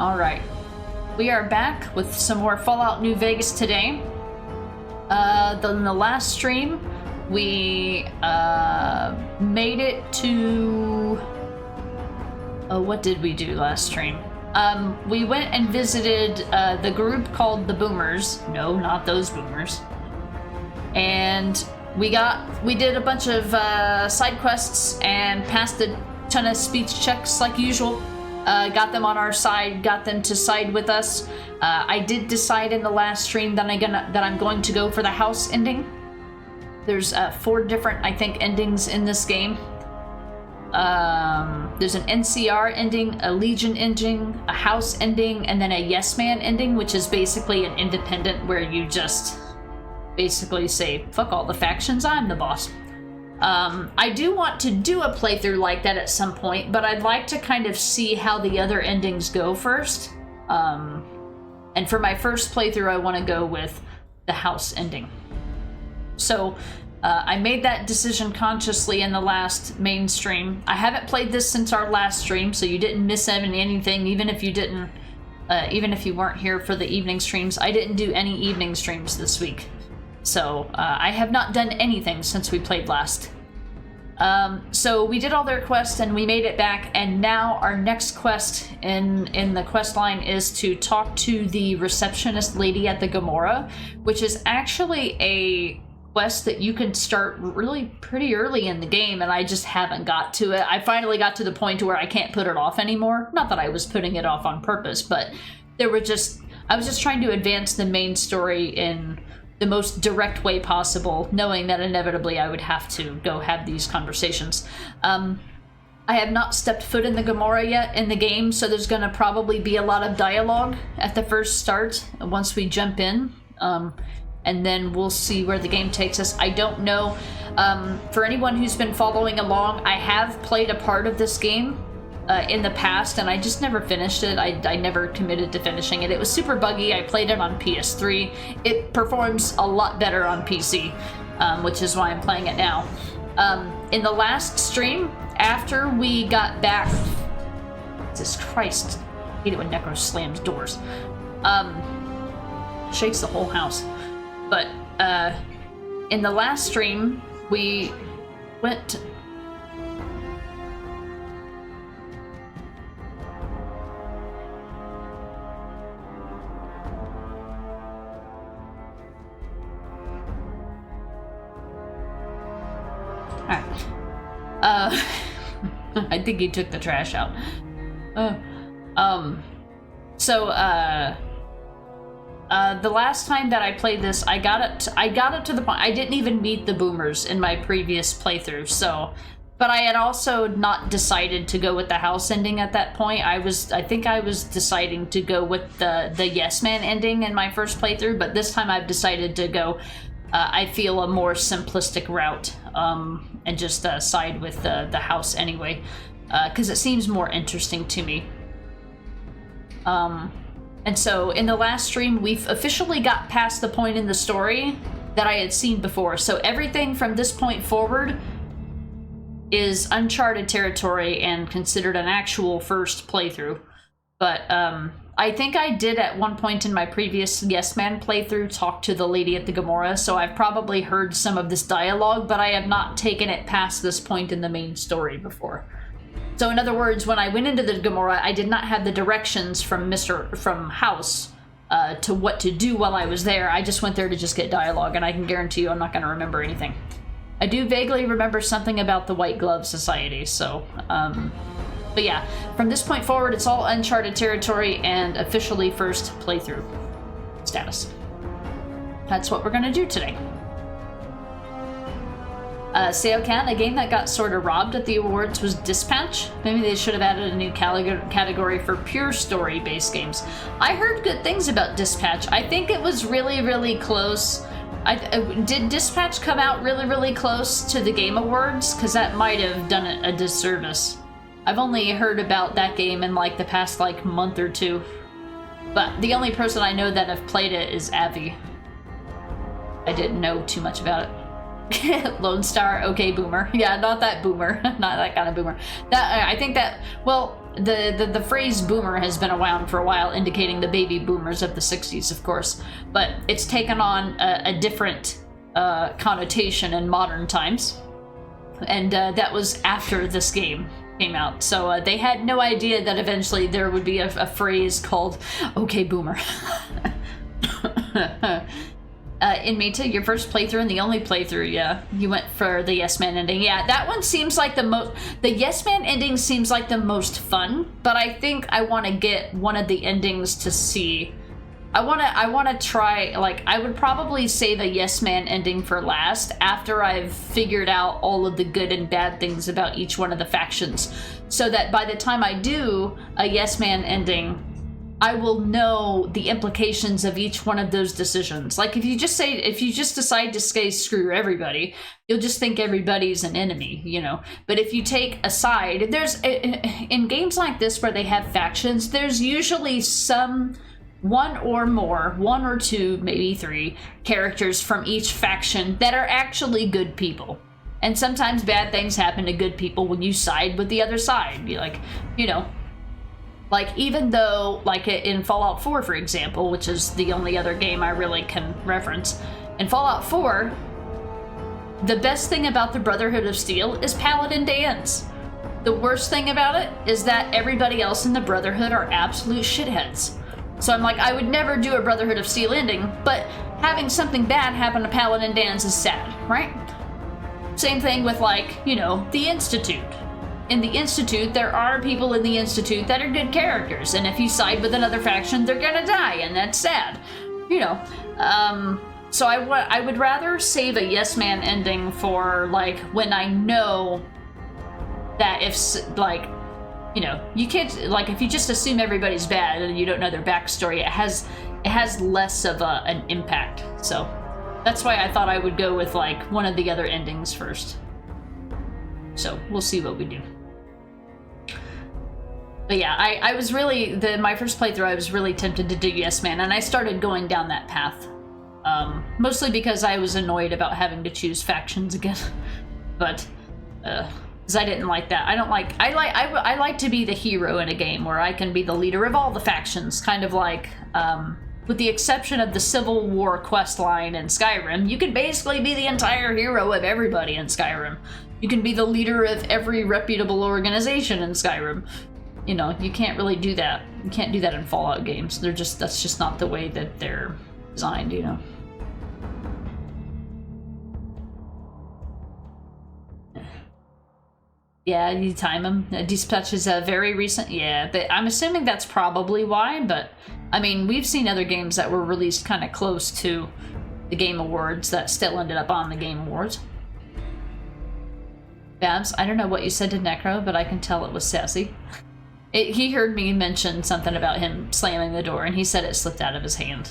Alright. We are back with some more Fallout New Vegas today. In the last stream, we made it to... what did we do last stream? We went and visited the group called the Boomers. No, not those Boomers. And we did a bunch of side quests and passed a ton of speech checks like usual. Got them on our side, got them to side with us. I did decide in the last stream that I'm going to go for the house ending. There's 4 different, I think, endings in this game. There's an NCR ending, a Legion ending, a house ending, and then a Yes Man ending, which is basically an independent where you just basically say, fuck all the factions, I'm the boss. I do want to do a playthrough like that at some point, but I'd like to kind of see how the other endings go first. And for my first playthrough, I want to go with the house ending. So I made that decision consciously in the last main stream. I haven't played this since our last stream, so you didn't miss anything, even if you didn't, even if you weren't here for the evening streams. I didn't do any evening streams this week. So I have not done anything since we played last. So we did all their quests and we made it back, and now our next quest in the quest line is to talk to the receptionist lady at the Gomorrah, which is actually a quest that you can start really pretty early in the game, and I just haven't got to it. I finally got to the point where I can't put it off anymore. Not that I was putting it off on purpose, but I was just trying to advance the main story in the most direct way possible, knowing that inevitably I would have to go have these conversations. I have not stepped foot in the Gomorrah yet in the game, so there's going to probably be a lot of dialogue at the first start once we jump in, and then we'll see where the game takes us. I don't know. For anyone who's been following along, I have played a part of this game in the past, and I just never finished it. I never committed to finishing it. It was super buggy. I played it on PS3. It performs a lot better on PC, which is why I'm playing it now. In the last stream, after we got back... Jesus Christ. I hate it when Necro slams doors. Shakes the whole house. But in the last stream, we went... I think he took the trash out. The last time that I played this, I got it to the point I didn't even meet the Boomers in my previous playthrough. But I had also not decided to go with the house ending at that point. I think I was deciding to go with the Yes Man ending in my first playthrough, but this time I've decided to go. I feel a more simplistic route, and just side with the house anyway, because it seems more interesting to me. And so in the last stream, we've officially got past the point in the story that I had seen before. So everything from this point forward is uncharted territory and considered an actual first playthrough. But I think I did at one point in my previous Yes Man playthrough talk to the lady at the Gomorrah, so I've probably heard some of this dialogue, but I have not taken it past this point in the main story before. So in other words, when I went into the Gomorrah, I did not have the directions from House to what to do while I was there. I just went there to just get dialogue, and I can guarantee you I'm not going to remember anything. I do vaguely remember something about the White Glove Society, so... But yeah, from this point forward, it's all uncharted territory and officially first playthrough status. That's what we're going to do today. Seocan, a game that got sort of robbed at the awards was Dispatch. Maybe they should have added a new category for pure story-based games. I heard good things about Dispatch. I think it was really, really close. Did Dispatch come out really, really close to the Game Awards? Because that might have done it a disservice. I've only heard about that game in like the past like month or two. But the only person I know that have played it is Avi. I didn't know too much about it. Lone Star, okay, boomer. Yeah, not that boomer. Not that kind of boomer. That I think that, well, the phrase boomer has been around for a while, indicating the baby boomers of the 60s, of course, but it's taken on a different connotation in modern times, and that was after this game came out. So they had no idea that eventually there would be a phrase called "Okay, boomer." Inmata, your first playthrough and the only playthrough, yeah. You went for the Yes Man ending. Yeah, that one seems like the Yes Man ending seems like the most fun, but I think I want to get one of the endings to see. I want to try, like, I would probably save a Yes Man ending for last after I've figured out all of the good and bad things about each one of the factions, so that by the time I do a Yes Man ending, I will know the implications of each one of those decisions. Like, if you just decide to say screw everybody, you'll just think everybody's an enemy, you know. But if you take a side, in games like this where they have factions, there's usually one or two, maybe three characters from each faction that are actually good people. And sometimes bad things happen to good people when you side with the other side. You're like, you know, like, even though, like, in Fallout 4, for example, which is the only other game I really can reference, in Fallout 4, the best thing about the Brotherhood of Steel is Paladin Dan's. The worst thing about it is that everybody else in the Brotherhood are absolute shitheads. So I'm like, I would never do a Brotherhood of Steel ending, but having something bad happen to Paladin Dan's is sad, right? Same thing with, like, you know, the Institute. In the Institute, there are people in the Institute that are good characters, and if you side with another faction, they're gonna die, and that's sad, you know. So I would rather save a Yes Man ending for, like, when I know that if, like, you know, you can't, like, if you just assume everybody's bad and you don't know their backstory, it has less of an impact. So that's why I thought I would go with, like, one of the other endings first. So we'll see what we do. But yeah, I was really, my first playthrough, I was really tempted to do Yes Man, and I started going down that path. Mostly because I was annoyed about having to choose factions again. But, because I didn't like that. I like to be the hero in a game where I can be the leader of all the factions, kind of like, with the exception of the Civil War quest line in Skyrim, you can basically be the entire hero of everybody in Skyrim. You can be the leader of every reputable organization in Skyrim. You know, you can't really do that. You can't do that in Fallout games. That's just not the way that they're designed, you know. Yeah, you time them. Dispatch is very recent. Yeah, I'm assuming that's probably why, but I mean, we've seen other games that were released kind of close to the Game Awards that still ended up on the Game Awards. Babs, I don't know what you said to Necro, but I can tell it was sassy. He heard me mention something about him slamming the door, and he said it slipped out of his hand.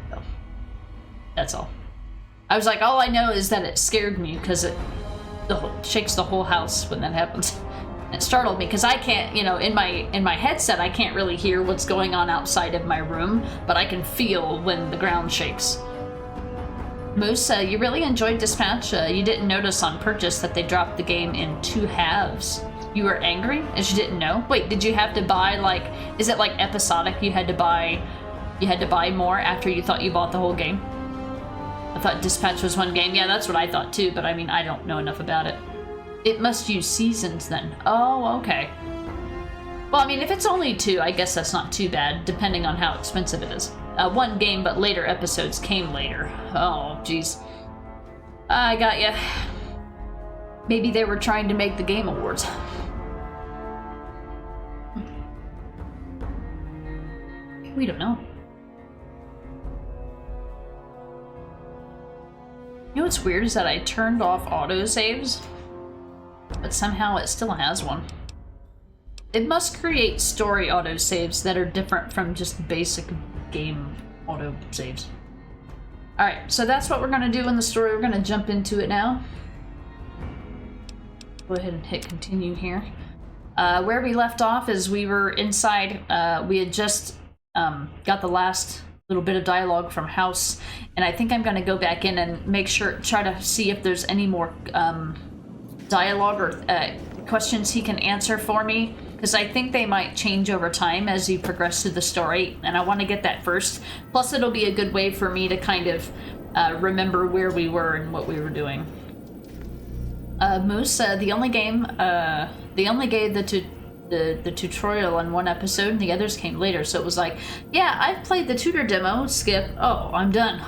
So, that's all. I was like, all I know is that it scared me because it shakes the whole house when that happens. It startled me because I can't, you know, in my headset, I can't really hear what's going on outside of my room, but I can feel when the ground shakes. Moose, you really enjoyed Dispatch. You didn't notice on purchase that they dropped the game in 2 halves. You were angry as you didn't know? Wait, did you have to buy, like, is it like episodic? You had to buy more after you thought you bought the whole game? I thought Dispatch was one game. Yeah, that's what I thought too, but I mean, I don't know enough about it. It must use seasons then. Oh, okay. Well, I mean, if it's only 2, I guess that's not too bad, depending on how expensive it is. One game, but later episodes came later. Oh, jeez. I got ya. Maybe they were trying to make the Game Awards. We don't know. You know what's weird is that I turned off autosaves, but somehow it still has one. It must create story autosaves that are different from just basic game autosaves. Alright, so that's what we're going to do in the story. We're going to jump into it now. Go ahead and hit continue here. Where we left off is we were inside. We had just got the last little bit of dialogue from House, and I think I'm going to go back in and try to see if there's any more dialogue or questions he can answer for me because I think they might change over time as you progress through the story, and I want to get that first. Plus, it'll be a good way for me to kind of remember where we were and what we were doing. Moose, they only gave the tutorial in one episode, and the others came later, so it was like, yeah, I've played the tutor demo, skip, oh, I'm done.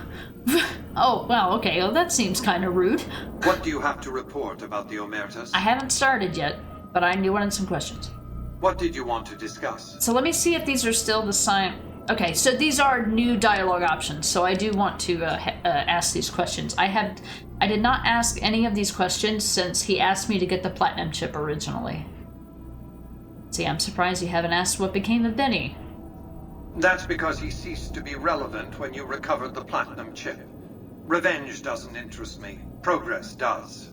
Oh, well, okay, well, that seems kind of rude. What do you have to report about the Omertas? I haven't started yet, but I wanted some questions. What did you want to discuss? So let me see if these are still the same. Okay, so these are new dialogue options, so I do want to ask these questions. I did not ask any of these questions since he asked me to get the platinum chip originally. See, I'm surprised you haven't asked what became of Benny. That's because he ceased to be relevant when you recovered the platinum chip. Revenge doesn't interest me. Progress does.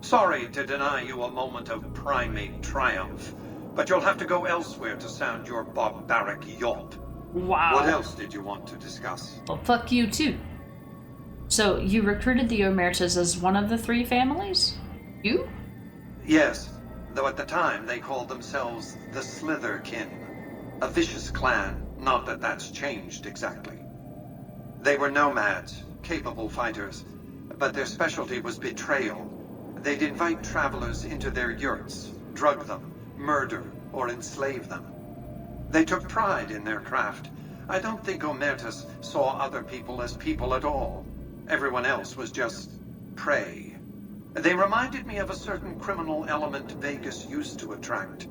Sorry to deny you a moment of primate triumph, but you'll have to go elsewhere to sound your barbaric yawp. Wow. What else did you want to discuss? Well, fuck you too. So, you recruited the Omertas as one of the three families? You? Yes, though at the time they called themselves the Slitherkin. A vicious clan, not that that's changed exactly. They were nomads, capable fighters, but their specialty was betrayal. They'd invite travelers into their yurts, drug them, murder, or enslave them. They took pride in their craft. I don't think Omertas saw other people as people at all. Everyone else was just prey. They reminded me of a certain criminal element Vegas used to attract.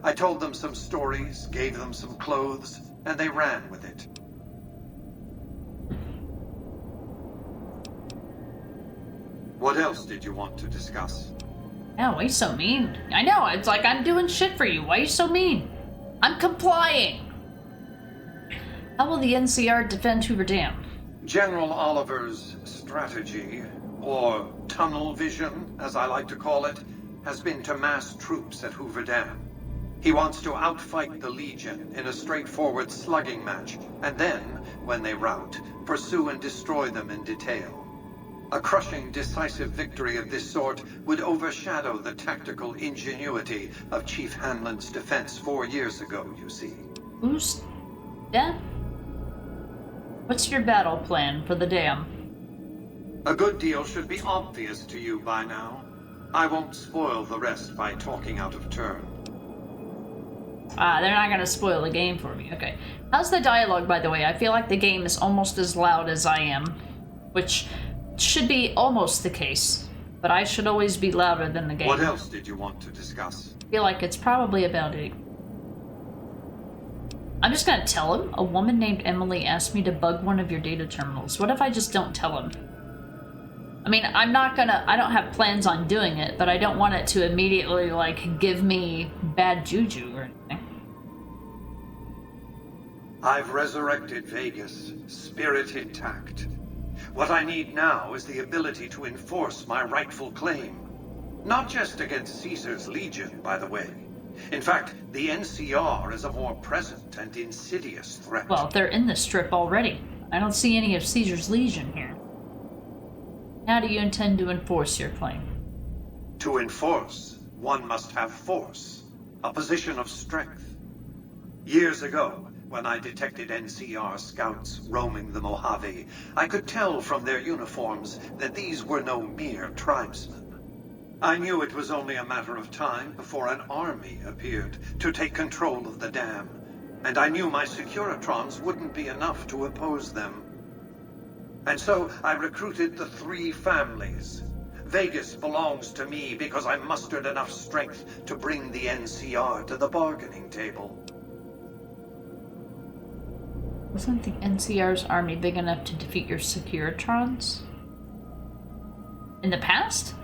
I told them some stories, gave them some clothes, and they ran with it. What else did you want to discuss? Yeah, why you so mean? I know, it's like I'm doing shit for you. Why you so mean? I'm complying! How will the NCR defend Hoover Dam? General Oliver's strategy, or tunnel vision, as I like to call it, has been to mass troops at Hoover Dam. He wants to outfight the Legion in a straightforward slugging match, and then, when they rout, pursue and destroy them in detail. A crushing, decisive victory of this sort would overshadow the tactical ingenuity of Chief Hanlon's defense 4 years ago, you see. Who's that? What's your battle plan for the dam? A good deal should be obvious to you by now. I won't spoil the rest by talking out of turn. They're not gonna spoil the game for me. Okay. How's the dialogue, by the way? I feel like the game is almost as loud as I am, which should be almost the case, but I should always be louder than the game. What else did you want to discuss? I feel like it's probably about it. I'm just gonna tell him. A woman named Emily asked me to bug one of your data terminals. What if I just don't tell him? I mean, I don't have plans on doing it, but I don't want it to immediately, like, give me bad juju or anything. I've resurrected Vegas, spirit intact. What I need now is the ability to enforce my rightful claim. Not just against Caesar's Legion, by the way. In fact, the NCR is a more present and insidious threat. Well, they're in the strip already. I don't see any of Caesar's Legion here. How do you intend to enforce your claim? To enforce, one must have force, a position of strength. Years ago, when I detected NCR scouts roaming the Mojave, I could tell from their uniforms that these were no mere tribesmen. I knew it was only a matter of time before an army appeared to take control of the dam, and I knew my Securitrons wouldn't be enough to oppose them. And so I recruited the 3 families. Vegas belongs to me because I mustered enough strength to bring the NCR to the bargaining table. Wasn't the NCR's army big enough to defeat your Securitrons? In the past?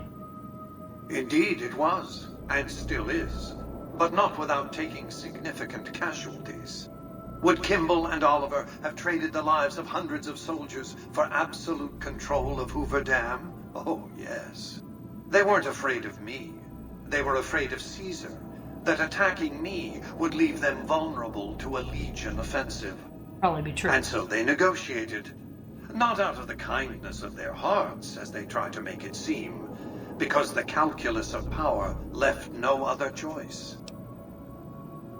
Indeed it was, and still is, but not without taking significant casualties. Would Kimball and Oliver have traded the lives of hundreds of soldiers for absolute control of Hoover Dam? Oh, yes. They weren't afraid of me. They were afraid of Caesar, that attacking me would leave them vulnerable to a Legion offensive. Probably be true. And so they negotiated. Not out of the kindness of their hearts, as they try to make it seem, because the calculus of power left no other choice.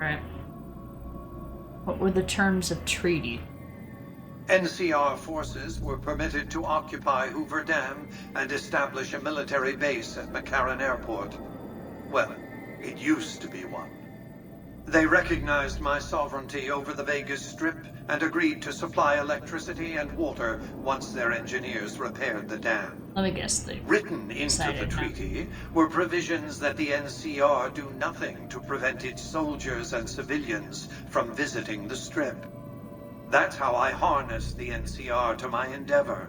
Right. What were the terms of treaty? NCR forces were permitted to occupy Hoover Dam and establish a military base at McCarran Airport. Well, it used to be one. They recognized my sovereignty over the Vegas Strip and agreed to supply electricity and water once their engineers repaired the dam. Let me guess. They Written into the decided not. treaty were provisions that the NCR do nothing to prevent its soldiers and civilians from visiting the Strip. That's how I harness the NCR to my endeavor.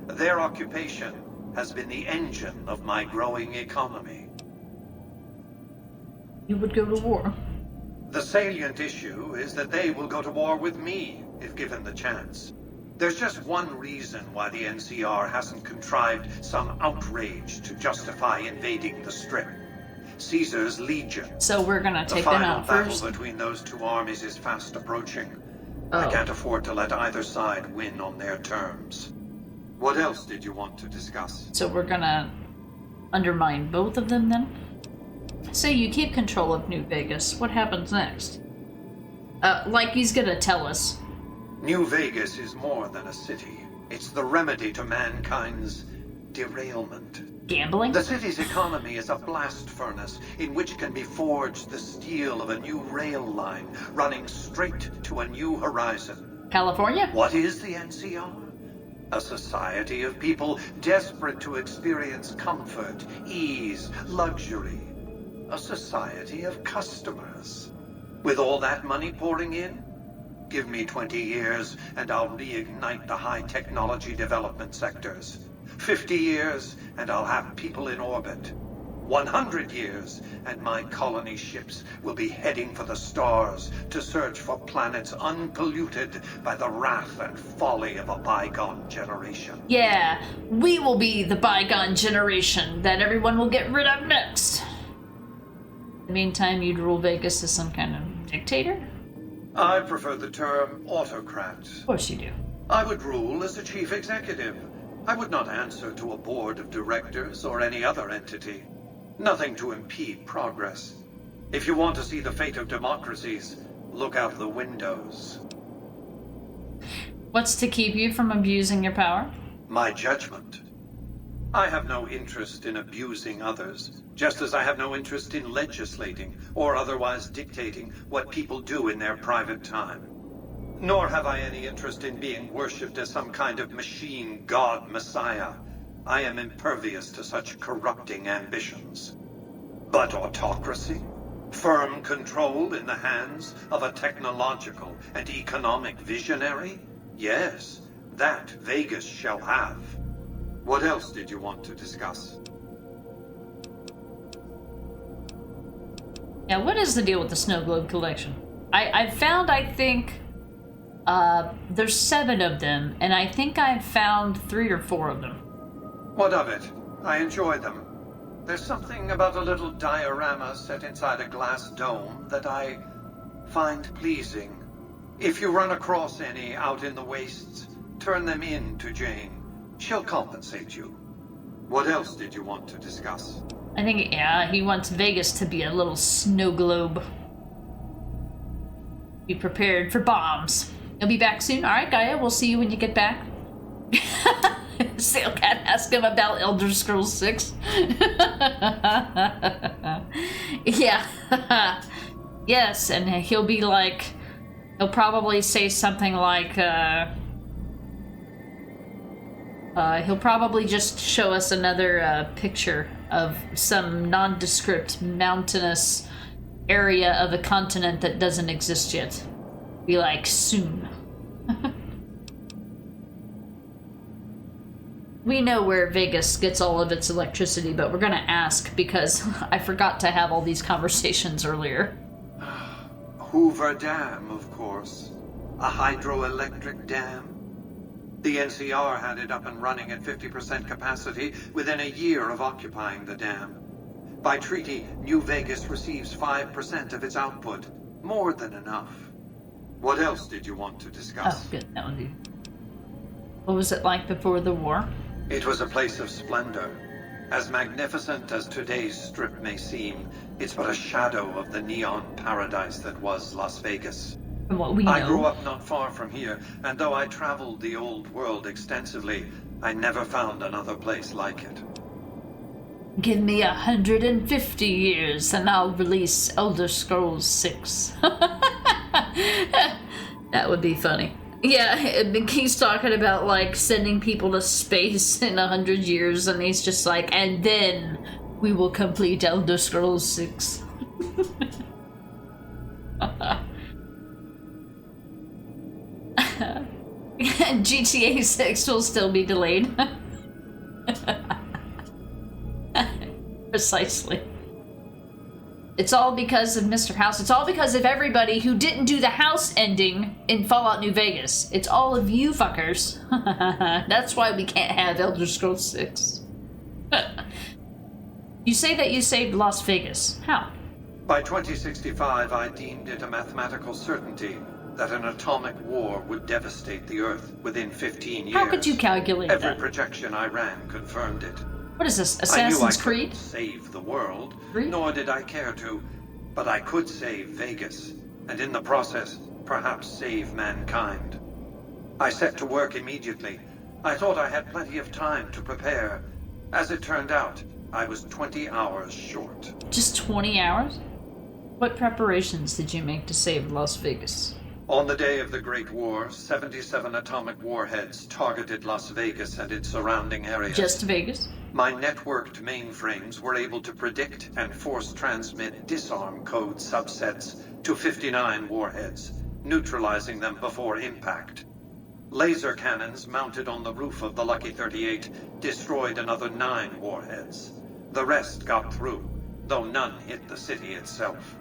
Their occupation has been the engine of my growing economy. You would go to war. The salient issue is that they will go to war with me if given the chance. There's just one reason why the NCR hasn't contrived some outrage to justify invading the Strip. Caesar's Legion. So we're gonna take The them final out battle first. between those two armies is fast approaching. Oh. I can't afford to let either side win on their terms. What else did you want to discuss? So we're gonna undermine both of them then? Say you keep control of New Vegas. What happens next? Like he's gonna tell us. New Vegas is more than a city. It's the remedy to mankind's derailment. Gambling? The city's economy is a blast furnace in which can be forged the steel of a new rail line running straight to a new horizon. California? What is the NCR? A society of people desperate to experience comfort, ease, luxury. A society of customers. With all that money pouring in, give me 20 years and I'll reignite the high technology development sectors. 50 years and I'll have people in orbit. 100 years and my colony ships will be heading for the stars to search for planets unpolluted by the wrath and folly of a bygone generation. Yeah, we will be the bygone generation that everyone will get rid of next. In the meantime, you'd rule Vegas as some kind of dictator? I prefer the term autocrat. Of course you do. I would rule as a chief executive. I would not answer to a board of directors or any other entity. Nothing to impede progress. If you want to see the fate of democracies, look out the windows. What's to keep you from abusing your power? My judgment. I have no interest in abusing others, just as I have no interest in legislating or otherwise dictating what people do in their private time. Nor have I any interest in being worshipped as some kind of machine god messiah. I am impervious to such corrupting ambitions. But autocracy? Firm control in the hands of a technological and economic visionary? Yes, that Vegas shall have. What else did you want to discuss? Yeah, what is the deal with the snow globe collection? I found, I think, there's 7 of them, and I think I've found 3 or 4 of them. What of it? I enjoy them. There's something about a little diorama set inside a glass dome that I find pleasing. If you run across any out in the wastes, turn them in to Jane. She'll compensate you. What else did you want to discuss? I think, yeah, he wants Vegas to be a little snow globe. Be prepared for bombs. You'll be back soon? Alright, Gaia, we'll see you when you get back. Sailcat ask him about Elder Scrolls 6. Yeah. Yes, and he'll be like... He'll probably say something like, he'll probably just show us another picture of some nondescript mountainous area of a continent that doesn't exist yet. Be like, soon. We know where Vegas gets all of its electricity, but we're gonna ask because I forgot to have all these conversations earlier. Hoover Dam, of course. A hydroelectric dam. The NCR had it up and running at 50% capacity within a year of occupying the dam. By treaty, New Vegas receives 5% of its output. More than enough. What else did you want to discuss? Oh, good. That would be... What was it like before the war? It was a place of splendor. As magnificent as today's strip may seem, it's but a shadow of the neon paradise that was Las Vegas. From what we know. I grew up not far from here, and though I traveled the old world extensively, I never found another place like it. Give me 150 years and I'll release Elder Scrolls 6. That would be funny. Yeah, he's talking about, like, sending people to space in 100 years, and he's just like, and then we will complete Elder Scrolls 6. GTA 6 will still be delayed. Precisely. It's all because of Mr. House. It's all because of everybody who didn't do the house ending in Fallout New Vegas. It's all of you fuckers. That's why we can't have Elder Scrolls 6. You say that you saved Las Vegas. How? By 2065, I deemed it a mathematical certainty that an atomic war would devastate the Earth within 15 years. How could you calculate Every that? projection I ran confirmed it. What is this, I Assassin's knew I Creed? couldn't save the world, Creed? nor did I care to, but I could save Vegas, and in the process, perhaps save mankind. I set to work immediately. I thought I had plenty of time to prepare. As it turned out, I was 20 hours short. Just 20 hours? What preparations did you make to save Las Vegas? On the day of the Great War, 77 atomic warheads targeted Las Vegas and its surrounding areas. Just Vegas? My networked mainframes were able to predict and force transmit disarm code subsets to 59 warheads, neutralizing them before impact. Laser cannons mounted on the roof of the Lucky 38 destroyed another 9 warheads. The rest got through, though none hit the city itself.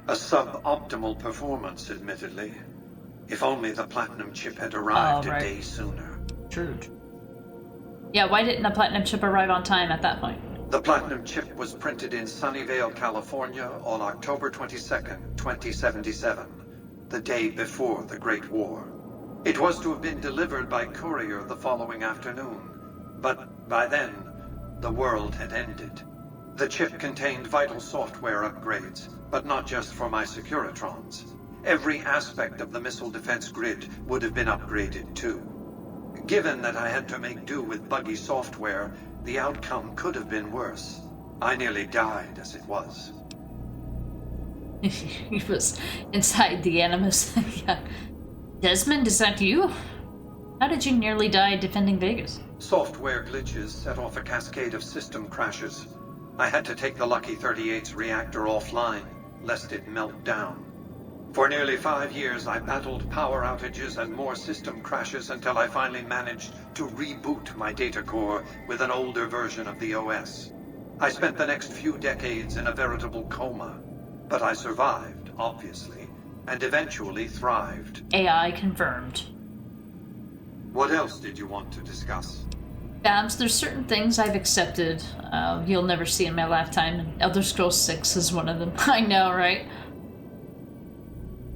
A suboptimal performance, admittedly. If only the platinum chip had arrived a day sooner. True. Yeah, why didn't the platinum chip arrive on time at that point? The platinum chip was printed in Sunnyvale, California on October 22nd, 2077, the day before the Great War. It was to have been delivered by courier the following afternoon, but by then, the world had ended. The chip contained vital software upgrades, but not just for my Securitrons. Every aspect of the missile defense grid would have been upgraded too. Given that I had to make do with buggy software, the outcome could have been worse. I nearly died as it was. He was inside the Animus. Yeah. Desmond, is that you? How did you nearly die defending Vegas? Software glitches set off a cascade of system crashes. I had to take the Lucky 38's reactor offline, lest it melt down. For nearly 5 years, I battled power outages and more system crashes until I finally managed to reboot my data core with an older version of the OS. I spent the next few decades in a veritable coma, but I survived, obviously, and eventually thrived. AI confirmed. What else did you want to discuss? Babs, there's certain things I've accepted you'll never see in my lifetime, and Elder Scrolls 6 is one of them. I know, right?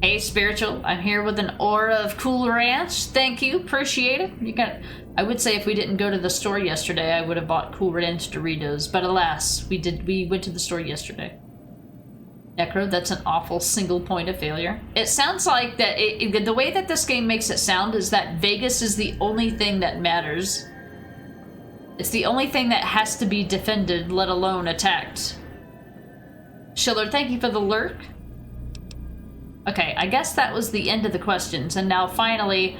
Hey, Spiritual, I'm here with an aura of Cool Ranch. Thank you, appreciate it. You got. I would say if we didn't go to the store yesterday, I would have bought Cool Ranch Doritos, but alas, we did. We went to the store yesterday. Necro, that's an awful single point of failure. It sounds like that. The way that this game makes it sound is that Vegas is the only thing that matters. It's the only thing that has to be defended, let alone attacked. Schiller, thank you for the lurk. Okay, I guess that was the end of the questions, and now finally,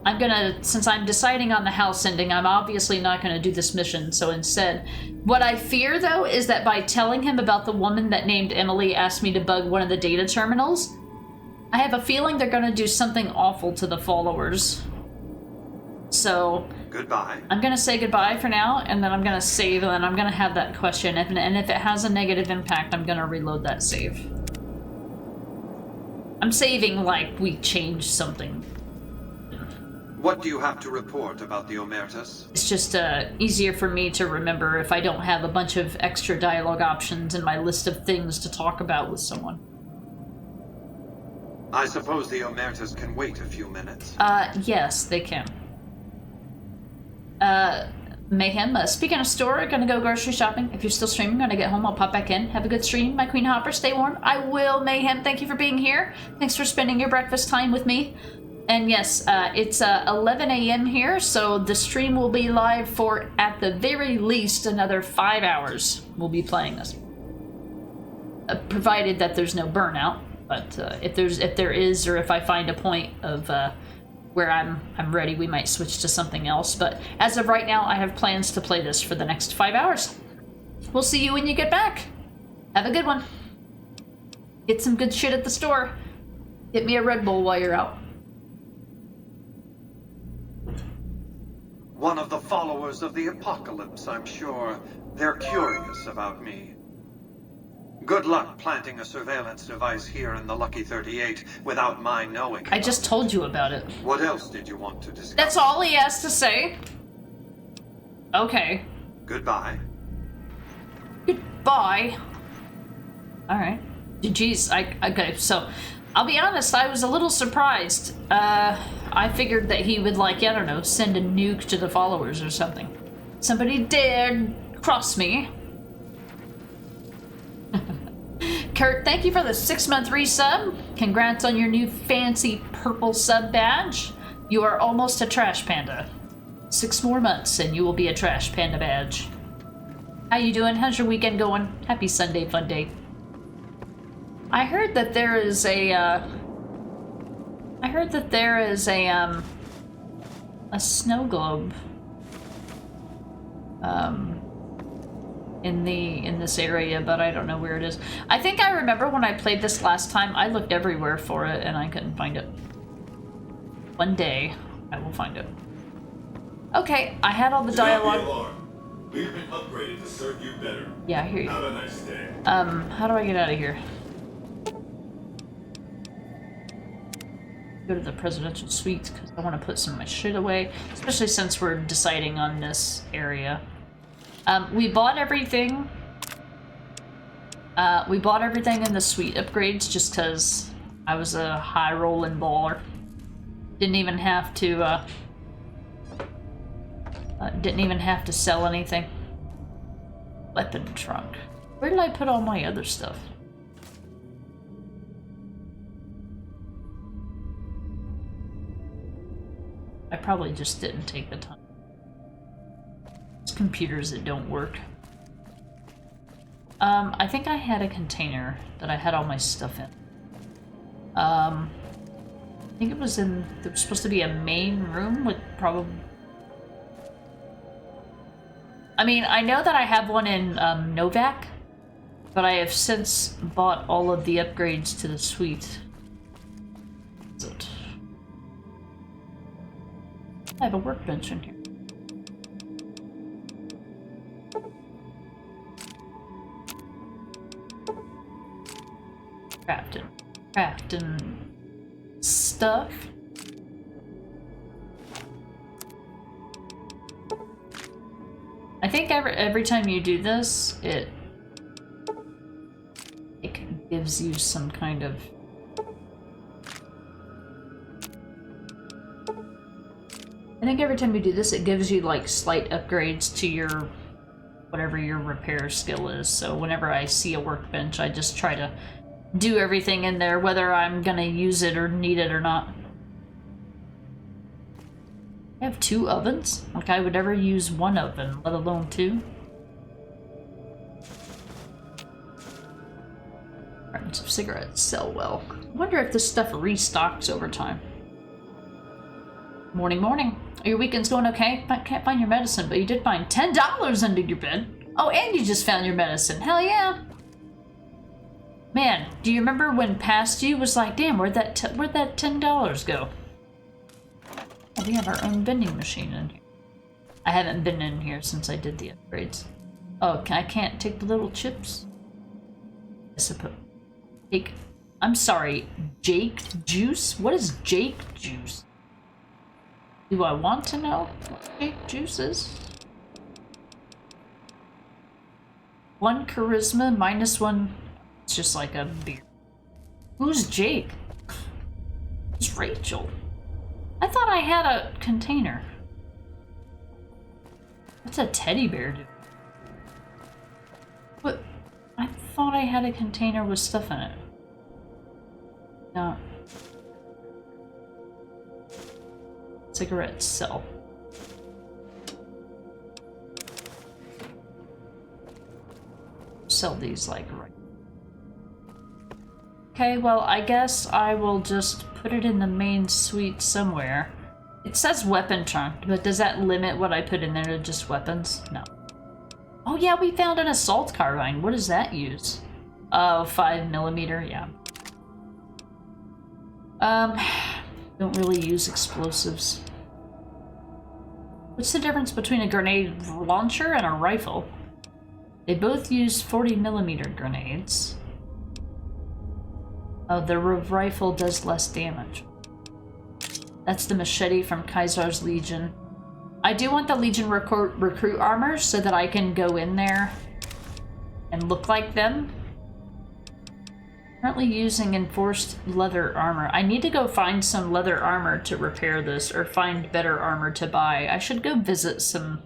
I'm gonna, since I'm deciding on the house ending, I'm obviously not gonna do this mission, so instead, what I fear though is that by telling him about the woman that named Emily asked me to bug one of the data terminals, I have a feeling they're gonna do something awful to the followers. So, goodbye. I'm gonna say goodbye for now, and then I'm gonna save, and then I'm gonna have that question, and if it has a negative impact, I'm gonna reload that save. I'm saving like we changed something. What do you have to report about the Omertas? It's just easier for me to remember if I don't have a bunch of extra dialogue options in my list of things to talk about with someone. I suppose the Omertas can wait a few minutes. Yes, they can. Mayhem, speaking of store, gonna go grocery shopping. If you're still streaming, gonna get home, I'll pop back in. Have a good stream, my Queen Hopper. Stay warm. I will, Mayhem. Thank you for being here. Thanks for spending your breakfast time with me. And yes, it's 11 a.m. here, so the stream will be live for, at the very least, another 5 hours. We'll be playing this. Provided that there's no burnout. But if there is, or if I find a point of where I'm ready, we might switch to something else. But as of right now, I have plans to play this for the next 5 hours. We'll see you when you get back. Have a good one. Get some good shit at the store. Get me a Red Bull while you're out. One of the followers of the apocalypse, I'm sure. They're curious about me. Good luck planting a surveillance device here in the Lucky 38 without my knowing. I just told you about it. What else did you want to discuss? That's all he has to say. Okay. Goodbye. Goodbye. Alright. Jeez, okay, so I'll be honest, I was a little surprised. I figured that he would, like, I don't know, send a nuke to the followers or something. Somebody dared cross me. Kurt, thank you for the 6-month resub. Congrats on your new fancy purple sub badge. You are almost a trash panda. 6 more months and you will be a trash panda badge. How you doing? How's your weekend going? Happy Sunday fun day. I heard that there is a snow globe in this area, but I don't know where it is. I think I remember when I played this last time, I looked everywhere for it and I couldn't find it. One day, I will find it. Okay, I had all the dialogue. We've been upgraded to serve you better. Yeah, I hear you. Have a nice day. How do I get out of here? Go to the presidential suite because I want to put some of my shit away, especially since we're deciding on this area. We bought everything. We bought everything in the suite upgrades just because I was a high rolling baller. Didn't even have to sell anything. Weapon trunk. Where did I put all my other stuff? I probably just didn't take the time. It's computers that don't work. I think I had a container that I had all my stuff in. I think it was in, there was supposed to be a main room with probably... I mean, I know that I have one in Novak, but I have since bought all of the upgrades to the suite. I have a workbench in here. Crafting stuff. I think every time you do this, it gives you some kind of... I think every time you do this, it gives you like slight upgrades to your whatever your repair skill is. So whenever I see a workbench, I just try to do everything in there, whether I'm gonna use it or need it or not. I have 2 ovens? Like I would ever use 1 oven, let alone 2. Cartons of cigarettes sell well. I wonder if this stuff restocks over time. Morning, morning. Are your weekends going okay? I can't find your medicine, but you did find $10 under your bed. Oh, and you just found your medicine. Hell yeah. Man, do you remember when past you was like, damn, where'd that $10 go? Oh, we have our own vending machine in here. I haven't been in here since I did the upgrades. Oh, I can't take the little chips? I suppose. Take, I'm sorry, Jake Juice? What is Jake Juice? Do I want to know what Jake Juice is? 1 charisma, -1. It's just like a beer. Who's Jake? It's Rachel. I thought I had a container. What's a teddy bear do? What? I thought I had a container with stuff in it. No. Cigarettes sell. Sell these like right. Okay, well, I guess I will just put it in the main suite somewhere. It says weapon trunk, but does that limit what I put in there to just weapons? No. Oh yeah, we found an assault carbine. What does that use? Oh, 5mm, yeah. Don't really use explosives. What's the difference between a grenade launcher and a rifle? They both use 40mm grenades. Oh, the rifle does less damage. That's the machete from Caesar's Legion. I do want the Legion recruit armor so that I can go in there and look like them. Currently using enforced leather armor. I need to go find some leather armor to repair this, or find better armor to buy. I should go visit some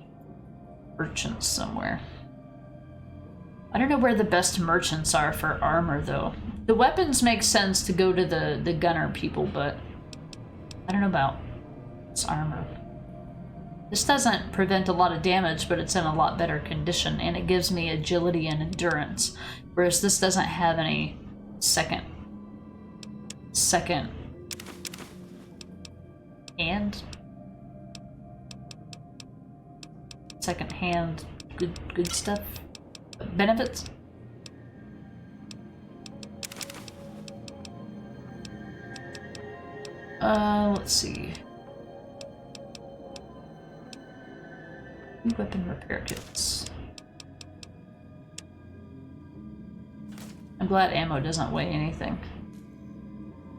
merchants somewhere. I don't know where the best merchants are for armor, though. The weapons make sense to go to the gunner people, but I don't know about this armor. This doesn't prevent a lot of damage, but it's in a lot better condition, and it gives me agility and endurance, whereas this doesn't have any second hand good stuff. Benefits? Let's see. Weapon repair kits. I'm glad ammo doesn't weigh anything.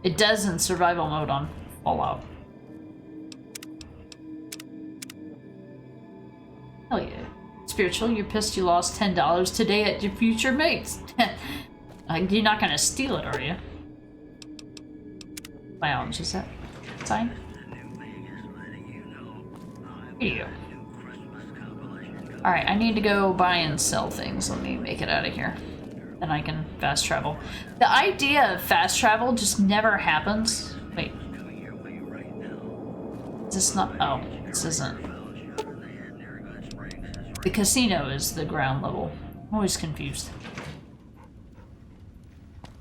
It does in survival mode on Fallout. Hell yeah. Spiritual, you're pissed you lost $10 today at your future mates. You're not gonna steal it, are you? Lounge, is that sign? Here you go. Alright, I need to go buy and sell things. Let me make it out of here. Then I can fast travel. The idea of fast travel just never happens. Wait. Is this not? Oh, this isn't. The casino is the ground level. I'm always confused.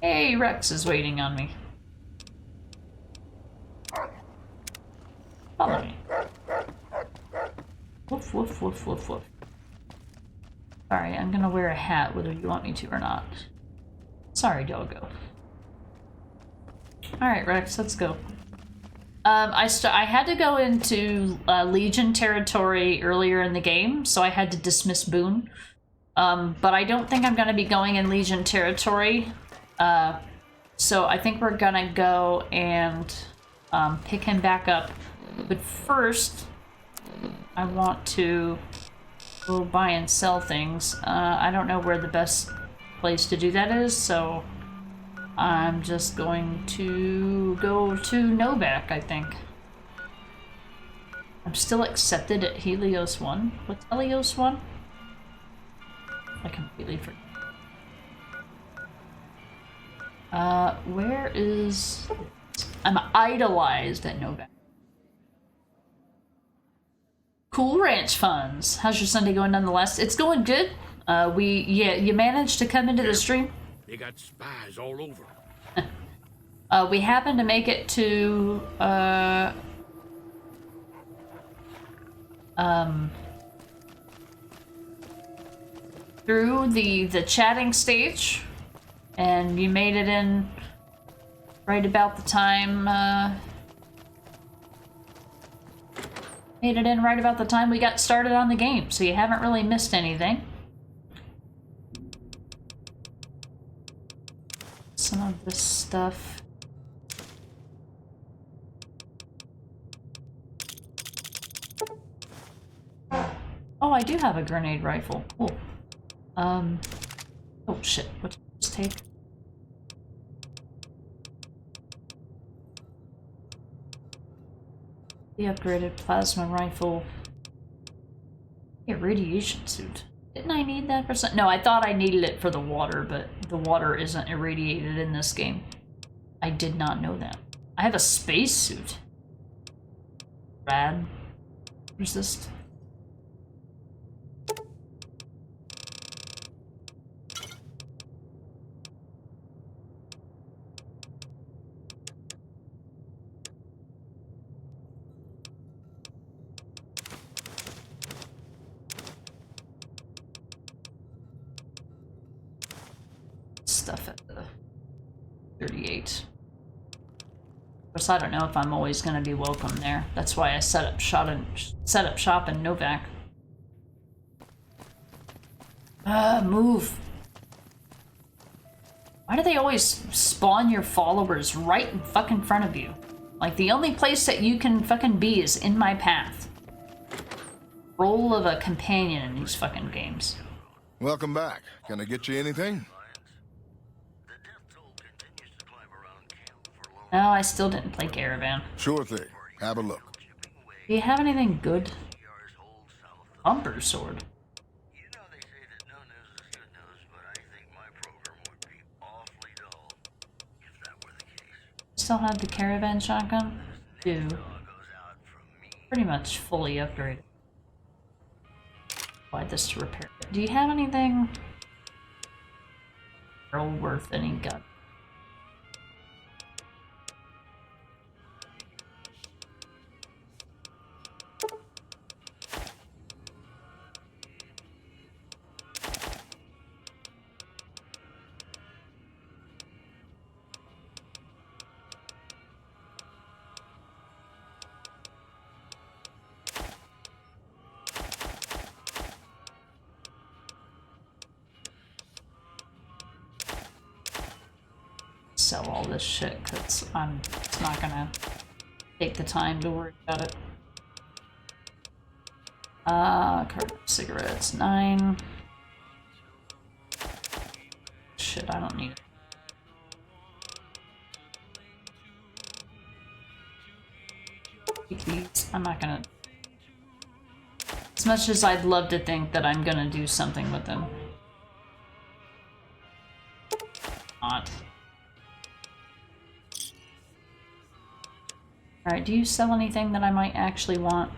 Hey, Rex is waiting on me. Follow me. Woof, woof, woof, woof, woof. Sorry, I'm gonna wear a hat whether you want me to or not. Sorry, doggo. Alright, Rex, let's go. I had to go into Legion territory earlier in the game, so I had to dismiss Boone. But I don't think I'm gonna be going in Legion territory. So I think we're gonna go and pick him back up. But first, I want to go buy and sell things. I don't know where the best place to do that is, so I'm just going to go to Novak, I think. I'm still accepted at Helios 1. What's Helios 1? I completely forgot. Where is... I'm idolized at Novak. Cool ranch funds. How's your Sunday going nonetheless? It's going good. You managed to come into the stream. They got spies all over. We happened to make it to through the chatting stage, and you made it in right about the time we got started on the game, so you haven't really missed anything. Some of this stuff. Oh, I do have a grenade rifle. Cool. Oh shit, what did I just take? The upgraded plasma rifle. Irradiation suit. Didn't I need that for some? No, I thought I needed it for the water, but the water isn't irradiated in this game. I did not know that. I have a space suit. Rad. Resist. Stuff at the 38. Of course, I don't know if I'm always going to be welcome there. That's why I set up shop in Novak. Move. Why do they always spawn your followers right in fucking front of you? Like, the only place that you can fucking be is in my path. Role of a companion in these fucking games. Welcome back. Can I get you anything? No, I still didn't play Caravan. Sure thing. Have a look. Do you have anything good? Bumper sword. Still have the Caravan shotgun? Do. Pretty much fully upgraded. Apply this to repair it. Do you have anything real worth any gun? Sell all this shit because I'm just not gonna take the time to worry about it. Carton of cigarettes, 9. Shit, I don't need it. Take these. I'm not gonna. As much as I'd love to think that I'm gonna do something with them. Not. Alright, do you sell anything that I might actually want?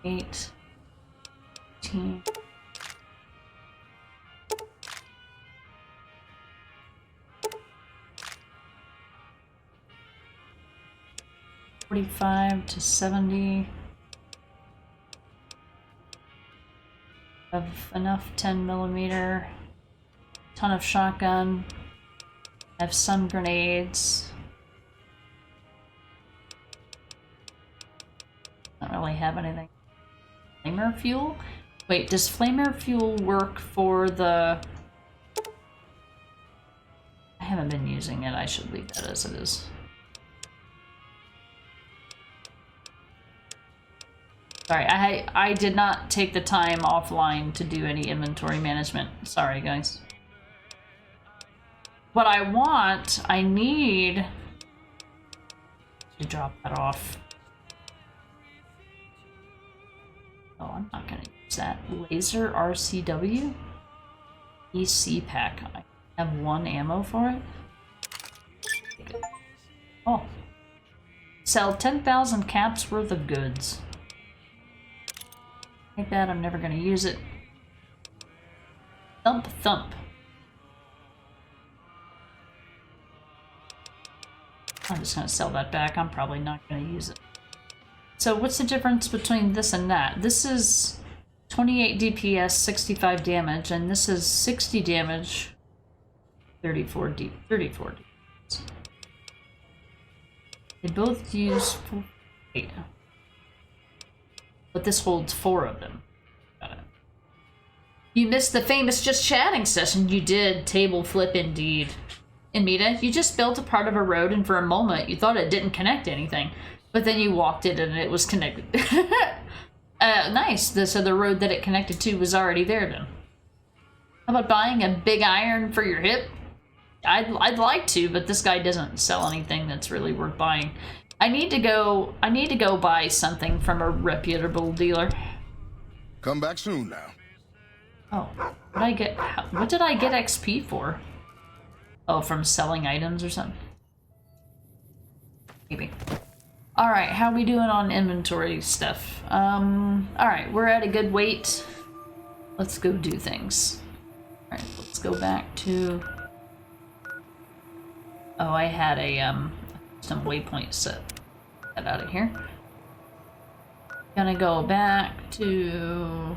Eight. 18. $45 to $70. Have enough 10mm, ton of shotgun, have some grenades. Don't really have anything. Flamer fuel? Wait, does flamer fuel work for the... I haven't been using it, I should leave that as it is. Sorry, I did not take the time offline to do any inventory management. Sorry, guys. What I want, I need to drop that off. Oh, I'm not gonna use that. Laser RCW? EC pack. I have 1 ammo for it. Oh. Sell 10,000 caps worth of goods. Like that, I'm never gonna use it. Thump thump. I'm just gonna sell that back. I'm probably not gonna use it. So what's the difference between this and that? This is 28 DPS, 65 damage, and this is 60 damage, 34 DPS. They both use 48. But this holds 4 of them. Got it. You missed the famous just chatting session. You did. Table flip indeed. In Mita, you just built a part of a road and for a moment you thought it didn't connect to anything. But then you walked it and it was connected. Nice. So the road that it connected to was already there then. How about buying a big iron for your hip? I'd like to, but this guy doesn't sell anything that's really worth buying. I need to go buy something from a reputable dealer. Come back soon now. Oh, what did I get XP for? Oh, from selling items or something? Maybe. Alright, how we doing on inventory stuff? Alright, we're at a good weight. Let's go do things. Alright, let's go back to... Oh, I had some waypoint set. Get out of here. Gonna go back to...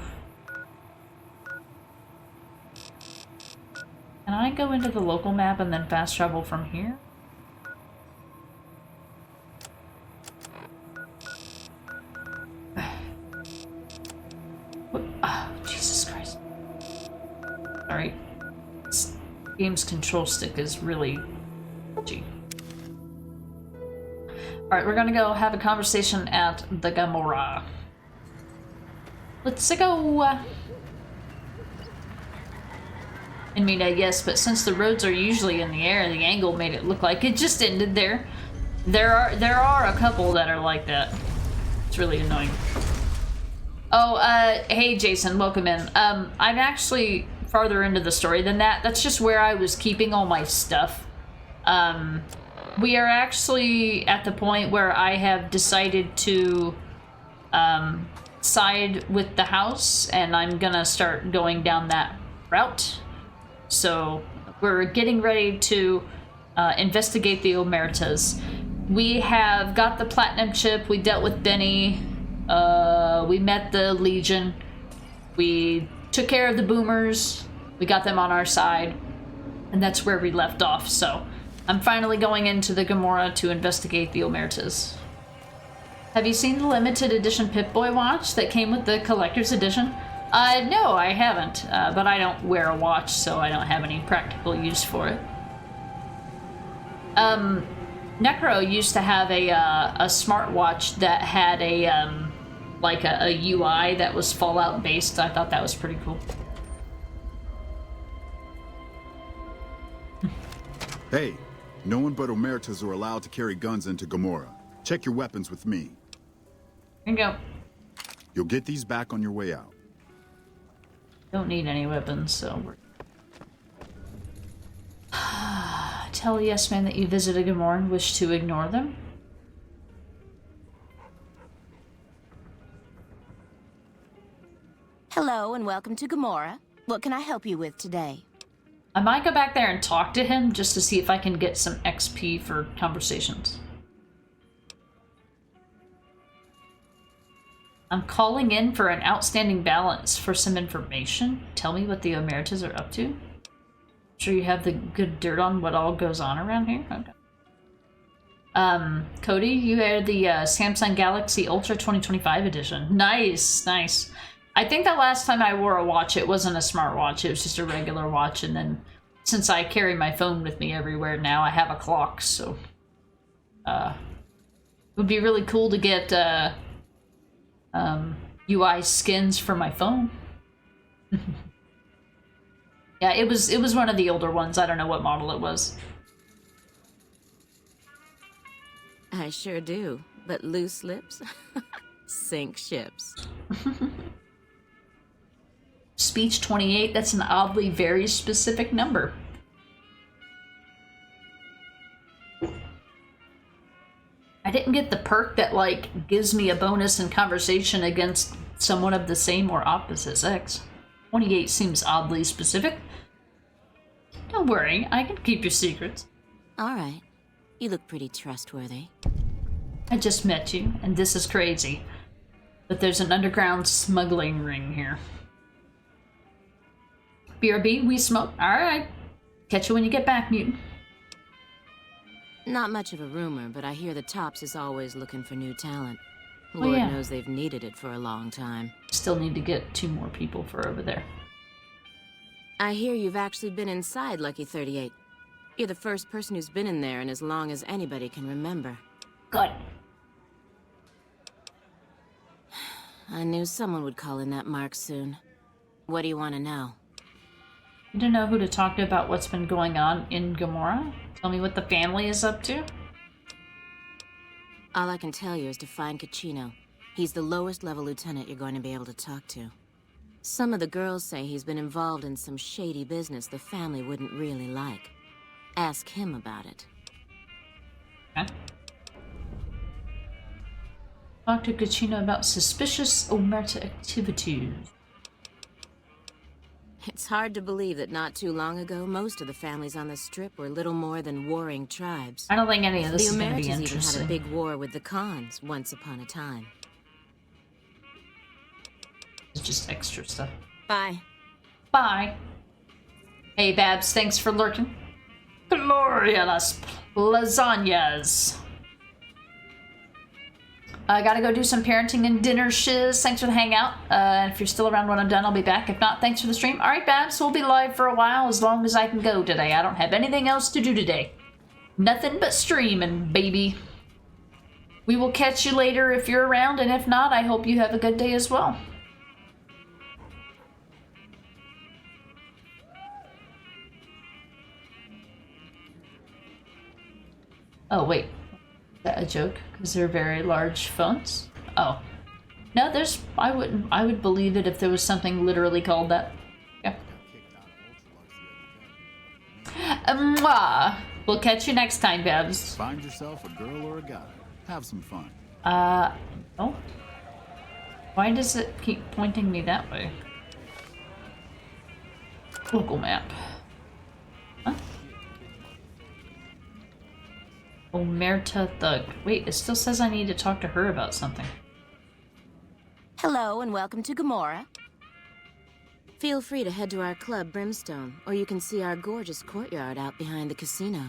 Can I go into the local map and then fast travel from here? What? Oh, Jesus Christ. Sorry. This game's control stick is really... Gee. Alright, we're gonna go have a conversation at the Gamora. Let's go! I mean, yes, but since the roads are usually in the air, the angle made it look like it just ended there. There are a couple that are like that. It's really annoying. Oh, hey Jason, welcome in. I'm actually farther into the story than that. That's just where I was keeping all my stuff. We are actually at the point where I have decided to side with the house, and I'm gonna start going down that route. So we're getting ready to investigate the Omertas. We have got the platinum chip, we dealt with Benny, we met the Legion, we took care of the boomers, we got them on our side, and that's where we left off. So I'm finally going into the Gamora to investigate the Omertas. Have you seen the limited edition Pip-Boy watch that came with the collector's edition? No, I haven't, but I don't wear a watch, so I don't have any practical use for it. Necro used to have a smartwatch that had like a UI that was Fallout based. I thought that was pretty cool. Hey, no one but Omertas are allowed to carry guns into Gamora. Check your weapons with me. Here you go. You'll get these back on your way out. Don't need any weapons, so we're... Tell Yes Man that you visited Gamora and wish to ignore them. Hello and welcome to Gamora. What can I help you with today? I might go back there and talk to him just to see if I can get some XP for conversations. I'm calling in for an outstanding balance for some information. Tell me what the Omertas are up to. Sure you have the good dirt on what all goes on around here? Okay. Cody, you had the Samsung Galaxy Ultra 2025 edition. Nice, nice. I think the last time I wore a watch, it wasn't a smartwatch. It was just a regular watch. And then since I carry my phone with me everywhere now, I have a clock. So it would be really cool to get UI skins for my phone. Yeah, it was one of the older ones. I don't know what model it was. I sure do, but loose lips sink ships. Speech 28, that's an oddly very specific number. I didn't get the perk that, like, gives me a bonus in conversation against someone of the same or opposite sex. 28 seems oddly specific. Don't worry, I can keep your secrets. All right. You look pretty trustworthy. I just met you, and this is crazy. But there's an underground smuggling ring here. BRB, we smoke. Alright. Catch you when you get back, mutant. Not much of a rumor, but I hear the Tops is always looking for new talent. Oh, Lord yeah. knows they've needed it for a long time. Still need to get 2 more people for over there. I hear you've actually been inside Lucky 38. You're the first person who's been in there in as long as anybody can remember. Good. I knew someone would call in that mark soon. What do you want to know? You don't know who to talk to about what's been going on in Gamora? Tell me what the family is up to? All I can tell you is to find Kachino. He's the lowest level lieutenant you're going to be able to talk to. Some of the girls say he's been involved in some shady business the family wouldn't really like. Ask him about it. Okay. Talk to Kachino about suspicious Omerta activities. It's hard to believe that not too long ago, most of the families on the Strip were little more than warring tribes. I don't think any of this The is going to be Omertas even interesting. had a big war with the Khans once upon a time. It's just extra stuff. Bye. Bye. Hey, Babs, thanks for lurking. Gloria las lasagnas. I gotta go do some parenting and dinner shiz. Thanks for the hangout. If you're still around when I'm done, I'll be back. If not, thanks for the stream. Alright, Babs, we'll be live for a while as long as I can go today. I don't have anything else to do today. Nothing but streaming, baby. We will catch you later if you're around, and if not, I hope you have a good day as well. Oh, wait. Is that a joke? Because they're very large phones? Oh. No, there's... I would believe it if there was something literally called that. Yeah. Mwah! We'll catch you next time, Babs. Find yourself a girl or a guy. Have some fun. Oh. Why does it keep pointing me that way? Local map. Huh? Omerta Thug. Wait, it still says I need to talk to her about something. Hello and welcome to Gamora. Feel free to head to our club, Brimstone, or you can see our gorgeous courtyard out behind the casino.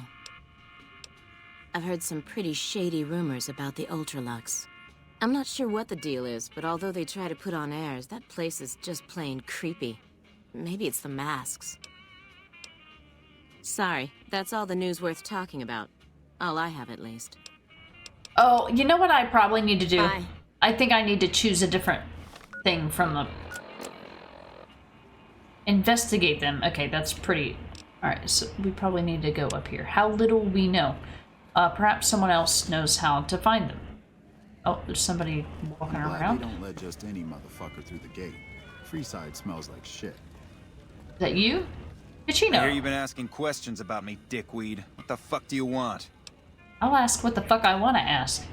I've heard some pretty shady rumors about the Ultralux. I'm not sure what the deal is, but although they try to put on airs, that place is just plain creepy. Maybe it's the masks. Sorry, that's all the news worth talking about. All I have, at least. Oh, you know what I probably need to do? Bye. I think I need to choose a different thing from the... Investigate them. Okay, that's pretty... Alright, so we probably need to go up here. How little we know. Perhaps someone else knows how to find them. Oh, there's somebody walking I'm glad around. they don't let just any motherfucker through the gate. Freeside smells like shit. Is that you? I hear Kachino. you've been asking questions about me, dickweed. What the fuck do you want? I'll ask what the fuck I want to ask.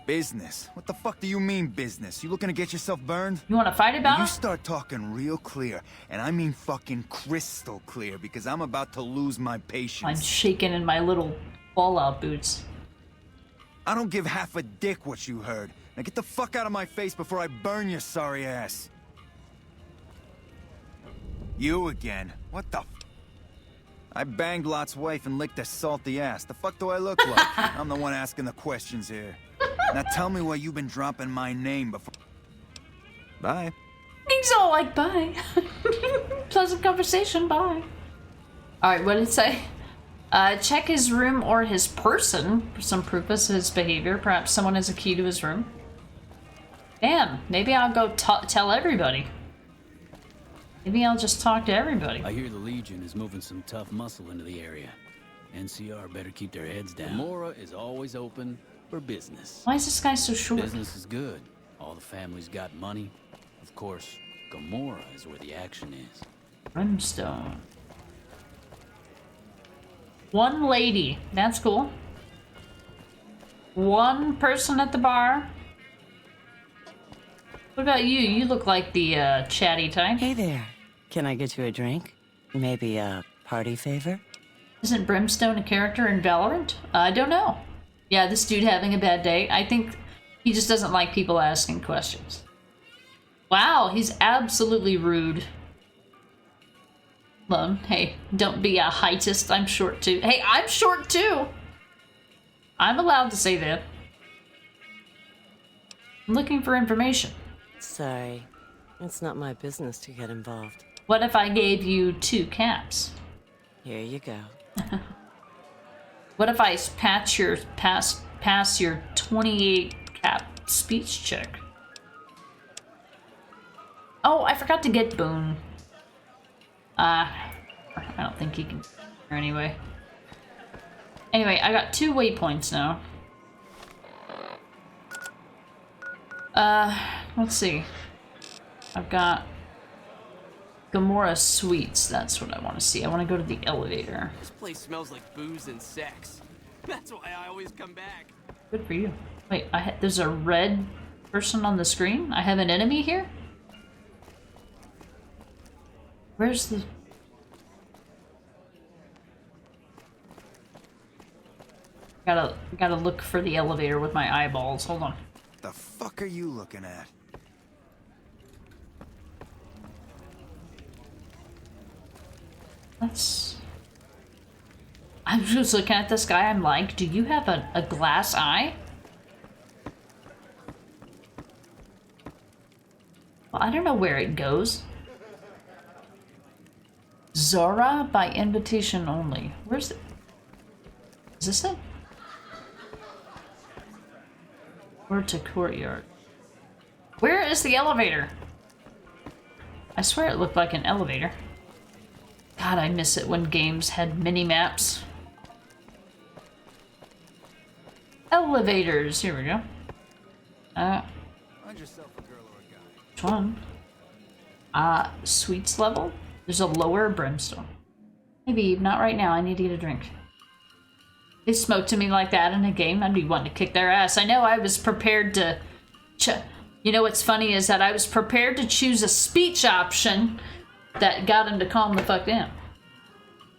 Business? What the fuck do you mean business? You looking to get yourself burned? You want to fight about You it? start talking real clear, and I mean fucking crystal clear, because I'm about to lose my patience. I'm shaking in my little Fallout boots. I don't give half a dick what you heard. Now get the fuck out of my face before I burn your sorry ass. You again? What the f— I banged Lot's wife and licked her salty ass. The fuck do I look like? I'm the one asking the questions here. Now tell me why you've been dropping my name before... Bye. He's all like, bye. Pleasant conversation, bye. Alright, what did it say? Check his room or his person for some proof of his behavior. Perhaps someone has a key to his room. Damn, maybe I'll go tell everybody. Maybe I'll just talk to everybody. I hear the Legion is moving some tough muscle into the area. NCR better keep their heads down. Gamora is always open for business. Why is this guy so short? Business is good. All the families got money. Of course, Gamora is where the action is. Brimstone. One lady. That's cool. One person at the bar. What about you? You look like the chatty type. Hey there. Can I get you a drink? Maybe a party favor? Isn't Brimstone a character in Valorant? I don't know. Yeah, this dude having a bad day. I think he just doesn't like people asking questions. Wow, he's absolutely rude. Lone, hey, don't be a heightist. I'm short too. Hey, I'm short too! I'm allowed to say that. I'm looking for information. Sorry. It's not my business to get involved. What if I gave you 2 caps? Here you go. What if I pass your 28 cap speech check? Oh, I forgot to get Boone. I don't think he can anyway. Anyway, I got 2 waypoints now. Let's see. I've got Gomorrah Suites. That's what I want to see. I want to go to the elevator. This place smells like booze and sex. That's why I always come back. Good for you. Wait, there's a red person on the screen? I have an enemy here? Where's the... Gotta look for the elevator with my eyeballs. Hold on. The fuck are you looking at? I'm just looking at this guy. I'm like, do you have a glass eye? Well, I don't know where it goes. Zora by invitation only. Where's it? Is this it? Or to courtyard. Where is the elevator? I swear it looked like an elevator. God, I miss it when games had mini-maps. Elevators. Here we go. Find yourself a girl or a guy. Which one? Sweets level? There's a lower brimstone. Maybe not right now. I need to get a drink. They spoke to me like that in a game, I'd be wanting to kick their ass. I know I was prepared to... You know what's funny is that I was prepared to choose a speech option that got him to calm the fuck down.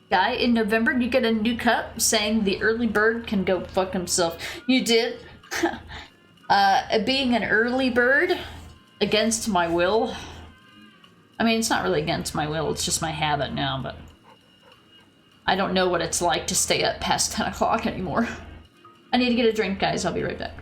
Guy, in November you get a new cup saying the early bird can go fuck himself. You did? Being an early bird against my will. I mean, it's not really against my will, it's just my habit now, but... I don't know what it's like to stay up past 10 o'clock anymore. I need to get a drink, guys. I'll be right back.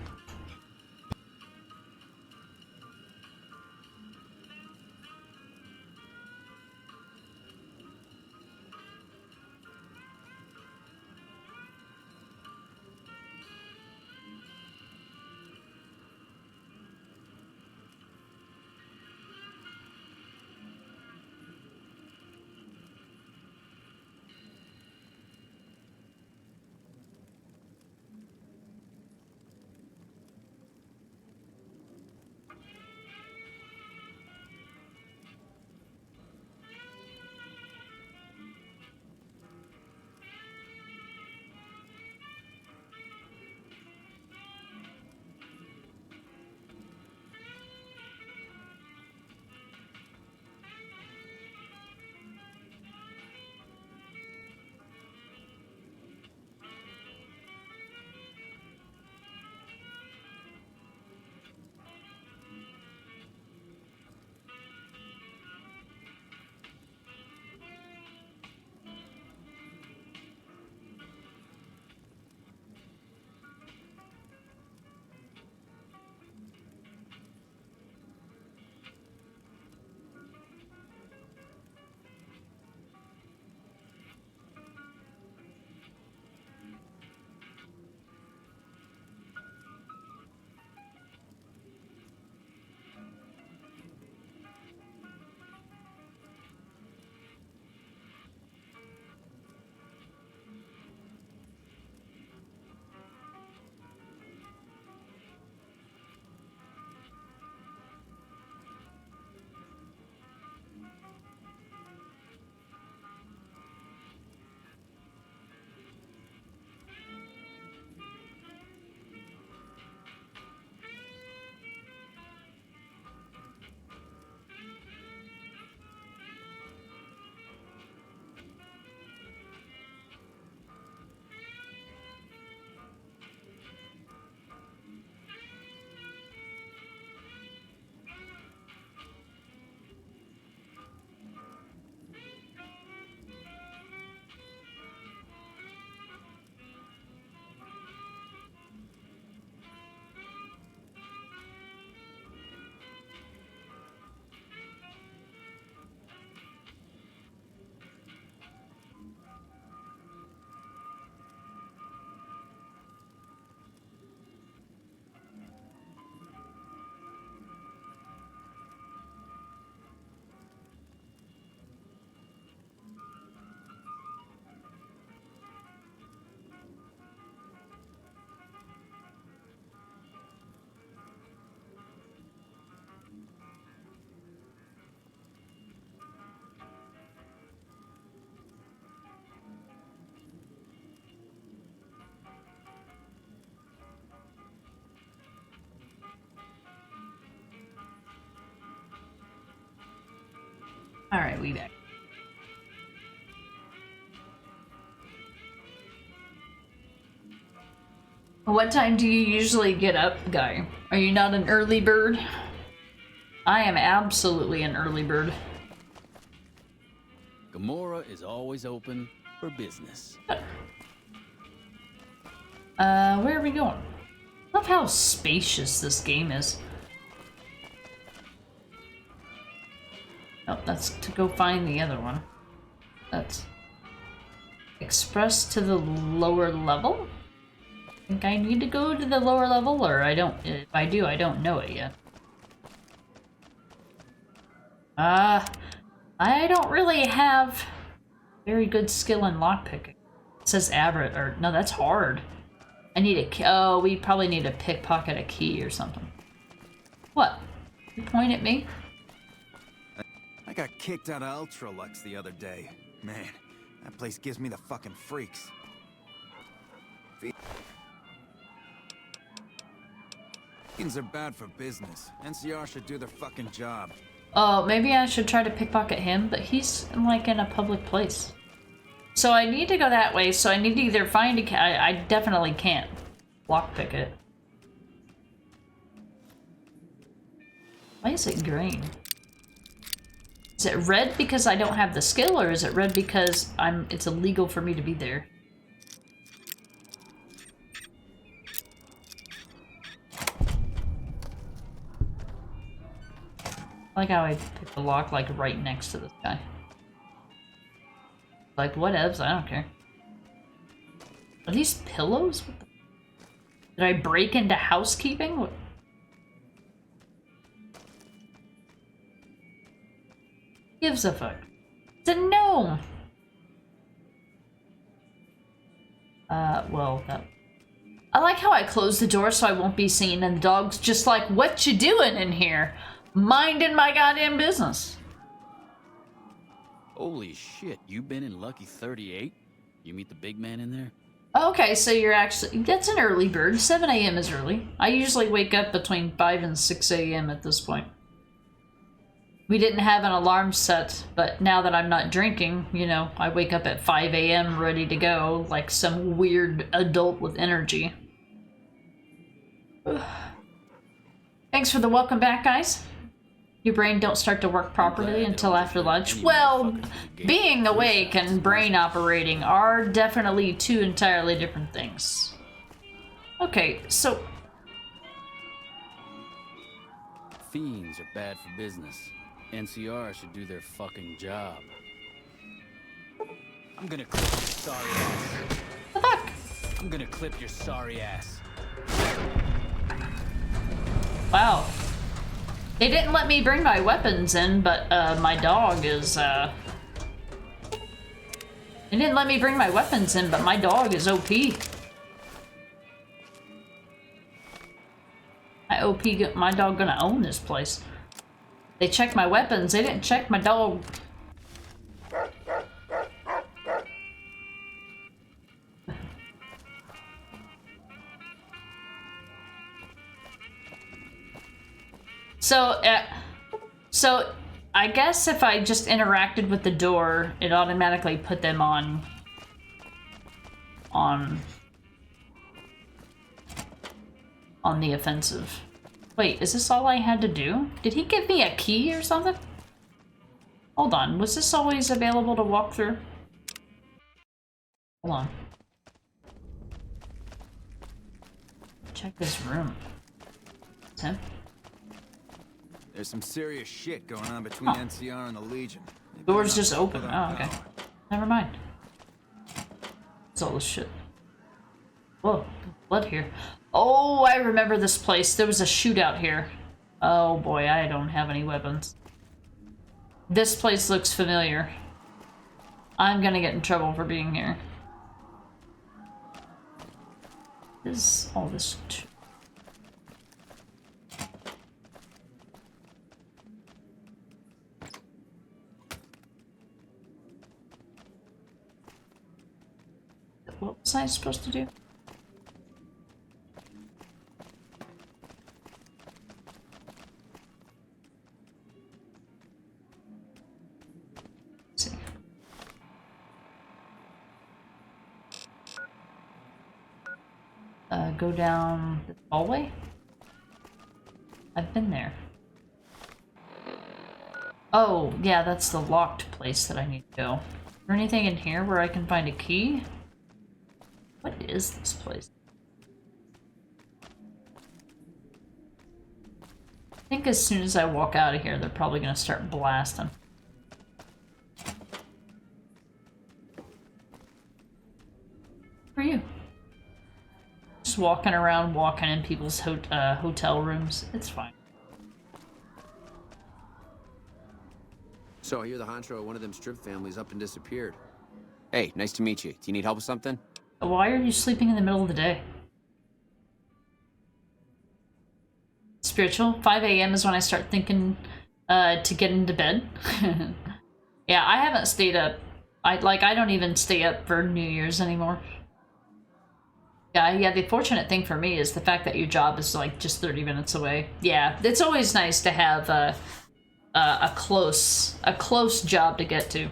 Alright, we back. What time do you usually get up, guy? Are you not an early bird? I am absolutely an early bird. Gomorrah is always open for business. Where are we going? I love how spacious this game is. Oh, that's to go find the other one. That's express to the lower level? I think I need to go to the lower level, or I don't. If I do, I don't know it yet. I don't really have very good skill in lockpicking. It says average, or no, that's hard. I need a key. Oh, we probably need to pickpocket a key or something. What? You point at me? I got kicked out of Ultralux the other day. Man, that place gives me the fucking freaks. Fiends are bad for business. NCR should do their fucking job. Oh, maybe I should try to pickpocket him, but he's like in a public place. So I need to go that way, so I need to either find a key. I definitely can't lockpick it. Why is it green? Is it red because I don't have the skill, or is it red because it's illegal for me to be there? I like how I picked the lock like right next to this guy. Like, whatevs, I don't care. Are these pillows? What the... Did I break into housekeeping? What... Gives a fuck. It's a gnome! Well, that... I like how I closed the door so I won't be seen, and the dog's just like, what you doing in here? Minding my goddamn business. Holy shit, you been in Lucky 38? You meet the big man in there? Okay, so you're actually... That's an early bird. 7 a.m. is early. I usually wake up between 5 and 6 a.m. at this point. We didn't have an alarm set, but now that I'm not drinking, you know, I wake up at 5 a.m. ready to go, like some weird adult with energy. Thanks for the welcome back, guys. Your brain don't start to work properly until after lunch. Well, being awake and brain operating are definitely two entirely different things. Okay, so... Fiends are bad for business. NCR should do their fucking job. I'm gonna clip your sorry ass. What the fuck? I'm gonna clip your sorry ass. Wow. They didn't let me bring my weapons in, but my dog is, They didn't let me bring my weapons in, but my dog is OP. My dog gonna own this place. They checked my weapons, they didn't check my dog. So I guess if I just interacted with the door, it automatically put them on the offensive. Wait, is this all I had to do? Did he give me a key or something? Hold on, was this always available to walk through? Hold on. Check this room. It's him. There's some serious shit going on between NCR and the Legion. Door's just open. Oh, okay. Never mind. What's all this shit? Whoa, blood here. Oh, I remember this place. There was a shootout here. Oh boy, I don't have any weapons. This place looks familiar. I'm gonna get in trouble for being here. Is all this... What was I supposed to do? Go down the hallway? I've been there. Oh, yeah, that's the locked place that I need to go. Is there anything in here where I can find a key? What is this place? I think as soon as I walk out of here, they're probably gonna start blasting. For you. Just walking around, walking in people's hotel rooms. It's fine. So I hear the honcho of one of them strip families up and disappeared. Hey, nice to meet you. Do you need help with something? Why are you sleeping in the middle of the day? Spiritual. 5 a.m. is when I start thinking to get into bed. Yeah, I haven't stayed up. I don't even stay up for New Year's anymore. Yeah, the fortunate thing for me is the fact that your job is like just 30 minutes away. Yeah, it's always nice to have a close job to get to.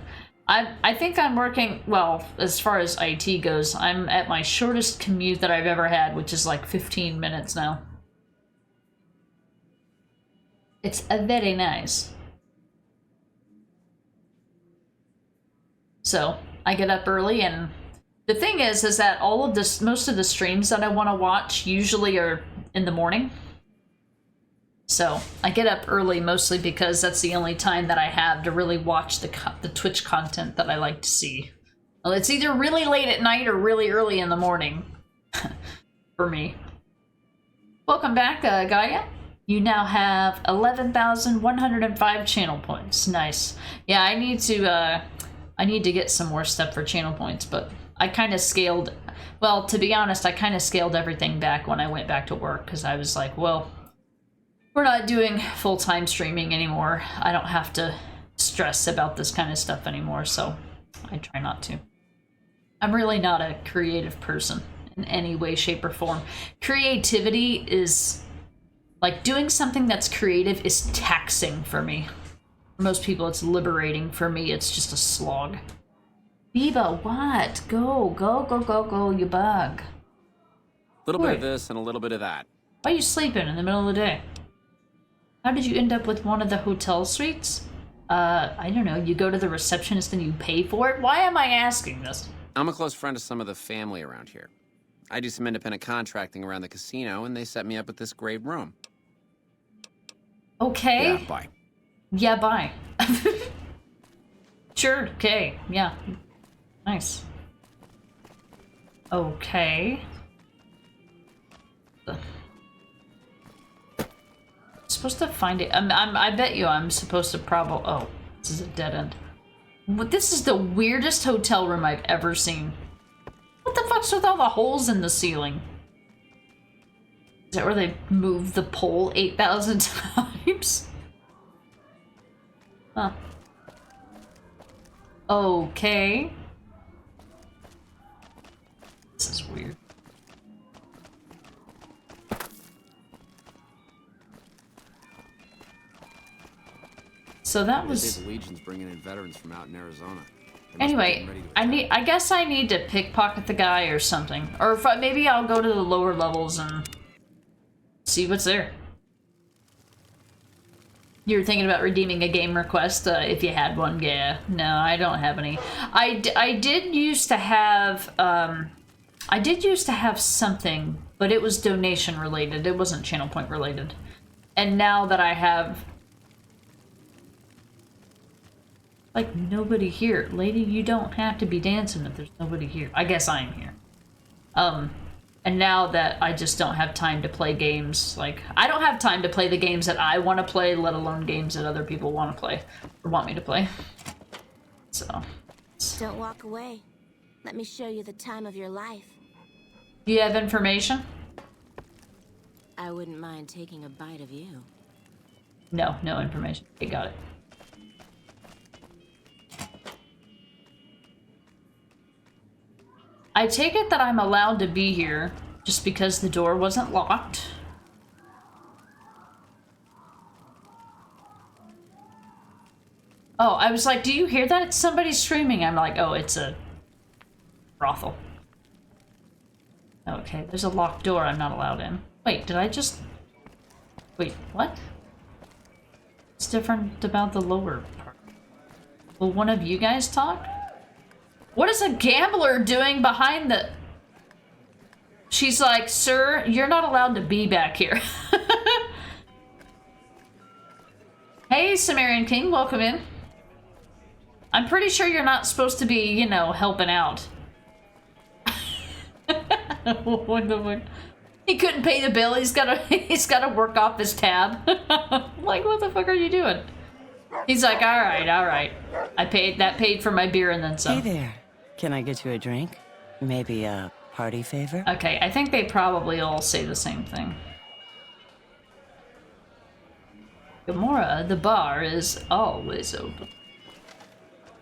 I think I'm working, well, as far as IT goes, I'm at my shortest commute that I've ever had, which is like 15 minutes now. It's very nice. So, I get up early, and the thing is that all of this, most of the streams that I want to watch usually are in the morning. So, I get up early mostly because that's the only time that I have to really watch the Twitch content that I like to see. Well, it's either really late at night or really early in the morning. For me. Welcome back, Gaia. You now have 11,105 channel points. Nice. Yeah, I need to get some more stuff for channel points, but I kind of scaled, well, to be honest, I kind of scaled everything back when I went back to work, because I was like, well, we're not doing full-time streaming anymore. I don't have to stress about this kind of stuff anymore, so I try not to. I'm really not a creative person in any way, shape, or form. Creativity is, like, doing something that's creative is taxing for me. For most people, it's liberating. For me, it's just a slog. Biba, what? Go, you bug. A little bit of this and a little bit of that. Why are you sleeping in the middle of the day? How did you end up with one of the hotel suites? I don't know. You go to the receptionist and you pay for it? Why am I asking this? I'm a close friend of some of the family around here. I do some independent contracting around the casino, and they set me up with this great room. Okay. Yeah, bye. Yeah, bye. Sure, okay, yeah. Nice. Okay. Supposed to find it. I bet you I'm supposed to probably. Oh, this is a dead end. This is the weirdest hotel room I've ever seen. What the fuck's with all the holes in the ceiling? Is that where they moved the pole 8,000 times? Huh. Okay. This is weird. So that was. The Legion's bringing in veterans from out in Arizona. Anyway, I guess I need to pickpocket the guy or something, or if maybe I'll go to the lower levels and see what's there. You're thinking about redeeming a game request if you had one? Yeah. No, I don't have any. I did used to have something, but it was donation related. It wasn't channel point related. And now that I have, like, nobody here. Lady, you don't have to be dancing if there's nobody here. I guess I'm here. And now that I just don't have time to play games, like, I don't have time to play the games that I want to play, let alone games that other people want to play, or want me to play. So. Don't walk away. Let me show you the time of your life. Do you have information? I wouldn't mind taking a bite of you. No, no information. Okay, got it. I take it that I'm allowed to be here just because the door wasn't locked. Oh, I was like, do you hear that? Somebody's screaming. I'm like, oh, it's a brothel. Okay, there's a locked door I'm not allowed in. Wait, did I just... Wait, what? What's different about the lower part? Will one of you guys talk? What is a gambler doing behind the... She's like, sir, you're not allowed to be back here. Hey, Sumerian King, welcome in. I'm pretty sure you're not supposed to be, you know, helping out. What the fuck? He couldn't pay the bill. He's gotta work off his tab. Like, what the fuck are you doing? He's like, all right. That paid for my beer and then some. Hey there. Can I get you a drink? Maybe a party favor? Okay, I think they probably all say the same thing. Gamora, the bar is always open.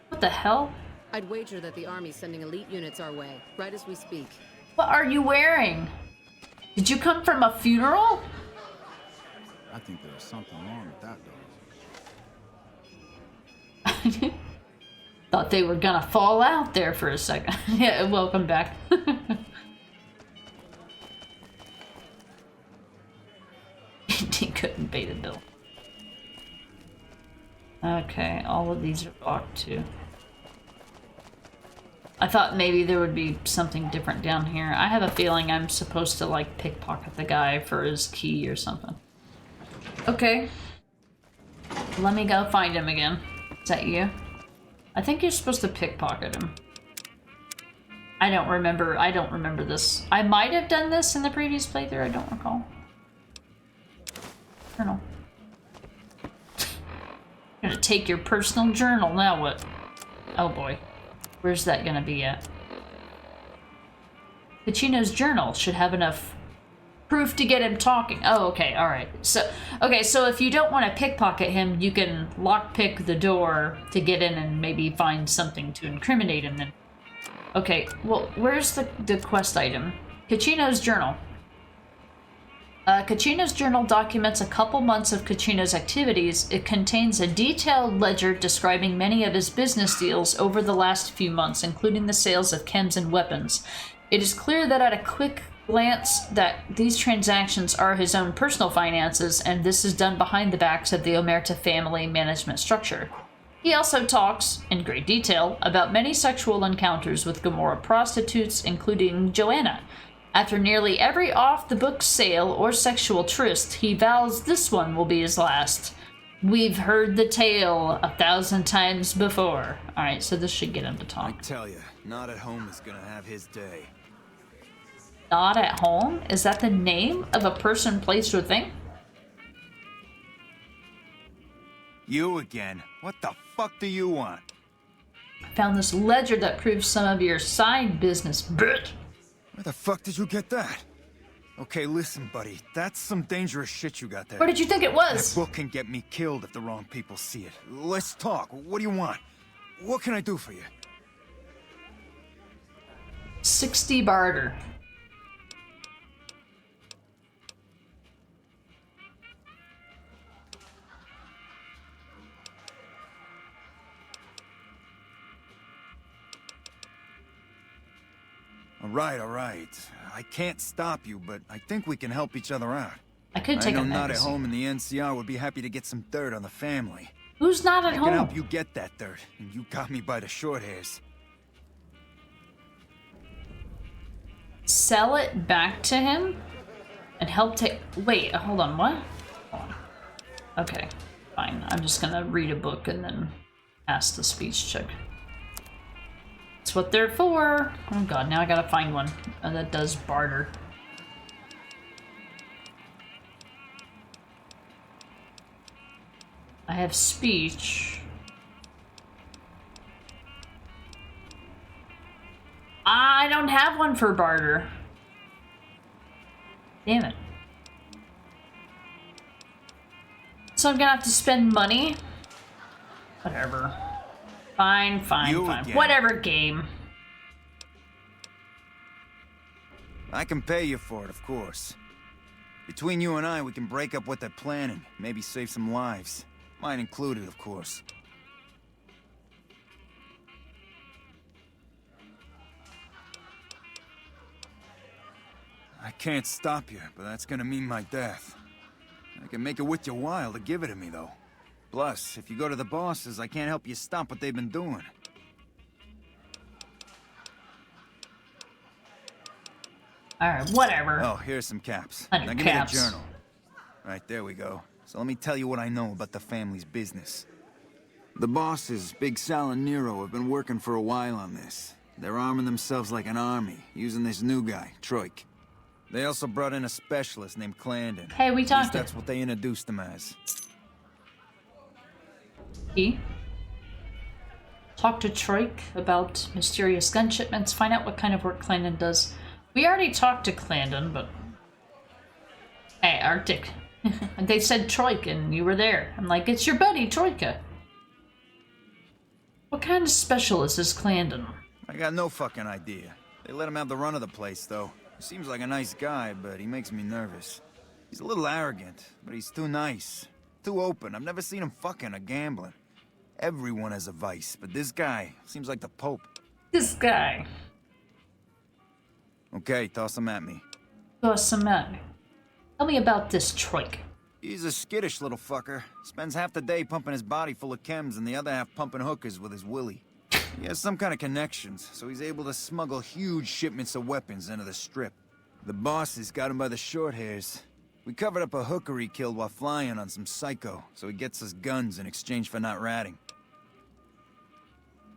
What the hell? I'd wager that the army's sending elite units our way, right as we speak. What are you wearing? Did you come from a funeral? I think there's something wrong with that dog. Thought they were gonna fall out there for a second. Yeah, welcome back. He couldn't pay the bill. Okay, all of these are locked too. I thought maybe there would be something different down here. I have a feeling I'm supposed to like pickpocket the guy for his key or something. Okay. Let me go find him again. Is that you? I think you're supposed to pickpocket him. I don't remember this. I might have done this in the previous playthrough, I don't recall. Journal. I'm gonna take your personal journal, now what? Oh boy. Where's that gonna be at? Pacino's journal should have enough proof to get him talking. Oh, okay, alright. So if you don't want to pickpocket him, you can lockpick the door to get in and maybe find something to incriminate him then. Okay, well, where's the quest item? Pacino's journal. Kachino's journal documents a couple months of Kachino's activities. It contains a detailed ledger describing many of his business deals over the last few months, including the sales of chems and weapons. It is clear that at a quick glance that these transactions are his own personal finances, and this is done behind the backs of the Omerta family management structure. He also talks, in great detail, about many sexual encounters with Gamora prostitutes, including Joanna. After nearly every off-the-books sale or sexual tryst, he vows this one will be his last. We've heard the tale 1,000 times before. Alright, so this should get him to talk. I tell you, Not at Home is gonna have his day. Not at Home? Is that the name of a person, place, or thing? You again. What the fuck do you want? I found this ledger that proves some of your side business, bitch. Where the fuck did you get that? Okay, listen, buddy. That's some dangerous shit you got there. What did you think it was? That book can get me killed if the wrong people see it. Let's talk. What do you want? What can I do for you? 60 barter. All right. I can't stop you, but I think we can help each other out. I could take I a know Not at magazine. Home and the NCR would be happy to get some dirt on the family. Who's not at I home? can help you get that dirt, and you got me by the short hairs. Sell it back to him and help take... Wait, hold on, what? Hold on. Okay, fine. I'm just gonna read a book and then ask the speech check. That's what they're for. Oh god, now I gotta find one that does barter. I have speech. I don't have one for barter. Damn it. So I'm gonna have to spend money? Whatever. Fine. Again. Whatever, game. I can pay you for it, of course. Between you and I, we can break up what they're planning. Maybe save some lives. Mine included, of course. can't stop you, but that's gonna mean my death. I can make it worth your while to give it to me, though. Plus, if you go to the bosses, I can't help you stop what they've been doing. Alright, whatever. Oh, here's some caps. 100 Now give me caps. the journal. Right, there we go. So let me tell you what I know about the family's business. The bosses, Big Sal and Nero, have been working for a while on this. They're arming themselves like an army, using this new guy, Troik. They also brought in a specialist named Clandon. Hey, we At least talked. that's what they introduced him as. He talk to Troik about mysterious gun shipments. Find out what kind of work Clandon does. We already talked to Clandon, but hey, Arctic. They said Troik, and you were there. I'm like, it's your buddy Troika. What kind of specialist is Clandon? I got no fucking idea. They let him have the run of the place, though. He seems like a nice guy, but he makes me nervous. He's a little arrogant, but he's too nice. Too open. I've never seen him fucking or gambling. Everyone has a vice, but this guy seems like the Pope. This guy. Okay, toss him at me. Toss him at me. Tell me about this Troik. He's a skittish little fucker. Spends half the day pumping his body full of chems and the other half pumping hookers with his willy. He has some kind of connections, so he's able to smuggle huge shipments of weapons into the Strip. The bosses got him by the short hairs. We covered up a hooker he killed while flying on some psycho, so he gets us guns in exchange for not ratting.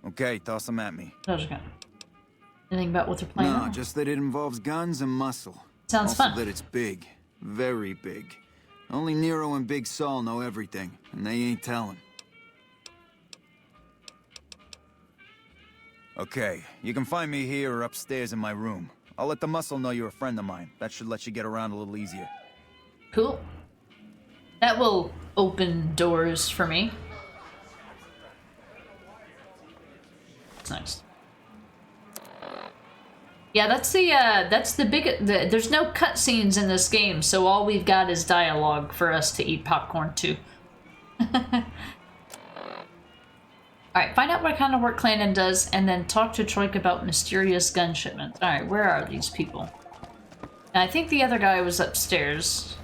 Okay, toss him at me. Anything about what they're playing? No, just that it involves guns and muscle. Sounds also fun. that it's big. Very big. Only Nero and Big Saul know everything, and they ain't telling. Okay, you can find me here or upstairs in my room. I'll let the muscle know you're a friend of mine. That should let you get around a little easier. Cool. That will open doors for me. It's nice. Yeah, that's the big. There's no cutscenes in this game, so all we've got is dialogue for us to eat popcorn to. Alright, find out what kind of work Clandon does, and then talk to Troik about mysterious gun shipments. Alright, where are these people? And I think the other guy was upstairs.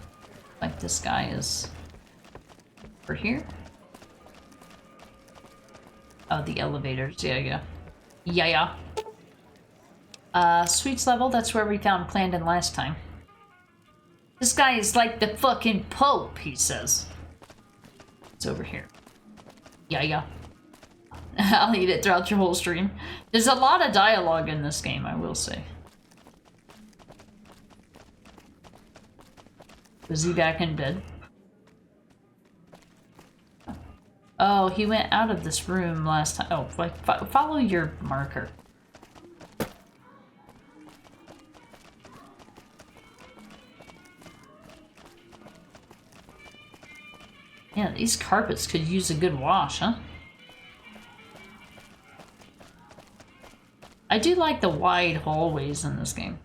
Like this guy is over here. Oh, the elevators. Yeah. Suites level, that's where we found Clandon last time. This guy is like the fucking Pope, he says. It's over here. Yeah. I'll eat it throughout your whole stream. There's a lot of dialogue in this game, I will say. Was he back in bed? Oh, he went out of this room last time. Oh, like, follow your marker. Yeah, these carpets could use a good wash, huh? I do like the wide hallways in this game.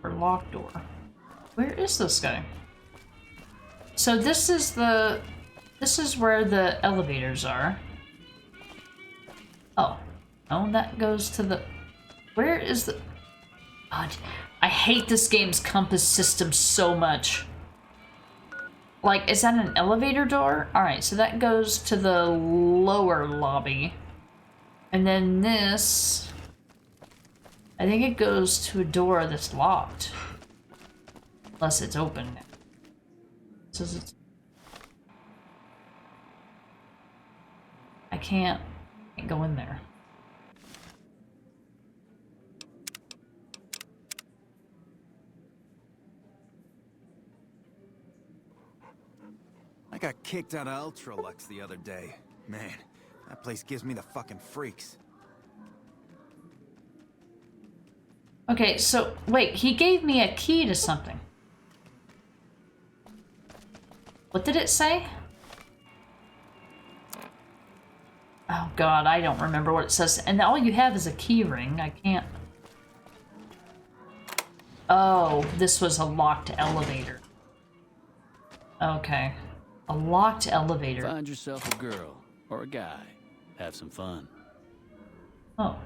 Or locked door. Where is this guy? So this is where the elevators are. Oh. Oh, that goes to the... Where is the... God, I hate this game's compass system so much. Like, is that an elevator door? Alright, so that goes to the lower lobby. And then this... I think it goes to a door that's locked. Unless it's open. It says it's... I can't go in there. I got kicked out of Ultralux the other day. Man, that place gives me the fucking freaks. Okay, so, wait, he gave me a key to something. What did it say? Oh god, I don't remember what it says. And all you have is a key ring. I can't... Oh, this was a locked elevator. Okay. A locked elevator. Find yourself a girl or a guy. Have some fun. Oh.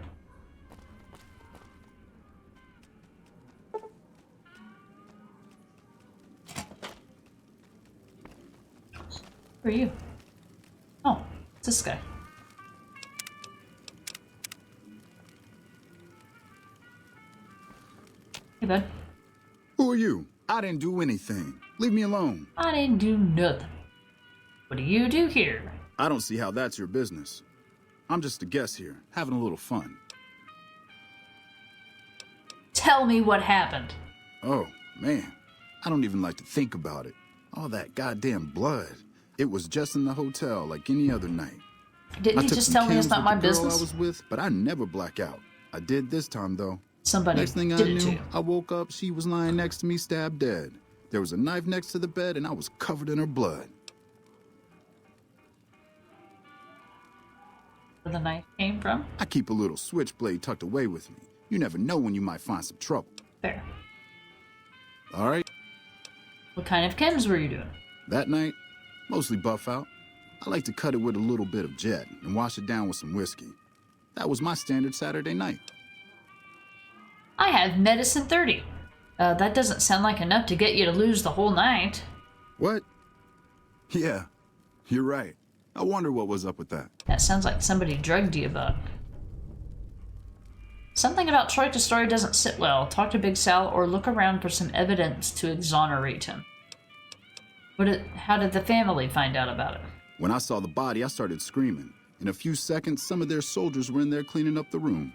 Who are you? Oh, it's this guy. Hey, bud. Who are you? I didn't do anything. Leave me alone. I didn't do nothing. What do you do here? I don't see how that's your business. I'm just a guest here, having a little fun. Tell me what happened. Oh, man. I don't even like to think about it. All that goddamn blood. It was just in the hotel like any other night. Didn't you just tell me it's not my business? I was with, but I never black out. I did this time, though. Somebody Next thing I did it to knew, you. I woke up, she was lying next to me, stabbed dead. There was a knife next to the bed, and I was covered in her blood. Where the knife came from? I keep a little switchblade tucked away with me. You never know when you might find some trouble. Fair. All right? What kind of chems were you doing? That night, mostly buff out. I like to cut it with a little bit of jet and wash it down with some whiskey. That was my standard Saturday night. I have medicine 30. That doesn't sound like enough to get you to lose the whole night. What? Yeah, you're right. I wonder what was up with that. That sounds like somebody drugged you, bud. Something about Troika's story doesn't sit well. Talk to Big Sal or look around for some evidence to exonerate him. How did the family find out about it? When I saw the body, I started screaming. In a few seconds, some of their soldiers were in there cleaning up the room.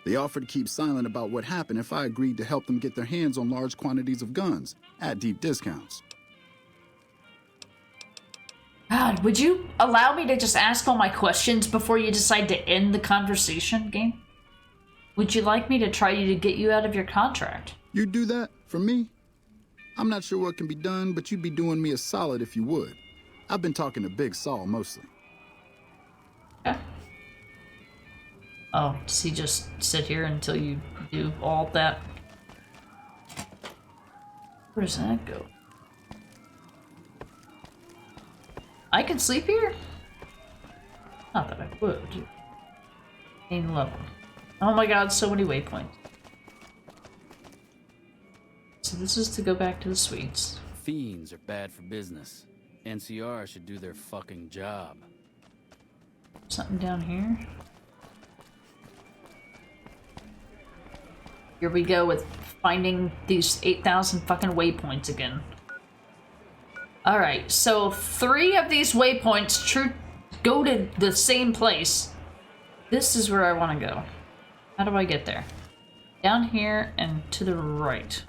They offered to keep silent about what happened if I agreed to help them get their hands on large quantities of guns at deep discounts. God, would you allow me to just ask all my questions before you decide to end the conversation, game? Would you like me to try to get you out of your contract? You'd do that for me? I'm not sure what can be done, but you'd be doing me a solid if you would. I've been talking to Big Saul mostly. Yeah. Oh, does he just sit here until you do all that? Where does that go? I can sleep here? Not that I would. Main level. Oh my god, so many waypoints. So this is to go back to the suites. Fiends are bad for business. NCR should do their fucking job. Something down here. Here we go with finding these 8,000 fucking waypoints again. Alright, so 3 of these waypoints go to the same place. This is where I want to go. How do I get there? Down here and to the right.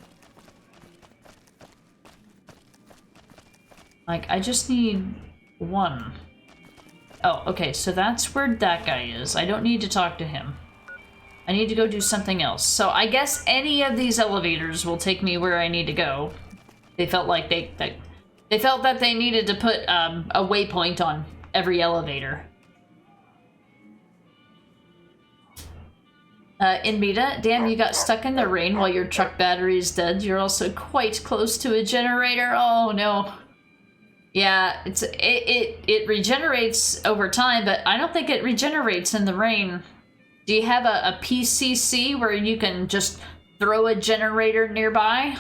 Like, I just need 1. Oh, okay, so that's where that guy is. I don't need to talk to him. I need to go do something else. So I guess any of these elevators will take me where I need to go. They felt like they felt that they needed to put a waypoint on every elevator. Inbita, damn, you got stuck in the rain while your truck battery is dead. You're also quite close to a generator. Oh no. Yeah, it regenerates over time, but I don't think it regenerates in the rain. Do you have a PCC where you can just throw a generator nearby?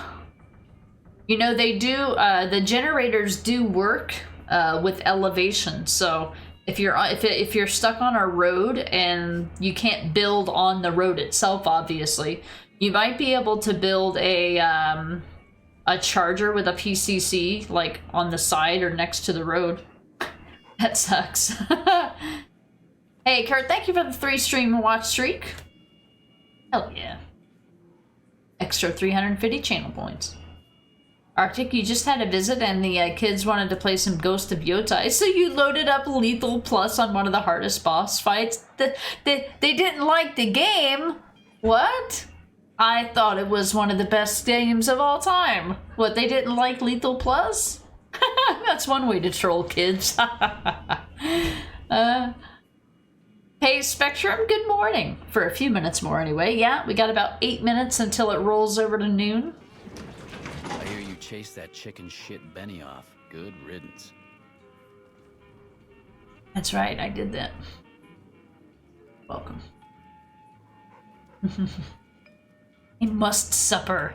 You know, they do, the generators do work with elevation, so if you're stuck on a road and you can't build on the road itself, obviously, you might be able to build a charger with a PCC, like, on the side or next to the road. That sucks. Hey, Kurt, thank you for the 3 stream watch streak. Hell yeah. Extra 350 channel points. Arctic, you just had a visit and the kids wanted to play some Ghost of Yotai, so you loaded up Lethal Plus on one of the hardest boss fights. They didn't like the game? What? I thought it was one of the best games of all time. What, they didn't like Lethal Plus? That's one way to troll kids. Hey, Spectrum, good morning. For a few minutes more anyway. Yeah, we got about 8 minutes until it rolls over to noon. I hear you chased that chicken shit Benny off. Good riddance. That's right, I did that. Welcome. A must supper.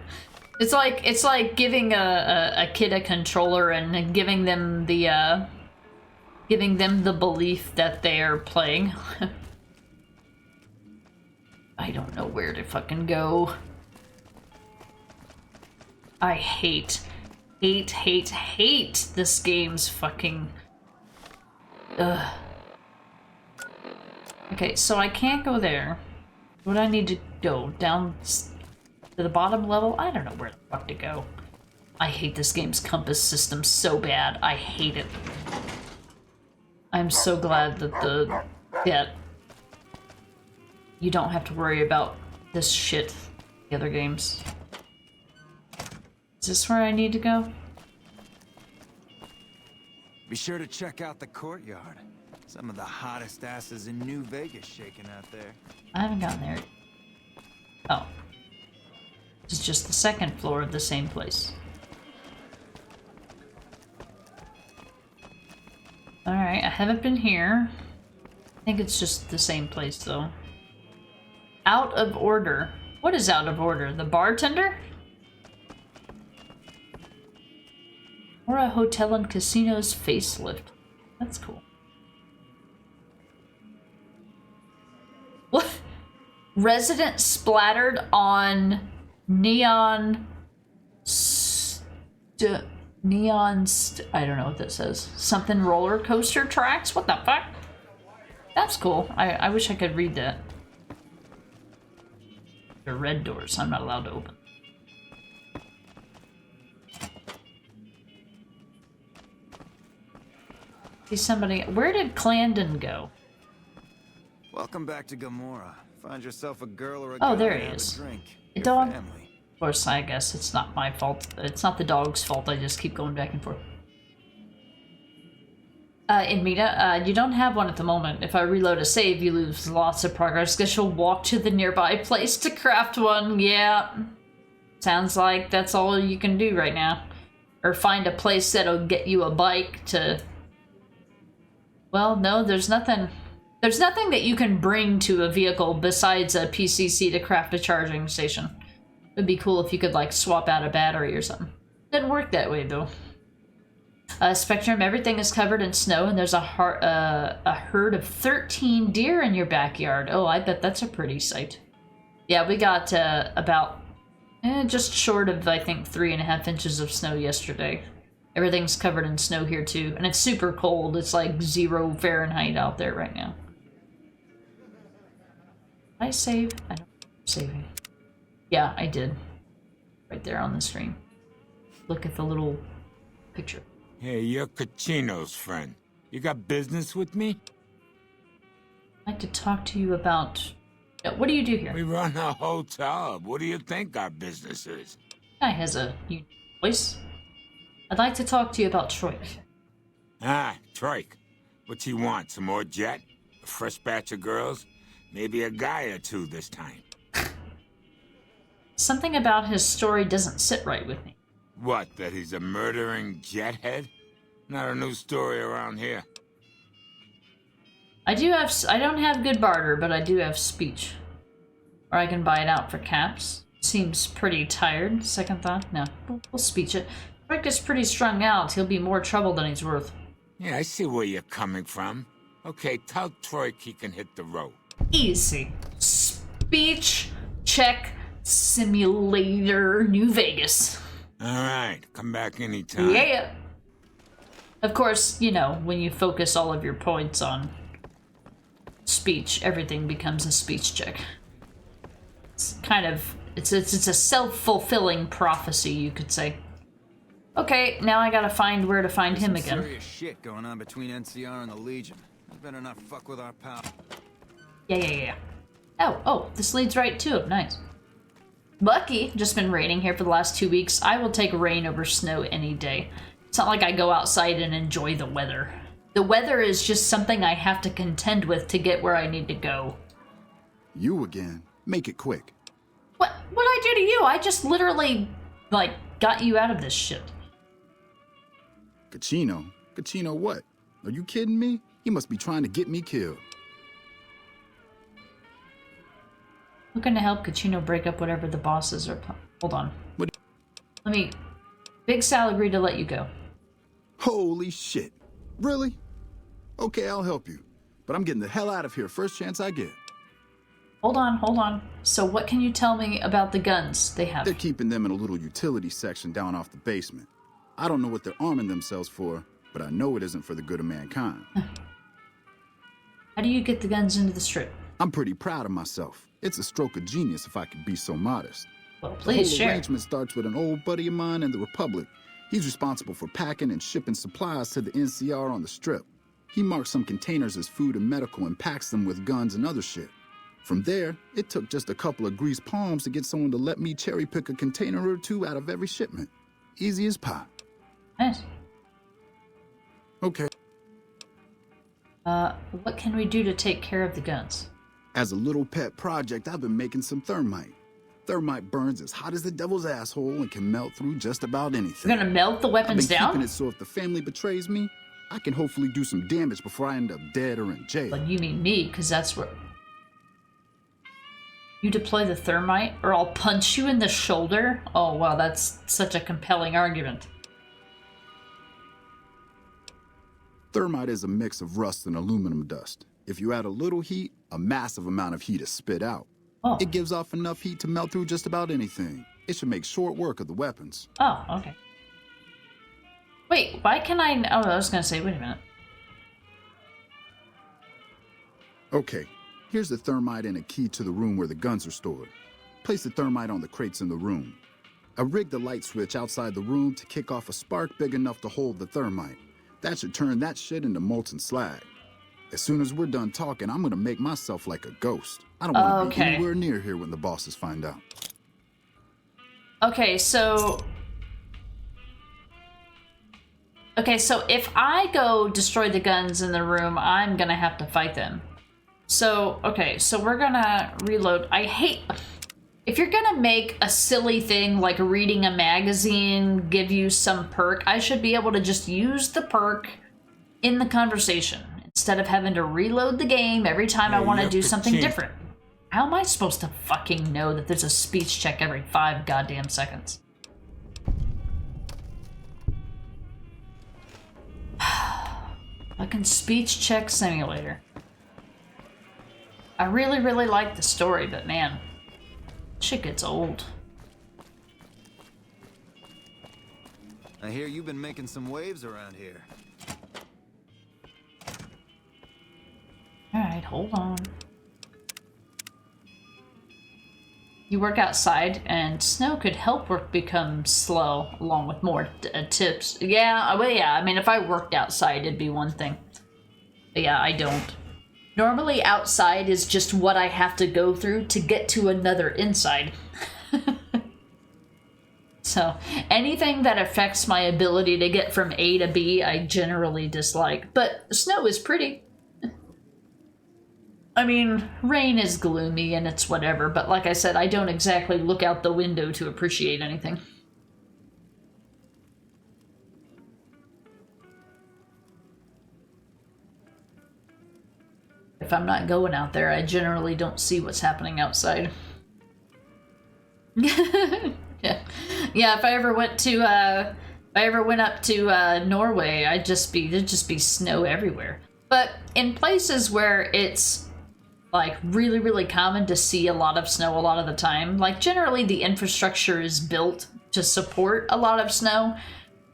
It's like giving a kid a controller and giving them the giving them the belief that they're playing. I don't know where to fucking go. I hate this game's fucking... Ugh. Okay, so I can't go there. Would I need to go down to the bottom level? I don't know where the fuck to go. I hate this game's compass system so bad. I hate it. I'm so glad that you don't have to worry about this shit in the other games. Is this where I need to go? Be sure to check out the courtyard. Some of the hottest asses in New Vegas shaking out there. I haven't gotten there. Oh. It's just the second floor of the same place. Alright, I haven't been here. I think it's just the same place, though. Out of order. What is out of order? The bartender? Or a hotel and casino's facelift. That's cool. What? Resident splattered on neon... I don't know what that says. Something roller coaster tracks? What the fuck? That's cool. I wish I could read that. They're red doors. I'm not allowed to open. See somebody. Where did Clandon go? Welcome back to Gamora. Find yourself a girl or a Oh, guy there to he have is. a drink. A Your dog? family. Of course, I guess it's not my fault. It's not the dog's fault. I just keep going back and forth. In Mita, you don't have one at the moment. If I reload a save, you lose lots of progress. Guess you'll walk to the nearby place to craft one. Yeah. Sounds like that's all you can do right now. Or find a place that'll get you a bike to... Well, no, there's nothing... There's nothing that you can bring to a vehicle besides a PCC to craft a charging station. It'd be cool if you could, like, swap out a battery or something. Doesn't work that way, though. Spectrum, everything is covered in snow, and there's a herd of 13 deer in your backyard. Oh, I bet that's a pretty sight. Yeah, we got about just short of, I think, 3.5 inches of snow yesterday. Everything's covered in snow here, too. And it's super cold. It's like 0 Fahrenheit out there right now. Did I save? I don't know if I'm saving. Yeah, I did. Right there on the screen. Look at the little picture. Hey, you're Cucino's friend. You got business with me? I'd like to talk to you about... What do you do here? We run a hotel. What do you think our business is? Guy has a unique voice. I'd like to talk to you about Troik. Ah, Troik. What's he want? Some more jet? A fresh batch of girls? Maybe a guy or two this time. Something about his story doesn't sit right with me. What, that he's a murdering jethead? Not a new story around here. I don't have good barter, but I do have speech. Or I can buy it out for caps. Seems pretty tired. Second thought? No, we'll speech it. Rick is pretty strung out. He'll be more trouble than he's worth. Yeah, I see where you're coming from. Okay, tell Troik he can hit the road. Easy. Speech check simulator New Vegas. Alright, come back anytime. Yeah. Of course, you know, when you focus all of your points on speech, everything becomes a speech check. It's kind of... It's a self-fulfilling prophecy, you could say. Okay, now I gotta find where to find him again. Serious shit going on between NCR and the Legion. You better not fuck with our pal. Yeah. Oh, this leads right to him. Nice. Lucky, just been raining here for the last 2 weeks. I will take rain over snow any day. It's not like I go outside and enjoy the weather. The weather is just something I have to contend with to get where I need to go. You again. Make it quick. What'd I do to you? I just literally, like, got you out of this shit. Cucino? Cucino what? Are you kidding me? He must be trying to get me killed. Looking to help Cucino break up whatever the bosses are. Hold on. Big Sal agreed to let you go. Holy shit. Really? Okay, I'll help you. But I'm getting the hell out of here first chance I get. Hold on. So what can you tell me about the guns they have? They're keeping them in a little utility section down off the basement. I don't know what they're arming themselves for, but I know it isn't for the good of mankind. How do you get the guns into the strip? I'm pretty proud of myself. It's a stroke of genius if I could be so modest. Well, please the whole share. arrangement starts with an old buddy of mine in the Republic. He's responsible for packing and shipping supplies to the NCR on the strip. He marks some containers as food and medical and packs them with guns and other shit. From there, it took just a couple of greased palms to get someone to let me cherry pick a container or two out of every shipment. Easy as pie. Nice. Okay. What can we do to take care of the guns? As a little pet project, I've been making some thermite. Thermite burns as hot as the devil's asshole and can melt through just about anything. You're gonna melt the weapons I've been down? keeping it so if the family betrays me, I can hopefully do some damage before I end up dead or in jail. But you mean me, because that's where... You deploy the thermite, or I'll punch you in the shoulder? Oh, wow, that's such a compelling argument. Thermite is a mix of rust and aluminum dust. If you add a little heat, a massive amount of heat is spit out. Oh. It gives off enough heat to melt through just about anything. It should make short work of the weapons. Oh, okay. Wait, why can I... Oh, I was gonna say, wait a minute. Okay, here's the thermite and a key to the room where the guns are stored. Place the thermite on the crates in the room. I rigged the light switch outside the room to kick off a spark big enough to hold the thermite. That should turn that shit into molten slag. As soon as we're done talking, I'm gonna make myself like a ghost. I don't want to be anywhere near here when the bosses find out. Okay, so if I go destroy the guns in the room, I'm gonna have to fight them. So, okay, so we're gonna reload. I hate... If you're gonna make a silly thing like reading a magazine give you some perk, I should be able to just use the perk in the conversation instead of having to reload the game every time I want to do something different. How am I supposed to fucking know that there's a speech check every 5 goddamn seconds? Fucking speech check simulator. I really, really like the story, but man, shit gets old. I hear you've been making some waves around here. Alright, hold on. You work outside, and snow could help work become slow, along with more tips. Yeah, well, yeah, I mean, if I worked outside, it'd be one thing. But yeah, I don't. Normally, outside is just what I have to go through to get to another inside. So, anything that affects my ability to get from A to B, I generally dislike. But snow is pretty. I mean, rain is gloomy and it's whatever, but like I said, I don't exactly look out the window to appreciate anything. If I'm not going out there, I generally don't see what's happening outside. Yeah, if I ever went to, if I ever went up to Norway, there'd just be snow everywhere. But in places where it's like really, really common to see a lot of snow a lot of the time, like generally the infrastructure is built to support a lot of snow.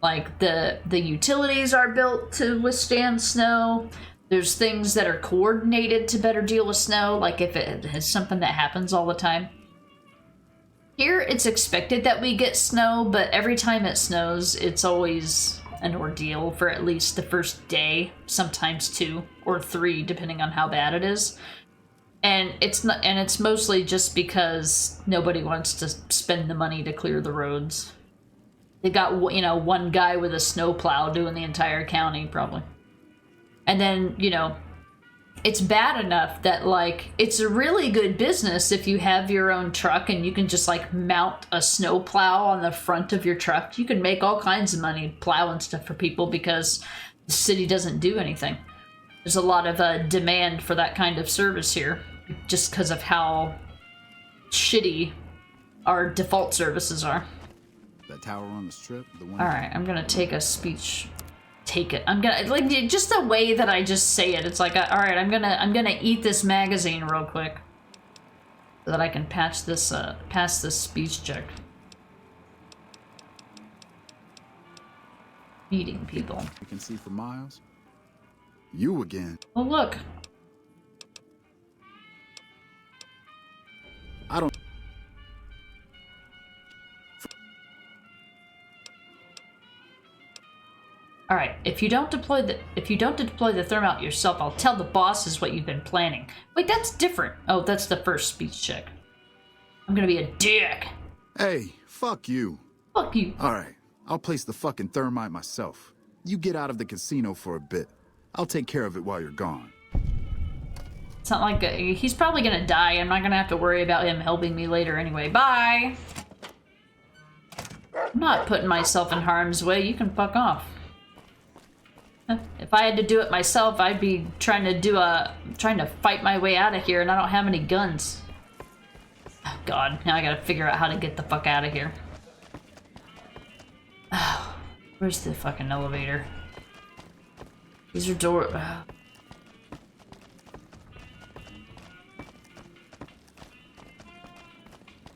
Like the utilities are built to withstand snow. There's things that are coordinated to better deal with snow, like if it is something that happens all the time. Here, it's expected that we get snow, but every time it snows, it's always an ordeal for at least the first day, sometimes 2 or 3, depending on how bad it is. And it's mostly just because nobody wants to spend the money to clear the roads. They got, you know, one guy with a snowplow doing the entire county, probably. And then, you know, it's bad enough that, like, it's a really good business if you have your own truck and you can just, like, mount a snowplow on the front of your truck. You can make all kinds of money plowing stuff for people because the city doesn't do anything. There's a lot of demand for that kind of service here, just because of how shitty our default services are. That tower on the strip, the one... Alright, I'm gonna take a speech take it. I'm gonna, like, just the way that I just say it. It's like, all right, I'm gonna eat this magazine real quick so that I can pass this speech check. Eating people. You can see for miles. You again. Oh, look. I don't. All right, if you don't deploy the thermite yourself, I'll tell the bosses what you've been planning. Wait, that's different. Oh, that's the first speech check. I'm gonna be a dick. Hey, fuck you. Fuck you. All right, I'll place the fucking thermite myself. You get out of the casino for a bit. I'll take care of it while you're gone. It's not like he's probably gonna die. I'm not gonna have to worry about him helping me later anyway. Bye. I'm not putting myself in harm's way. You can fuck off. If I had to do it myself, I'd be trying to fight my way out of here, and I don't have any guns. Oh, God, now I gotta figure out how to get the fuck out of here. Oh, where's the fucking elevator? These are door.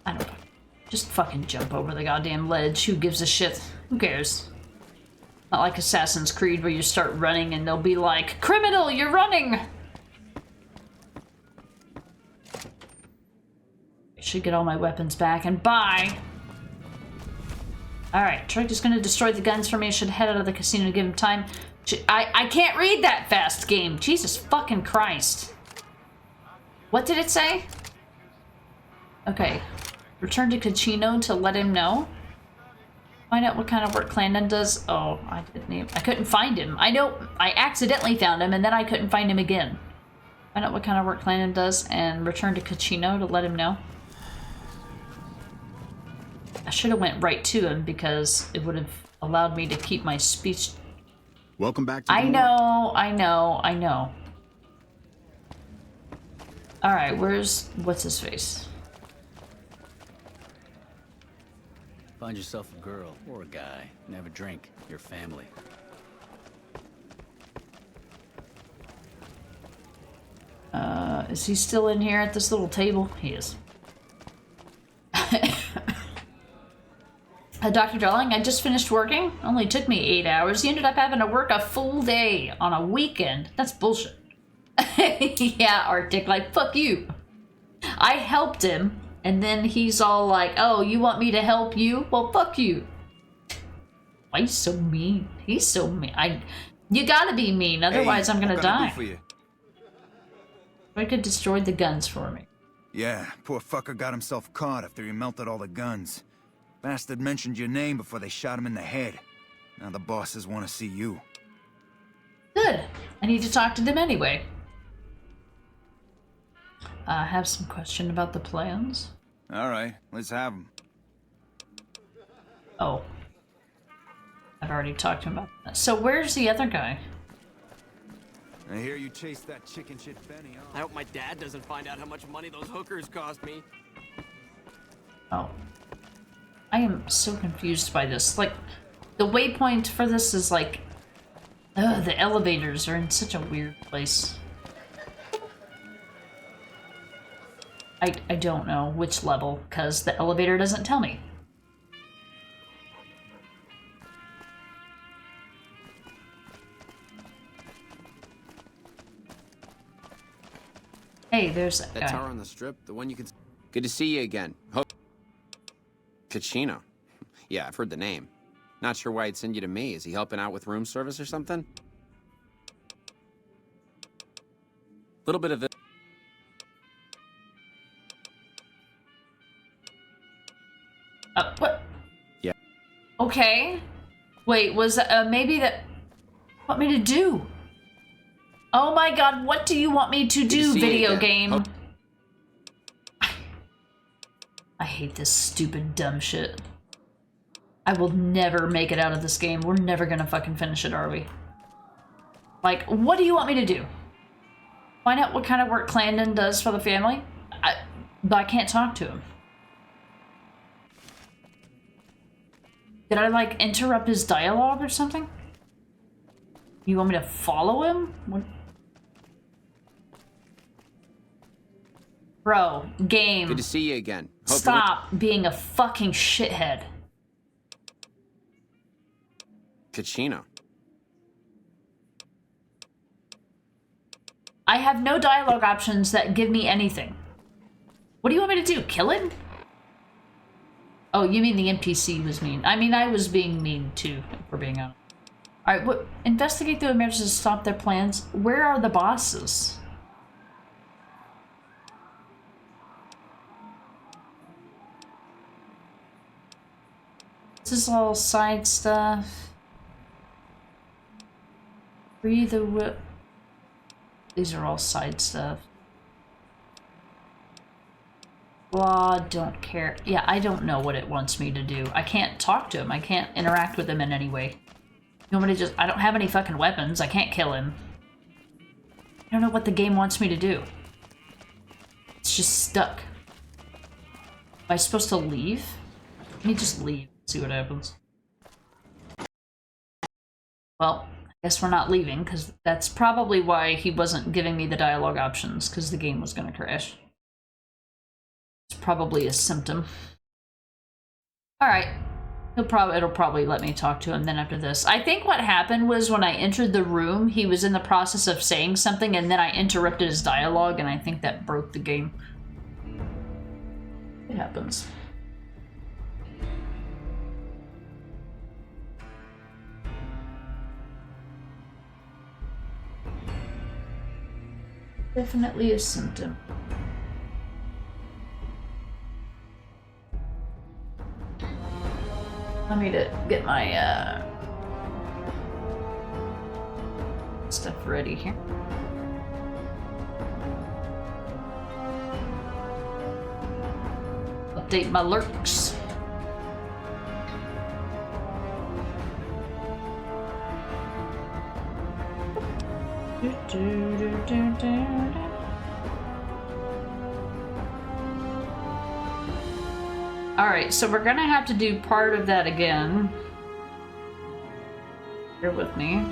I don't know. Just fucking jump over the goddamn ledge. Who gives a shit? Who cares? Not like Assassin's Creed where you start running and they'll be like, "Criminal, you're running!" I should get all my weapons back and bye! Alright, Troik is gonna destroy the guns for me. I should head out of the casino to give him time. I can't read that fast, game! Jesus fucking Christ. What did it say? Okay. Return to Casino to let him know. Find out what kind of work Clandon does. Oh, I couldn't find him. I know I accidentally found him and then I couldn't find him again. Find out what kind of work Clandon does and return to Casino to let him know. I should have went right to him because it would have allowed me to keep my speech. Welcome back to I know. Alright, what's his face? Find yourself a girl or a guy and have a drink. Your family. Is he still in here at this little table? He is. Dr. Darling, I just finished working. Only took me 8 hours. You ended up having to work a full day on a weekend. That's bullshit. Yeah, Arctic, like, fuck you. I helped him. And then he's all like, "Oh, you want me to help you? Well, fuck you." Why he's so mean? He's so mean. You gotta be mean, otherwise I'm gonna die. I could destroy the guns for me. Yeah, poor fucker got himself caught after he melted all the guns. Bastard mentioned your name before they shot him in the head. Now the bosses want to see you. Good. I need to talk to them anyway. I have some question about the plans. All right, let's have them. Oh. I've already talked to him about that. So where's the other guy? I hear you chased that chicken shit Benny. I hope my dad doesn't find out how much money those hookers cost me. Oh. I am so confused by this. Like, the waypoint for this is like... Ugh, the elevators are in such a weird place. I don't know which level, because the elevator doesn't tell me. Hey, there's that guy. tower on the strip, the one you can... Good to see you again. Casino. Yeah, I've heard the name. Not sure why he'd send you to me. Is he helping out with room service or something? Little bit of this. What? Yeah. Okay. Wait, was maybe that... Want me to do? Oh my god, what do you want me to do, video game? I hate this stupid dumb shit. I will never make it out of this game. We're never gonna fucking finish it, are we? Like, what do you want me to do? Find out what kind of work Clandon does for the family? But I can't talk to him. Did I, like, interrupt his dialogue or something? You want me to follow him? What? Bro, game. Good to see you again. Hope Stop being a fucking shithead. Kachino. I have no dialogue options that give me anything. What do you want me to do? Kill him? Oh, you mean the NPC was mean. I mean, I was being mean too, if we're being honest. Alright, what? Investigate the Americans to stop their plans. Where are the bosses? This is all side stuff. Free the whip. These are all side stuff. Blah, don't care. Yeah, I don't know what it wants me to do. I can't talk to him. I can't interact with him in any way. You want me to just... I don't have any fucking weapons. I can't kill him. I don't know what the game wants me to do. It's just stuck. Am I supposed to leave? Let me just leave. See what happens. Well, I guess we're not leaving, because that's probably why he wasn't giving me the dialogue options, because the game was going to crash. It's probably a symptom. Alright. It'll probably let me talk to him then after this. I think what happened was when I entered the room, he was in the process of saying something, and then I interrupted his dialogue, and I think that broke the game. It happens. Definitely a symptom. Let me get my stuff ready here. Update my lurks. Alright, so we're gonna have to do part of that again. Bear with me.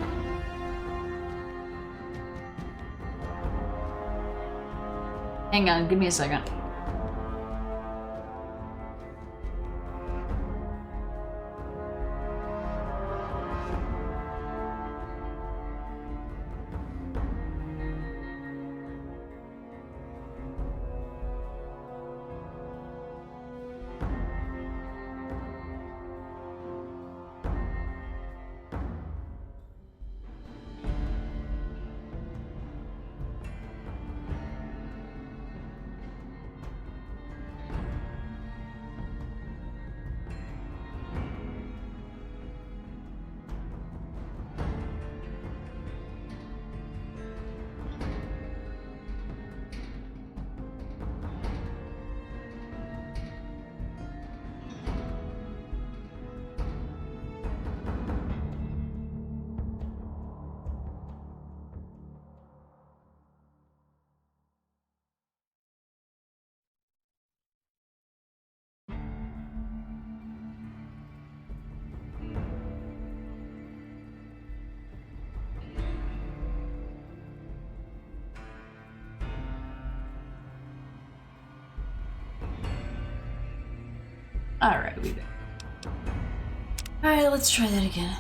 Hang on, give me a second. Alright, we go. Alright, let's try that again.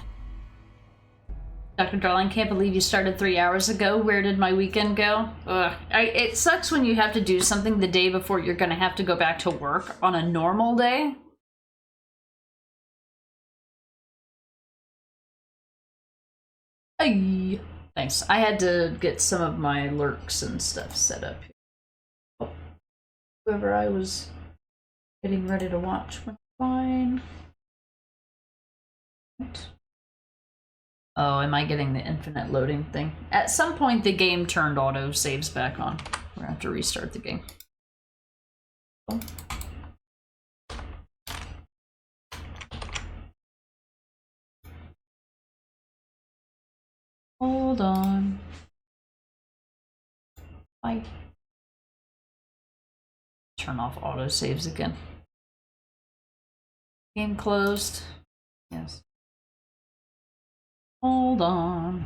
Dr. Darling, can't believe you started 3 hours ago. Where did my weekend go? Ugh. It sucks when you have to do something the day before you're gonna have to go back to work on a normal day. Ay. Thanks. I had to get some of my lurks and stuff set up here. Oh. Whoever I was getting ready to watch went fine. What? Oh, am I getting the infinite loading thing? At some point, the game turned auto saves back on. We're gonna have to restart the game. Oh. Hold on. Bye. Turn off auto saves again. Game closed. Yes. Hold on.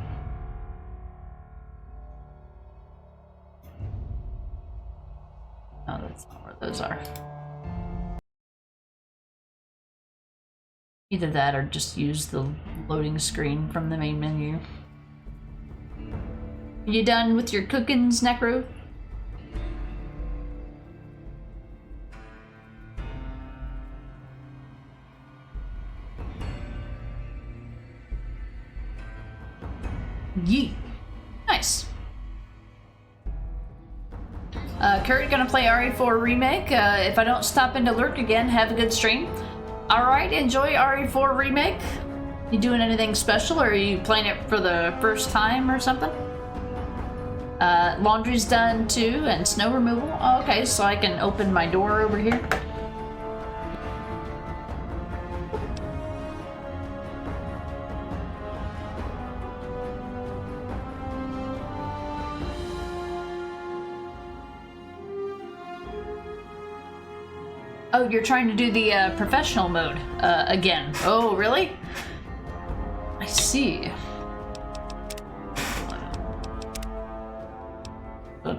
That's not where those are. Either that or just use the loading screen from the main menu. You done with your cookings, Necro? Yeet. Nice. Kurt, gonna play RE4 Remake. If I don't stop in to lurk again, have a good stream. Alright, enjoy RE4 Remake. You doing anything special, or are you playing it for the first time or something? Laundry's done too, and snow removal. Oh, okay, so I can open my door over here. Oh, you're trying to do the professional mode again. Oh, really? I see. Oh.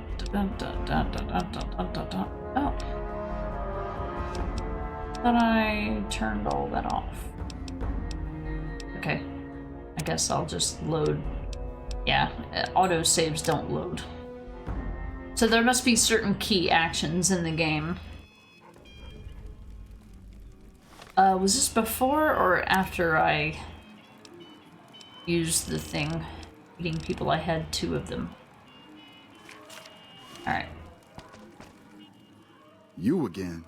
Thought I turned all that off. Okay. I guess I'll just load. Yeah, auto saves don't load. So there must be certain key actions in the game. Was this before or after I used the thing eating people? I had 2 of them. Alright. You again.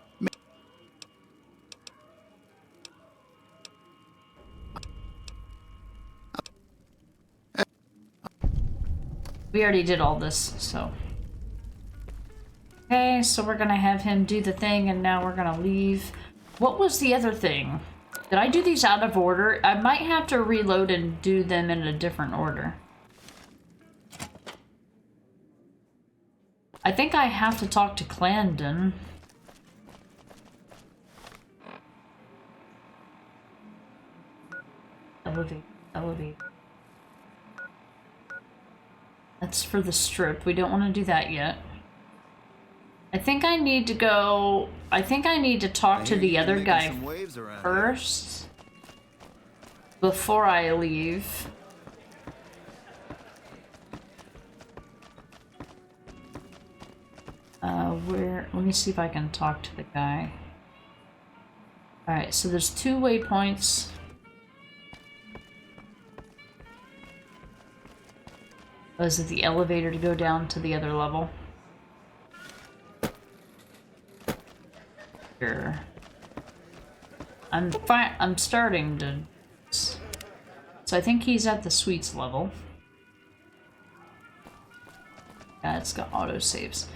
We already did all this, so. Okay, so we're gonna have him do the thing, and now we're gonna leave. What was the other thing? Did I do these out of order? I might have to reload and do them in a different order. I think I have to talk to Clandon. Elevate, elevate. That's for the strip. We don't want to do that yet. I think I need to go... I think I need to talk to the other guy first. Before I leave. Let me see if I can talk to the guy. Alright, so there's 2 waypoints. Oh, is it the elevator to go down to the other level? Sure. I'm fine. I'm starting to... So I think he's at the suites level. Yeah, it's got auto saves.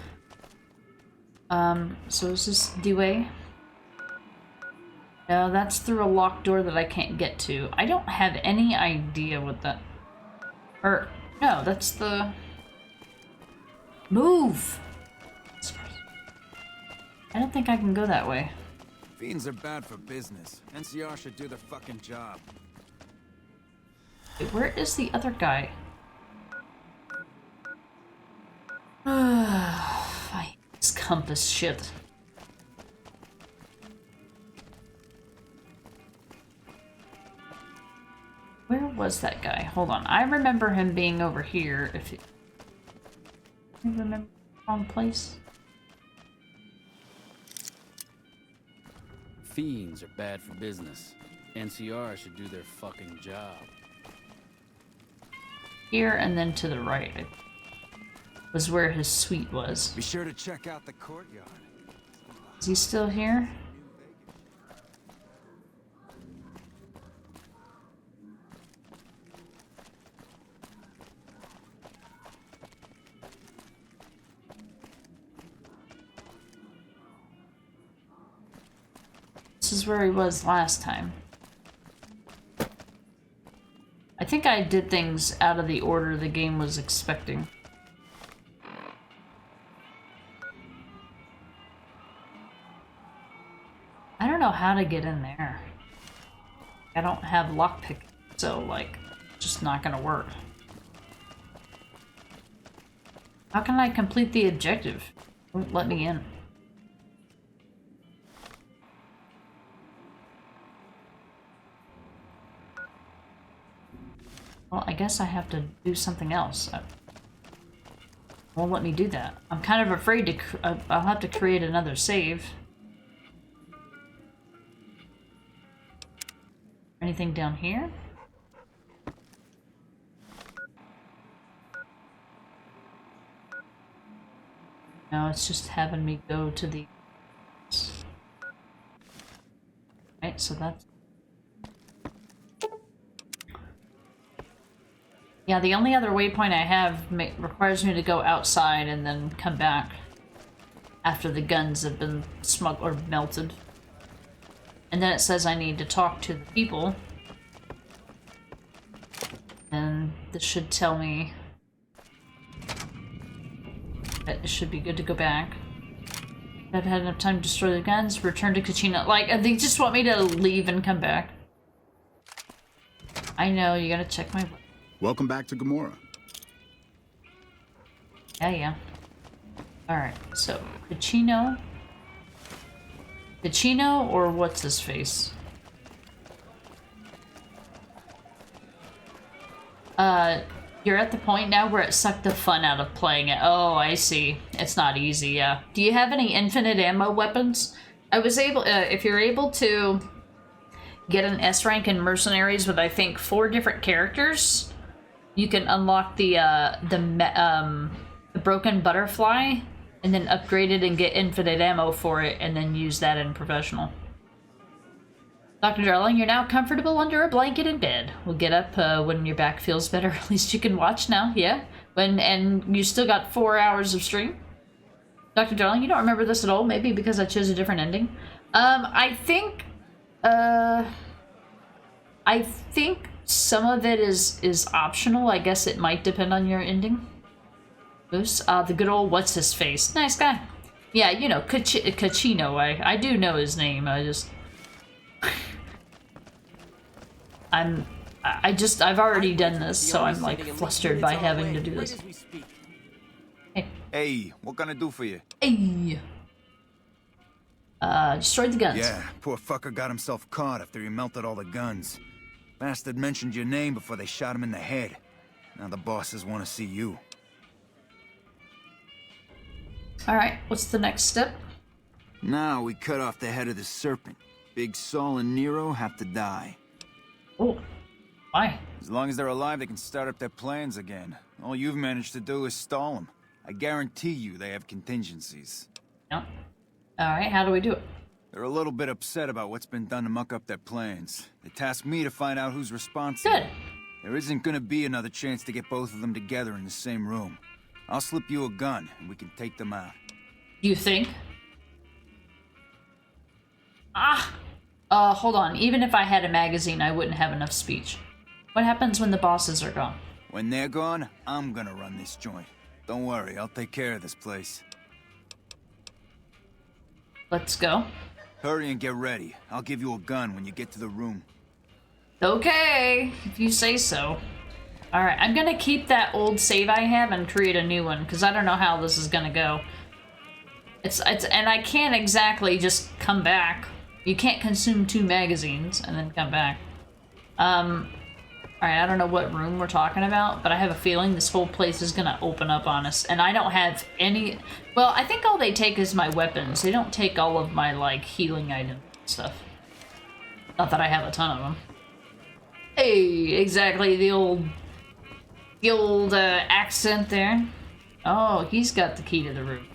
So is this the way? No, that's through a locked door that I can't get to. I don't have any idea what that... Or, no, that's the... Move! I don't think I can go that way. Fiends are bad for business. NCR should do their fucking job. Wait, where is the other guy? I hate this compass shit. Where was that guy? Hold on. I remember him being over here. If it... I remember the wrong place. Fiends are bad for business. NCR should do their fucking job. Here and then to the right was where his suite was. Be sure to check out the courtyard. Is he still here? This is where he was last time. I think I did things out of the order the game was expecting. I don't know how to get in there. I don't have lockpick, so like, just not gonna work. How can I complete the objective? Won't let me in. Well, I guess I have to do something else. Won't let me do that. I'm kind of afraid to... I'll have to create another save. Anything down here? No, it's just having me go to the... Right, so that's... Yeah, the only other waypoint I have requires me to go outside and then come back after the guns have been smuggled or melted. And then it says I need to talk to the people. And this should tell me that it should be good to go back. I've had enough time to destroy the guns, return to Kachina. Like, they just want me to leave and come back. I know, you gotta check my... Welcome back to Gamora. Yeah. Alright, so, Pacino or what's his face? You're at the point now where it sucked the fun out of playing it. Oh, I see. It's not easy, yeah. Do you have any infinite ammo weapons? I was able, if you're able to get an S rank in Mercenaries with, I think, 4 different characters, you can unlock the Broken Butterfly, and then upgrade it and get infinite ammo for it, and then use that in Professional. Dr. Darling, you're now comfortable under a blanket in bed. We'll get up when your back feels better. At least you can watch now, yeah? And you still got 4 hours of stream? Dr. Darling, you don't remember this at all? Maybe because I chose a different ending? I think some of it is optional. I guess it might depend on your ending. Goose, the good old what's-his-face. Nice guy. Yeah, you know, Kachino. I do know his name. I just... I've already done this, so I'm like flustered by having to do this. Hey, what can I do for you? Hey. Destroyed the guns. Yeah, poor fucker got himself caught after he melted all the guns. Bastard mentioned your name before they shot him in the head. Now the bosses want to see you. Alright, what's the next step? Now we cut off the head of the serpent. Big Saul and Nero have to die. Oh, why? As long as they're alive, they can start up their plans again. All you've managed to do is stall them. I guarantee you they have contingencies. Yep. Alright, how do we do it? They're a little bit upset about what's been done to muck up their plans. They tasked me to find out who's responsible. Good. There isn't gonna be another chance to get both of them together in the same room. I'll slip you a gun, and we can take them out. You think? Hold on. Even if I had a magazine, I wouldn't have enough speech. What happens when the bosses are gone? When they're gone, I'm gonna run this joint. Don't worry, I'll take care of this place. Let's go. Hurry and get ready. I'll give you a gun when you get to the room. Okay, if you say so. Alright, I'm gonna keep that old save I have and create a new one, because I don't know how this is gonna go. And I can't exactly just come back. You can't consume 2 magazines and then come back. Alright, I don't know what room we're talking about, but I have a feeling this whole place is gonna open up on us, and I don't have any... Well, I think all they take is my weapons. They don't take all of my, like, healing items and stuff. Not that I have a ton of them. Hey, exactly, the old accent there. Oh, he's got the key to the room.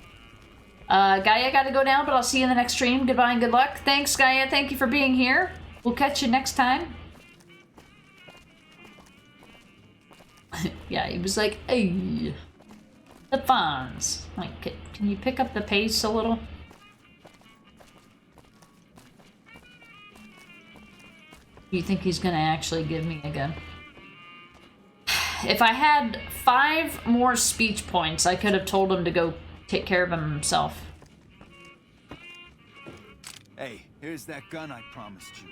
Gaia, gotta go down, but I'll see you in the next stream. Goodbye and good luck. Thanks, Gaia. Thank you for being here. We'll catch you next time. Yeah, he was like, hey, the Fonz. Like, can you pick up the pace a little? Do you think he's gonna actually give me a gun? If I had 5 more speech points, I could have told him to go take care of himself. Hey, here's that gun I promised you.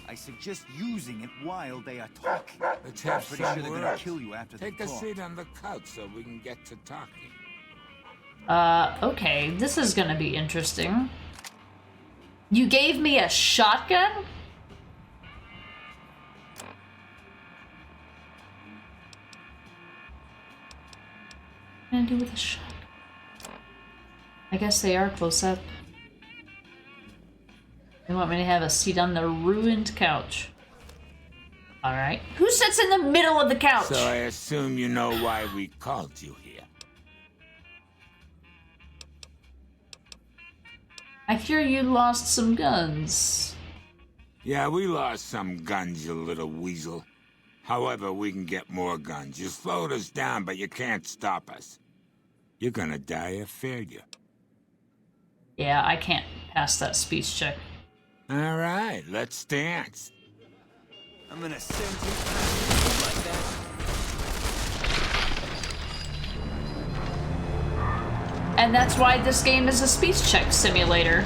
I suggest using it while they are talking. Let's have pretty some sure they're gonna words. kill you after Take they a talk. seat on the couch so we can get to talking. Okay, this is gonna be interesting. You gave me a shotgun? do with a shot? I guess they are close up. They want me to have a seat on the ruined couch. Alright. Who sits in the middle of the couch? So I assume you know why we called you here. I hear you lost some guns. Yeah, we lost some guns, you little weasel. However, we can get more guns. You slowed us down, but you can't stop us. You're gonna die of failure. Yeah, I can't pass that speech check. All right, let's dance. I'm gonna send you like that. And that's why this game is a speech check simulator.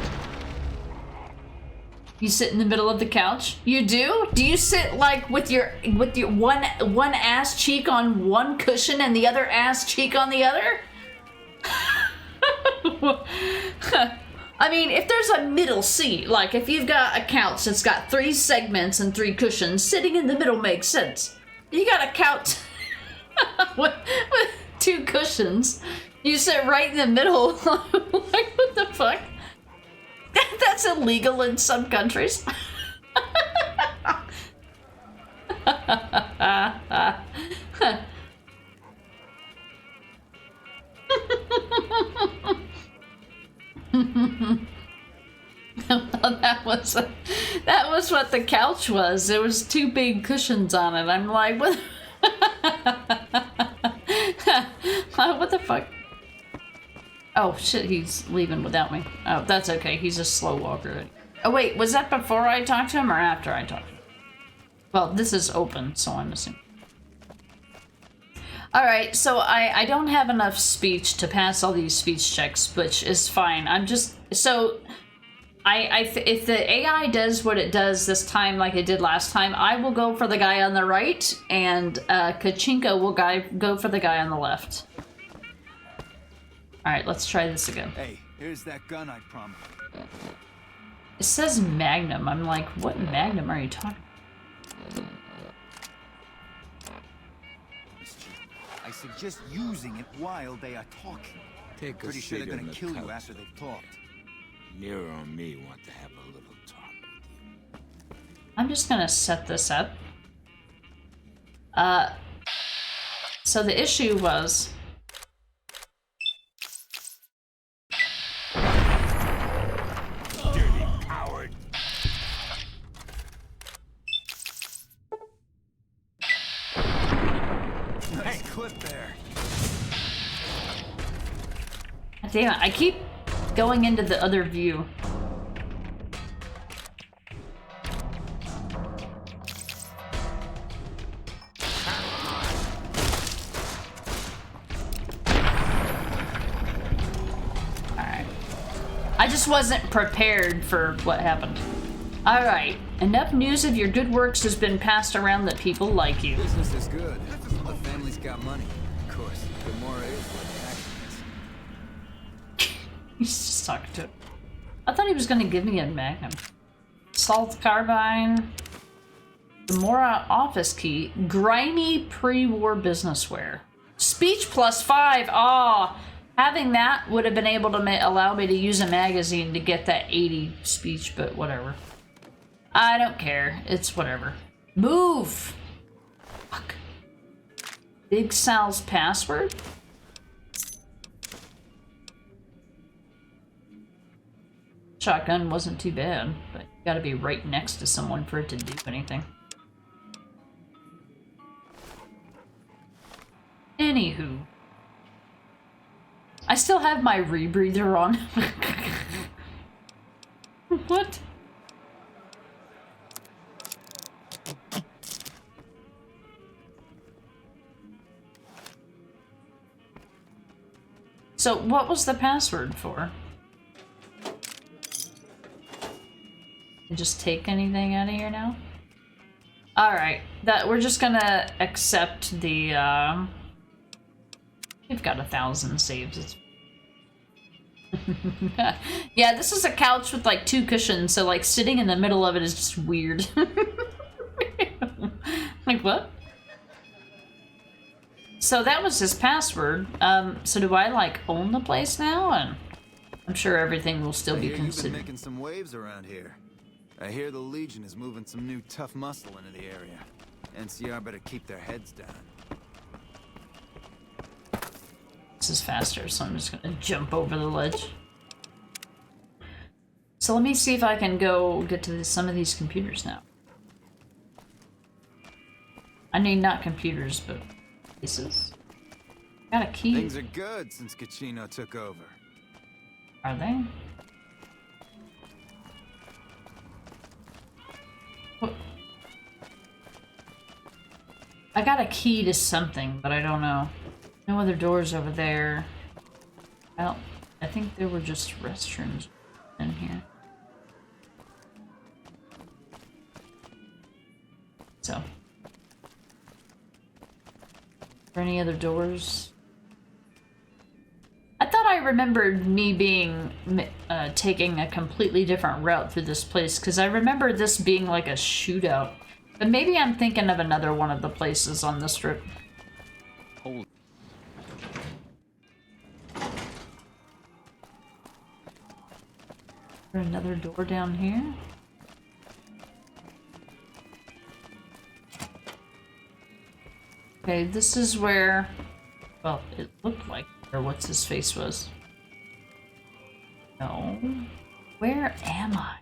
You sit in the middle of the couch? You do? Do you sit like with your one ass cheek on one cushion and the other ass cheek on the other? I mean, if there's a middle seat, like if you've got a couch that's got 3 segments and 3 cushions, sitting in the middle makes sense. You got a couch with 2 cushions. You sit right in the middle. Like, what the fuck? That's illegal in some countries. That was what the couch was. There was 2 big cushions on it. I'm like, what? What the fuck? Oh shit, he's leaving without me. Oh, that's okay. He's a slow walker. Oh wait, was that before I talked to him or after I talked to him? Well, this is open, so I'm assuming. Alright, so I don't have enough speech to pass all these speech checks, which is fine. I'm just... So, if the AI does what it does this time like it did last time, I will go for the guy on the right, and Kachinko will go for the guy on the left. Alright, let's try this again. Hey, here's that gun I promised. It says Magnum. I'm like, what Magnum are you talking about? I suggest using it while they are talking. Take a Pretty sure they're seat in gonna the kill you couch. after they've talked. Nero and me want to have a little talk with you. I'm just gonna set this up. So the issue was... Dirty coward. Nice clip there. Damn it, I keep going into the other view. Alright. I just wasn't prepared for what happened. Alright. Enough news of your good works has been passed around that people like you. Business is good. The family's got money. Of course, the more it is, the tax. He's just talking to it. I thought he was gonna give me a Magnum. Salt carbine. The Mora office key. Grimy pre-war businessware. Speech +5. Aw. Having that would have been able to allow me to use a magazine to get that 80 speech, but whatever. I don't care. It's whatever. Move! Fuck. Big Sal's password? Shotgun wasn't too bad, but you gotta be right next to someone for it to do anything. Anywho. I still have my rebreather on. What? So, what was the password for? Just take anything out of here now? Alright, we're just gonna accept the, we've got 1,000 saves. It's yeah, this is a couch with like 2 cushions, so like sitting in the middle of it is just weird. Like what? so that was his password. So do I, like, own the place now? And I'm sure everything will still be You've been considered. making some waves around here. I hear the Legion is moving some new tough muscle into the area. NCR better keep their heads down. This is faster, so I'm just gonna jump over the ledge. So let me see if I can go get to some of these computers now. I mean, not computers, but places. Got a key. Things are good since Kachino took over. Are they? What? I got a key to something, but I don't know. No other doors over there. Well, I think there were just restrooms in here. So. Are there any other doors? I thought I remembered me being taking a completely different route through this place, because I remember this being like a shootout. But maybe I'm thinking of another one of the places on the strip. Holy. Is there another door down here? Okay, this is where... Well, it looked like where what's-his-face was. No. Where am I?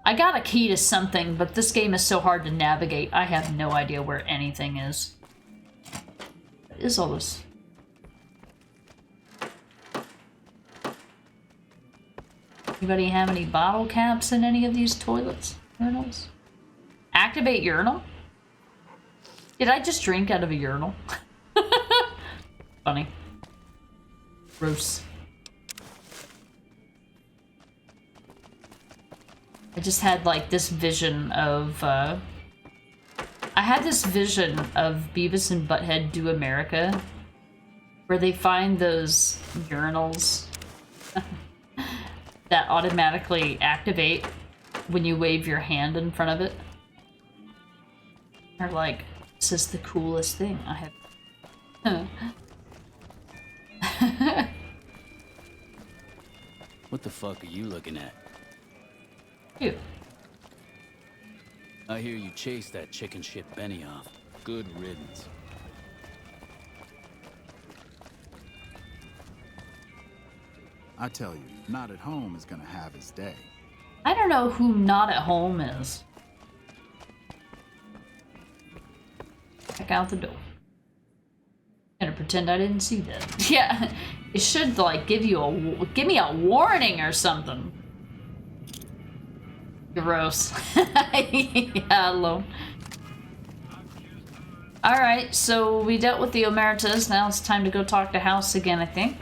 I got a key to something, but this game is so hard to navigate. I have no idea where anything is. What is all this? Anybody have any bottle caps in any of these toilets? Urinals? Activate urinal? Did I just drink out of a urinal? Funny. Gross. I just had like this vision of I had this vision of Beavis and Butthead Do America, where they find those urinals that automatically activate when you wave your hand in front of it. They're like, this is the coolest thing I have. What the fuck are you looking at? You. I hear you chased that chicken shit Benny off. Good riddance. I tell you, not at home is gonna have his day. I don't know who Not at Home is. Check out the door. I'm gonna pretend I didn't see that. Yeah, it should like give me a warning or something. Gross. Yeah, hello. Alright, so we dealt with the Omertas. Now it's time to go talk to House again, I think.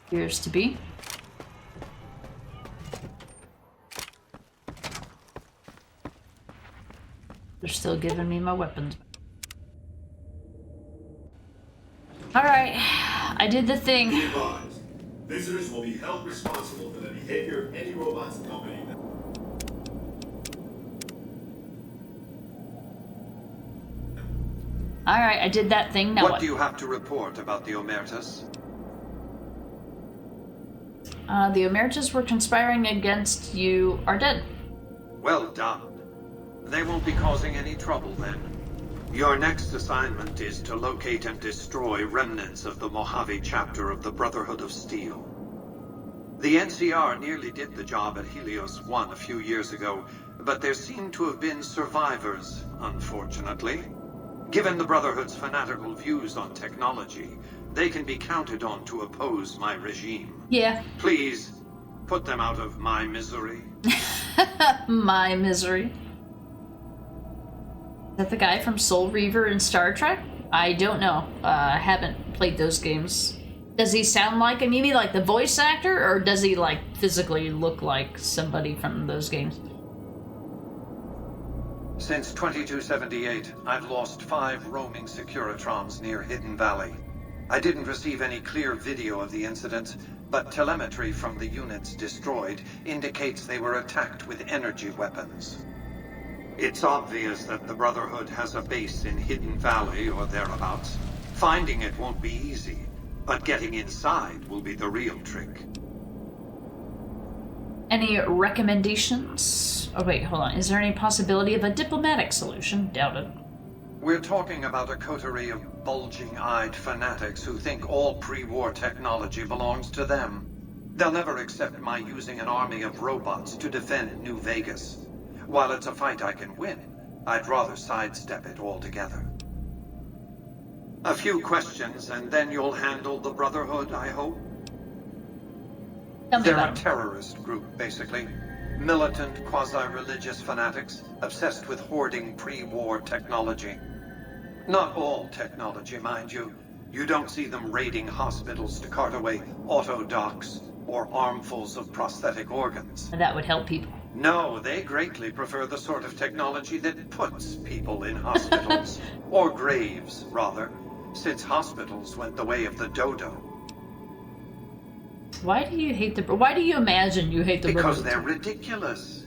Appears to be. They're still giving me my weapons. Alright, I did the thing. Be advised, visitors will be held responsible for the behavior of any robots accompanying them. Alright, I did that thing. Now What do you have to report about the Omertas? The Omertas were conspiring against you are dead. Well done. They won't be causing any trouble then. Your next assignment is to locate and destroy remnants of the Mojave chapter of the Brotherhood of Steel. The NCR nearly did the job at Helios 1 a few years ago, but there seem to have been survivors, unfortunately. Given the Brotherhood's fanatical views on technology, they can be counted on to oppose my regime. Yeah. Please, put them out of my misery. My misery. Is that the guy from Soul Reaver in Star Trek? I don't know. I haven't played those games. Does he sound like him? You mean like the voice actor? Or does he like physically look like somebody from those games? Since 2278, I've lost 5 roaming Securitrons near Hidden Valley. I didn't receive any clear video of the incident, but telemetry from the units destroyed indicates they were attacked with energy weapons. It's obvious that the Brotherhood has a base in Hidden Valley or thereabouts. Finding it won't be easy, but getting inside will be the real trick. Any recommendations? Oh wait, hold on. Is there any possibility of a diplomatic solution? Doubt it. We're talking about a coterie of bulging-eyed fanatics who think all pre-war technology belongs to them. They'll never accept my using an army of robots to defend New Vegas. While it's a fight I can win, I'd rather sidestep it altogether. A few questions, and then you'll handle the Brotherhood, I hope? They're a terrorist group, basically. Militant, quasi-religious fanatics, obsessed with hoarding pre-war technology. Not all technology, mind you. You don't see them raiding hospitals to cart away auto docks or armfuls of prosthetic organs. That would help people. No, they greatly prefer the sort of technology that puts people in hospitals. Or graves, rather, since hospitals went the way of the dodo. Why do you hate the... Why do you imagine you hate the Because Brotherhood? they're ridiculous.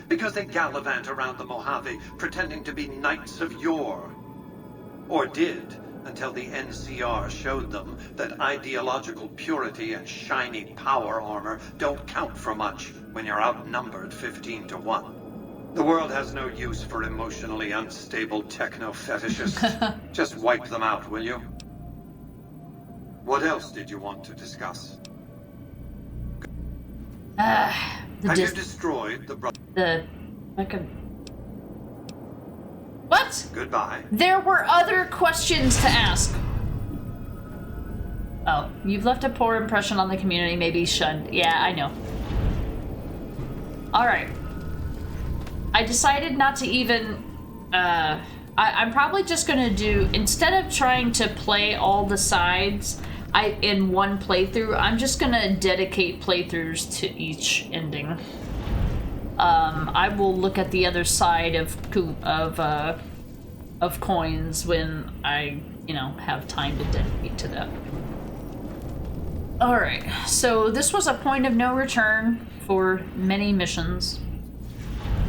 Because they gallivant around the Mojave pretending to be knights of yore. Or did, until the NCR showed them that ideological purity and shiny power armor don't count for much when you're outnumbered 15 to 1. The world has no use for emotionally unstable techno-fetishists. Just wipe them out, will you? What else did you want to discuss? Have you destroyed the What? Goodbye. There were other questions to ask. Oh, you've left a poor impression on the community, maybe shunned. Yeah, I know. Alright. I decided not to even... I'm probably just gonna do... Instead of trying to play all the sides in one playthrough, I'm just gonna dedicate playthroughs to each ending. I will look at the other side of coins when I, have time to dedicate to that. Alright, so this was a point of no return for many missions.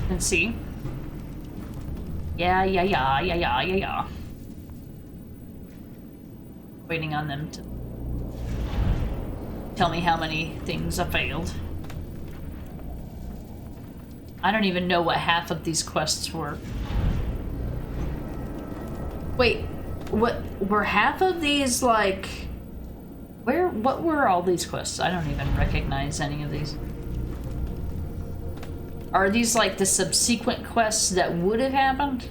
You can see. Yeah. Waiting on them to tell me how many things I failed. I don't even know what half of these quests were. Wait, what were half of these, like... What were all these quests? I don't even recognize any of these. Are these, like, the subsequent quests that would have happened?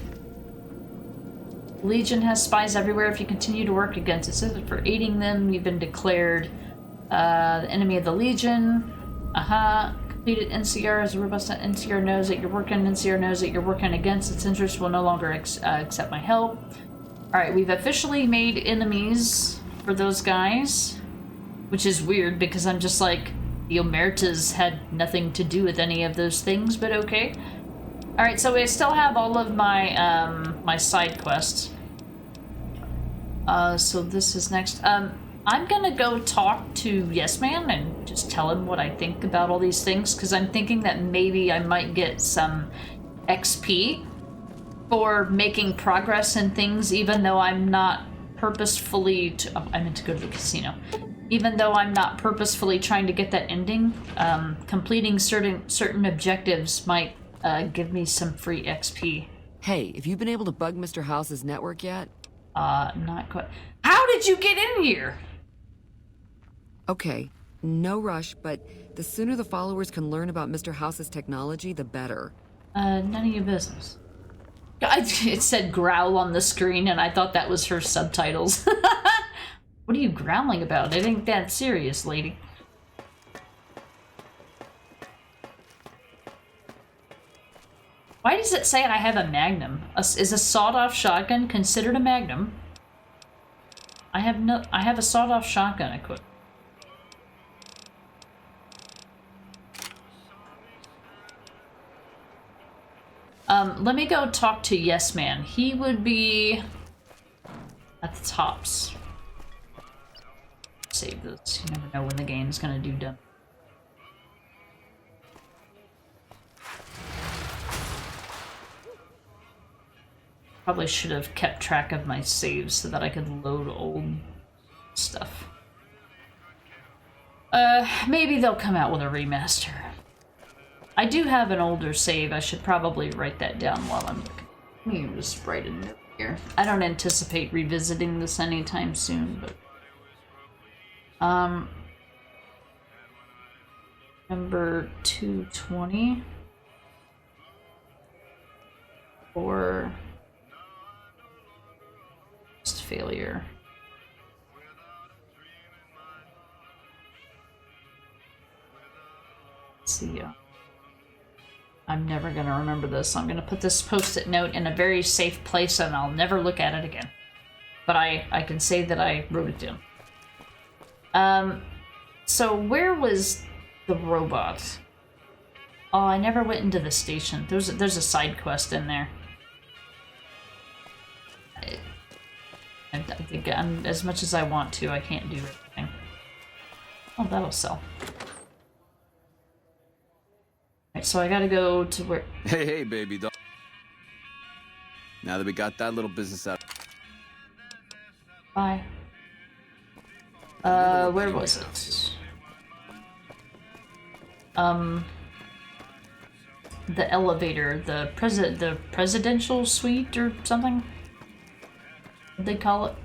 Legion has spies everywhere. If you continue to work against it, says for aiding them, you've been declared the enemy of the Legion. Completed NCR as a robust NCR knows that you're working. NCR knows that you're working against its interests. Will no longer accept my help. Alright, we've officially made enemies for those guys. Which is weird because I'm just like, the Omertas had nothing to do with any of those things, but okay. Alright, so I still have all of my, my side quests. So this is next. I'm gonna go talk to Yes Man and just tell him what I think about all these things, because I'm thinking that maybe I might get some XP for making progress in things, even though I'm not purposefully... I meant to go to the casino. Even though I'm not purposefully trying to get that ending, completing certain objectives might give me some free XP. Hey, have you been able to bug Mr. House's network yet? Not quite. How did you get in here? Okay, no rush, but the sooner the followers can learn about Mr. House's technology, the better. None of your business. It said growl on the screen, and I thought that was her subtitles. What are you growling about? It ain't that serious, lady. Why does it say I have a Magnum? Is a sawed-off shotgun considered a Magnum? I have a sawed-off shotgun equipped. Let me go talk to Yes Man. He would be at the tops. Save this. You never know when the game's gonna do dumb. Probably should have kept track of my saves so that I could load old stuff. Maybe they'll come out with a remaster. I do have an older save. I should probably write that down while I'm looking. Let me just write a note here. I don't anticipate revisiting this anytime soon, but... Number 220. Or... just failure. Let's see. I'm never going to remember this. I'm going to put this post-it note in a very safe place and I'll never look at it again. But I can say that I wrote it down. So where was the robot? Oh, I never went into the station. There's a side quest in there. I think as much as I want to, I can't do everything. Oh, that'll sell. Alright, so I gotta go to where... Hey, baby doll. Now that we got that little business out... Bye. Where was it? The elevator, the presidential suite or something? What'd they call it?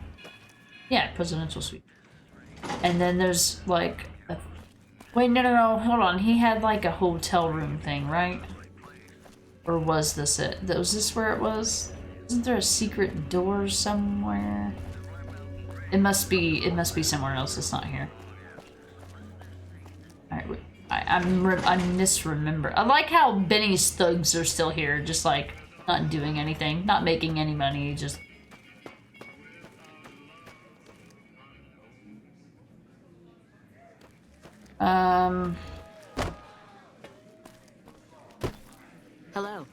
Yeah, presidential suite. And then there's like a... Wait, no, hold on. He had like a hotel room thing, right? Or was this it? Was this where it was? Isn't there a secret door somewhere? It must be somewhere else. It's not here. Alright, wait. I misremember. I like how Benny's thugs are still here, just like not doing anything, not making any money, just... Hello.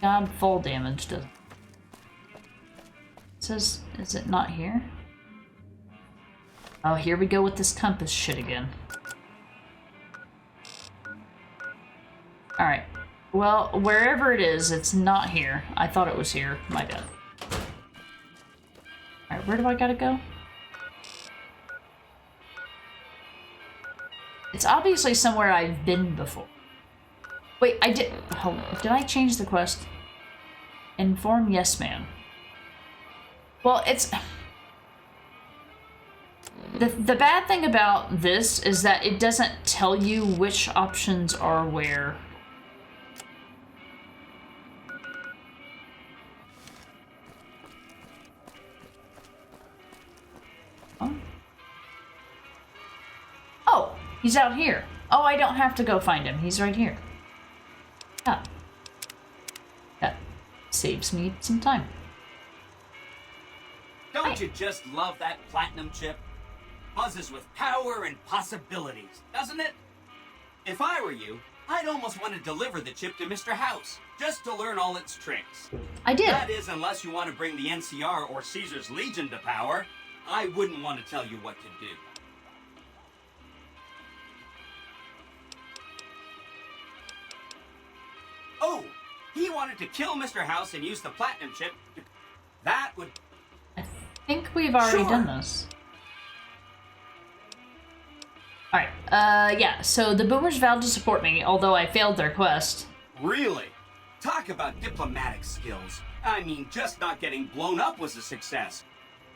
God, fall damage does. It says, is it not here? Oh, here we go with this compass shit again. Alright. Well, wherever it is, it's not here. I thought it was here. My bad. Alright, where do I gotta go? It's obviously somewhere I've been before. Wait, I did... Hold on. Did I change the quest? Inform Yes Man. Well, it's... The bad thing about this is that it doesn't tell you which options are where. Oh, he's out here. Oh, I don't have to go find him. He's right here. Yeah. That saves me some time. Don't you just love that platinum chip? Buzzes with power and possibilities, doesn't it? If I were you, I'd almost want to deliver the chip to Mr. House, just to learn all its tricks. I did. That is, unless you want to bring the NCR or Caesar's Legion to power. I wouldn't want to tell you what to do. Oh, he wanted to kill Mr. House and use the platinum chip to... That would... I think we've already done this. Alright, yeah, so the boomers vowed to support me, although I failed their quest. Really? Talk about diplomatic skills. I mean, just not getting blown up was a success.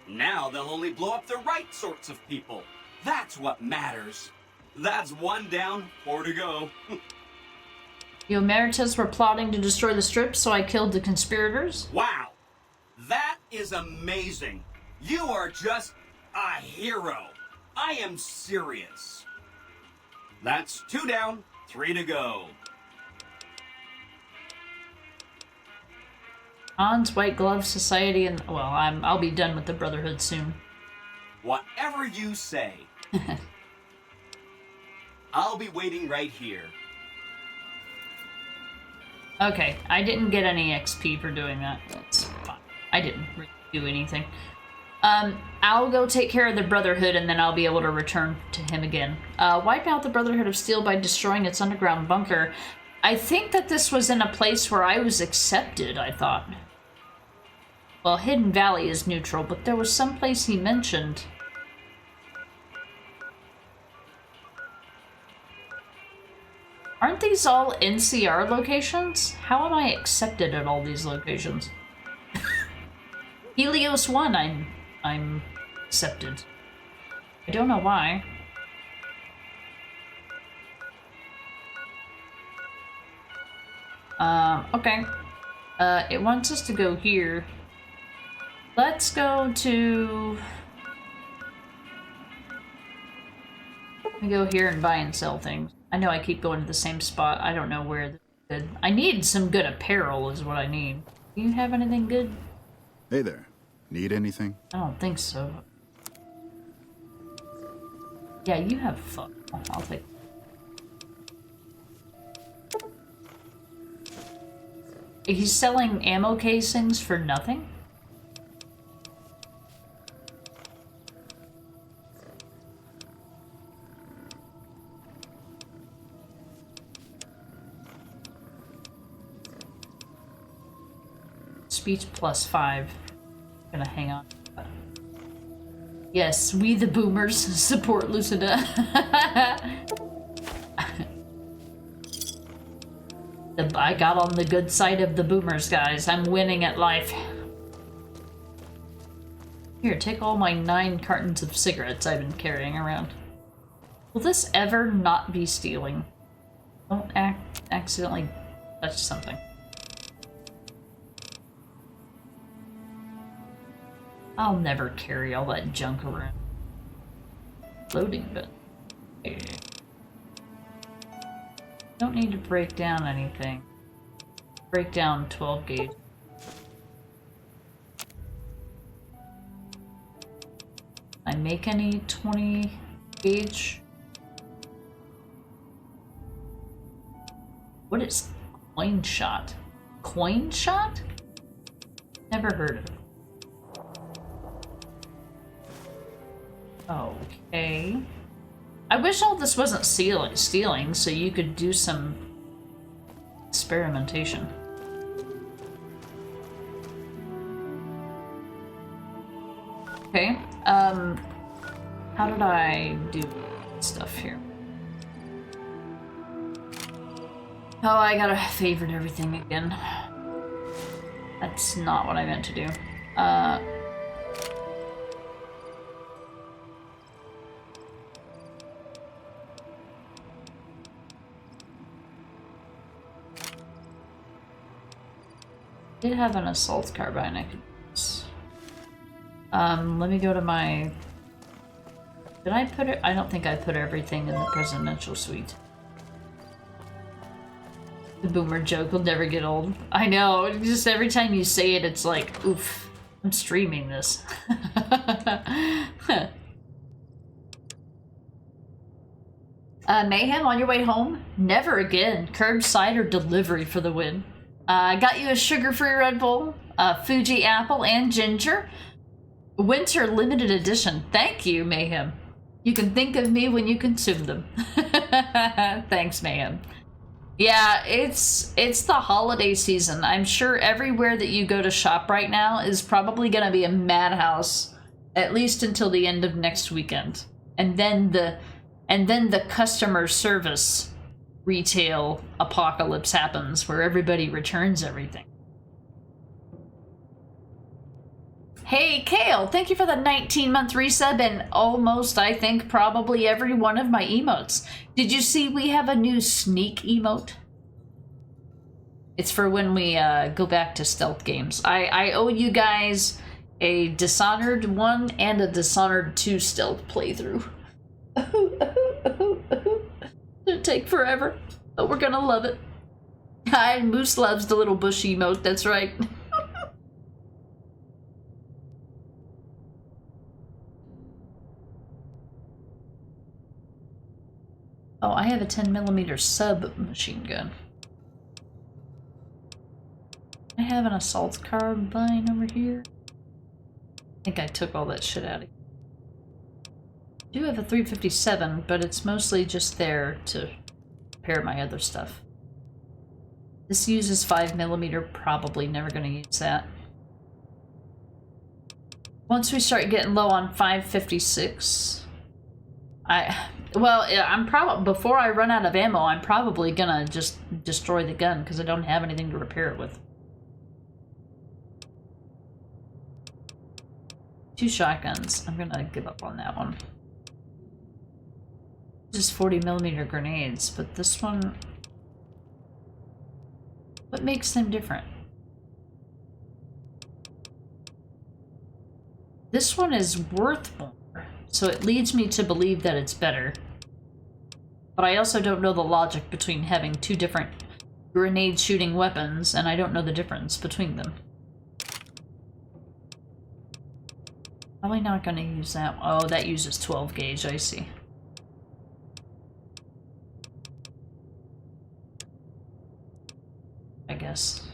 Now they'll only blow up the right sorts of people. That's what matters. That's one down, 4 to go. The Emeritus were plotting to destroy the strip, so I killed the conspirators. Wow! That is amazing. You are just a hero. I am serious. That's 2 down, 3 to go. Hans, White Glove Society, and... Well, I'll be done with the Brotherhood soon. Whatever you say. I'll be waiting right here. Okay, I didn't get any XP for doing that. That's fine. I didn't really do anything. I'll go take care of the Brotherhood, and then I'll be able to return to him again. Wipe out the Brotherhood of Steel by destroying its underground bunker. I think that this was in a place where I was accepted, I thought. Well, Hidden Valley is neutral, but there was some place he mentioned. Aren't these all NCR locations? How am I accepted at all these locations? Helios 1, I'm accepted. I don't know why. Okay. It wants us to go here. Let's go to... Let me go here and buy and sell things. I know I keep going to the same spot. I don't know where good. I need some good apparel is what I need. Do you have anything good? Hey there. Need anything? I don't think so. Yeah, you have fuck. I'll take. He's selling ammo casings for nothing? Speech +5. Gonna hang on. Yes, we the boomers support Lucida. I got on the good side of the boomers, guys. I'm winning at life. Here, take all my 9 cartons of cigarettes I've been carrying around. Will this ever not be stealing? Don't accidentally touch something. I'll never carry all that junk around. Loading bit. Don't need to break down anything. Break down 12 gauge. I make any 20 gauge? What is coin shot? Coin shot? Never heard of it. Okay. I wish all this wasn't stealing, so you could do some experimentation. Okay, how did I do stuff here? Oh, I gotta favorite everything again. That's not what I meant to do. I did have an assault carbine I could use. Let me go to my... Did I put it? I don't think I put everything in the presidential suite. The boomer joke will never get old. I know, just every time you say it, it's like, oof, I'm streaming this. Mayhem, on your way home? Never again. Curbside or delivery for the win. I got you a sugar-free Red Bull, a Fuji apple, and ginger. Winter limited edition. Thank you, Mayhem. You can think of me when you consume them. Thanks, Mayhem. Yeah, it's the holiday season. I'm sure everywhere that you go to shop right now is probably going to be a madhouse, at least until the end of next weekend. And then the customer service retail apocalypse happens where everybody returns everything. Hey, Kale, thank you for the 19-month resub and almost, I think, probably every one of my emotes. Did you see we have a new sneak emote? It's for when we go back to stealth games. I owe you guys a Dishonored 1 and a Dishonored 2 stealth playthrough. It'll take forever, but we're gonna love it. Hi, Moose loves the little bush emote, that's right. Oh, I have a 10mm submachine gun. I have an assault carbine over here. I think I took all that shit out of here. I do have a 357, but it's mostly just there to repair my other stuff. This uses 5mm, probably never gonna use that. Once we start getting low on 556, I'm probably, before I run out of ammo, I'm probably gonna just destroy the gun because I don't have anything to repair it with. 2 shotguns. I'm gonna give up on that one. Just 40mm grenades, but this one... What makes them different? This one is worth more, so it leads me to believe that it's better. But I also don't know the logic between having 2 different grenade-shooting weapons, and I don't know the difference between them. Probably not gonna use that. Oh, that uses 12 gauge, I see. I guess.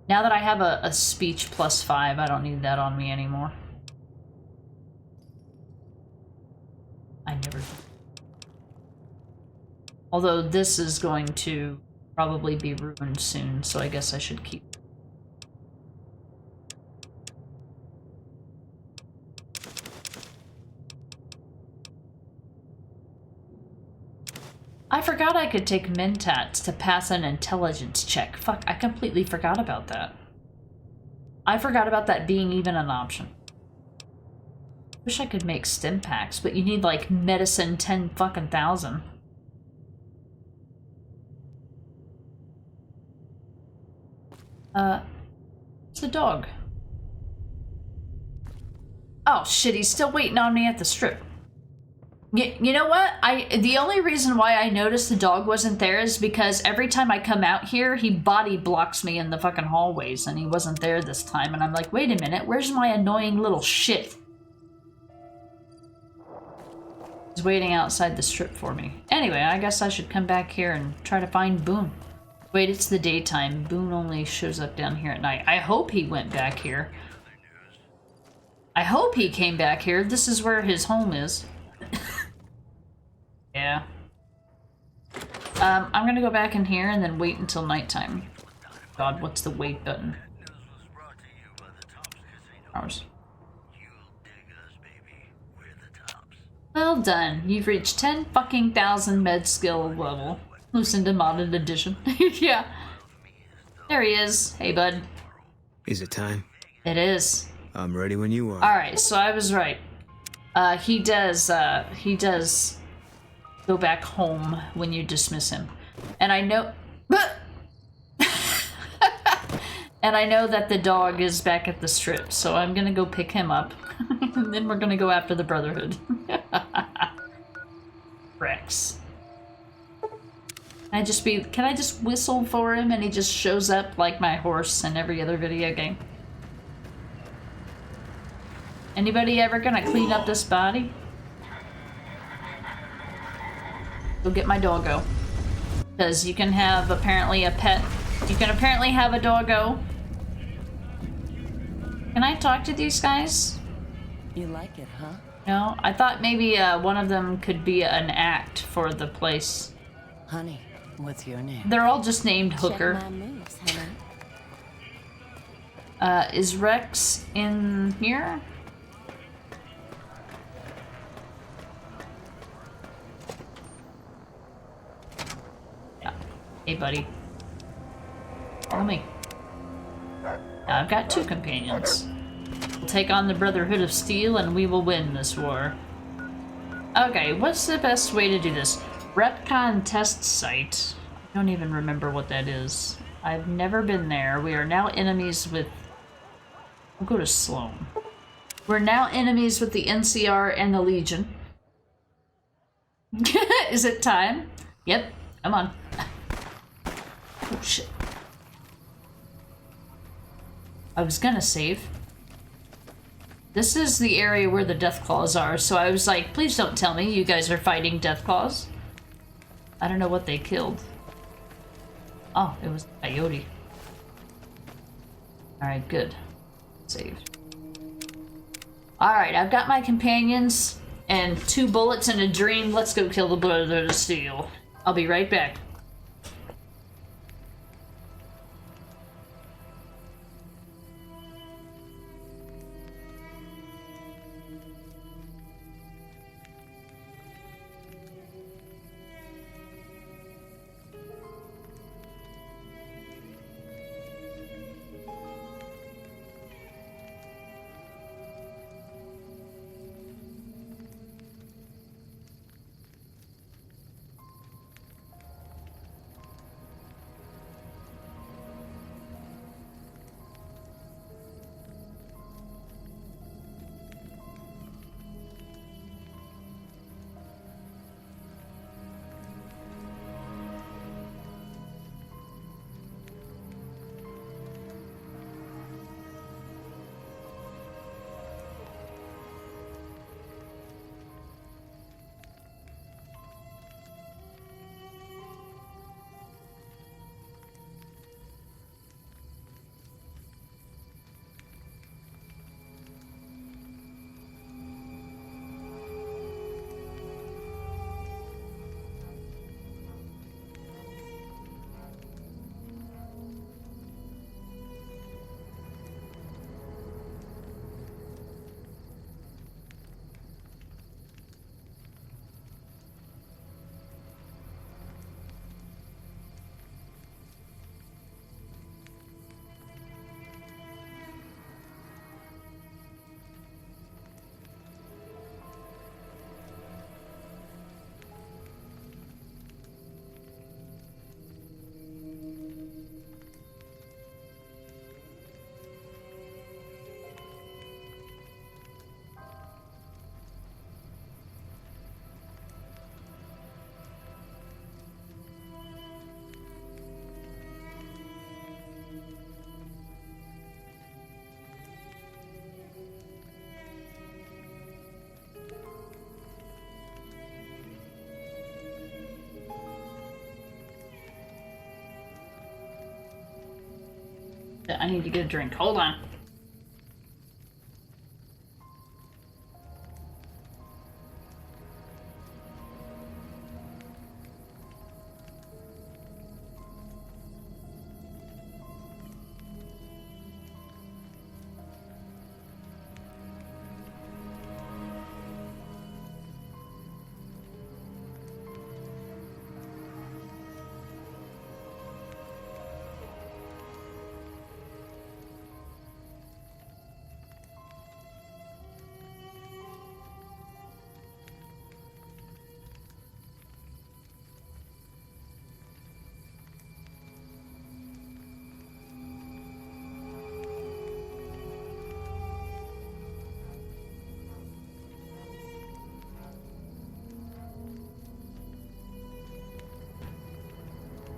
Now that I have a speech +5, I don't need that on me anymore. I never... Although this is going to probably be ruined soon, so I guess I should keep... I forgot I could take mentats to pass an intelligence check. Fuck, I completely forgot about that. I forgot about that being even an option. Wish I could make stim packs, but you need like medicine 10 fucking thousand. It's a dog. Oh shit, he's still waiting on me at the strip. You know what? The only reason why I noticed the dog wasn't there is because every time I come out here, he body blocks me in the fucking hallways, and he wasn't there this time, and I'm like, wait a minute, where's my annoying little shit? He's waiting outside the strip for me. Anyway, I guess I should come back here and try to find Boone. Wait, it's the daytime. Boone only shows up down here at night. I hope he went back here. I hope he came back here. This is where his home is. Yeah. I'm gonna go back in here and then wait until nighttime. God, what's the wait button? Hours. Well done. You've reached 10 fucking thousand med skill level. Loosened and modded edition. Yeah. There he is. Hey, bud. Is it time? It is. I'm ready when you are. Alright, so I was right. He does go back home when you dismiss him. And I know... And I know that the dog is back at the strip, so I'm gonna go pick him up. And then we're gonna go after the Brotherhood. Rex. Can I just whistle for him and he just shows up like my horse in every other video game? Anybody ever gonna clean up this body? Go get my doggo. Because you can have apparently a pet. You can apparently have a doggo. Can I talk to these guys? You like it, huh? No? I thought maybe one of them could be an act for the place. Honey, what's your name? They're all just named Hooker. Check my moves, honey. Is Rex in here? Yeah. Hey, buddy. Follow me. Now I've got 2 companions. We'll take on the Brotherhood of Steel and we will win this war. Okay, what's the best way to do this? Retcon test site. I don't even remember what that is. I've never been there. We are now enemies with... We'll go to Sloan. We're now enemies with the NCR and the Legion. Is it time? Yep. Come on. Oh, shit. I was gonna save. This is the area where the Deathclaws are, so I was like, please don't tell me you guys are fighting Deathclaws. I don't know what they killed. Oh, it was a coyote. Alright, good. Saved. Alright, I've got my companions and 2 bullets and a dream. Let's go kill the Brotherhood of Steel. I'll be right back. I need to get a drink. Hold on.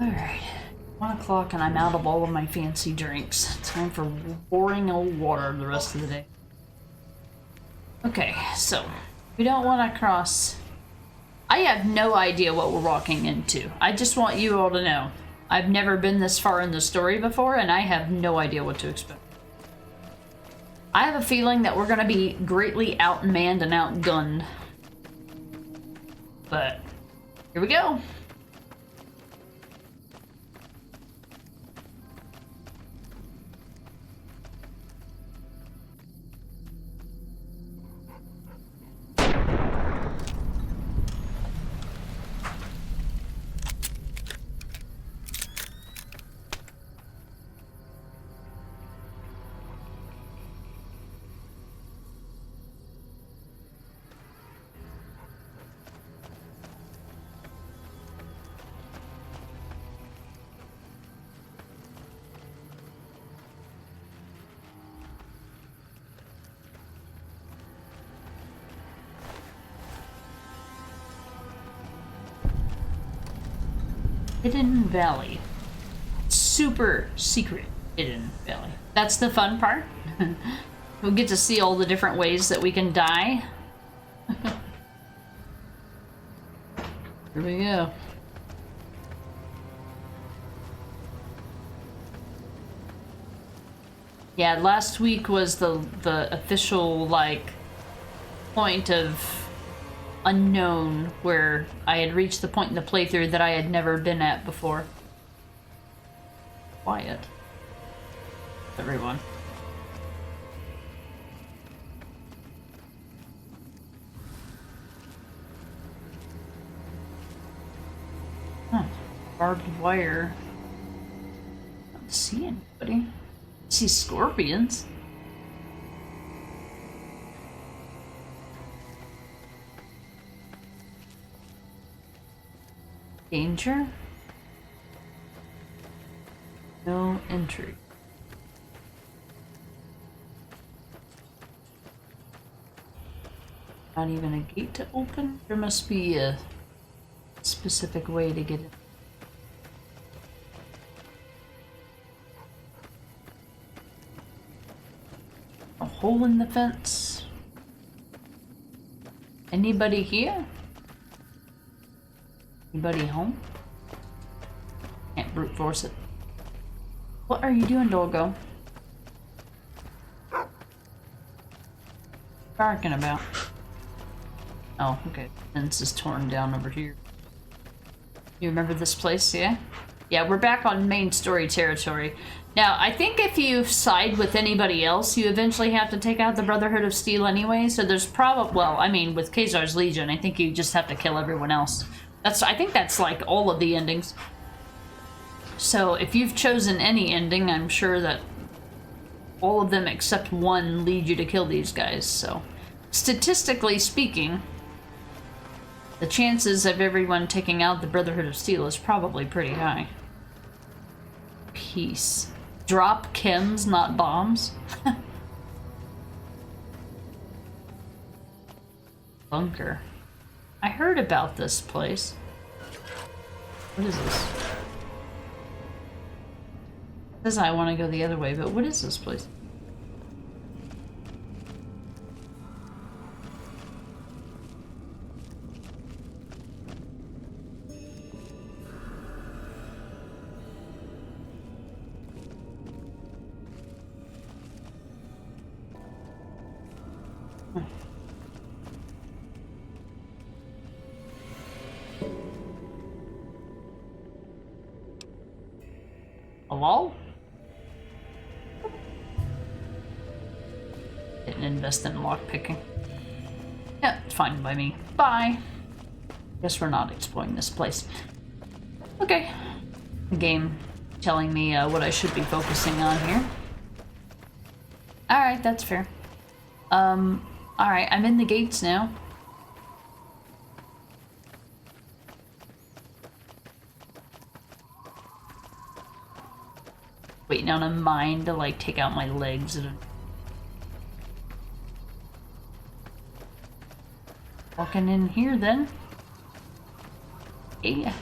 Alright, 1 o'clock and I'm out of all of my fancy drinks. Time for boring old water the rest of the day. Okay, so we don't want to cross. I have no idea what we're walking into. I just want you all to know. I've never been this far in the story before and I have no idea what to expect. I have a feeling that we're going to be greatly outmanned and outgunned. But here we go. Hidden Valley. Super secret Hidden Valley. That's the fun part. We'll get to see all the different ways that we can die. Here we go. Yeah, last week was the official, like, point of unknown where I had reached the point in the playthrough that I had never been at before. Quiet. Everyone. Huh. Barbed wire. I don't see anybody. I see scorpions. Danger? No entry. Not even a gate to open? There must be a specific way to get in. A hole in the fence? Anybody here? Anybody home? Can't brute force it. What are you doing, doggo? Barking about. Oh, okay. Fence is torn down over here. You remember this place, yeah? Yeah, we're back on main story territory. Now, I think if you side with anybody else, you eventually have to take out the Brotherhood of Steel anyway, so there's probably, well, I mean, with Khazar's Legion, I think you just have to kill everyone else. I think that's like all of the endings. So if you've chosen any ending, I'm sure that all of them except one lead you to kill these guys. So statistically speaking, the chances of everyone taking out the Brotherhood of Steel is probably pretty high. Peace. Drop chems, not bombs. Bunker. I heard about this place. What is this? It says I want to go the other way, but what is this place? Lol. Didn't invest in lockpicking. Yeah, it's fine by me. Bye. Guess we're not exploring this place. Okay. The game telling me what I should be focusing on here. Alright, that's fair. Alright, I'm in the gates now. Waiting on a mine to, like, take out my legs. Walking in here, then. Yeah.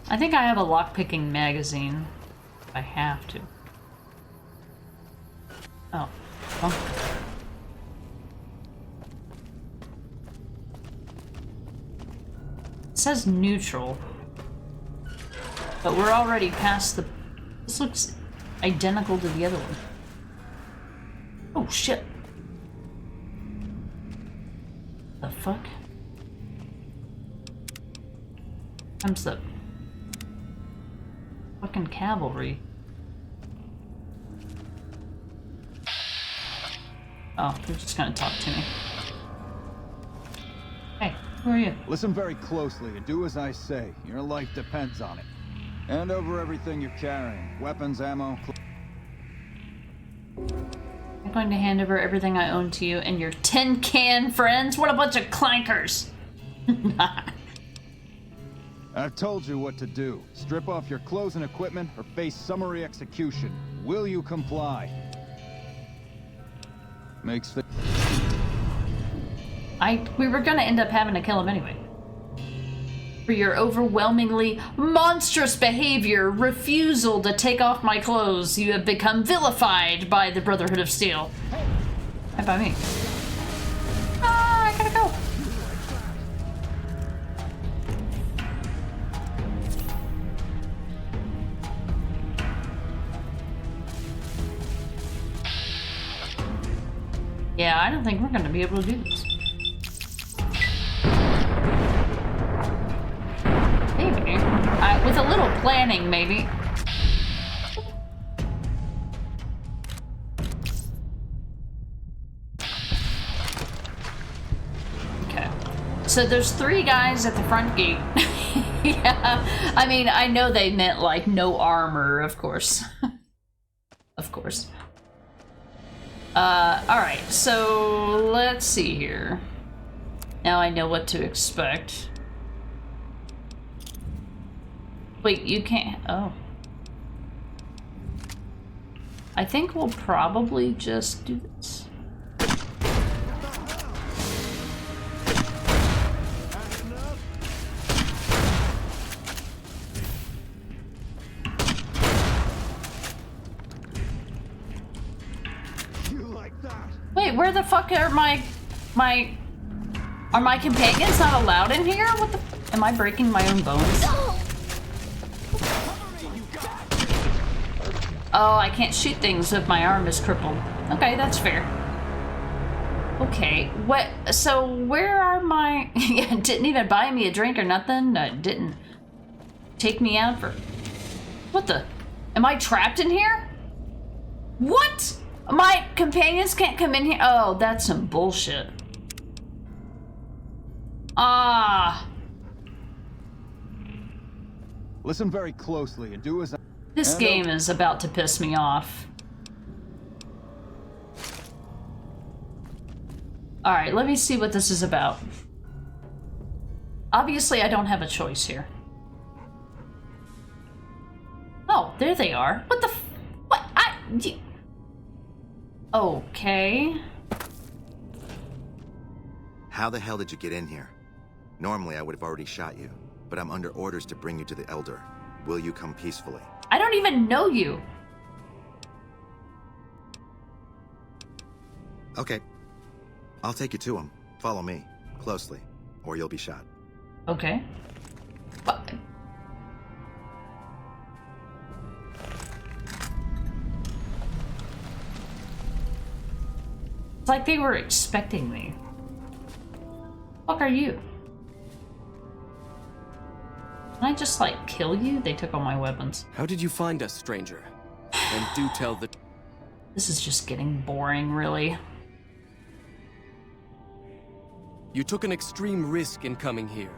I think I have a lockpicking magazine. If I have to. Oh. Well. It says neutral. But we're already past the... This looks identical to the other one. Oh, shit. The fuck? Comes the... fucking cavalry. Oh, they're just gonna talk to me. Hey, who are you? Listen very closely and do as I say. Your life depends on it. Hand over everything you're carrying. Weapons, ammo... I'm going to hand over everything I own to you and your tin can friends. What a bunch of clankers! I've told you what to do. Strip off your clothes and equipment or face summary execution. Will you comply? Makes the... We were gonna end up having to kill him anyway. For your overwhelmingly monstrous behavior, refusal to take off my clothes, you have become vilified by the Brotherhood of Steel. And by me. Ah, I gotta go. Yeah, I don't think we're gonna be able to do this. Maybe. With a little planning, maybe. Okay. So there's 3 guys at the front gate. Yeah. I mean, I know they meant, like, no armor, of course. Of course. Alright, so let's see here. Now I know what to expect. Wait, you can't... Oh. I think we'll probably just do this. Wait, where the fuck are my companions not allowed in here? What the... Am I breaking my own bones? Oh, I can't shoot things if my arm is crippled. Okay, that's fair. Okay, what... So, where are my... Yeah, didn't even buy me a drink or nothing? Didn't take me out for... What the... Am I trapped in here? What? My companions can't come in here? Oh, that's some bullshit. Ah. Listen very closely and do as I... This game is about to piss me off. Alright, let me see what this is about. Obviously, I don't have a choice here. Oh, there they are. What the f... What? Okay. How the hell did you get in here? Normally, I would have already shot you, but I'm under orders to bring you to the Elder. Will you come peacefully? I don't even know you. Okay. I'll take you to him. Follow me. Closely. Or you'll be shot. Okay. But... It's like they were expecting me. Fuck are you? Can I just, like, kill you? They took all my weapons. How did you find us, stranger? And do tell the... This is just getting boring, really. You took an extreme risk in coming here.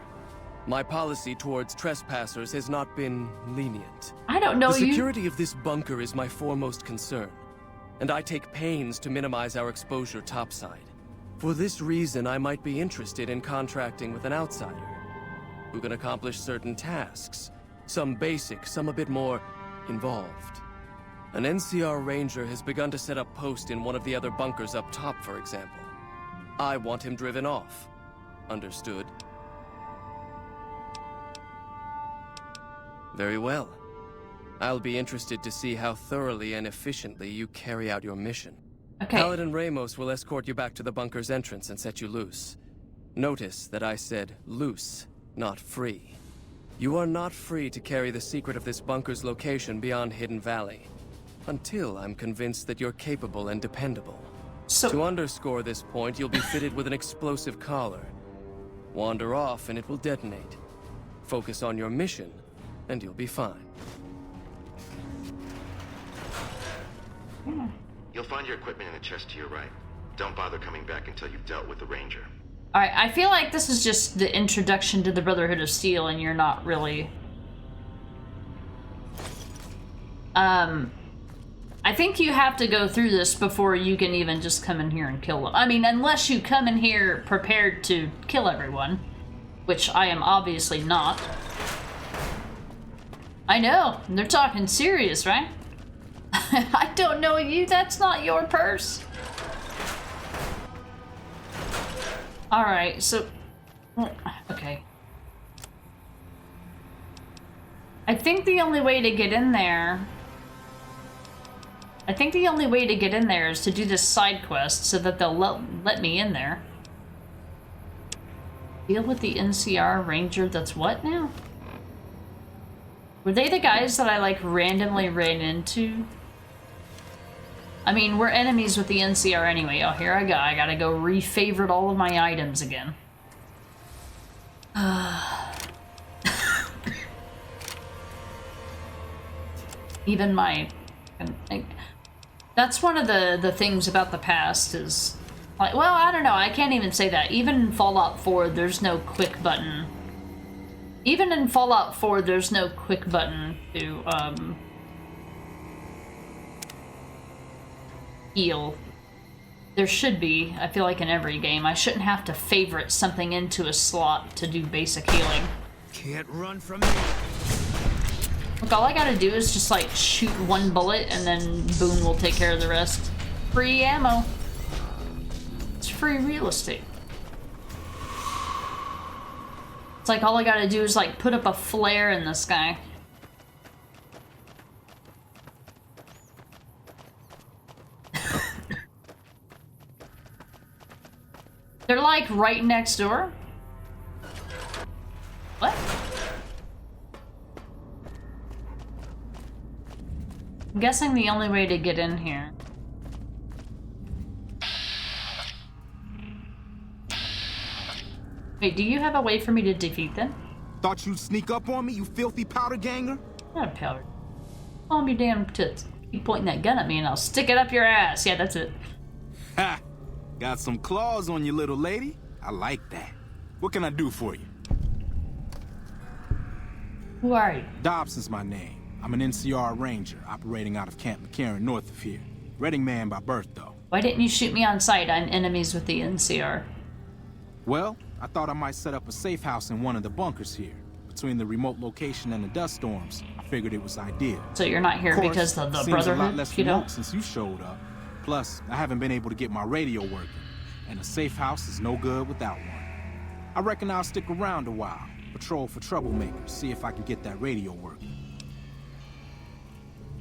My policy towards trespassers has not been lenient. I don't know The you. security of this bunker is my foremost concern, and I take pains to minimize our exposure topside. For this reason, I might be interested in contracting with an outsider who can accomplish certain tasks, some basic, some a bit more involved. An NCR ranger has begun to set up post in one of the other bunkers up top, for example. I want him driven off. Understood? Very well. I'll be interested to see how thoroughly and efficiently you carry out your mission. Okay. Paladin Ramos will escort you back to the bunker's entrance and set you loose. Notice that I said loose, not free. You are not free to carry the secret of this bunker's location beyond Hidden Valley, until I'm convinced that you're capable and dependable. So, to underscore this point, you'll be fitted with an explosive collar. Wander off and it will detonate. Focus on your mission, and you'll be fine. You'll find your equipment in the chest to your right. Don't bother coming back until you've dealt with the ranger. alright, I feel like this is just the introduction to the Brotherhood of Steel, and you're not really... I think you have to go through this before you can even just come in here and kill them. I mean, unless you come in here prepared to kill everyone, which I am obviously not. I know, they're talking serious, right? I don't know you, that's not your purse. Alright, so... Okay. I think the only way to get in there... I think the only way to get in there is to do this side quest so that they'll let me in there. Deal with the NCR ranger that's what now? Were they the guys that I, like, randomly ran into? I mean, we're enemies with the NCR anyway. Oh, here I go. I gotta go re-favorite all of my items again. Even my... Like, that's one of the things about the past is... Like, well, I don't know. I can't even say that. Even in Fallout 4, there's no quick button. Even in Fallout 4, there's no quick button to, heal. There should be. I feel like in every game. I shouldn't have to favorite something into a slot to do basic healing. Can't run from me. Look, all I gotta do is just, like, shoot one bullet, and then Boone will take care of the rest. Free ammo. It's free real estate. It's like all I gotta do is, like, put up a flare in the sky. They're, like, right next door? What? I'm guessing the only way to get in here. Wait, do you have a way for me to defeat them? Thought you'd sneak up on me, you filthy powder ganger? Not a powder. Calm your damn tits. Keep pointing that gun at me and I'll stick it up your ass. Yeah, that's it. Ha! Got some claws on you, little lady. I like that. What can I do for you? Who are you? Dobson's my name. I'm an NCR ranger operating out of Camp McCarran north of here. Reading man by birth, though. Why didn't you shoot me on sight? I'm enemies with the NCR. Well, I thought I might set up a safe house in one of the bunkers here. Between the remote location and the dust storms, I figured it was ideal. So you're not here because of the seems Brotherhood? a lot less you know? remote since you showed up. Plus, I haven't been able to get my radio working, and a safe house is no good without one. I reckon I'll stick around a while, patrol for troublemakers, see if I can get that radio working.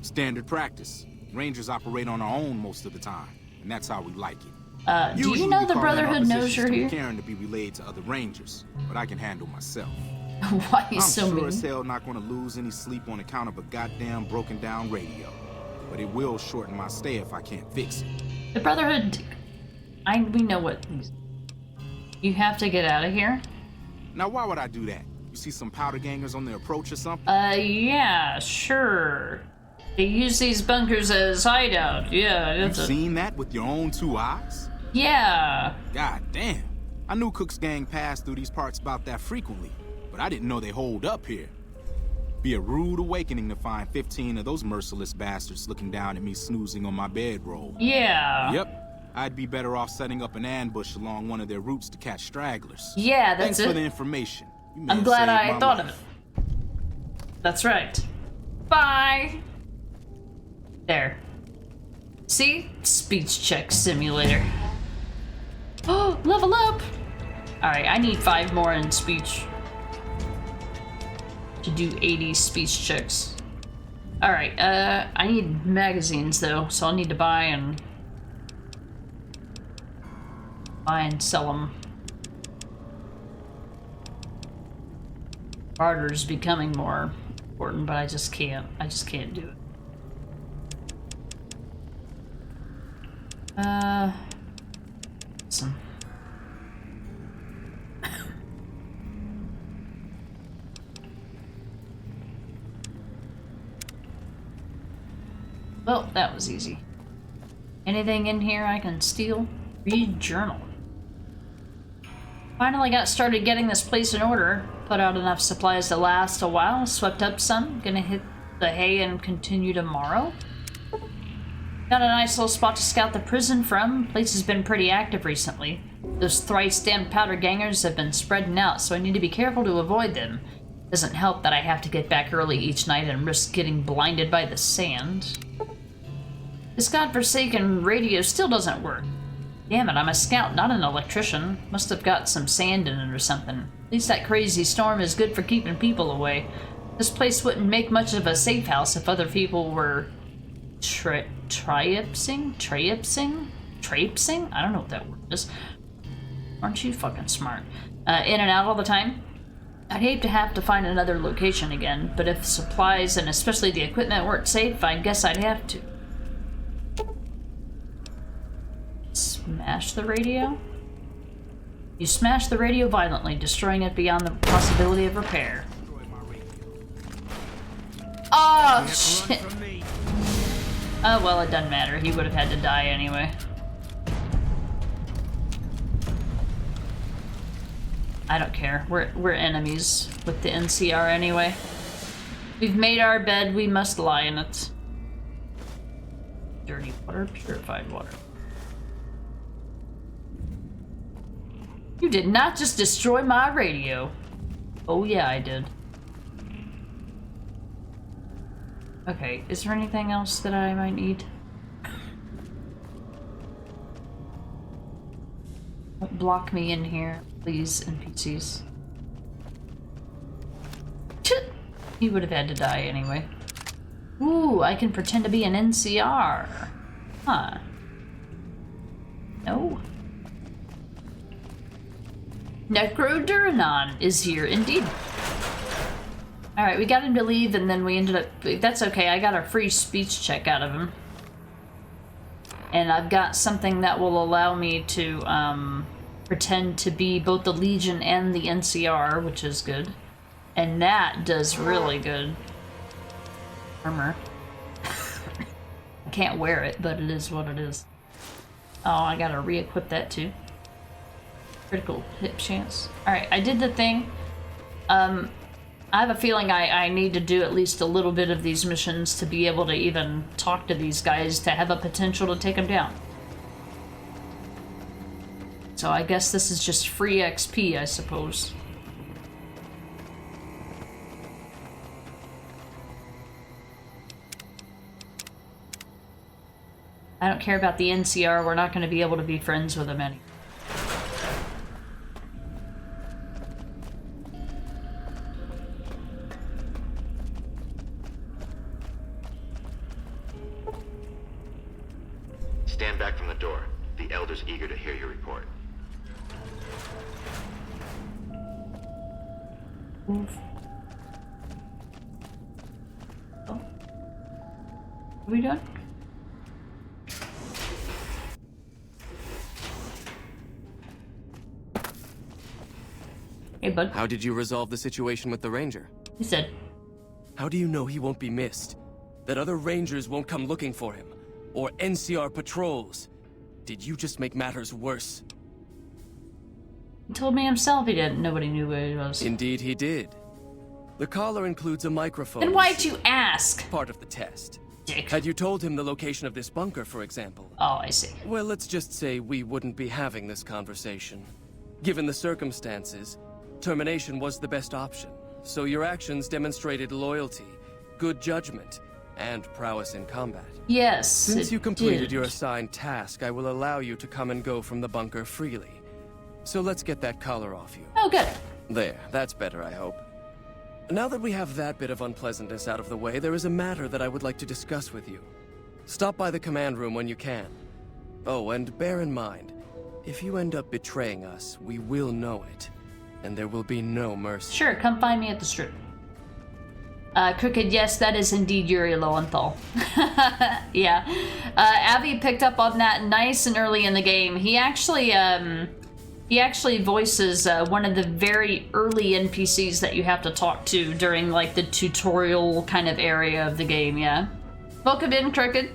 Standard practice. Rangers operate on our own most of the time, and that's how we like it. Do you know the Brotherhood knows you're here? Caring to be relayed to other Rangers, but I can handle myself. Why are you I'm so sure mean? as hell not going to lose any sleep on account of a goddamn broken down radio, but it will shorten my stay if I can't fix it. The Brotherhood... we know what... You have to get out of here? Now, why would I do that? You You see some powder gangers on the approach or something? Yeah, sure. They use these bunkers as hideout. Yeah, You've seen that with your own 2 eyes? Yeah. God damn. I knew Cook's gang passed through these parts about that frequently, but I didn't know they holed up here. Be a rude awakening to find 15 of those merciless bastards looking down at me snoozing on my bedroll. Yeah. Yep. I'd be better off setting up an ambush along one of their routes to catch stragglers. Yeah, that's Thanks it. for the information. You may I'm have glad saved I my thought life. of it. That's right. Bye. There. See? Speech check simulator. Oh, level up! Alright, I need 5 more in speech. To do 80 speech checks. Alright, I need magazines though, so I'll need to buy and sell them. Barter's becoming more important, but I just can't do it. Awesome. Well, that was easy. Anything in here I can steal? Read journal. Finally got started getting this place in order. Put out enough supplies to last a while. Swept up some. Gonna hit the hay and continue tomorrow. Got a nice little spot to scout the prison from. Place has been pretty active recently. Those thrice damned powder gangers have been spreading out, so I need to be careful to avoid them. Doesn't help that I have to get back early each night and risk getting blinded by the sand. This godforsaken radio still doesn't work. Damn it, I'm a scout, not an electrician. Must have got some sand in it or something. At least that crazy storm is good for keeping people away. This place wouldn't make much of a safe house if other people were traipsing? I don't know what that word is. Aren't you fucking smart? In and out all the time? I'd hate to have to find another location again, but if supplies and especially the equipment weren't safe, I guess I'd have to. Smash the radio? You smash the radio violently, destroying it beyond the possibility of repair. Oh, shit. Oh, well, it doesn't matter. He would have had to die anyway. I don't care. We're enemies with the NCR anyway. We've made our bed, we must lie in it. Dirty water, purified water. You did not just destroy my radio. Oh yeah, I did. Okay, is there anything else that I might need? Don't block me in here, please, NPCs. He would have had to die anyway. Ooh, I can pretend to be an NCR. Huh. No. Necroduranon is here, indeed. Alright, we got him to leave, and then we ended up... That's okay, I got a free speech check out of him. And I've got something that will allow me to pretend to be both the Legion and the NCR, which is good. And that does really good. Armor. I can't wear it, but it is what it is. Oh, I gotta re-equip that too. Critical hit chance. Alright, I did the thing. I have a feeling I need to do at least a little bit of these missions to be able to even talk to these guys to have a potential to take them down. So I guess this is just free XP, I suppose. I don't care about the NCR, we're not going to be able to be friends with them anymore. Stand back from the door. The Elder's eager to hear your report. Move. Oh. Are we done? Hey, bud. How did you resolve the situation with the ranger? He said. How do you know he won't be missed? That other rangers won't come looking for him? Or NCR patrols? Did you just make matters worse? He told me himself he didn't. Nobody knew where he was. Indeed he did. The collar includes a microphone. Then why'd you ask? Part of the test. Dick. Had you told him the location of this bunker, for example? Oh, I see. Well, let's just say we wouldn't be having this conversation. Given the circumstances, termination was the best option. So your actions demonstrated loyalty, good judgment, and prowess in combat. Yes, Since you completed did. your assigned task, I will allow you to come and go from the bunker freely. So let's get that collar off you. Oh, good. There, that's better, I hope. Now that we have that bit of unpleasantness out of the way, there is a matter that I would like to discuss with you. Stop by the command room when you can. Oh, and bear in mind, if you end up betraying us, we will know it. And there will be no mercy. Sure, come find me at the strip. Crooked, yes, that is indeed Yuri Lowenthal. Yeah. Avi picked up on that nice and early in the game. He actually voices one of the very early NPCs that you have to talk to during, like, the tutorial kind of area of the game, yeah. Welcome in, Crooked.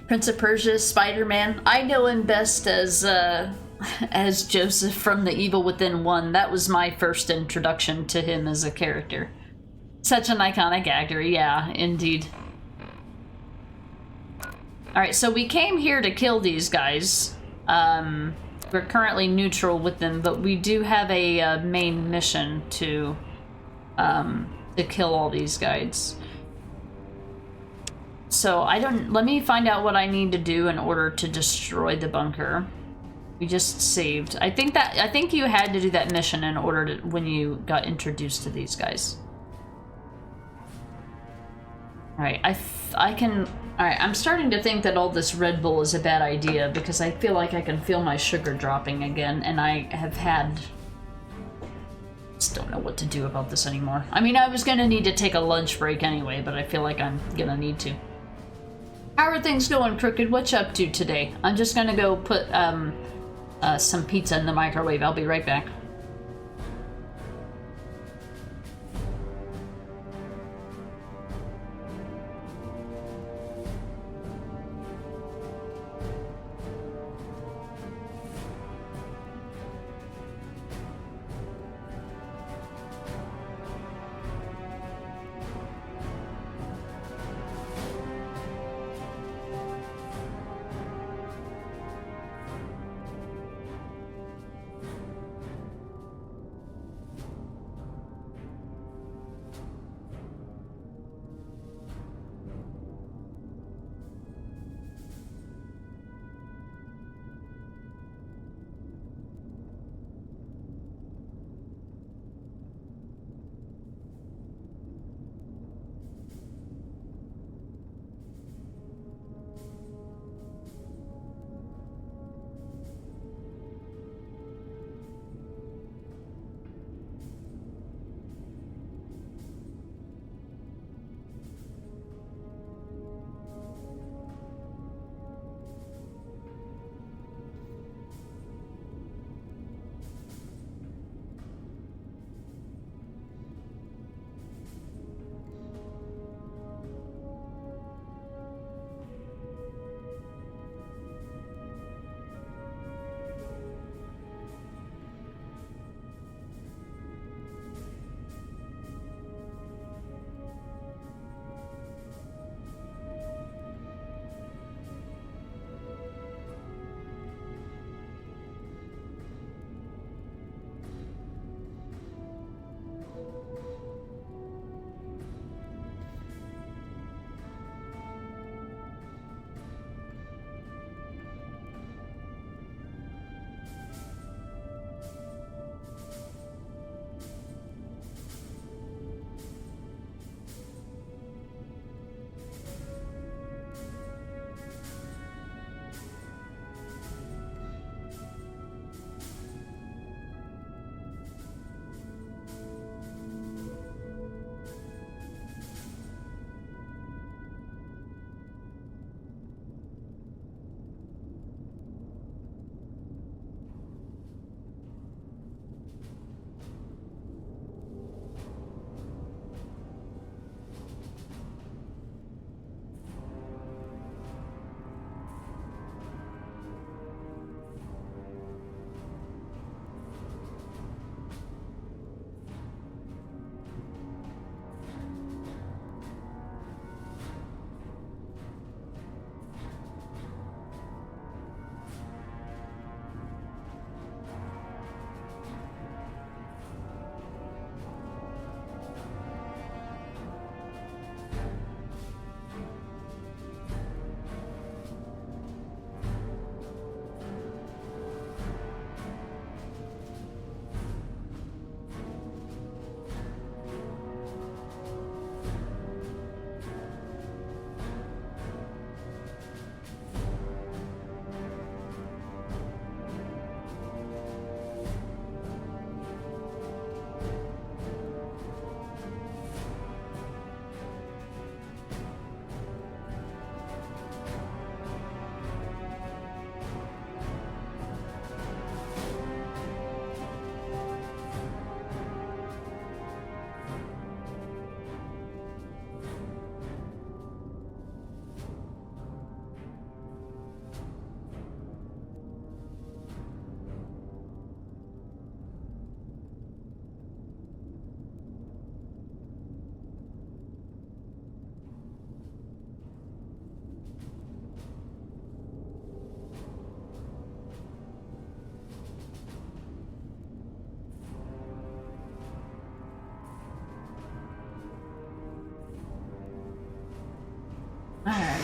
Prince of Persia, Spider-Man. I know him best as Joseph from The Evil Within 1. That was my first introduction to him as a character. Such an iconic actor, yeah, indeed. Alright, so we came here to kill these guys. We're currently neutral with them, but we do have a main mission to kill all these guys. So let me find out what I need to do in order to destroy the bunker. We just saved. I think you had to do that mission in order to, when you got introduced to these guys. Alright, Alright, I'm starting to think that all this Red Bull is a bad idea because I feel like I can feel my sugar dropping again, and I have had... just don't know what to do about this anymore. I mean, I was gonna need to take a lunch break anyway, but I feel like I'm gonna need to. How are things going, Crooked? What you up to today? I'm just gonna go put some pizza in the microwave. I'll be right back.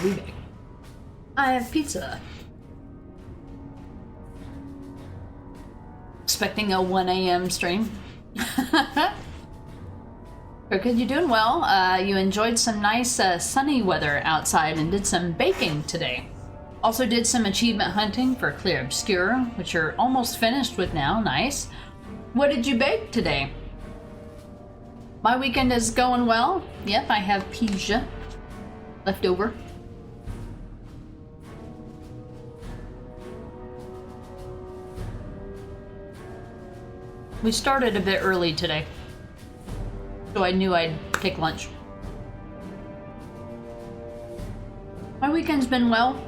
did we make? I have pizza. Expecting a 1 a.m. stream. Good, you doing well. You enjoyed some nice sunny weather outside and did some baking today. Also did some achievement hunting for Clear Obscure, which you're almost finished with now. Nice. What did you bake today? My weekend is going well. Yep, I have pizza left over. We started a bit early today, so I knew I'd take lunch. My weekend's been well.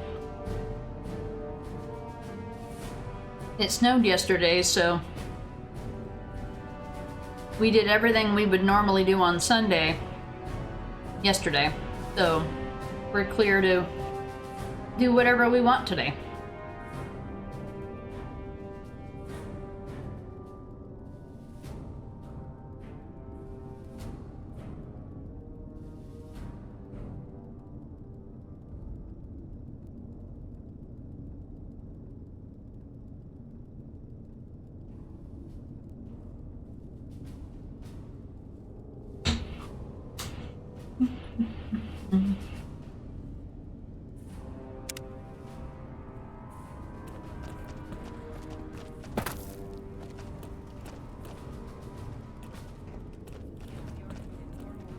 It snowed yesterday, so we did everything we would normally do on Sunday yesterday. So we're clear to do whatever we want today.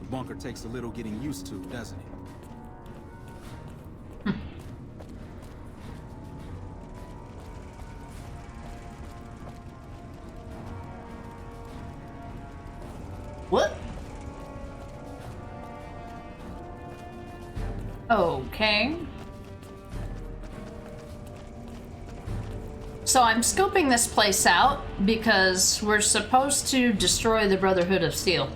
The bunker takes a little getting used to, doesn't it? What? Okay. So I'm scoping this place out because we're supposed to destroy the Brotherhood of Steel.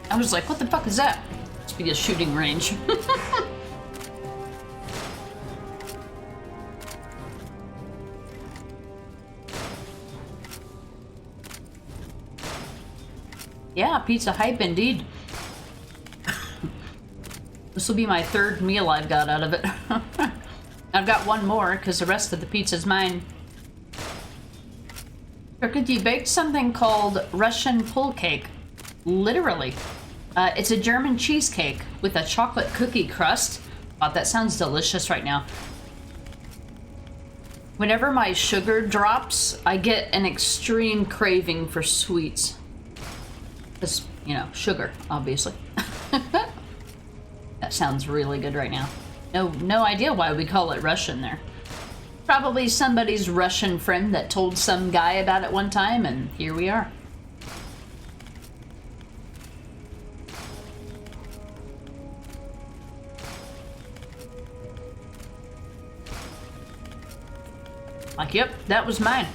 I was like, what the fuck is that? Must be a shooting range. Yeah, pizza hype indeed. This will be my third meal I've got out of it. I've got one more because the rest of the pizza's mine. Turkey baked something called Russian pull cake. Literally. It's a German cheesecake with a chocolate cookie crust. Wow, that sounds delicious right now. Whenever my sugar drops, I get an extreme craving for sweets. Because, you know, sugar, obviously. That sounds really good right now. No idea why we call it Russian there. Probably somebody's Russian friend that told some guy about it one time, and here we are. Like, yep, that was mine.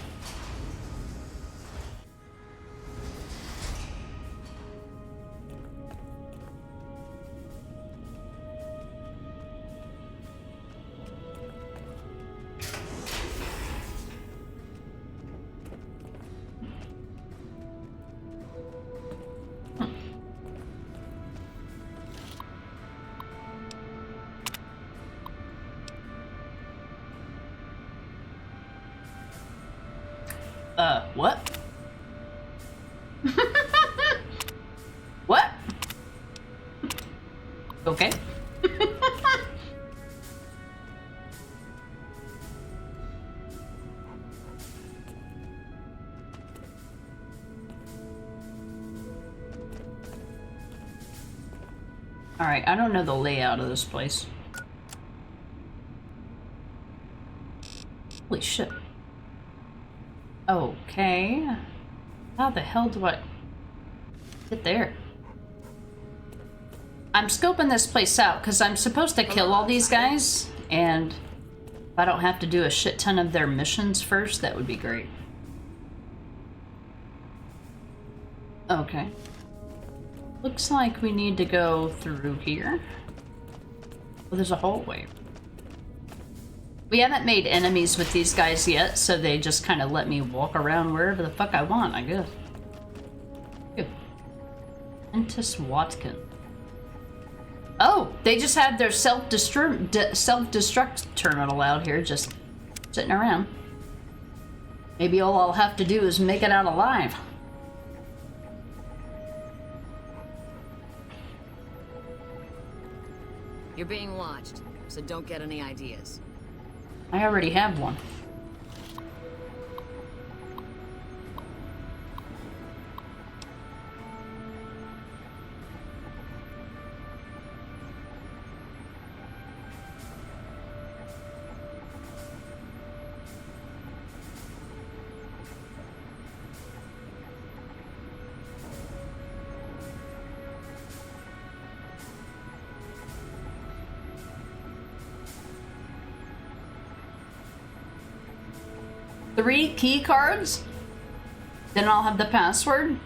What? What? Okay. Alright, I don't know the layout of this place. Holy shit. Okay. How the hell do I get there? I'm scoping this place out because I'm supposed to kill all these guys, and if I don't have to do a shit ton of their missions first, that would be great. Okay. Looks like we need to go through here. Oh, there's a hallway. We haven't made enemies with these guys yet, so they just kind of let me walk around wherever the fuck I want, I guess. Good. Entis Watkin. Oh, they just had their self-destruct terminal out here, just sitting around. Maybe all I'll have to do is make it out alive. You're being watched, so don't get any ideas. I already have one. Three key cards? Then I'll have the password.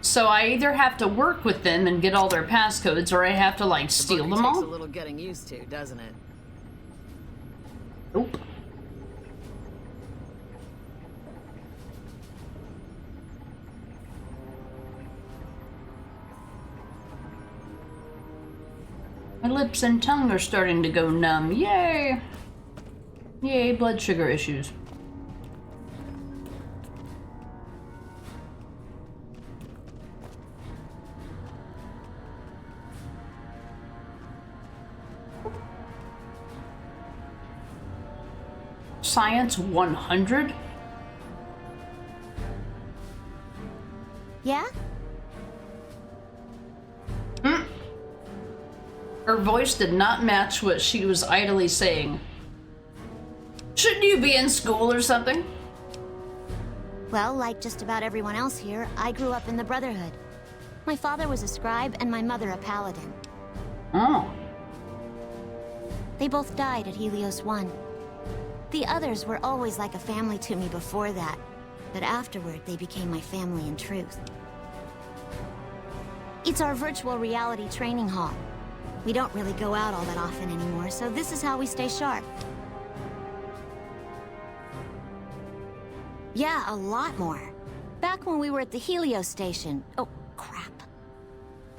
So I either have to work with them and get all their passcodes, or I have to like steal them all. Takes a little getting used to, doesn't it? Nope. My lips and tongue are starting to go numb. Yay! Yay, blood sugar issues. Science 100? Yeah? Her voice did not match what she was idly saying. Shouldn't you be in school or something? Well, like just about everyone else here, I grew up in the Brotherhood. My father was a scribe and my mother a paladin. Oh. They both died at Helios 1. The others were always like a family to me before that, but afterward they became my family in truth. It's our virtual reality training hall. We don't really go out all that often anymore, so this is how we stay sharp. Yeah, a lot more. Back when we were at the Helios station. Oh, crap.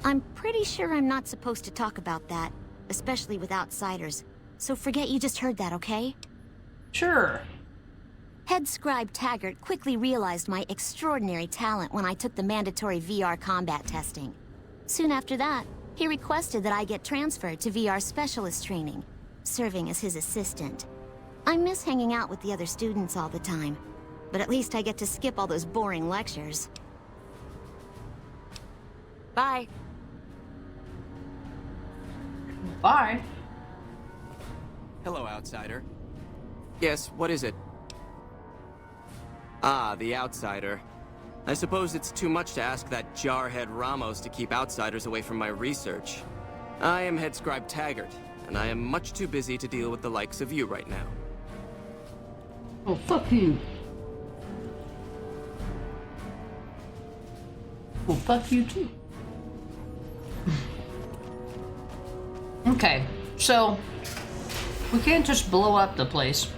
I'm pretty sure I'm not supposed to talk about that, especially with outsiders. So forget you just heard that, okay? Sure. Head Scribe Taggart quickly realized my extraordinary talent when I took the mandatory VR combat testing. Soon after that, he requested that I get transferred to VR specialist training, serving as his assistant. I miss hanging out with the other students all the time. But at least I get to skip all those boring lectures. Bye. Bye. Hello, outsider. Yes, what is it? Ah, the outsider. I suppose it's too much to ask that jarhead Ramos to keep outsiders away from my research. I am Head Scribe Taggart, and I am much too busy to deal with the likes of you right now. Oh, fuck you. Well, fuck you too. Okay, so we can't just blow up the place.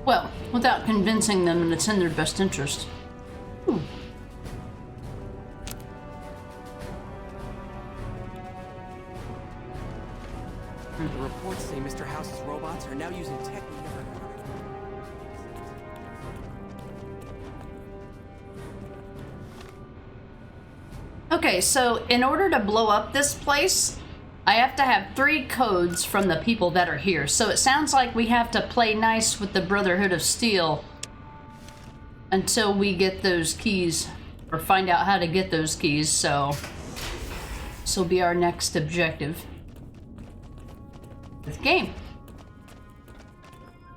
Well, without convincing them that it's in their best interest. Ooh. The reports say Mr. House's robots are now using tech. Okay, so in order to blow up this place, I have to have 3 codes from the people that are here. So it sounds like we have to play nice with the Brotherhood of Steel until we get those keys, or find out how to get those keys. So this will be our next objective. This game.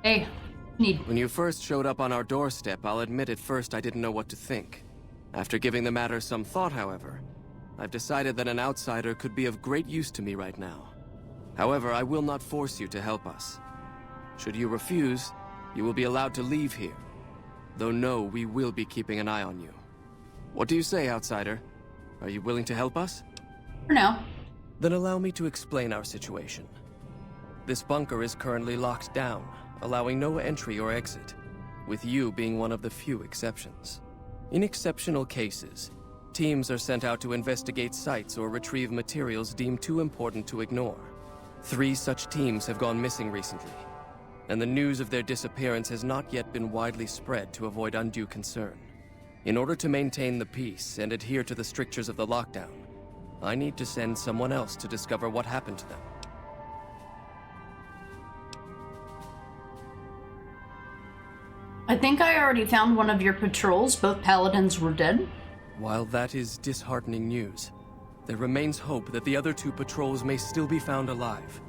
Hey, When you first showed up on our doorstep, I'll admit at first I didn't know what to think. After giving the matter some thought, however, I've decided that an outsider could be of great use to me right now. However, I will not force you to help us. Should you refuse, you will be allowed to leave here. Though no, we will be keeping an eye on you. What do you say, outsider? Are you willing to help us? For now. Then allow me to explain our situation. This bunker is currently locked down, allowing no entry or exit, with you being one of the few exceptions. In exceptional cases, teams are sent out to investigate sites or retrieve materials deemed too important to ignore. 3 such teams have gone missing recently, and the news of their disappearance has not yet been widely spread to avoid undue concern. In order to maintain the peace and adhere to the strictures of the lockdown, I need to send someone else to discover what happened to them. I think I already found one of your patrols. Both paladins were dead. While that is disheartening news, there remains hope that the other 2 patrols may still be found alive.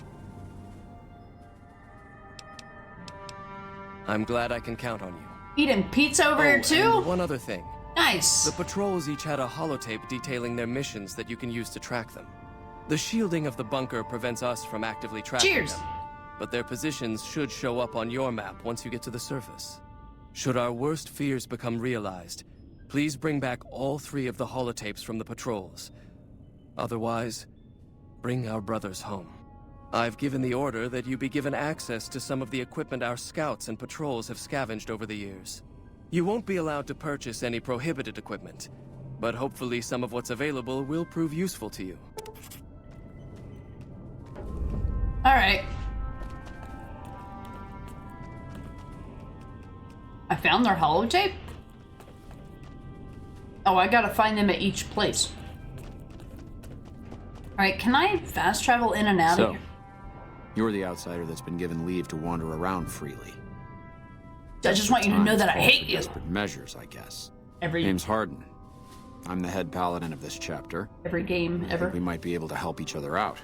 I'm glad I can count on you. Eating pizza over here too? And one other thing. Nice. The patrols each had a holotape detailing their missions that you can use to track them. The shielding of the bunker prevents us from actively tracking them, but their positions should show up on your map once you get to the surface. Should our worst fears become realized, please bring back all 3 of the holotapes from the patrols. Otherwise, bring our brothers home. I've given the order that you be given access to some of the equipment our scouts and patrols have scavenged over the years. You won't be allowed to purchase any prohibited equipment, but hopefully some of what's available will prove useful to you. Alright. I found their holotape? Oh, I gotta find them at each place. Alright, can I fast travel in and out of here? You're the outsider that's been given leave to wander around freely. I just want you to know that I hate you. Desperate measures, I guess. Every name's Harden. I'm the head paladin of this chapter. Every game ever. I think we might be able to help each other out.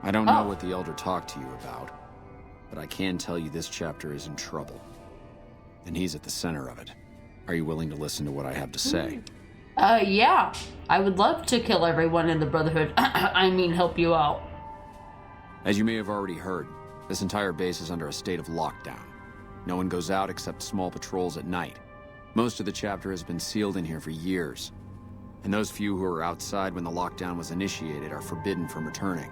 I don't know what the Elder talked to you about, but I can tell you this chapter is in trouble. And he's at the center of it. Are you willing to listen to what I have to say? Yeah. I would love to kill everyone in the Brotherhood. I mean, help you out. As you may have already heard, this entire base is under a state of lockdown. No one goes out except small patrols at night. Most of the chapter has been sealed in here for years. And those few who were outside when the lockdown was initiated are forbidden from returning.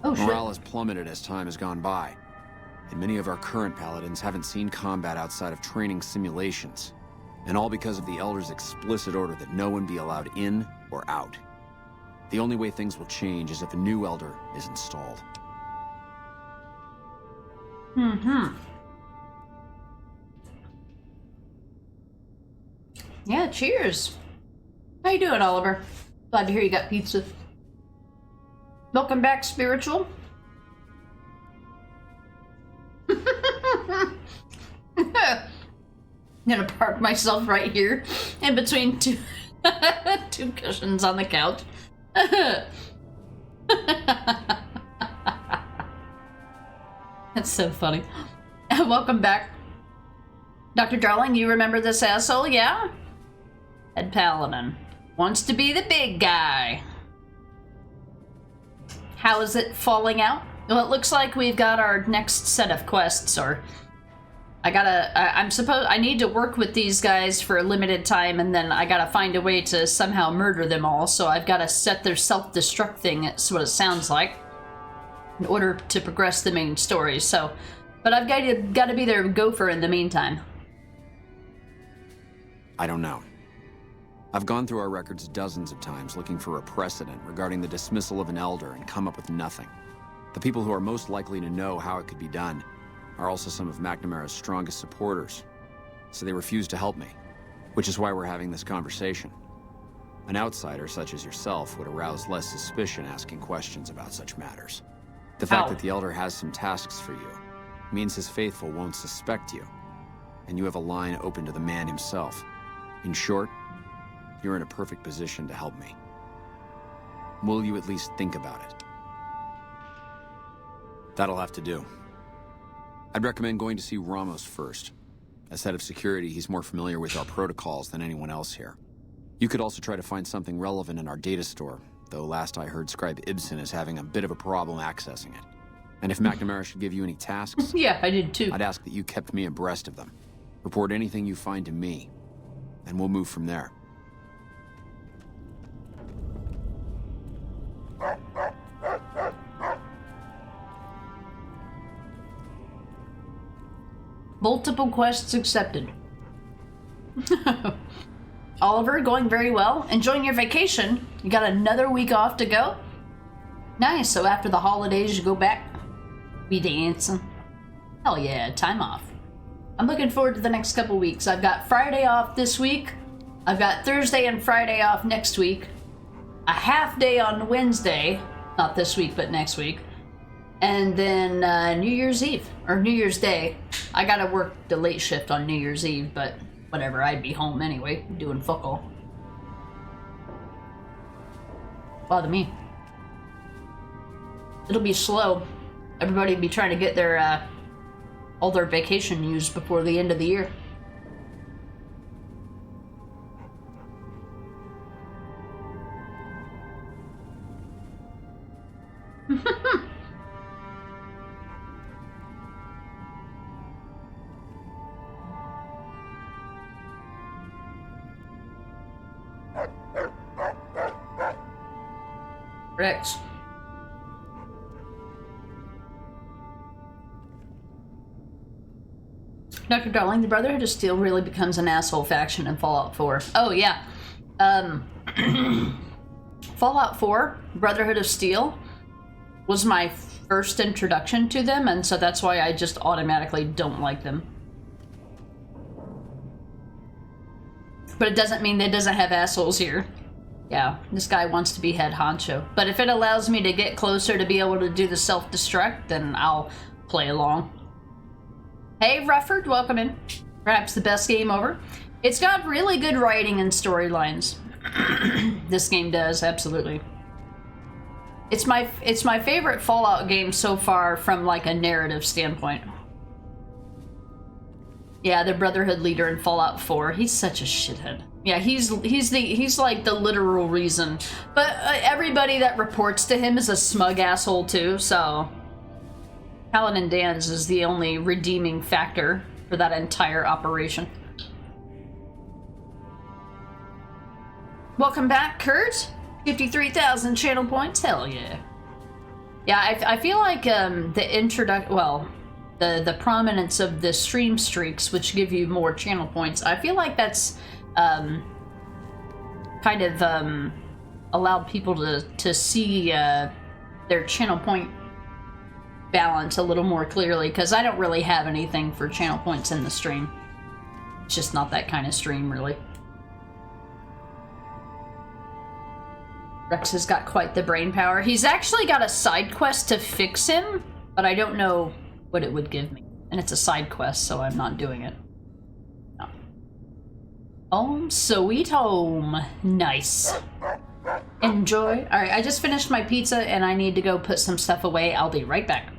Morale has plummeted as time has gone by. And many of our current paladins haven't seen combat outside of training simulations. And all because of the Elder's explicit order that no one be allowed in or out. The only way things will change is if a new Elder is installed. Yeah, cheers. How you doing, Oliver? Glad to hear you got pizza. Welcome back, Spiritual. I'm gonna park myself right here in between two cushions on the couch. That's so funny. Welcome back. Dr. Darling, you remember this asshole, yeah? Head Paladin. Wants to be the big guy. How is it falling out? Well, it looks like we've got our next set of quests, or... I need to work with these guys for a limited time, and then I gotta find a way to somehow murder them all, so I've gotta set their self-destruct thing, that's what it sounds like, in order to progress the main story, so... But I've gotta be their gopher in the meantime. I don't know. I've gone through our records dozens of times looking for a precedent regarding the dismissal of an Elder and come up with nothing. The people who are most likely to know how it could be done are also some of McNamara's strongest supporters, so they refuse to help me, which is why we're having this conversation. An outsider such as yourself would arouse less suspicion asking questions about such matters. The fact that the Elder has some tasks for you means his faithful won't suspect you, and you have a line open to the man himself. In short, you're in a perfect position to help me. Will you at least think about it? That'll have to do. I'd recommend going to see Ramos first. As head of security, he's more familiar with our protocols than anyone else here. You could also try to find something relevant in our data store, though last I heard Scribe Ibsen is having a bit of a problem accessing it. And if McNamara should give you any tasks, Yeah, I did too. I'd ask that you kept me abreast of them. Report anything you find to me, and we'll move from there. Multiple quests accepted. Oliver, going very well. Enjoying your vacation? You got another week off to go? Nice, so after the holidays you go back? Be dancing? Hell yeah, time off. I'm looking forward to the next couple weeks. I've got Friday off this week. I've got Thursday and Friday off next week. A half day on Wednesday. Not this week, but next week. And then New Year's Eve, or New Year's Day. I gotta work the late shift on New Year's Eve, but whatever, I'd be home anyway, doing fuck all. Bother me. It'll be slow. Everybody will be trying to get their, all their vacation used before the end of the year. Rex. Dr. Darling, the Brotherhood of Steel really becomes an asshole faction in Fallout 4. Oh, yeah. Fallout 4, Brotherhood of Steel, was my first introduction to them, and so that's why I just automatically don't like them. But it doesn't mean that it doesn't have assholes here. Yeah, this guy wants to be head honcho. But if it allows me to get closer to be able to do the self-destruct, then I'll play along. Hey, Rufford, welcome in. Perhaps the best game over. It's got really good writing and storylines. This game does, absolutely. It's my favorite Fallout game so far from like a narrative standpoint. Yeah, the Brotherhood leader in Fallout 4. He's such a shithead. Yeah, he's like the literal reason. But everybody that reports to him is a smug asshole too, so Paladin Dan's is the only redeeming factor for that entire operation. Welcome back, Kurt. 53,000 channel points. Hell yeah. Yeah, I feel like the prominence of the stream streaks, which give you more channel points, I feel like that's kind of allowed people to see their channel point balance a little more clearly, because I don't really have anything for channel points in the stream. It's just not that kind of stream, really. Rex has got quite the brain power. He's actually got a side quest to fix him, but I don't know what it would give me. And it's a side quest, so I'm not doing it. No. Home sweet home. Nice. Enjoy. Alright, I just finished my pizza and I need to go put some stuff away. I'll be right back.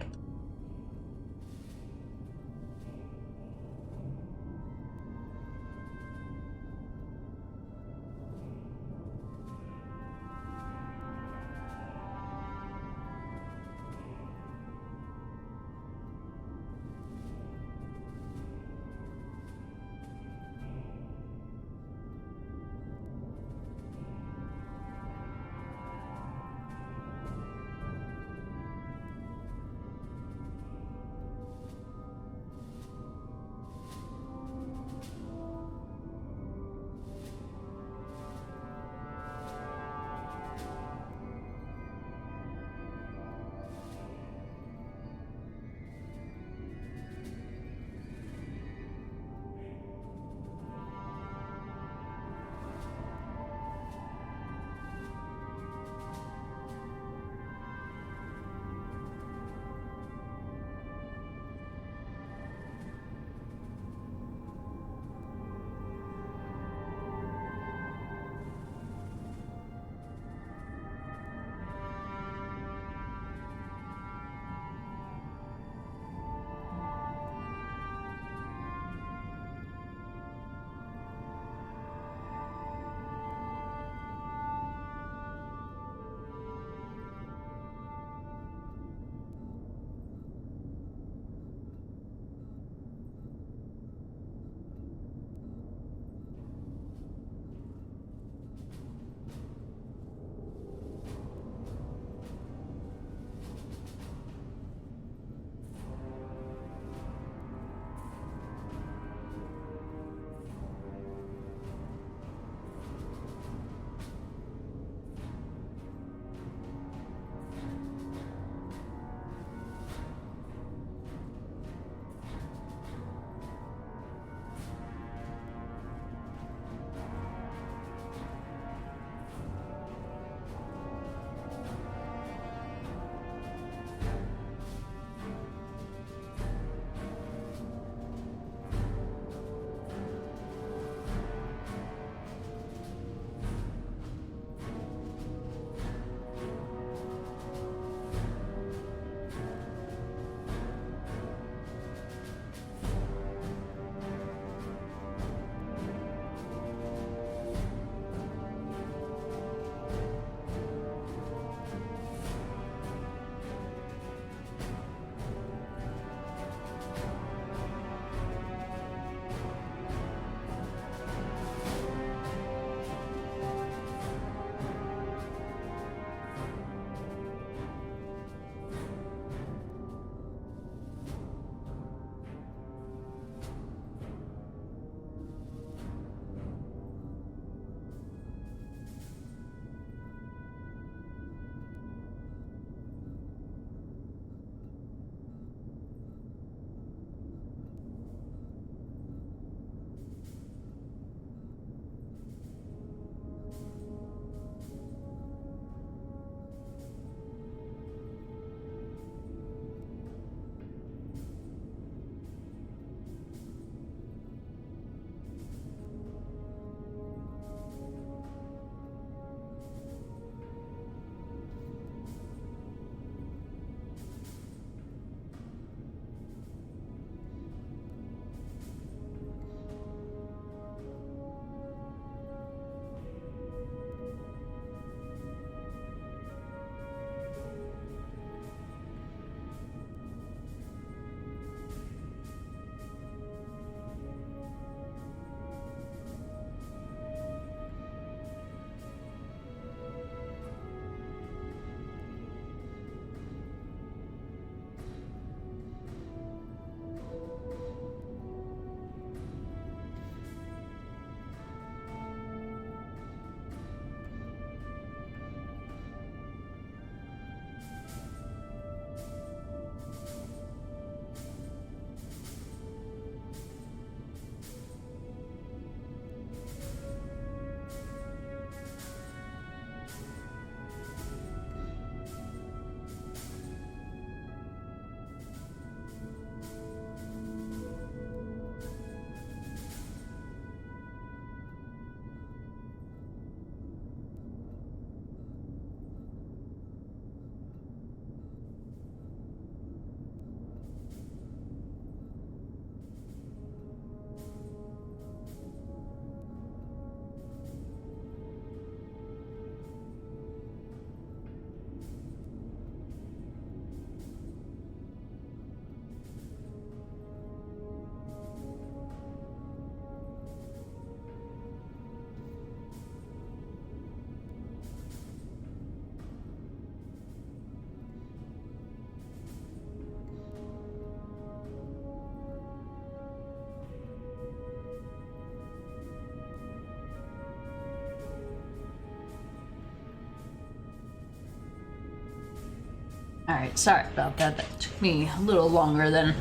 Alright, sorry about that. That took me a little longer than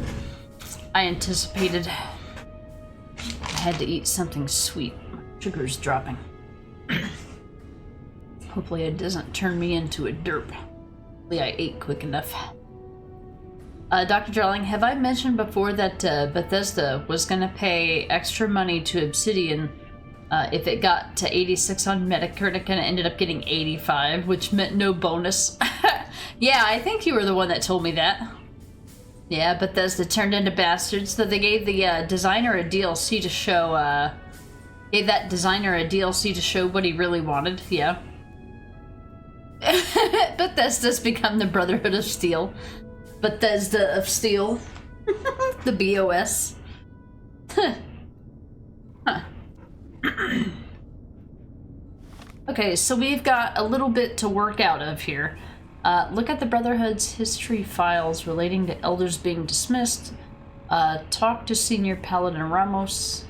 I anticipated. I had to eat something sweet. My sugar's dropping. Hopefully it doesn't turn me into a derp. Hopefully I ate quick enough. Dr. Darling, have I mentioned before that Bethesda was going to pay extra money to Obsidian if it got to 86 on Metacritic and it ended up getting 85, which meant no bonus? Yeah, I think you were the one that told me that. Yeah, Bethesda turned into bastards, so they gave the designer a DLC to show, gave that designer a DLC to show what he really wanted, yeah. Bethesda's become the Brotherhood of Steel. Bethesda of Steel. The BOS. Huh. Okay, so we've got a little bit to work out of here. Look at the Brotherhood's history files relating to elders being dismissed. Talk to Senior Paladin Ramos.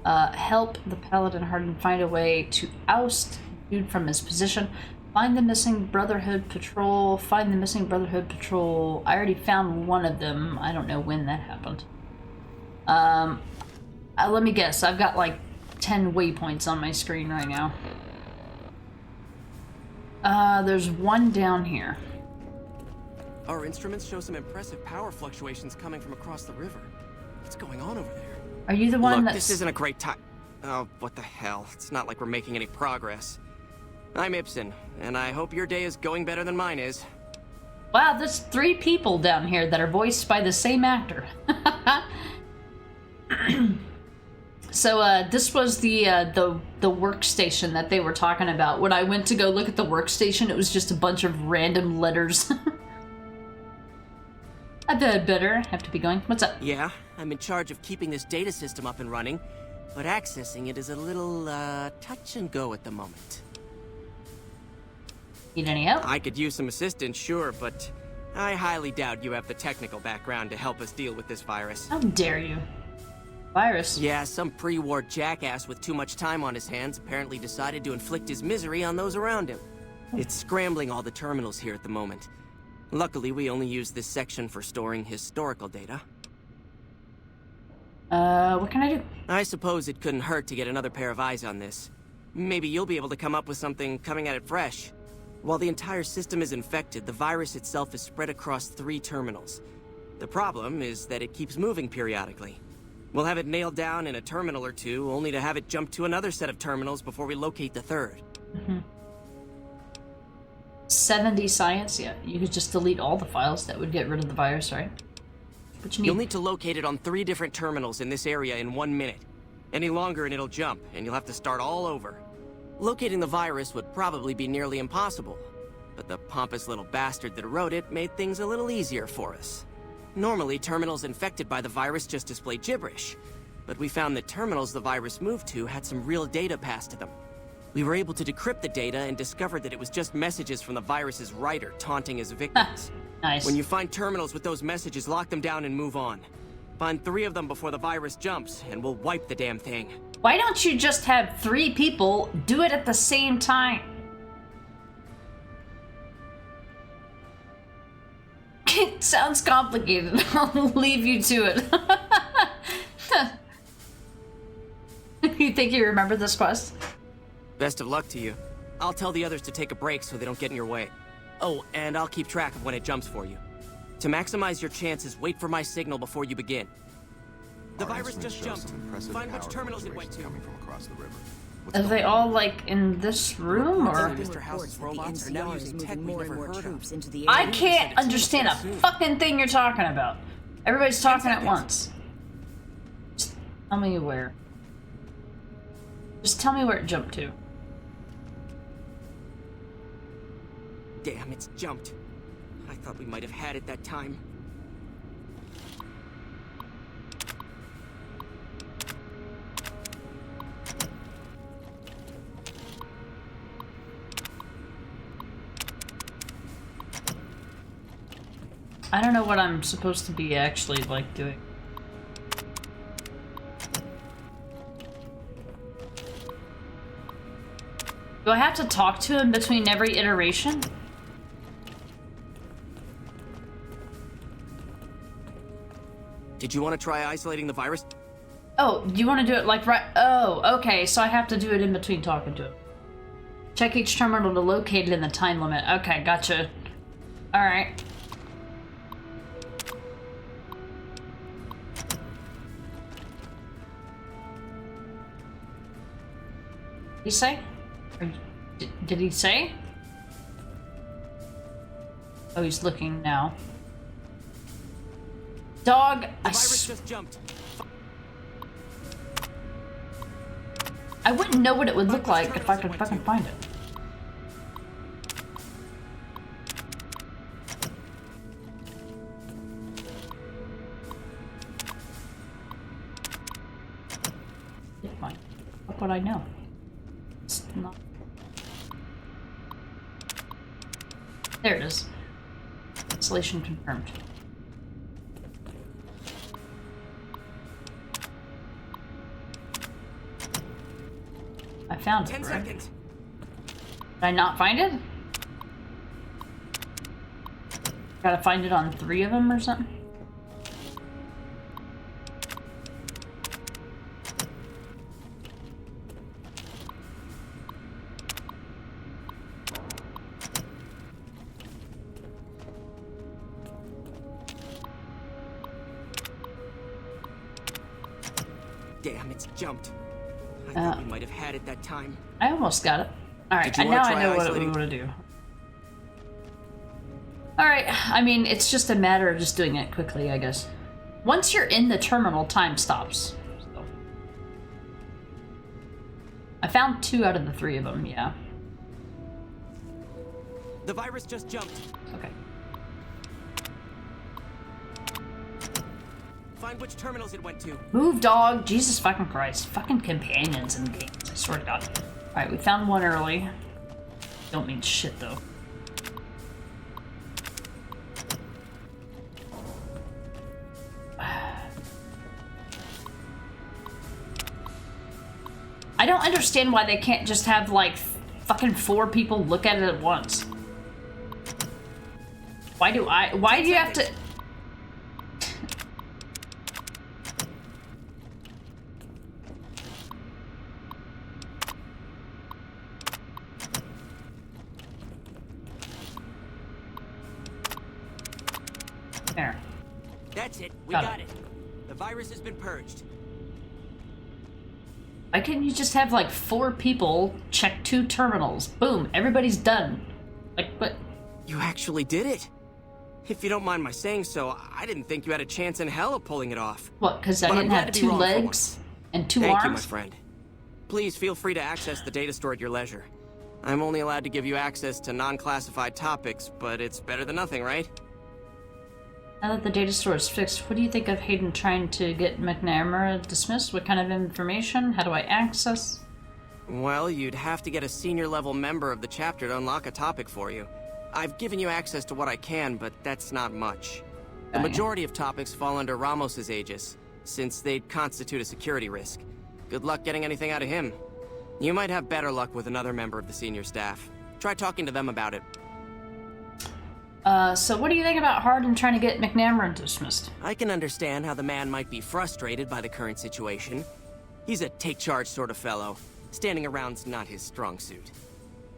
Help the Paladin Harden find a way to oust the dude from his position. Find the missing Brotherhood patrol. Find the missing Brotherhood patrol. I already found one of them. I don't know when that happened. Let me guess. I've got like 10 waypoints on my screen right now. There's one down here. Our instruments show some impressive power fluctuations coming from across the river. What's going on over there? Are you the one Look, this isn't a great time. Oh, what the hell. It's not like we're making any progress. I'm Ibsen, and I hope your day is going better than mine is. Wow, there's 3 people down here that are voiced by the same actor. So, this was the workstation that they were talking about. When I went to go look at the workstation, it was just a bunch of random letters. I better have to be going. What's up? Yeah, I'm in charge of keeping this data system up and running, but accessing it is a little, touch and go at the moment. Need any help? I could use some assistance, sure, but I highly doubt you have the technical background to help us deal with this virus. How dare you? Virus? Yeah, some pre-war jackass with too much time on his hands apparently decided to inflict his misery on those around him. It's scrambling all the terminals here at the moment. Luckily, we only use this section for storing historical data. What can I do? I suppose it couldn't hurt to get another pair of eyes on this. Maybe you'll be able to come up with something coming at it fresh. While the entire system is infected, the virus itself is spread across 3 terminals. The problem is that it keeps moving periodically. We'll have it nailed down in a terminal or 2, only to have it jump to another set of terminals before we locate the 3rd. 70 science? Yeah, you could just delete all the files. That would get rid of the virus, right? What you need? You'll need to locate it on 3 different terminals in this area in 1 minute. Any longer and it'll jump, and you'll have to start all over. Locating the virus would probably be nearly impossible, but the pompous little bastard that wrote it made things a little easier for us. Normally, terminals infected by the virus just display gibberish, but we found that terminals the virus moved to had some real data passed to them. We were able to decrypt the data and discovered that it was just messages from the virus's writer taunting his victims. Nice. When you find terminals with those messages, lock them down and move on. Find 3 of them before the virus jumps, and we'll wipe the damn thing. Why don't you just have 3 people do it at the same time? It sounds complicated. I'll leave you to it. You think you remember this quest? Best of luck to you. I'll tell the others to take a break so they don't get in your way. Oh, and I'll keep track of when it jumps for you. To maximize your chances, wait for my signal before you begin. The virus just jumped. Find which terminals it went to. Are they all like in this room, or? Mr. House's robots are now using tech we never heard of. I can't understand a fucking thing you're talking about. Everybody's talking at once. Just tell me where. Just tell me where it jumped to. Damn, it's jumped. I thought we might have had it that time. I don't know what I'm supposed to be actually, like, doing. Do I have to talk to him between every iteration? Did you want to try isolating the virus? Oh, do you want to do it like right? Oh, okay, so I have to do it in between talking to him. Check each terminal to locate it in the time limit. Okay, gotcha. Alright. Did he say? Did he say? Oh, he's looking now. Dog, the virus just jumped. I wouldn't know what it would look like if I could fucking find it. Fine. What would I know? It's not. There it is. Installation confirmed. I found it, 10 right? seconds. Did I not find it? Gotta find it on 3 of them or something? Damn, it's jumped. I thought we might have had it that time. I almost got it. Alright, and now I know what we want to do. Alright, I mean, it's just a matter of just doing it quickly, I guess. Once you're in the terminal, time stops. So. I found 2 out of the 3 of them, yeah. The virus just jumped. Okay. Find which terminals it went to. Move, dog! Jesus fucking Christ. Fucking companions in games, I swear to God. Alright, we found one early. Don't mean shit, though. I don't understand why they can't just have, like, fucking 4 people look at it at once. Why do you have to... There. That's it. We got it. The virus has been purged. Why couldn't you just have like 4 people check 2 terminals? Boom, everybody's done. Like, what? You actually did it. If you don't mind my saying so, I didn't think you had a chance in hell of pulling it off. What, because I didn't have 2 legs and 2 arms? Thank you, my friend. Please feel free to access the data store at your leisure. I'm only allowed to give you access to non-classified topics, but it's better than nothing, right? Now that the data store is fixed, what do you think of Hayden trying to get McNamara dismissed? What kind of information? How do I access? Well, you'd have to get a senior-level member of the chapter to unlock a topic for you. I've given you access to what I can, but that's not much. The majority of topics fall under Ramos's aegis, since they'd constitute a security risk. Good luck getting anything out of him. You might have better luck with another member of the senior staff. Try talking to them about it. So what do you think about Hardin trying to get McNamara dismissed? I can understand how the man might be frustrated by the current situation. He's a take-charge sort of fellow. Standing around's not his strong suit.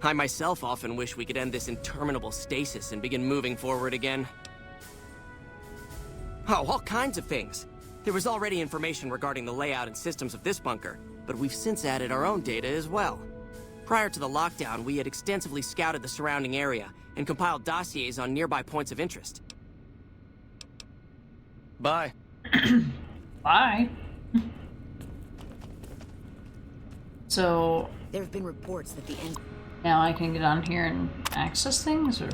I myself often wish we could end this interminable stasis and begin moving forward again. Oh, all kinds of things. There was already information regarding the layout and systems of this bunker, but we've since added our own data as well. Prior to the lockdown, we had extensively scouted the surrounding area and compiled dossiers on nearby points of interest. Bye. Bye. So... There have been reports that the end... Now I can get on here and access things, or...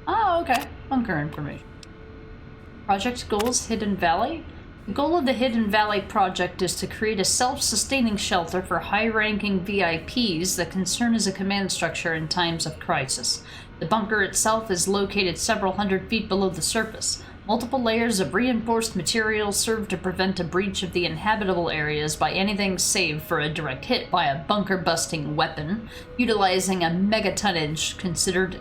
Oh, okay. Bunker information. Project goals, Hidden Valley. The goal of the Hidden Valley project is to create a self-sustaining shelter for high-ranking VIPs that can serve as a command structure in times of crisis. The bunker itself is located several hundred feet below the surface. Multiple layers of reinforced material serve to prevent a breach of the inhabitable areas by anything save for a direct hit by a bunker-busting weapon, utilizing a megatonnage considered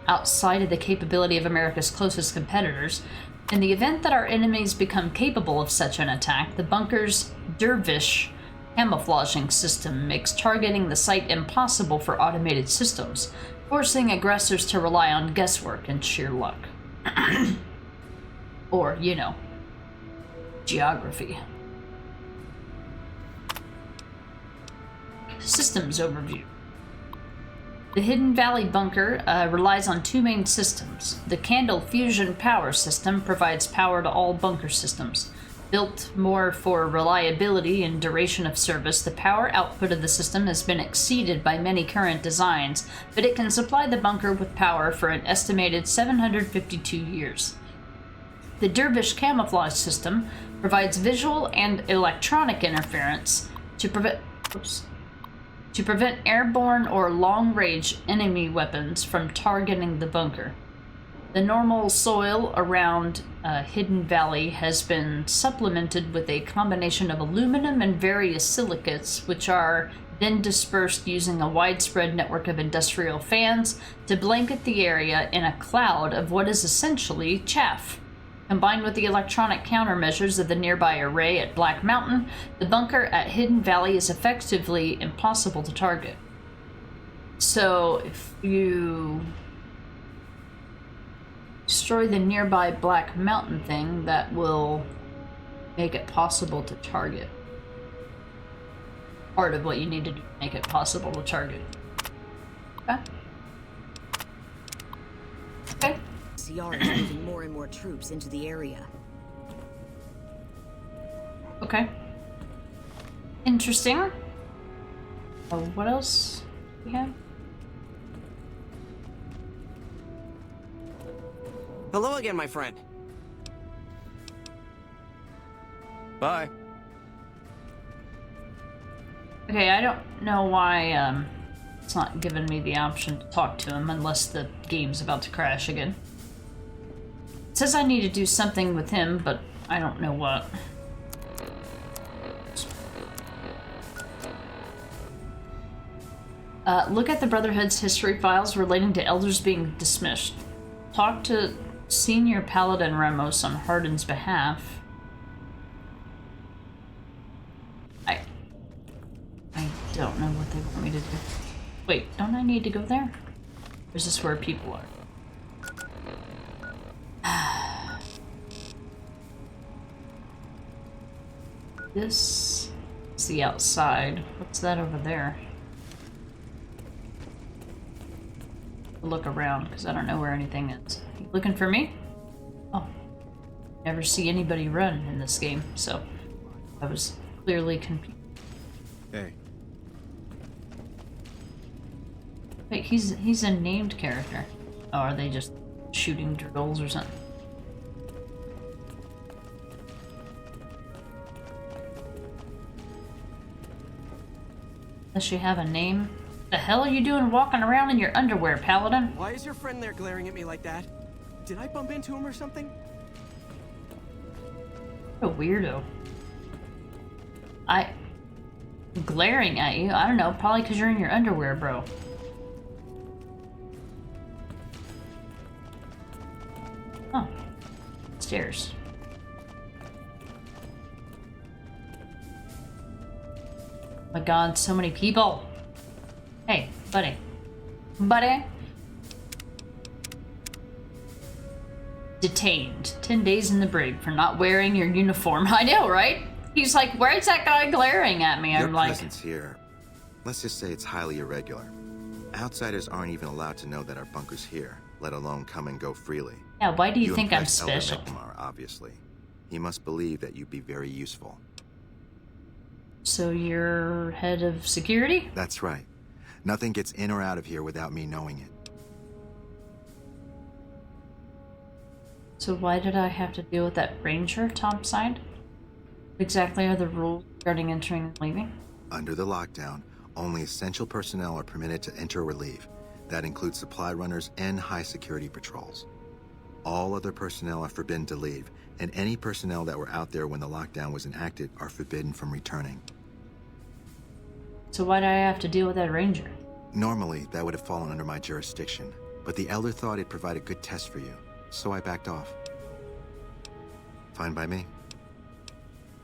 outside of the capability of America's closest competitors. In the event that our enemies become capable of such an attack, the bunker's dervish camouflaging system makes targeting the site impossible for automated systems, forcing aggressors to rely on guesswork and sheer luck. Or, you know, geography. Systems overview. The Hidden Valley bunker relies on two main systems. The Candle Fusion Power System provides power to all bunker systems. Built more for reliability and duration of service, the power output of the system has been exceeded by many current designs, but it can supply the bunker with power for an estimated 752 years. The Dervish Camouflage System provides visual and electronic interference to prevent airborne or long-range enemy weapons from targeting the bunker. The normal soil around Hidden Valley has been supplemented with a combination of aluminum and various silicates, which are then dispersed using a widespread network of industrial fans to blanket the area in a cloud of what is essentially chaff. Combined with the electronic countermeasures of the nearby array at Black Mountain, the bunker at Hidden Valley is effectively impossible to target. So, if you destroy the nearby Black Mountain thing, that will make it possible to target. Part of what you need to do to make it possible to target. Okay. Okay. CR is moving more and more troops into the area. Okay. Interesting. What else we have? Hello again, my friend. Bye. Okay, I don't know why it's not giving me the option to talk to him unless the game's about to crash again. It says I need to do something with him, but I don't know what. Look at the Brotherhood's history files relating to elders being dismissed. Talk to Senior Paladin Ramos on Hardin's behalf. I don't know what they want me to do. Wait, don't I need to go there? Or is this where people are? This is the outside. What's that over there? Look around, because I don't know where anything is. You looking for me? Oh. Never see anybody run in this game, so I was clearly confused. Hey. Wait, he's a named character. Oh, are they just shooting drills or something? Does she have a name? The hell are you doing walking around in your underwear, Paladin? Why is your friend there glaring at me like that? Did I bump into him or something? What a weirdo. Glaring at you? I don't know, probably because you're in your underwear, bro. Oh. Stairs. Oh my god, so many people. Hey, buddy. Buddy? Detained. 10 days in the brig for not wearing your uniform. I know, right? He's like, where's that guy glaring at me? Your I'm like... presence here, let's just say it's highly irregular. Outsiders aren't even allowed to know that our bunker's here, let alone come and go freely. Yeah, why do you think I'm impressed Elder special? McNamara, obviously. He must believe that you'd be very useful. So you're head of security? That's right. Nothing gets in or out of here without me knowing it. So why did I have to deal with that ranger topside? What exactly are the rules regarding entering and leaving? Under the lockdown, only essential personnel are permitted to enter or leave. That includes supply runners and high-security patrols. All other personnel are forbidden to leave, and any personnel that were out there when the lockdown was enacted are forbidden from returning. So why do I have to deal with that ranger? Normally, that would have fallen under my jurisdiction, but the Elder thought it'd provide a good test for you, so I backed off. Fine by me.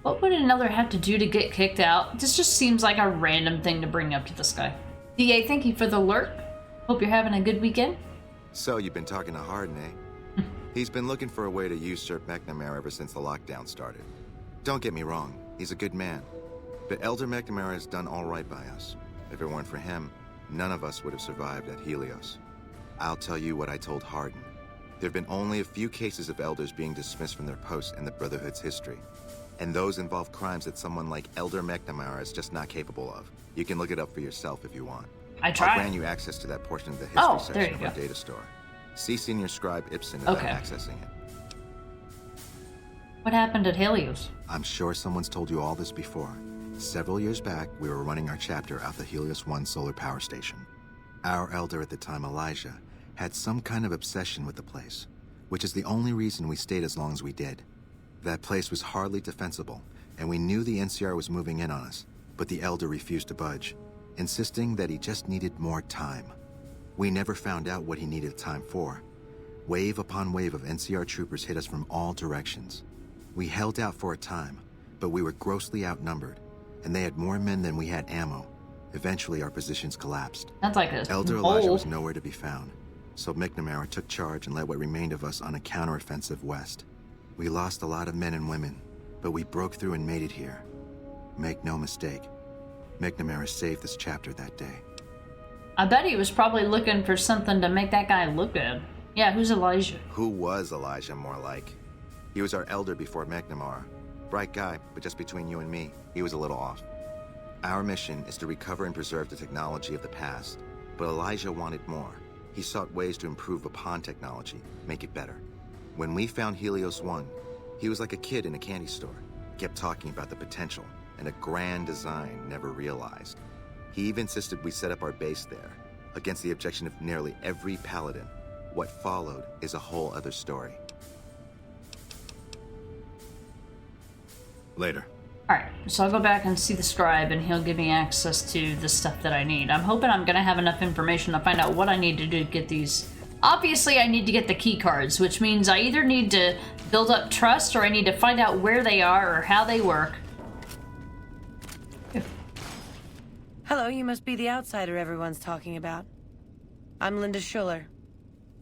What would an elder have to do to get kicked out? This just seems like a random thing to bring up to this guy. DA, thank you for the alert. Hope you're having a good weekend. So, you've been talking to Harden, eh? He's been looking for a way to usurp McNamara ever since the lockdown started. Don't get me wrong, he's a good man. But Elder McNamara has done all right by us. If it weren't for him, none of us would have survived at Helios. I'll tell you what I told Harden. There have been only a few cases of elders being dismissed from their posts in the Brotherhood's history. And those involve crimes that someone like Elder McNamara is just not capable of. You can look it up for yourself if you want. I tried. I'll grant you access to that portion of the history section of our go. data store. See Senior Scribe Ibsen Okay. about accessing it. What happened at Helios? I'm sure someone's told you all this before. Several years back, we were running our chapter out the Helios 1 solar power station. Our elder at the time, Elijah, had some kind of obsession with the place, which is the only reason we stayed as long as we did. That place was hardly defensible, and we knew the NCR was moving in on us, but the elder refused to budge, insisting that he just needed more time. We never found out what he needed time for. Wave upon wave of NCR troopers hit us from all directions. We held out for a time, but we were grossly outnumbered, and they had more men than we had ammo. Eventually, our positions collapsed. That's like a Elder Elijah was nowhere to be found, so McNamara took charge and led what remained of us on a counteroffensive west. We lost a lot of men and women, but we broke through and made it here. Make no mistake, McNamara saved this chapter that day. I bet he was probably looking for something to make that guy look good. Yeah, who's Elijah? Who was Elijah, more like? He was our elder before McNamara. Bright guy, but just between you and me, he was a little off. Our mission is to recover and preserve the technology of the past, but Elijah wanted more. He sought ways to improve upon technology, make it better. When we found Helios 1, he was like a kid in a candy store. Kept talking about the potential and a grand design never realized. He even insisted we set up our base there, against the objection of nearly every paladin. What followed is a whole other story. Later. Alright, so I'll go back and see the scribe and he'll give me access to the stuff that I need. I'm hoping I'm gonna have enough information to find out what I need to do to get these. Obviously, I need to get the key cards, which means I either need to build up trust or I need to find out where they are or how they work. Hello, you must be the outsider everyone's talking about. I'm Linda Schuller.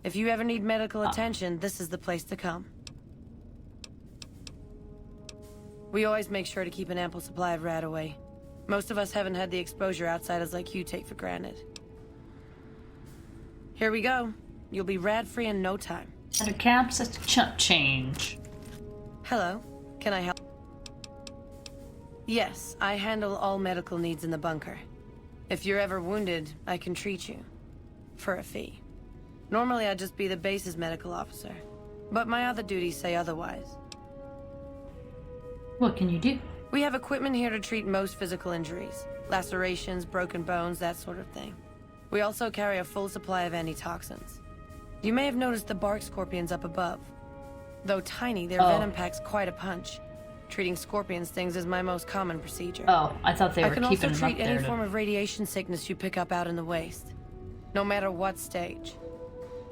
If you ever need medical attention, this is the place to come. We always make sure to keep an ample supply of Radaway. Most of us haven't had the exposure outsiders like you take for granted. Here we go. You'll be rad-free in no time. Under caps, that's chump change. Hello, can I help? Yes, I handle all medical needs in the bunker. If you're ever wounded, I can treat you. For a fee. Normally I'd just be the base's medical officer, but my other duties say otherwise. What can you do? We have equipment here to treat most physical injuries. Lacerations, broken bones, that sort of thing. We also carry a full supply of antitoxins. You may have noticed the bark scorpions up above. Though tiny, their venom packs quite a punch. Treating scorpion stings is my most common procedure. Oh, I thought they were keeping them up there. I can also treat any form of radiation sickness you pick up out in the waste. No matter what stage.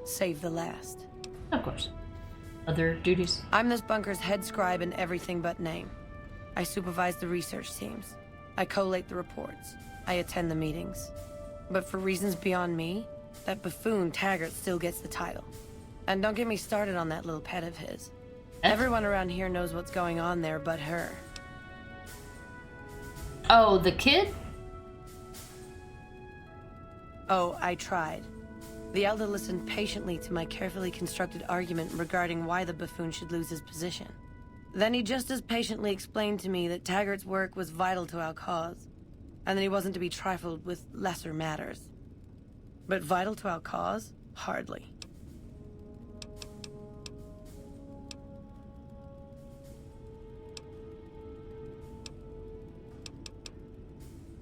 Save the last. Of course. Other duties? I'm this bunker's head scribe in everything but name. I supervise the research teams. I collate the reports. I attend the meetings. But for reasons beyond me, that buffoon Taggart still gets the title. And don't get me started on that little pet of his. Everyone around here knows what's going on there but her. Oh, the kid? Oh, I tried. The Elder listened patiently to my carefully constructed argument regarding why the buffoon should lose his position. Then he just as patiently explained to me that Taggart's work was vital to our cause, and that he wasn't to be trifled with lesser matters. But vital to our cause? Hardly.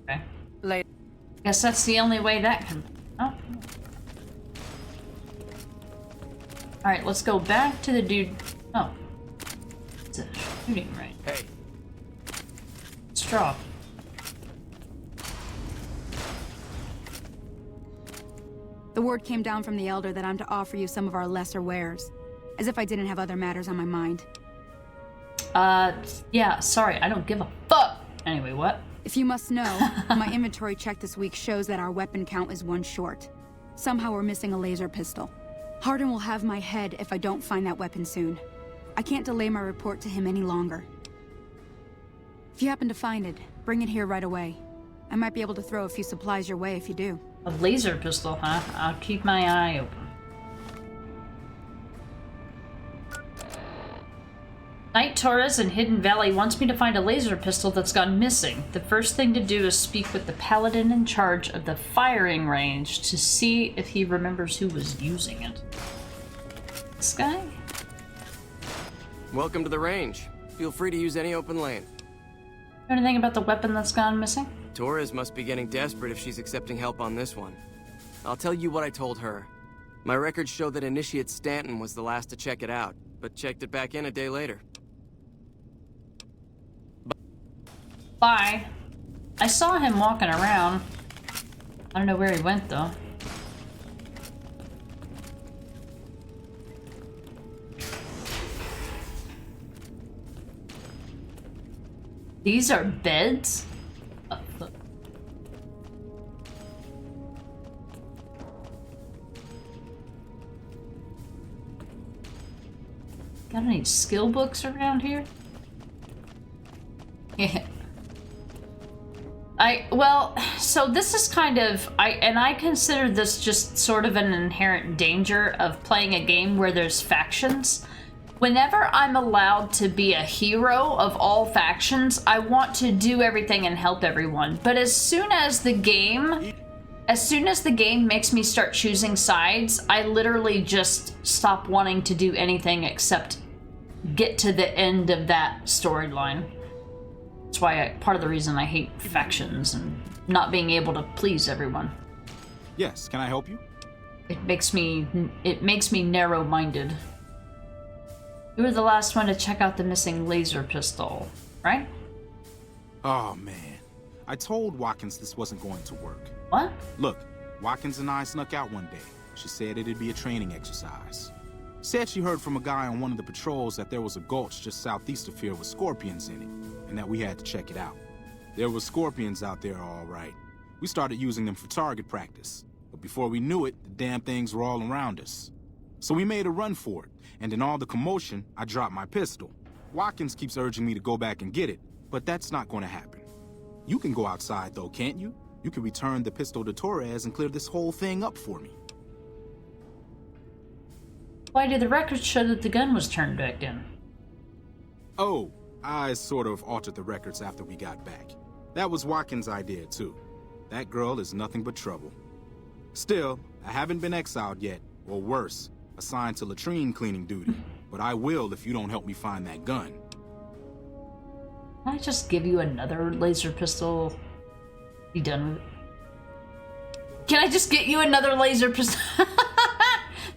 Okay. Later. Guess that's the only way that can... Oh. Alright, let's go back to the dude... Oh. It's a shooting range. Hey. Straw. The word came down from the Elder that I'm to offer you some of our lesser wares. As if I didn't have other matters on my mind. Yeah, sorry, I don't give a fuck. Anyway, what? If you must know, my inventory check this week shows that our weapon count is 1 short. Somehow we're missing a laser pistol. Hardin will have my head if I don't find that weapon soon. I can't delay my report to him any longer. If you happen to find it, bring it here right away. I might be able to throw a few supplies your way if you do. A laser pistol, huh? I'll keep my eye open. Knight Torres in Hidden Valley wants me to find a laser pistol that's gone missing. The first thing to do is speak with the paladin in charge of the firing range to see if he remembers who was using it. This guy? Welcome to the range. Feel free to use any open lane. Know anything about the weapon that's gone missing? Torres must be getting desperate if she's accepting help on this one. I'll tell you what I told her. My records show that Initiate Stanton was the last to check it out, but checked it back in a day later. Bye. I saw him walking around. I don't know where he went, though. These are beds? Got any skill books around here? Yeah. Well, so this is kind of, I consider this just sort of an inherent danger of playing a game where there's factions. Whenever I'm allowed to be a hero of all factions, I want to do everything and help everyone. But as soon as the game makes me start choosing sides, I literally just stop wanting to do anything except get to the end of that storyline. That's why part of the reason I hate factions and not being able to please everyone. Yes, can I help you? It makes me narrow-minded. You were the last one to check out the missing laser pistol, right? Oh, man. I told Watkins this wasn't going to work. What? Look, Watkins and I snuck out one day. She said it'd be a training exercise. Said she heard from a guy on one of the patrols that there was a gulch just southeast of here with scorpions in it, and that we had to check it out. There were scorpions out there, all right. We started using them for target practice, but before we knew it, the damn things were all around us. So we made a run for it, and in all the commotion, I dropped my pistol. Watkins keeps urging me to go back and get it, but that's not going to happen. You can go outside, though, can't you? You can return the pistol to Torres and clear this whole thing up for me. Why did the records show that the gun was turned back in? Oh, I sort of altered the records after we got back. That was Watkins' idea, too. That girl is nothing but trouble. Still, I haven't been exiled yet, or worse, assigned to latrine cleaning duty, but I will if you don't help me find that gun. Can I just give you another laser pistol? Be done with it. Can I just get you another laser pistol?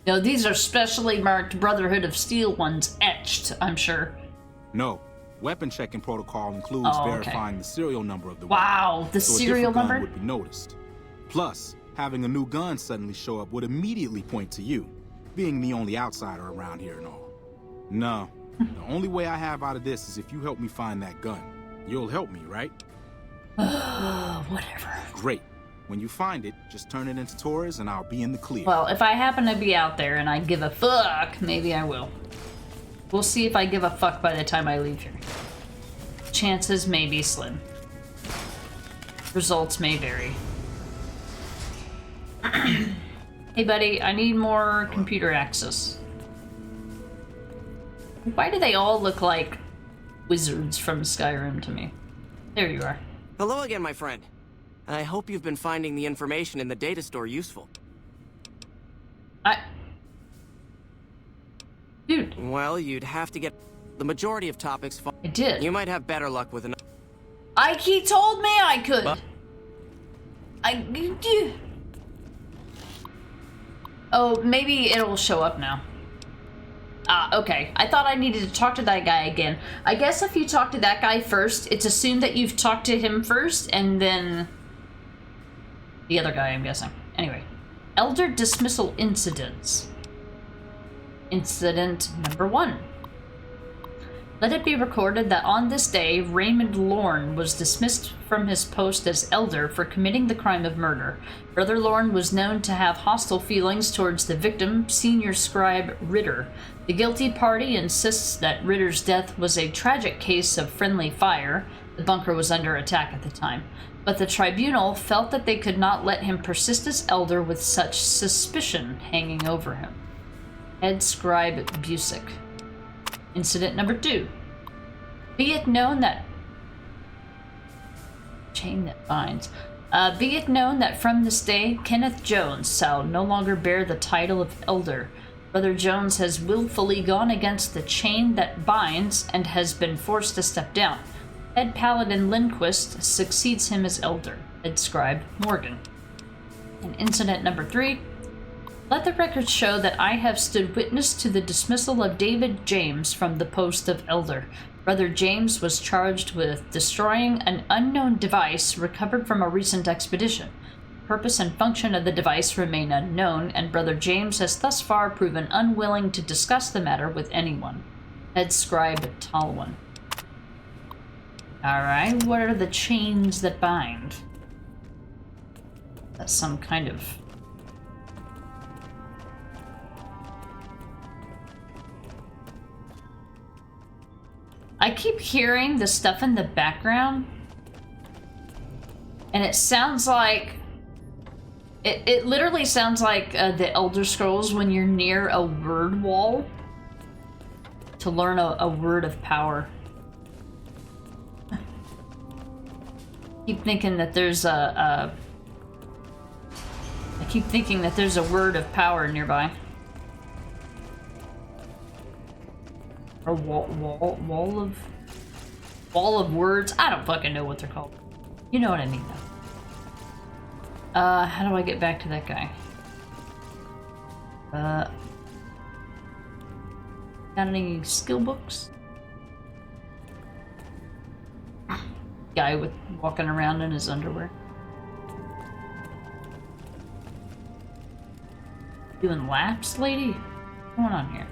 No, these are specially marked Brotherhood of Steel ones, etched, I'm sure. No. Weapon checking protocol includes verifying the serial number of the wow, weapon. The so serial number? Gun would be noticed. Plus, having a new gun suddenly show up would immediately point to you, being the only outsider around here and all. No, the only way I have out of this is if you help me find that gun. You'll help me, right? Whatever. Great. When you find it, just turn it into Torres and I'll be in the clear. Well, if I happen to be out there and I give a fuck, maybe I will. We'll see if I give a fuck by the time I leave here. Chances may be slim. Results may vary. Hey buddy, I need more computer access. Why do they all look like wizards from Skyrim to me? There you are. Hello again, my friend. I hope you've been finding the information in the data store useful. Dude. Well, you'd have to get the majority of topics. I did. You might have better luck with another. He told me I could. Oh, maybe it'll show up now. Okay. I thought I needed to talk to that guy again. I guess if you talk to that guy first, it's assumed that you've talked to him first, and then the other guy, I'm guessing. Anyway. Elder dismissal incidents. Incident number 1. Let it be recorded that on this day, Raymond Lorne was dismissed from his post as elder for committing the crime of murder. Brother Lorne was known to have hostile feelings towards the victim, senior scribe Ritter. The guilty party insists that Ritter's death was a tragic case of friendly fire. The bunker was under attack at the time. But the tribunal felt that they could not let him persist as elder with such suspicion hanging over him. Head Scribe Busick. Incident number 2. Be it known that... Chain that binds. Be it known that from this day, Kenneth Jones shall no longer bear the title of elder. Brother Jones has willfully gone against the chain that binds and has been forced to step down. Head Paladin Lindquist succeeds him as elder. Head Scribe Morgan. And incident number 3. Let the record show that I have stood witness to the dismissal of David James from the post of elder. Brother James was charged with destroying an unknown device recovered from a recent expedition. Purpose and function of the device remain unknown, and Brother James has thus far proven unwilling to discuss the matter with anyone. Head Scribe Talwin. Alright, what are the chains that bind? That's some kind of... I keep hearing the stuff in the background, and it sounds like... It literally sounds like the Elder Scrolls when you're near a word wall to learn a word of power. Keep thinking that there's I keep thinking that there's a word of power nearby. Or wall of words. I don't fucking know what they're called. You know what I mean, though. How do I get back to that guy? Got any skill books? Guy with walking around in his underwear. Doing laps, lady? What's going on here?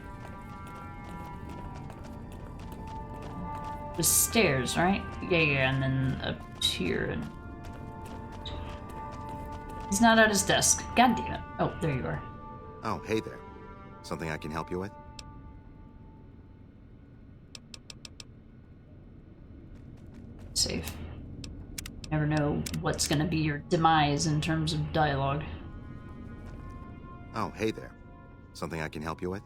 The stairs, right? Yeah, and then up here and... He's not at his desk. God damn it. Oh, there you are. Oh, hey there. Something I can help you with? Safe. Never know what's gonna be your demise in terms of dialogue. Oh, hey there. Something I can help you with?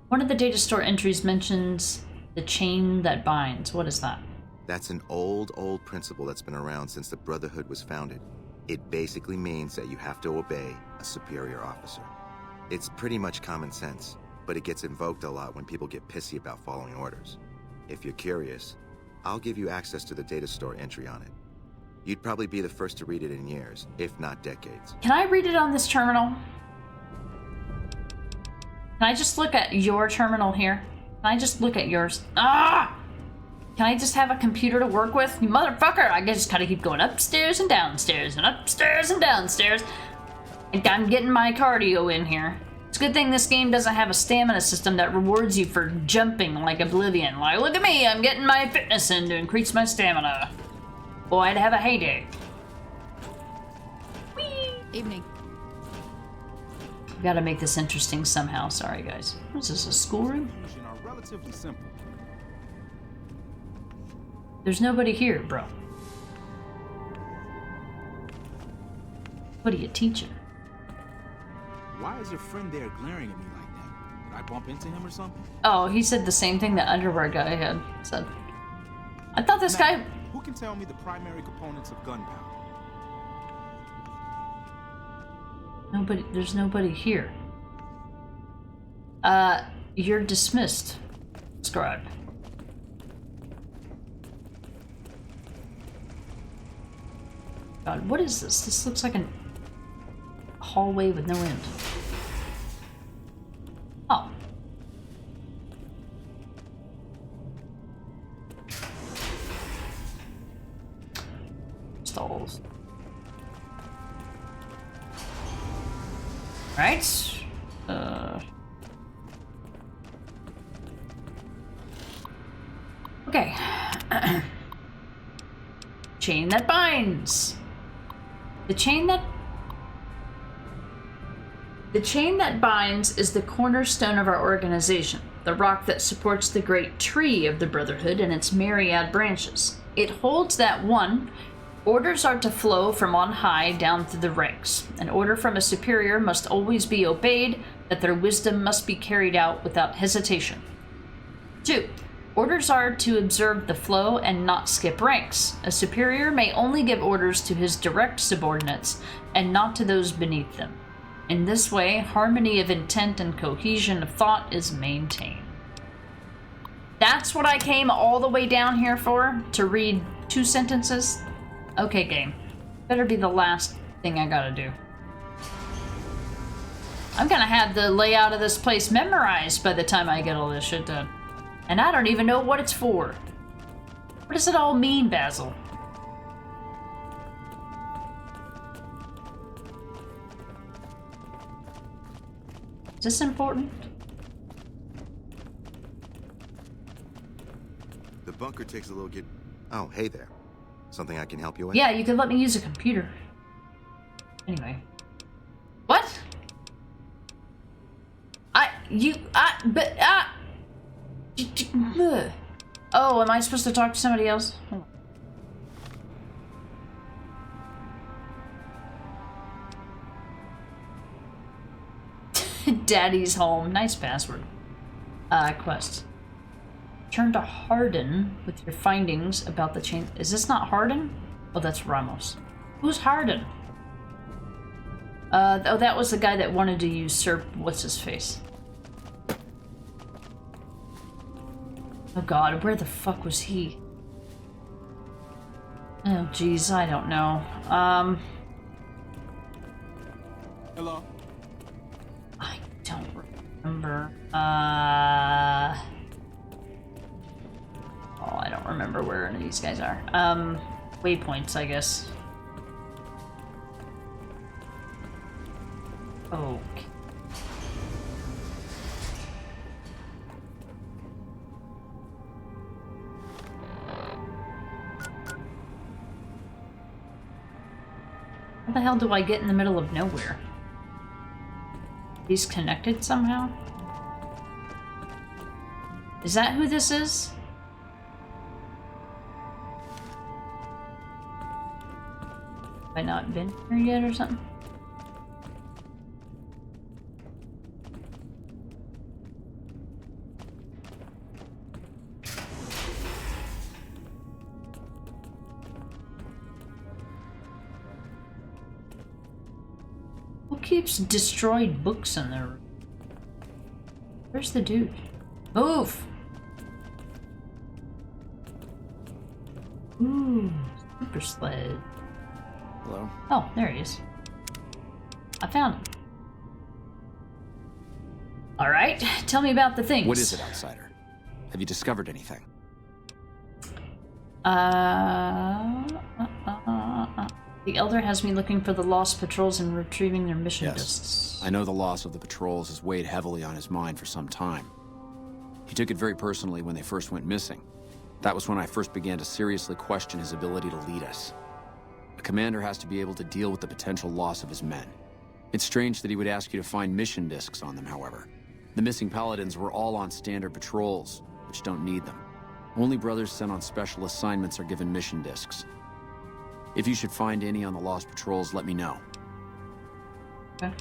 One of the data store entries mentions the chain that binds. What is that? That's an old principle that's been around since the Brotherhood was founded. It basically means that you have to obey a superior officer. It's pretty much common sense, but it gets invoked a lot when people get pissy about following orders. If you're curious, I'll give you access to the data store entry on it. You'd probably be the first to read it in years, if not decades. Can I read it on this terminal? Can I just look at your terminal here? Can I just look at yours? Ah! Can I just have a computer to work with? You motherfucker! I just gotta keep going upstairs and downstairs and upstairs and downstairs. And I'm getting my cardio in here. It's a good thing this game doesn't have a stamina system that rewards you for jumping like Oblivion. Like, look at me, I'm getting my fitness in to increase my stamina. Boy, I'd have a heyday. Whee! Evening. Gotta make this interesting somehow. Sorry, guys. What is this, a schoolroom? Are relatively simple. There's nobody here, bro. What are you teaching? Why is your friend there glaring at me like that? Did I bump into him or something? Oh, he said the same thing the underwear guy had said. I thought this guy... Who can tell me the primary components of gunpowder? Nobody, there's nobody here. You're dismissed, scribe. God, what is this? This looks like a hallway with no end. Oh. Stalls. Right. chain that binds. The chain that binds is the cornerstone of our organization, the rock that supports the great tree of the Brotherhood and its myriad branches. It holds that 1. Orders are to flow from on high down through the ranks. An order from a superior must always be obeyed, that their wisdom must be carried out without hesitation. 2. Orders are to observe the flow and not skip ranks. A superior may only give orders to his direct subordinates and not to those beneath them. In this way, harmony of intent and cohesion of thought is maintained. That's what I came all the way down here for? To read 2 sentences? Okay, game. Better be the last thing I gotta do. I'm gonna have the layout of this place memorized by the time I get all this shit done. And I don't even know what it's for. What does it all mean, Basil? Is this important? The bunker takes a little get... Oh, hey there. Something I can help you with? Yeah, you could let me use a computer. Anyway. What? Oh, am I supposed to talk to somebody else? Hold on. Daddy's home. Nice password. Quest. Turn to Hardin with your findings about the chain. Is this not Hardin? Oh, that's Ramos. Who's Hardin? Oh, that was the guy that wanted to usurp what's-his-face. Oh god, where the fuck was he? Oh jeez, I don't know. Hello? I don't remember. Oh, I don't remember where any of these guys are. Waypoints, I guess. Okay. How the hell do I get in the middle of nowhere? He's connected somehow? Is that who this is? Have I not been here yet or something? Who keeps destroyed books in their room? Where's the dude? Move! Ooh, super sled. Hello? Oh, there he is. I found him. Alright, tell me about the things. What is it, outsider? Have you discovered anything? The Elder has me looking for the lost patrols and retrieving their mission discs. I know the loss of the patrols has weighed heavily on his mind for some time. He took it very personally when they first went missing. That was when I first began to seriously question his ability to lead us. A commander has to be able to deal with the potential loss of his men. It's strange that he would ask you to find mission discs on them, however. The missing paladins were all on standard patrols, which don't need them. Only brothers sent on special assignments are given mission discs. If you should find any on the lost patrols, let me know. Okay.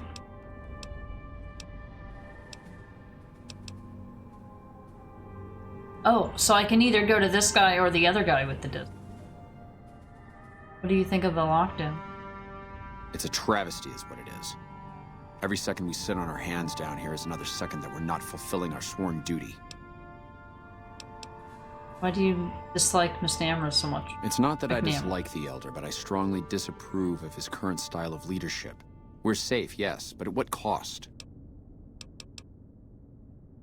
Oh, so I can either go to this guy or the other guy with the disc. What do you think of the lockdown? It's a travesty is what it is. Every second we sit on our hands down here is another second that we're not fulfilling our sworn duty. Why do you dislike Mr. Ambrose so much? It's not that I dislike the Elder, but I strongly disapprove of his current style of leadership. We're safe, yes, but at what cost?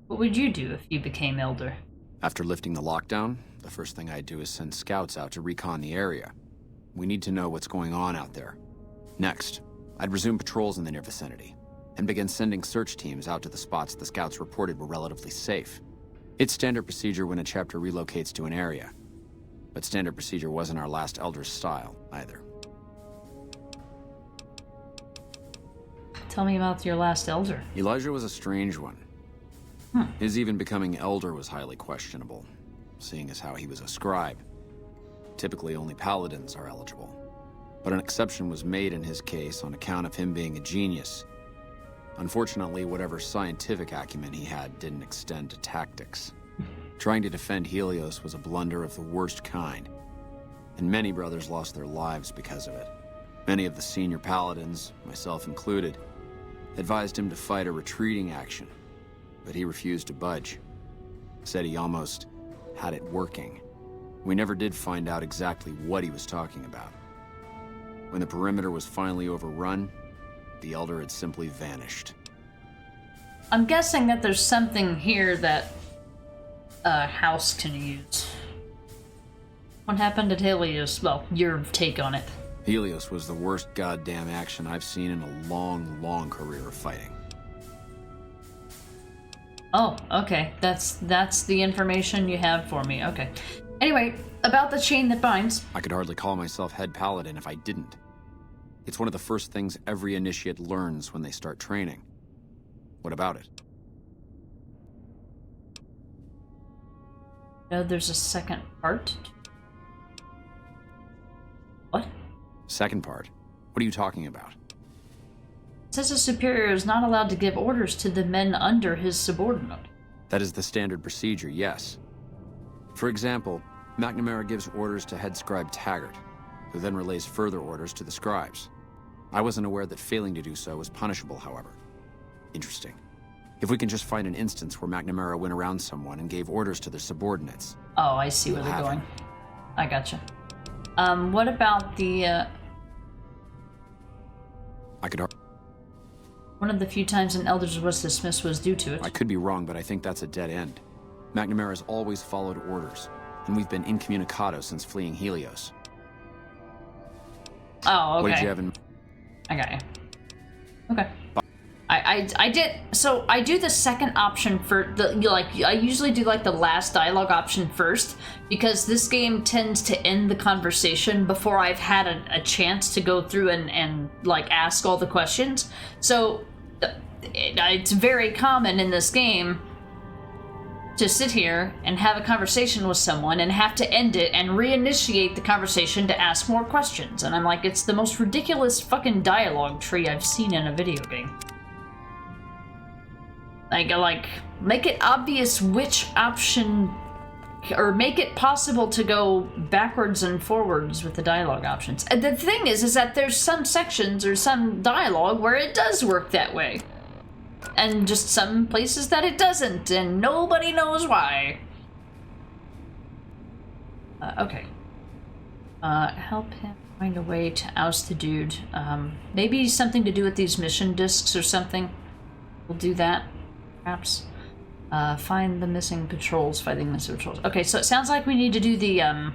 What would you do if you became Elder? After lifting the lockdown, the first thing I'd do is send scouts out to recon the area. We need to know what's going on out there. Next, I'd resume patrols in the near vicinity, and begin sending search teams out to the spots the scouts reported were relatively safe. It's standard procedure when a chapter relocates to an area. But standard procedure wasn't our last Elder's style, either. Tell me about your last Elder. Elijah was a strange one. His even becoming Elder was highly questionable, seeing as how he was a scribe. Typically, only paladins are eligible. But an exception was made in his case on account of him being a genius. Unfortunately, whatever scientific acumen he had didn't extend to tactics. Trying to defend Helios was a blunder of the worst kind, and many brothers lost their lives because of it. Many of the senior paladins, myself included, advised him to fight a retreating action, but he refused to budge. Said he almost had it working. We never did find out exactly what he was talking about. When the perimeter was finally overrun, the Elder had simply vanished. I'm guessing that there's something here that a house can use. What happened at Helios? Well, your take on it. Helios was the worst goddamn action I've seen in a long, long career of fighting. Oh, okay. That's the information you have for me. Okay. Anyway, about the chain that binds. I could hardly call myself head paladin if I didn't. It's one of the first things every initiate learns when they start training. What about it? No, there's a second part. What? Second part? What are you talking about? It says a superior is not allowed to give orders to the men under his subordinate. That is the standard procedure, yes. For example, McNamara gives orders to head scribe Taggart, who then relays further orders to the scribes. I wasn't aware that failing to do so was punishable, however. Interesting. If we can just find an instance where McNamara went around someone and gave orders to their subordinates. Oh, I see where they're going. I gotcha. What about the, I could... One of the few times an Elder was dismissed was due to it. I could be wrong, but I think that's a dead end. McNamara's always followed orders, and we've been incommunicado since fleeing Helios. Oh, okay. What did you have in... I got you. Okay. I did, so I do the second option for the, I usually do like the last dialogue option first, because this game tends to end the conversation before I've had a chance to go through and like ask all the questions. So it's very common in this game to sit here and have a conversation with someone and have to end it and reinitiate the conversation to ask more questions. And I'm like, it's the most ridiculous fucking dialogue tree I've seen in a video game. Like, make it obvious which option, or make it possible to go backwards and forwards with the dialogue options. And the thing is that there's some sections or some dialogue where it does work that way. And just some places that it doesn't, and nobody knows why. Okay. Help him find a way to oust the dude. Maybe something to do with these mission discs or something. We'll do that. Perhaps. Find the missing patrols, fighting missing patrols. Okay, so it sounds like we need to do the, I'm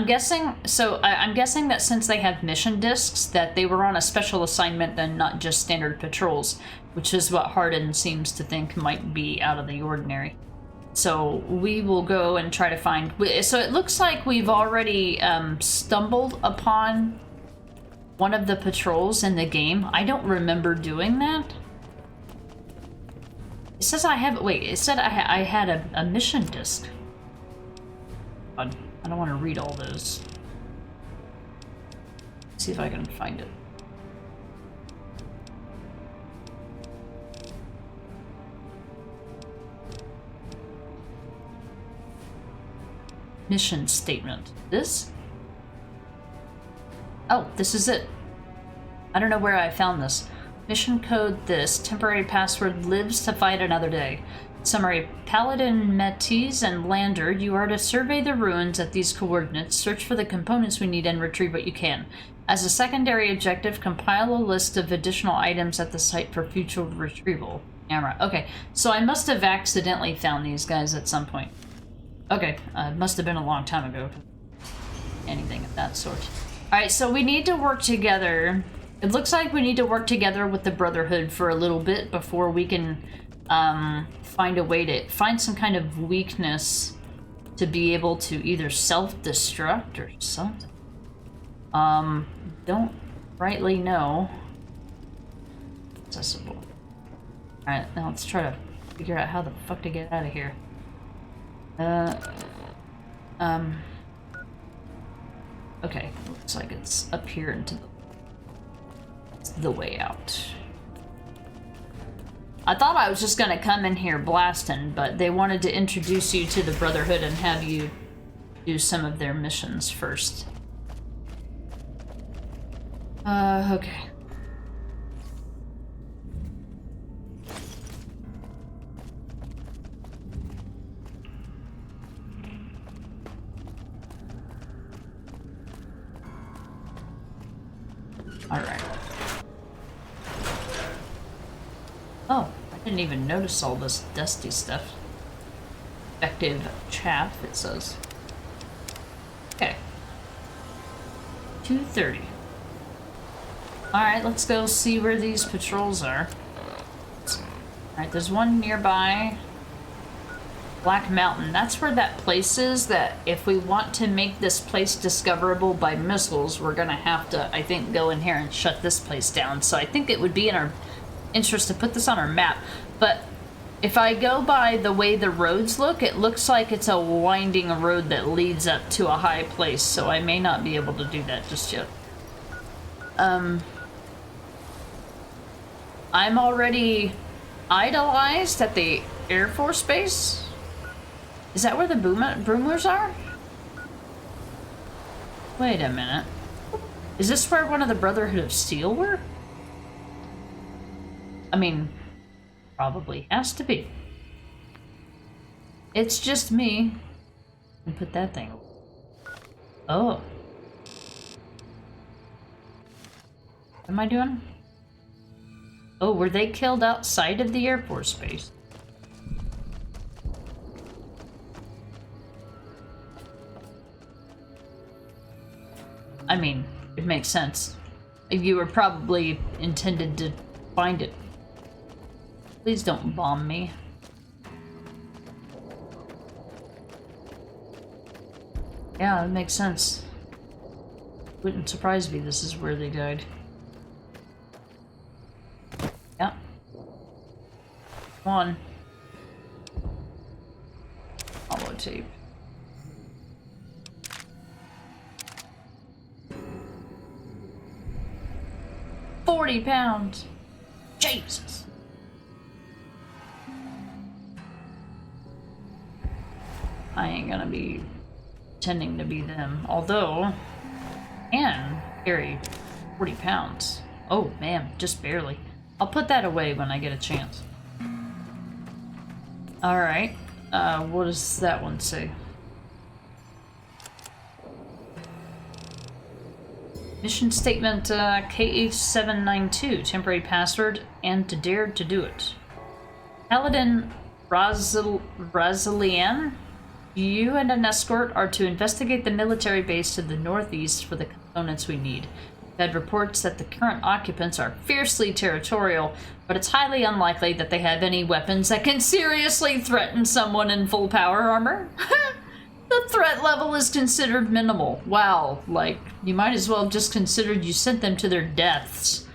guessing that since they have mission discs, that they were on a special assignment and not just standard patrols, which is what Hardin seems to think might be out of the ordinary. So we will go and try to find, so it looks like we've already stumbled upon one of the patrols in the game. I don't remember doing that. It says I have, wait, it said I had a mission disc. I don't want to read all those. Let's see if I can find it. Mission statement. This? Oh, this is it. I don't know where I found this. Mission code this. Temporary password lives to fight another day. Summary. Paladin, Metis, and Lander, you are to survey the ruins at these coordinates, search for the components we need, and retrieve what you can. As a secondary objective, compile a list of additional items at the site for future retrieval. Camera. Okay, so I must have accidentally found these guys at some point. Okay, it must have been a long time ago. Anything of that sort. Alright, so we need to work together. It looks like we need to work together with the Brotherhood for a little bit before we can find a way to find some kind of weakness to be able to either self-destruct or something. Don't rightly know. Accessible. Alright, now let's try to figure out how the fuck to get out of here. Okay, looks like it's up here into the way out. I thought I was just gonna come in here blasting, but they wanted to introduce you to the Brotherhood and have you do some of their missions first. Okay. Alright. Oh, I didn't even notice all this dusty stuff. Effective chaff, it says. Okay. 2:30. Alright, let's go see where these patrols are. Alright, there's one nearby. Black Mountain. That's where that place is that if we want to make this place discoverable by missiles, we're gonna have to, I think, go in here and shut this place down. So I think it would be in our interest to put this on our map. But if I go by the way the roads look, it looks like it's a winding road that leads up to a high place. So I may not be able to do that just yet. I'm already idolized at the Air Force Base. Is that where the boomers are? Wait a minute. Is this where one of the Brotherhood of Steel were? I mean, probably has to be. It's just me. And put that thing. Oh. What am I doing? Oh, were they killed outside of the Air Force Base? I mean, it makes sense. You were probably intended to find it. Please don't bomb me. Yeah, that makes sense. Wouldn't surprise me this is where they died. Yeah. Come on. Hollow tape. £40. Jesus. I ain't gonna be pretending to be them. Although, and carry 40 pounds. Oh man, just barely. I'll put that away when I get a chance. Alright. What does that one say? Mission statement, KH792, temporary password, and to dare to do it. Paladin Razalian, you and an escort are to investigate the military base to the northeast for the components we need. We've had reports that the current occupants are fiercely territorial, but it's highly unlikely that they have any weapons that can seriously threaten someone in full power armor. The threat level is considered minimal. Wow, like, you might as well have just considered you sent them to their deaths.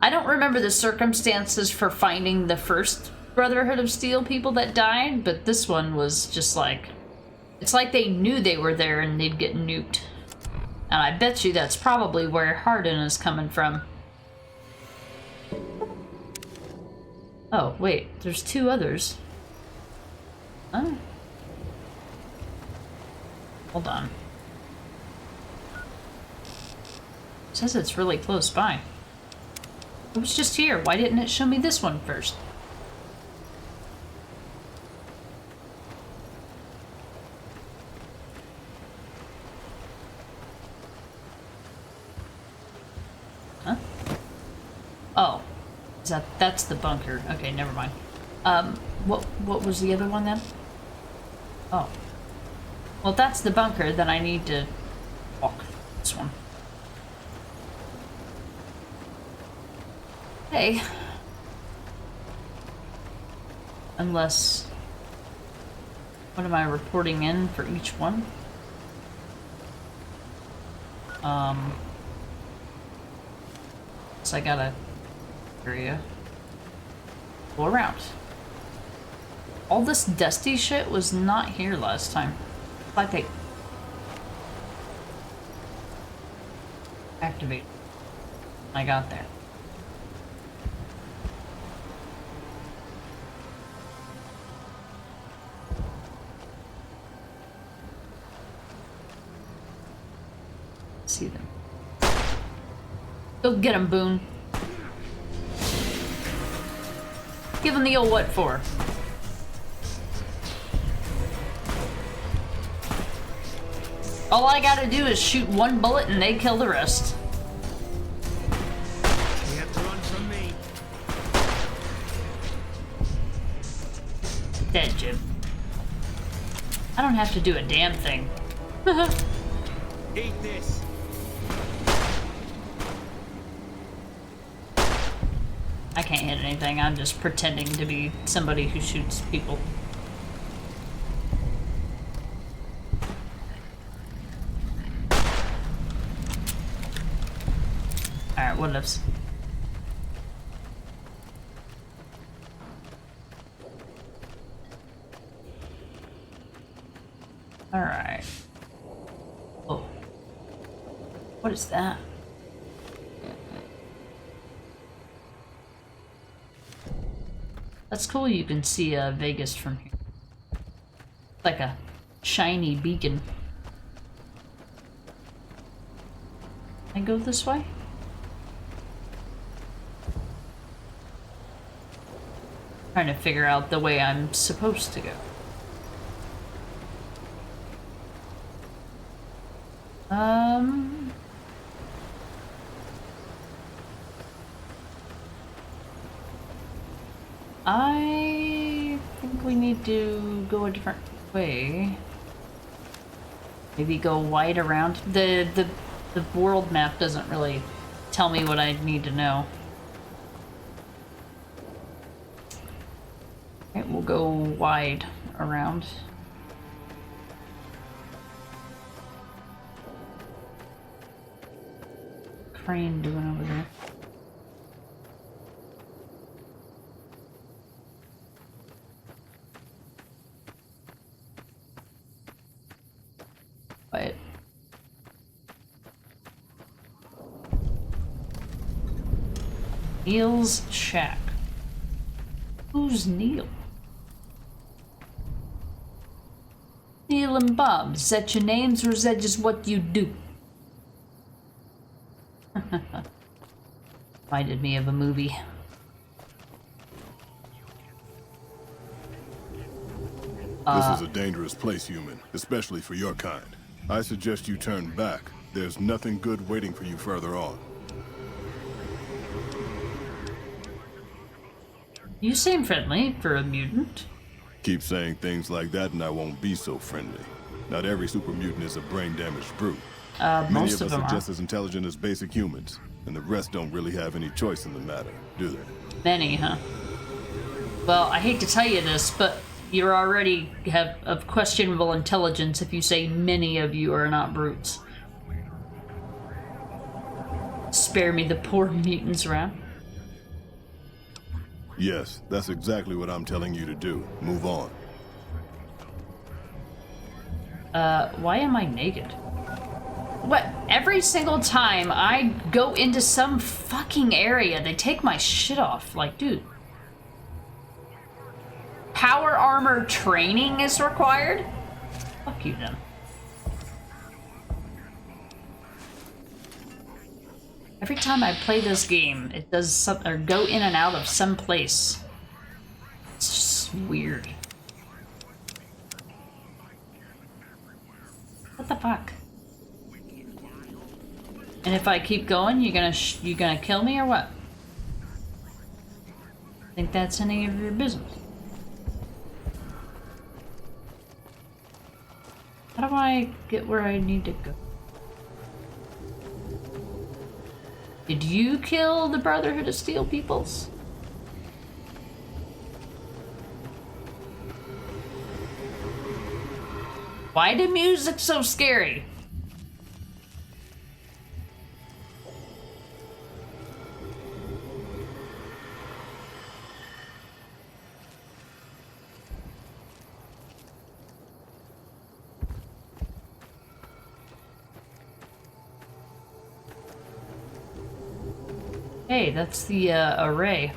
I don't remember the circumstances for finding the first Brotherhood of Steel people that died, but this one was just like... It's like they knew they were there and they'd get nuked. And I bet you that's probably where Hardin is coming from. Oh, wait, there's two others. Huh? Hold on. It says it's really close by. It was just here. Why didn't it show me this one first? Huh? Oh. That's the bunker. Okay, never mind. What was the other one then? Oh. Well, if that's the bunker, then I need to walk this one. Okay. Unless... What am I reporting in for each one? So I gotta... area. Go around. All this dusty shit was not here last time. Like they... Activate. I got there. See them. Go get him, Boone. Give him the old what for. All I gotta do is shoot one bullet and they kill the rest. Can't run from me. Dead, Jim. I don't have to do a damn thing. Eat this. I can't hit anything. I'm just pretending to be somebody who shoots people. Alright, what lives? Alright. Oh. What is that? That's cool, you can see Vegas from here. Like a shiny beacon. Can I go this way? Trying to figure out the way I'm supposed to go. I think we need to go a different way. Maybe go wide around. The world map doesn't really tell me what I need to know. Okay, we'll go wide around. Crane doing over there? Quiet. Neil's shack. Who's Neil? Neil and Bob. Is that your names or is that just what you do? Reminded me of a movie. This is a dangerous place, human, especially for your kind. I suggest you turn back. There's nothing good waiting for you further on. You seem friendly for a mutant. Keep saying things like that and I won't be so friendly. Not every super mutant is a brain-damaged brute. Many Most of of us them are are. just as intelligent as basic humans, and the rest don't really have any choice in the matter, do they? Many, huh? Well, I hate to tell you this, but you already have of questionable intelligence if you say many of you are not brutes. Spare me the poor mutants around. Yes, that's exactly what I'm telling you to do. Move on. Why am I naked? What? Every single time I go into some fucking area, they take my shit off. Like, dude. Power armor training is required? Fuck you, then. Every time I play this game, it does something, or go in and out of some place. It's just weird. What the fuck? And if I keep going, you gonna kill me or what? Think that's any of your business? How do I get where I need to go? Did you kill the Brotherhood of Steel Peoples? Why the music so scary? Hey, that's the array.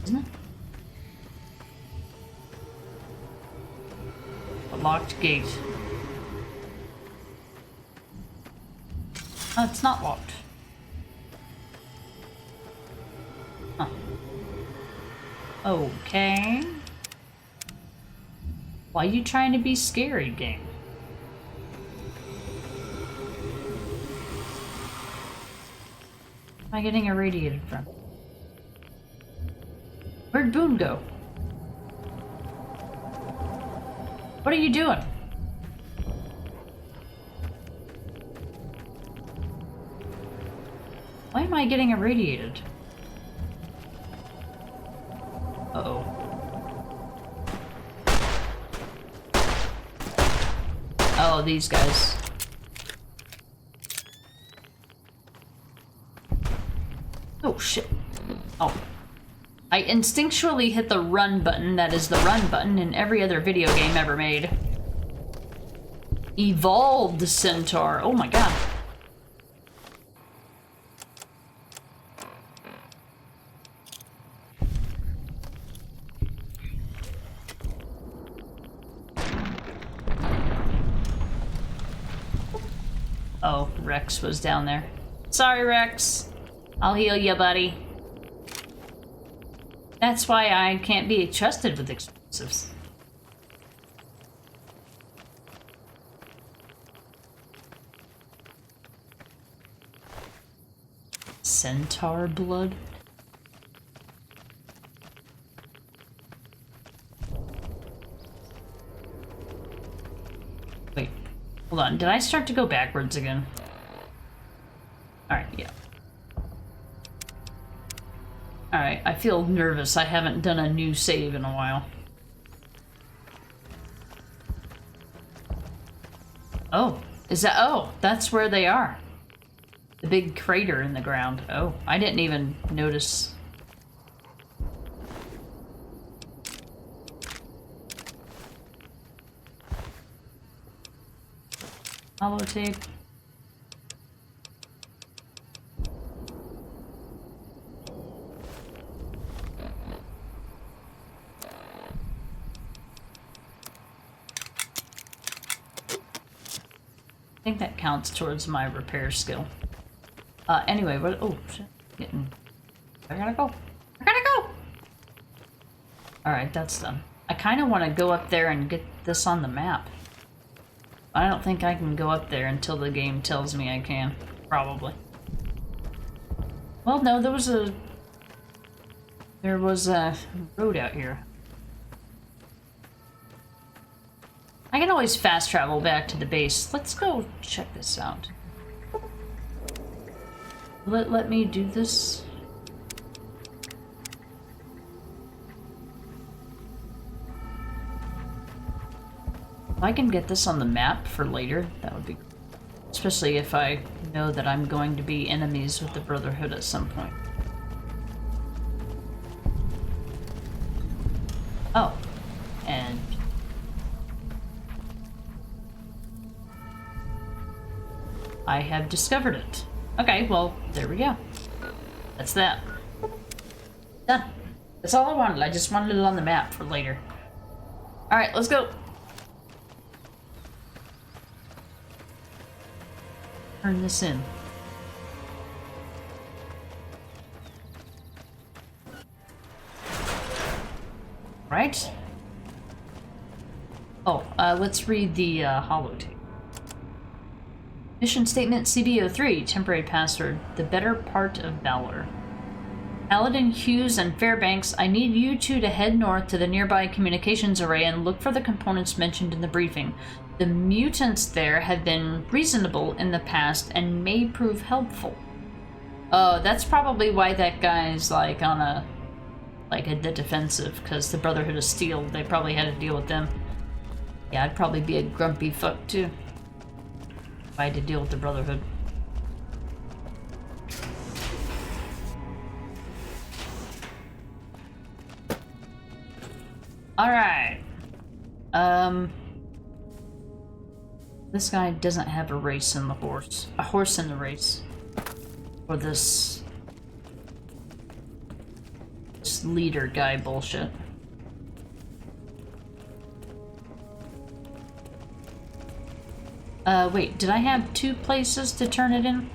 Isn't it? A locked gate. Oh, it's not locked. Huh. Okay. Why are you trying to be scary, game? Am I getting irradiated from? Where'd Boone go? What are you doing? Why am I getting irradiated? Uh-oh. Oh, these guys. Oh, shit. Oh. I instinctually hit the run button. That is the run button in every other video game ever made. Evolved Centaur. Oh my god. Oh, Rex was down there. Sorry, Rex. I'll heal you, buddy. That's why I can't be trusted with explosives. Centaur blood? Wait, hold on. Did I start to go backwards again? Alright, yeah. Alright, I feel nervous. I haven't done a new save in a while. Oh, is that... Oh, that's where they are. The big crater in the ground. Oh, I didn't even notice. Holotape. I think that counts towards my repair skill. Anyway, what? Oh, shit. I gotta go. I gotta go! Alright, that's done. I kind of want to go up there and get this on the map. I don't think I can go up there until the game tells me I can. Probably. Well, no, there was a road out here. I can always fast travel back to the base. Let's go check this out. Let me do this. If I can get this on the map for later, that would be cool. Especially if I know that I'm going to be enemies with the Brotherhood at some point. Oh. And... I have discovered it. Okay, well, there we go. That's that. Done. That's all I wanted. I just wanted it on the map for later. Alright, let's go. Turn this in. Right? Oh, let's read the holotape. Mission statement CB03, temporary password, the better part of valor. Paladin, Hughes, and Fairbanks, I need you two to head north to the nearby communications array and look for the components mentioned in the briefing. The mutants there have been reasonable in the past and may prove helpful. Oh, that's probably why that guy's like on a... like the defensive, because the Brotherhood of Steel, they probably had to deal with them. Yeah, I'd probably be a grumpy fuck too if I had to deal with the Brotherhood. Alright. This guy doesn't have a horse in the race. For this leader guy bullshit. Wait, did I have 2 places to turn it in?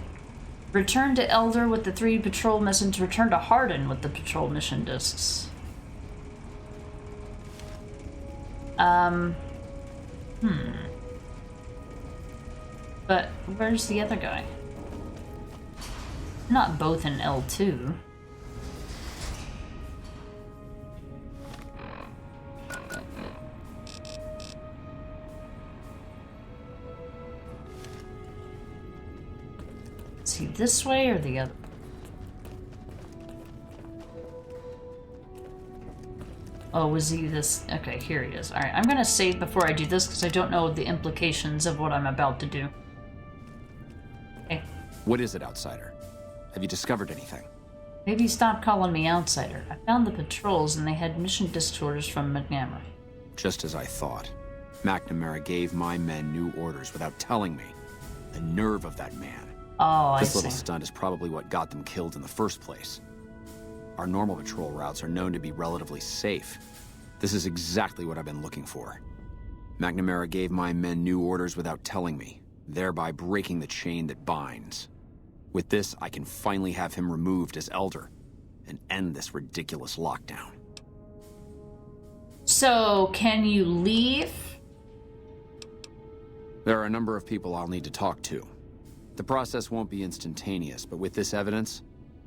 Return to Elder with the 3 patrol missions, return to Hardin with the patrol mission discs. But where's the other guy? Not both in L2. Is he this way or the other? Oh, was he this? Okay, here he is. Alright, I'm gonna save before I do this because I don't know the implications of what I'm about to do. Okay. What is it, Outsider? Have you discovered anything? Maybe stop calling me Outsider. I found the patrols and they had mission disorders from McNamara. Just as I thought. McNamara gave my men new orders without telling me. The nerve of that man. Oh, I see. This little stunt is probably what got them killed in the first place. Our normal patrol routes are known to be relatively safe. This is exactly what I've been looking for. McNamara gave my men new orders without telling me, thereby breaking the chain that binds. With this, I can finally have him removed as Elder and end this ridiculous lockdown. So, can you leave? There are a number of people I'll need to talk to. The process won't be instantaneous, but with this evidence,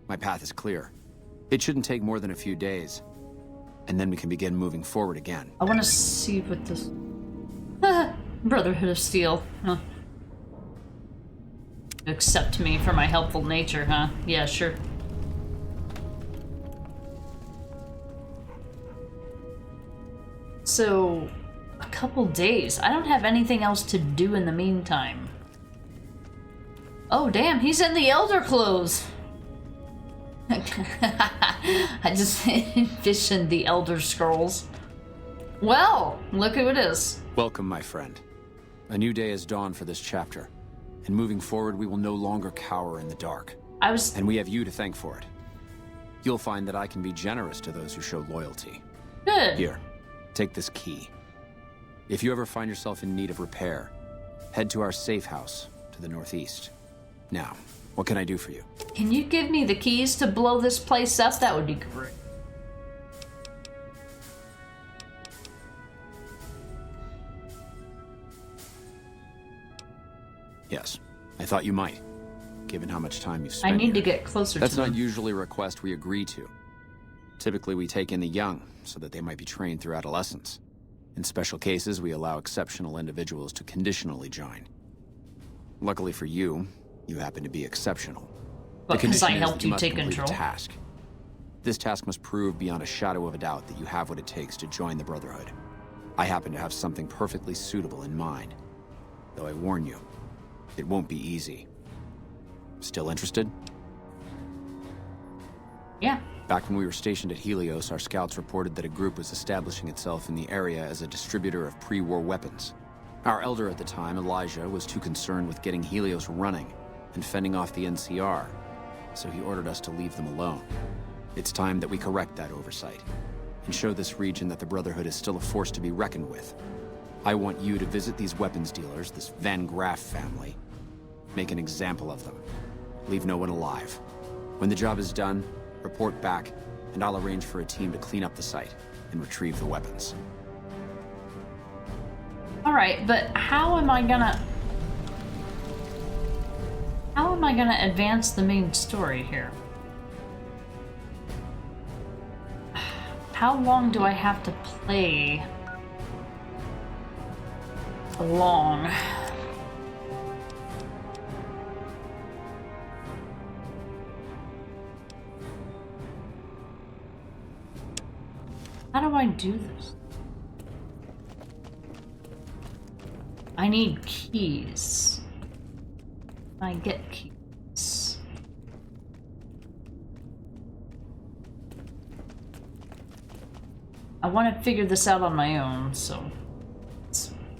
my path is clear. It shouldn't take more than a few days, and then we can begin moving forward again. I want to see what this... Brotherhood of Steel, huh? Accept me for my helpful nature, huh? Yeah, sure. So, a couple days. I don't have anything else to do in the meantime. Oh, damn, he's in the Elder clothes. I just envisioned the Elder Scrolls. Well, look who it is. Welcome, my friend. A new day has dawned for this chapter. And moving forward, we will no longer cower in the dark. And we have you to thank for it. You'll find that I can be generous to those who show loyalty. Good. Here, take this key. If you ever find yourself in need of repair, head to our safe house to the northeast. Now, what can I do for you? Can you give me the keys to blow this place up? That would be great. Yes, I thought you might, given how much time you've spent I need to here. get closer That's to not them. usually a request we agree to. Typically, we take in the young, so that they might be trained through adolescence. In special cases, we allow exceptional individuals to conditionally join. Luckily for you, you happen to be exceptional. But because I condition is helped that you must take complete a control. task. This task must prove beyond a shadow of a doubt that you have what it takes to join the Brotherhood. I happen to have something perfectly suitable in mind. Though I warn you, it won't be easy. Still interested? Yeah. Back when we were stationed at Helios, our scouts reported that a group was establishing itself in the area as a distributor of pre-war weapons. Our elder at the time, Elijah, was too concerned with getting Helios running and fending off the NCR, so he ordered us to leave them alone. It's time that we correct that oversight and show this region that the Brotherhood is still a force to be reckoned with. I want you to visit these weapons dealers, this Van Graff family. Make an example of them. Leave no one alive. When the job is done, report back, and I'll arrange for a team to clean up the site and retrieve the weapons. Alright, but how am I gonna advance the main story here? How long do I have to play along? How do I do this? I need keys. I get keys. I want to figure this out on my own, so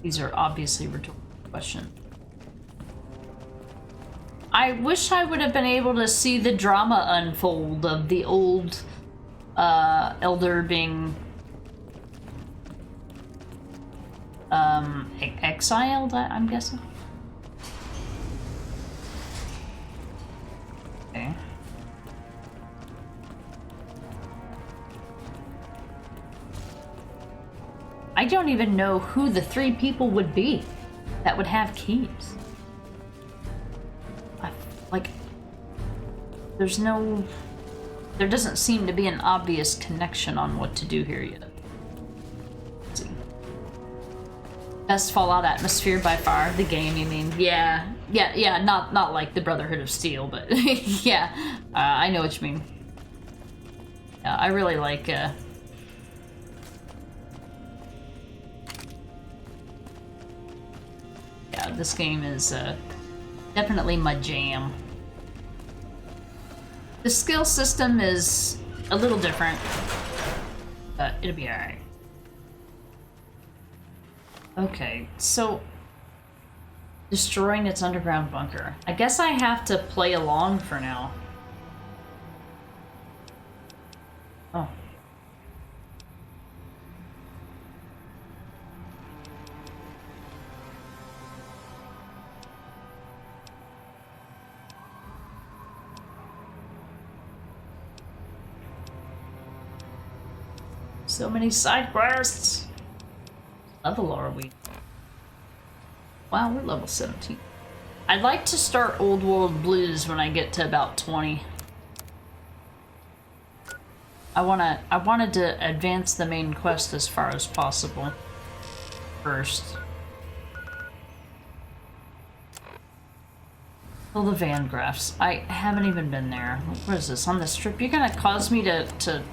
these are obviously rhetorical questions. I wish I would have been able to see the drama unfold of the old elder being exiled, I'm guessing. Okay. I don't even know who the 3 people would be that would have keys. Like, there doesn't seem to be an obvious connection on what to do here yet. Let's see. Best Fallout atmosphere by far. The game, you mean? Yeah. Not like the Brotherhood of Steel, but yeah. I know what you mean. Yeah, I really like. Yeah, this game is definitely my jam. The skill system is a little different, but it'll be alright. Okay, so destroying its underground bunker. I guess I have to play along for now. Oh. So many side quests. Level are we? Wow, we're level 17. I'd like to start Old World Blues when I get to about 20. I wanted to advance the main quest as far as possible first. Well, the Van Graffs. I haven't even been there. What is this? On the strip? You're gonna cause me to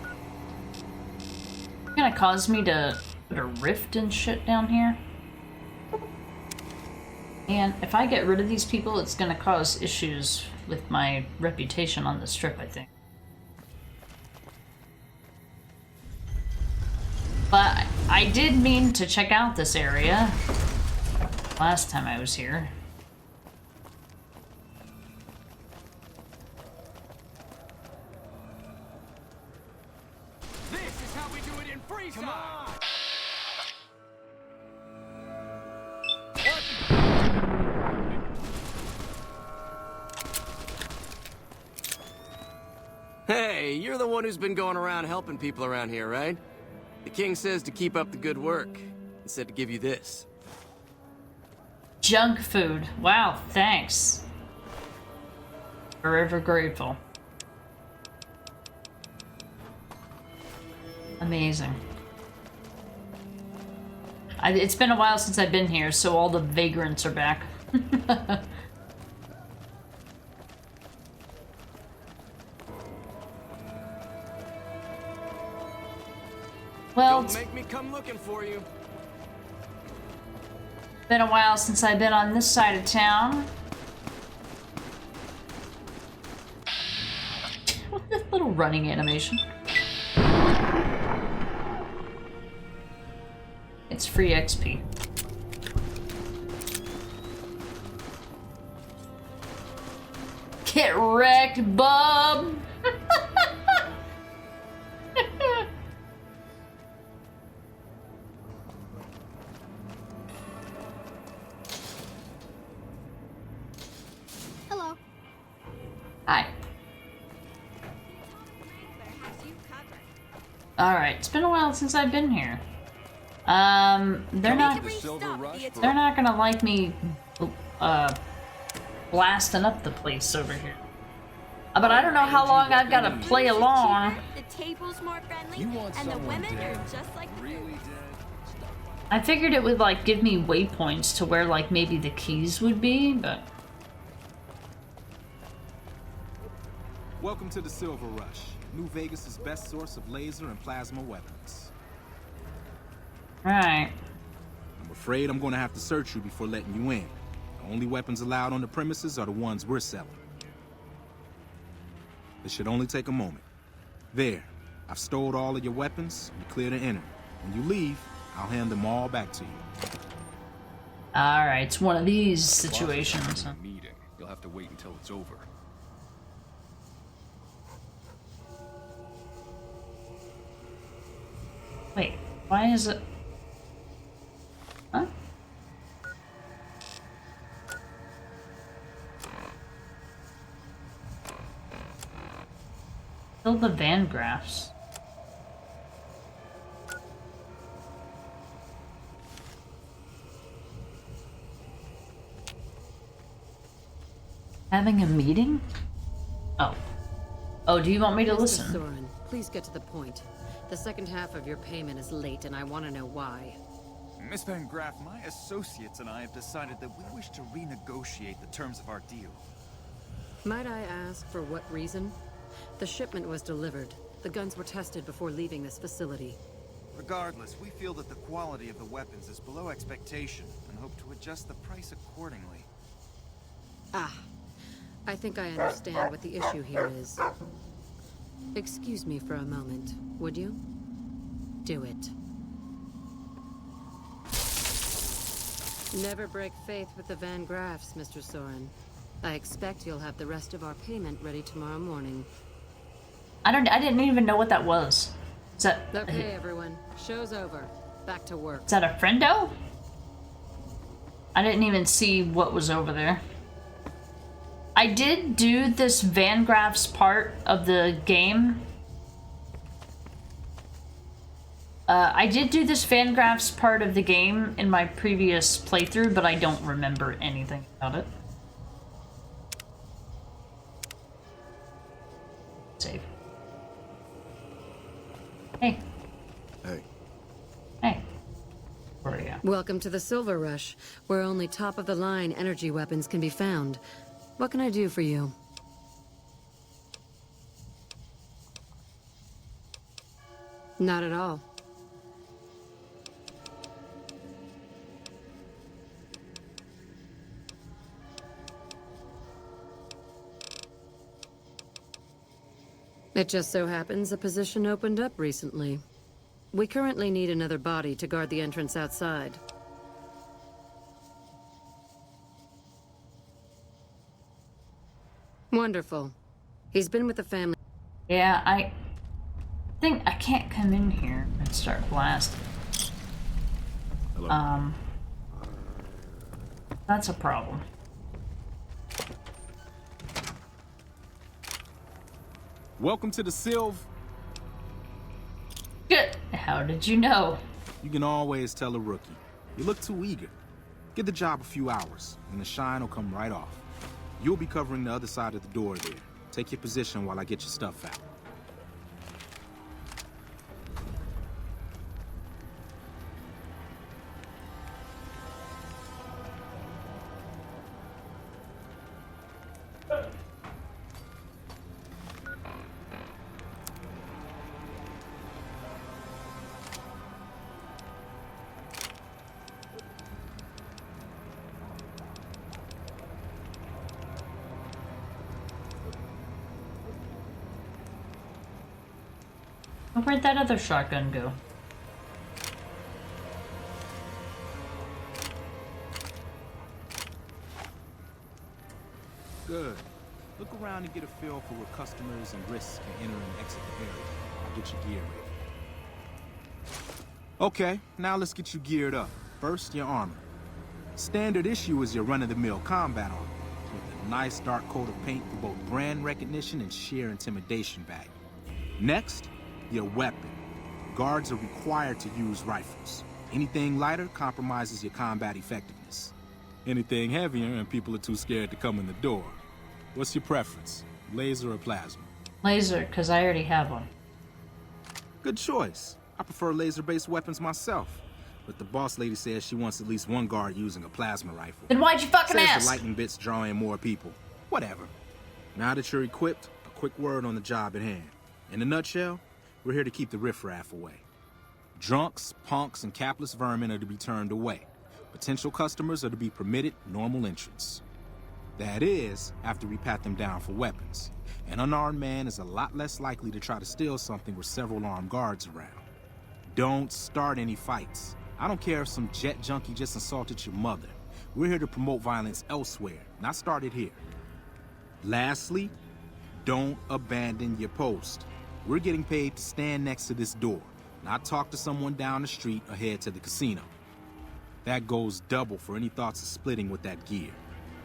You're gonna cause me to put a rift and shit down here? And if I get rid of these people, it's gonna cause issues with my reputation on the strip, I think. But I did mean to check out this area last time I was here. This is how we do it in freeze time. Hey, you're the one who's been going around helping people around here, right? The king says to keep up the good work. He said to give you this. Junk food. Wow, thanks. Forever grateful. Amazing. It's been a while since I've been here, so all the vagrants are back. Well, don't make me come looking for you. Been a while since I've been on this side of town. What this little running animation? It's free XP. Get wrecked, bub! Hello. Hi. Alright, it's been a while since I've been here. They're not gonna like me, blasting up the place over here. But I don't know how long I've gotta play along. The table's more friendly, and the women are just like the food. I figured it would, like, give me waypoints to where, like, maybe the keys would be, but... Welcome to the Silver Rush, New Vegas' best source of laser and plasma weapons. Alright. Number afraid I'm gonna have to search you before letting you in. The only weapons allowed on the premises are the ones we're selling. It should only take a moment. There, I've stowed all of your weapons. You're clear to enter. When you leave, I'll hand them all back to you. Alright, it's one of these situations. Meeting. You'll have to wait until it's over. Wait, why is it... Huh? Kill the Van Graffs. Having a meeting? Oh. Oh, do you want me to listen? Mr. Soren, please get to the point. The second half of your payment is late, and I want to know why. Miss Van Graff, my associates and I have decided that we wish to renegotiate the terms of our deal. Might I ask for what reason? The shipment was delivered. The guns were tested before leaving this facility. Regardless, we feel that the quality of the weapons is below expectation and hope to adjust the price accordingly. Ah, I think I understand what the issue here is. Excuse me for a moment, would you? Do it. Never break faith with the Van Graffs, Mr. Soren. I expect you'll have the rest of our payment ready tomorrow morning. I didn't even know what that was. Is that... Okay, everyone. Show's over. Back to work. Is that a friendo? I didn't even see what was over there. I did do this Van Graff's part of the game. I did do this Van Graff's part of the game in my previous playthrough, but I don't remember anything about it. Save. Hey. Hey. Hey. Where are you? Welcome to the Silver Rush, where only top-of-the-line energy weapons can be found. What can I do for you? Not at all. It just so happens a position opened up recently. We currently need another body to guard the entrance outside. Wonderful. He's been with the family. Yeah, I think I can't come in here and start blasting. Hello. That's a problem. Welcome to the Sylv. Good. How did you know? You can always tell a rookie. You look too eager. Give the job a few hours, and the shine will come right off. You'll be covering the other side of the door there. Take your position while I get your stuff out. Where'd that other shotgun go? Good. Look around and get a feel for where customers and risks can enter and exit the area. I'll get your gear ready. Okay, now let's get you geared up. First, your armor. Standard issue is your run-of-the-mill combat armor, with a nice dark coat of paint for both brand recognition and sheer intimidation value. Next, your weapon. Guards are required to use rifles. Anything lighter compromises your combat effectiveness. Anything heavier and people are too scared to come in the door. What's your preference, laser or plasma? Laser, because I already have one. Good choice. I prefer laser-based weapons myself, but the boss lady says she wants at least one guard using a plasma rifle. Then why'd you fucking says ask? The lightning bits draw in more people. Whatever. Now that you're equipped, a quick word on the job at hand. In a nutshell, we're here to keep the riffraff away. Drunks, punks, and capless vermin are to be turned away. Potential customers are to be permitted normal entrance. That is, after we pat them down for weapons. An unarmed man is a lot less likely to try to steal something with several armed guards around. Don't start any fights. I don't care if some jet junkie just assaulted your mother. We're here to promote violence elsewhere, not start it here. Lastly, don't abandon your post. We're getting paid to stand next to this door, not talk to someone down the street or head to the casino. That goes double for any thoughts of splitting with that gear.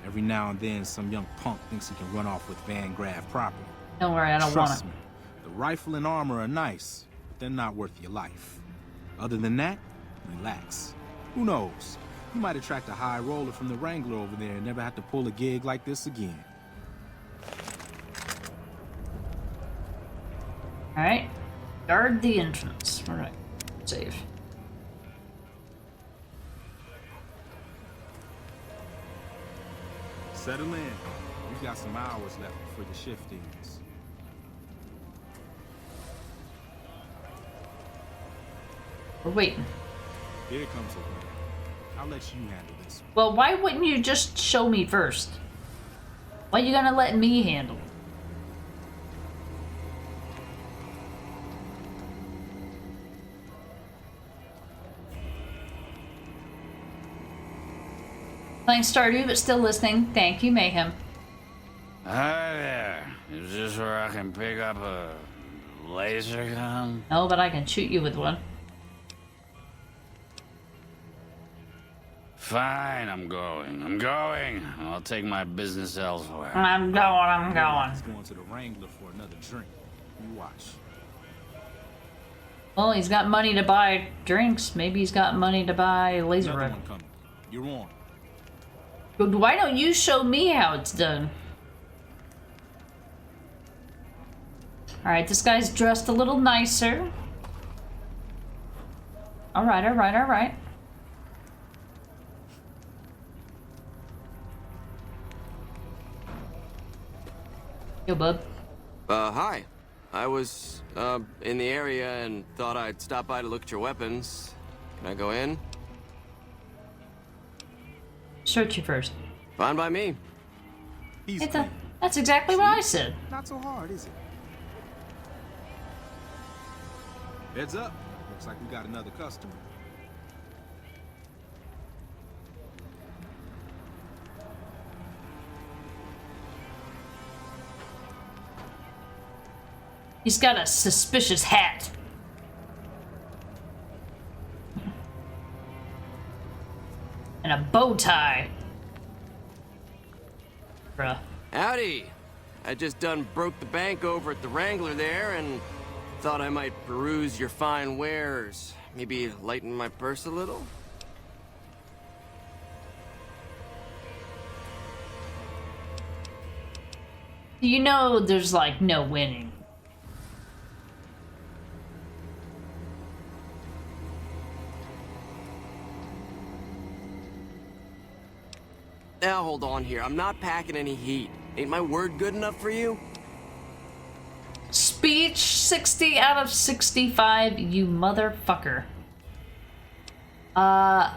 Every now and then, some young punk thinks he can run off with Van Graff property. Don't worry, I don't want it. Trust me, the rifle and armor are nice, but they're not worth your life. Other than that, relax. Who knows? You might attract a high roller from the Wrangler over there and never have to pull a gig like this again. Alright. Guard the entrance. Alright. Save. Settle in. You've got some hours left before your shift ends. We're waiting. Here comes a one. I'll let you handle this. Well, why wouldn't you just show me first? Why are you gonna let me handle it? Playing Stardew, but still listening. Thank you, Mayhem. Hi there. Is this where I can pick up a laser gun? No, but I can shoot you with one. Fine, I'm going. I'm going. I'll take my business elsewhere. I'm going. He's going to the Wrangler for another drink. You watch. Well, he's got money to buy drinks. Maybe he's got money to buy laser Another rifle. one coming. You're on. But why don't you show me how it's done? Alright, this guy's dressed a little nicer. Alright, alright, alright. Yo, bub. Hi. I was, in the area and thought I'd stop by to look at your weapons. Can I go in? Search you first. Fine by me. That's exactly what I said. Not so hard, is it? Heads up. Looks like we got another customer. He's got a suspicious hat. And a bow tie. Bruh. Howdy. I just done broke the bank over at the Wrangler there and thought I might peruse your fine wares. Maybe lighten my purse a little? You know there's like no winning. Now hold on here. I'm not packing any heat. Ain't my word good enough for you? Speech 60 out of 65, you motherfucker. No.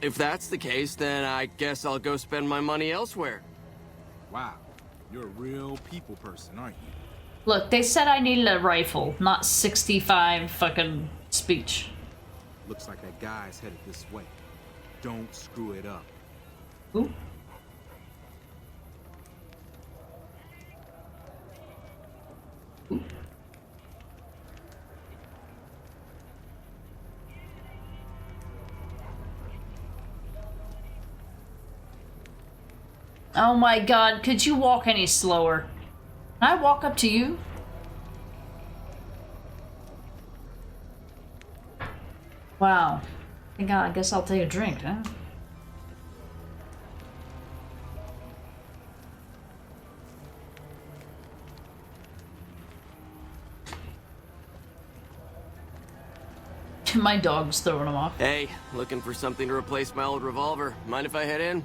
If that's the case, then I guess I'll go spend my money elsewhere. Wow. You're a real people person, aren't you? Look, they said I needed a rifle, not 65 fucking speech. Looks like that guy's headed this way. Don't screw it up. Ooh. Ooh. Oh my god, could you walk any slower? Can I walk up to you? Wow. I guess I'll take a drink, huh? My dog's throwing him off. Hey, looking for something to replace my old revolver. Mind if I head in?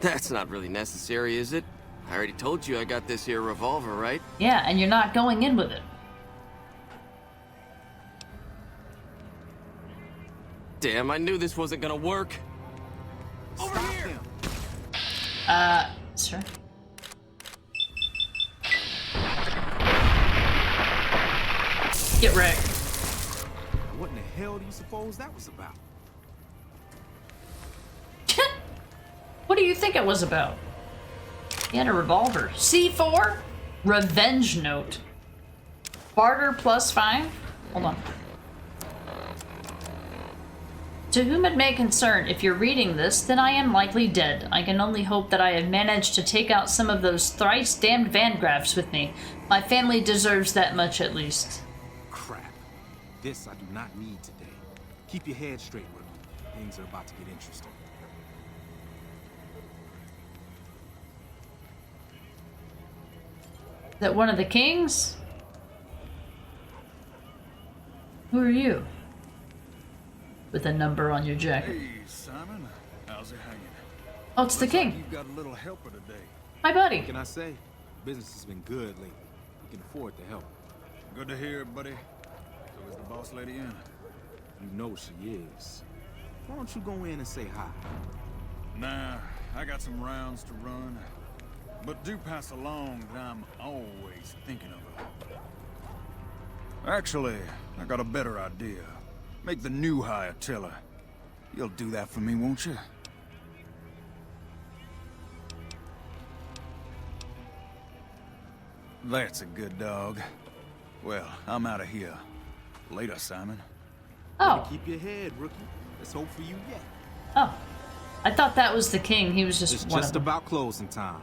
That's not really necessary, is it? I already told you I got this here revolver, right? Yeah, and you're not going in with it. Damn, I knew this wasn't gonna work. Over here! Sir? Get wrecked. What in the hell do you suppose that was about? What do you think it was about? He had a revolver. C4? Revenge note. Barter +5? Hold on. To whom it may concern, if you're reading this, then I am likely dead. I can only hope that I have managed to take out some of those thrice damned Van Graffs with me. My family deserves that much at least. Crap. This I do not need today. Keep your head straight, rookie. Things are about to get interesting. Is that one of the kings? Who are you? With a number on your jacket. Hey, Simon. How's it hanging? Oh, it's the king. You've got a little helper today. Hi, buddy. What can I say? Business has been good lately. We can afford to help. Good to hear, buddy. So is the boss lady in? You know she is. Why don't you go in and say hi? Nah, I got some rounds to run. But do pass along that I'm always thinking of her. Actually, I got a better idea. Make the new hire tell her. You'll do that for me, won't you? That's a good dog. Well, I'm out of here. Later, Simon. Oh. Keep your head, rookie. Let's hope for you yet. Oh. I thought that was the king. He was just It's one just of them. about closing time.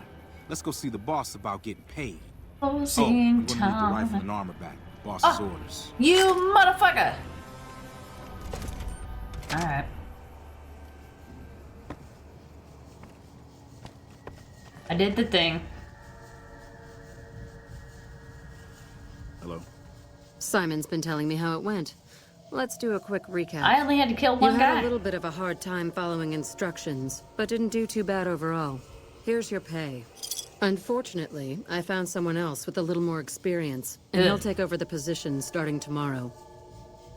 Let's go see the boss about getting paid. Closing I'm gonna need the time. rifle and armor back. Boss's orders. You motherfucker! Alright. I did the thing. Hello? Simon's been telling me how it went. Let's do a quick recap. I only had to kill one you guy. had a little bit of a hard time following instructions, but didn't do too bad overall. Here's your pay. Unfortunately, I found someone else with a little more experience, and he'll take over the position starting tomorrow.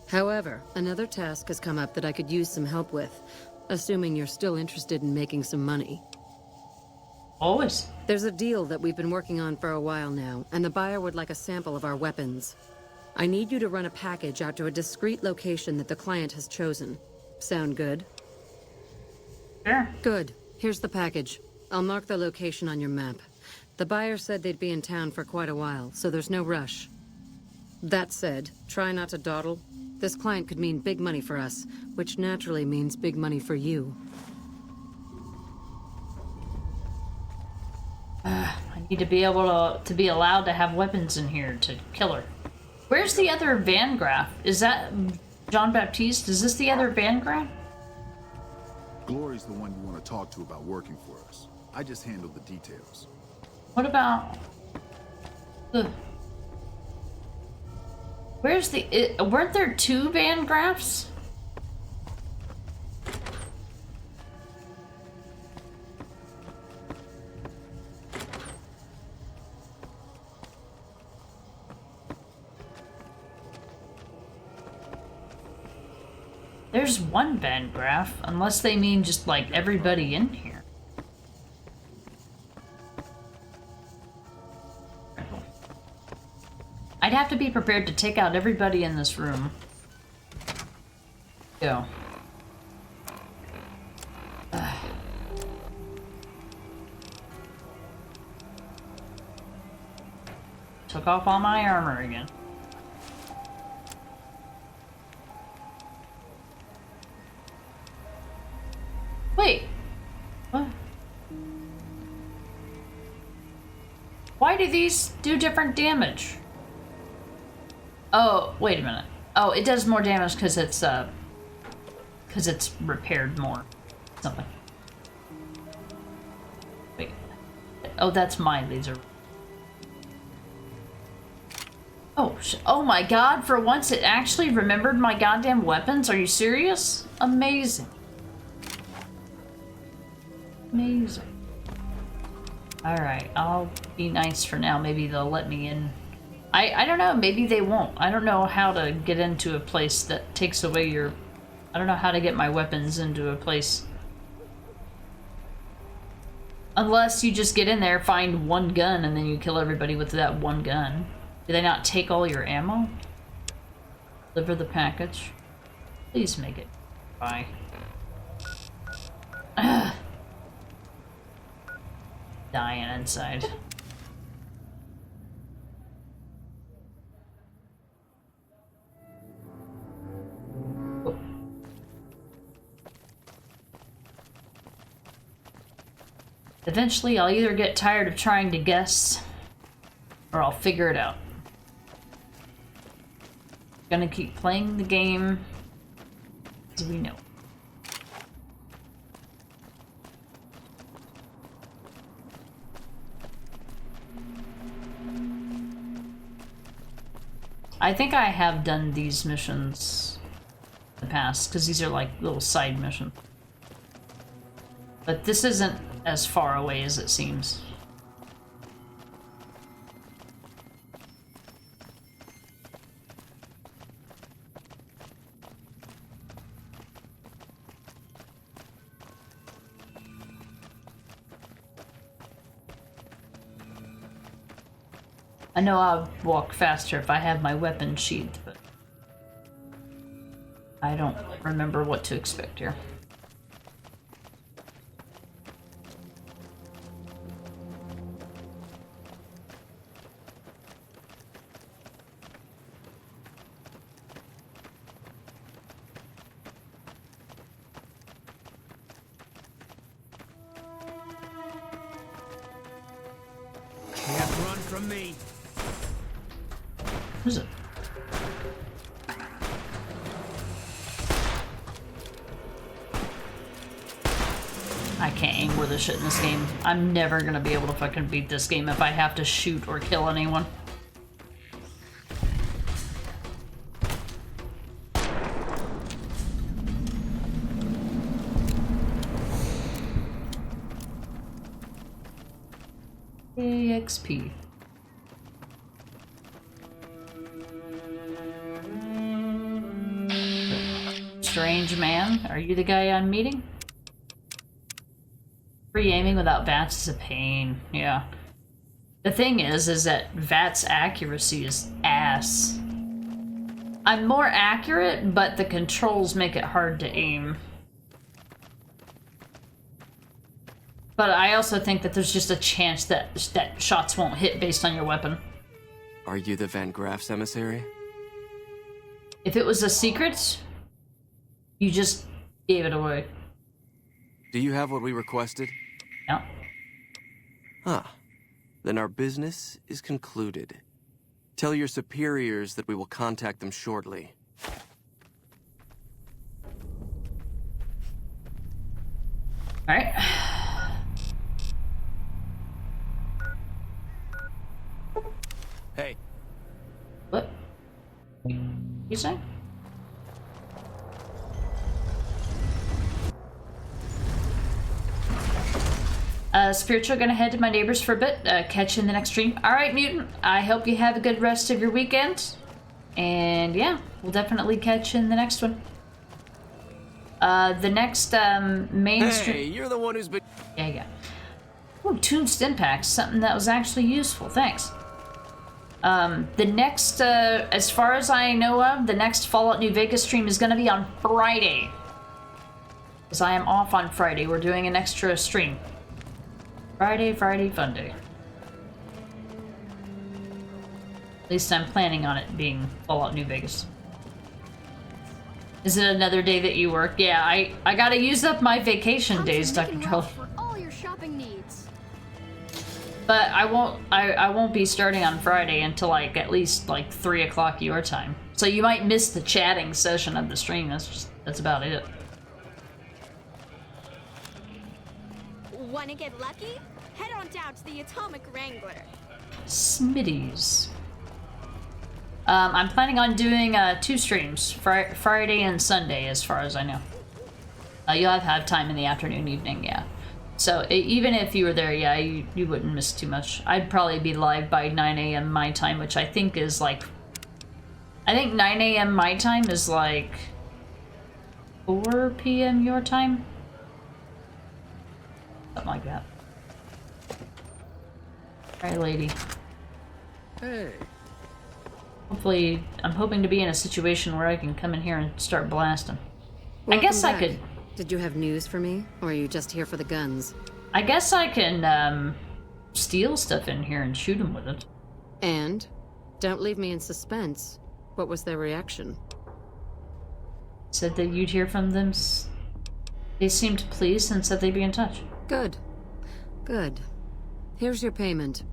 However, another task has come up that I could use some help with, assuming you're still interested in making some money. Always. There's a deal that we've been working on for a while now, and the buyer would like a sample of our weapons. I need you to run a package out to a discreet location that the client has chosen. Sound good? Sure. Good. Here's the package. I'll mark the location on your map. The buyer said they'd be in town for quite a while, so there's no rush. That said, try not to dawdle. This client could mean big money for us, which naturally means big money for you. I need to be able to be allowed to have weapons in here to kill her. Where's the other Van Graff? Is that Jean Baptiste? Is this the other Van Graff? Glory's the one you want to talk to about working for us. I just handled the details. What about the... Where's the... weren't there two Van Graffs? There's one Van Graff, unless they mean just like everybody in here. I'd have to be prepared to take out everybody in this room. Go. Took off all my armor again. Wait. What? Why do these do different damage? Oh, wait a minute. Oh, it does more damage because it's repaired more. Something. Wait. Oh, that's my laser. Oh, oh my god, for once it actually remembered my goddamn weapons? Are you serious? Amazing. Amazing. Alright, I'll be nice for now. Maybe they'll let me in. I don't know, maybe they won't. I don't know how to get into a place that takes away your I don't know how to get my weapons into a place. Unless you just get in there, find one gun, and then you kill everybody with that one gun. Do they not take all your ammo? Deliver the package. Please make it. Bye. Ugh. Dying inside. Oh. Eventually, I'll either get tired of trying to guess, or I'll figure it out. Gonna keep playing the game as we know. I think I have done these missions in the past, because these are like little side missions. But this isn't as far away as it seems. I know I'll walk faster if I have my weapon sheathed, but I don't remember what to expect here. Can't run from me. What is it? I can't aim worth a shit in this game. I'm never gonna be able to fucking beat this game if I have to shoot or kill anyone. AXP. Strange man, are you the guy I'm meeting? Free aiming without VATS is a pain, yeah. The thing is that VATS accuracy is ass. I'm more accurate, but the controls make it hard to aim. But I also think that there's just a chance that shots won't hit based on your weapon. Are you the Van Graff's emissary? If it was a secret, you just gave it away. Do you have what we requested? No. Huh. Then our business is concluded. Tell your superiors that we will contact them shortly. Alright. Hey. What? You say? Spiritual, gonna head to my neighbors for a bit. Catch you in the next stream. Alright, Mutant. I hope you have a good rest of your weekend. And yeah, we'll definitely catch you in the next one. The next main stream. Hey, you're the one who's been. Yeah. Ooh, tuned stim packs. Something that was actually useful. Thanks. The next, as far as I know of, the next Fallout New Vegas stream is gonna be on Friday. Because I am off on Friday. We're doing an extra stream. Friday, fun day. At least I'm planning on it being Fallout New Vegas. Is it another day that you work? Yeah, I gotta use up my vacation days, Dr. Troll. For all your shopping needs. But I won't be starting on Friday until like at least like 3 o'clock your time. So you might miss the chatting session of the stream. That's about it. Wanna get lucky? Head on down to the Atomic Wrangler. Smitties. I'm planning on doing 2 streams, Friday and Sunday, as far as I know. You'll have time in the afternoon, evening, yeah. So even if you were there, yeah, you wouldn't miss too much. I'd probably be live by 9 a.m. my time, which I think is like... I think 9 a.m. my time is like 4 p.m. your time? Something like that. Alright, lady. Hey. Hopefully, I'm hoping to be in a situation where I can come in here and start blasting. Welcome I guess back. I could... Did you have news for me? Or are you just here for the guns? I guess I can, steal stuff in here and shoot them with it. And? Don't leave me in suspense. What was their reaction? Said that you'd hear from them. They seemed pleased and said they'd be in touch. Good. Good. Here's your payment.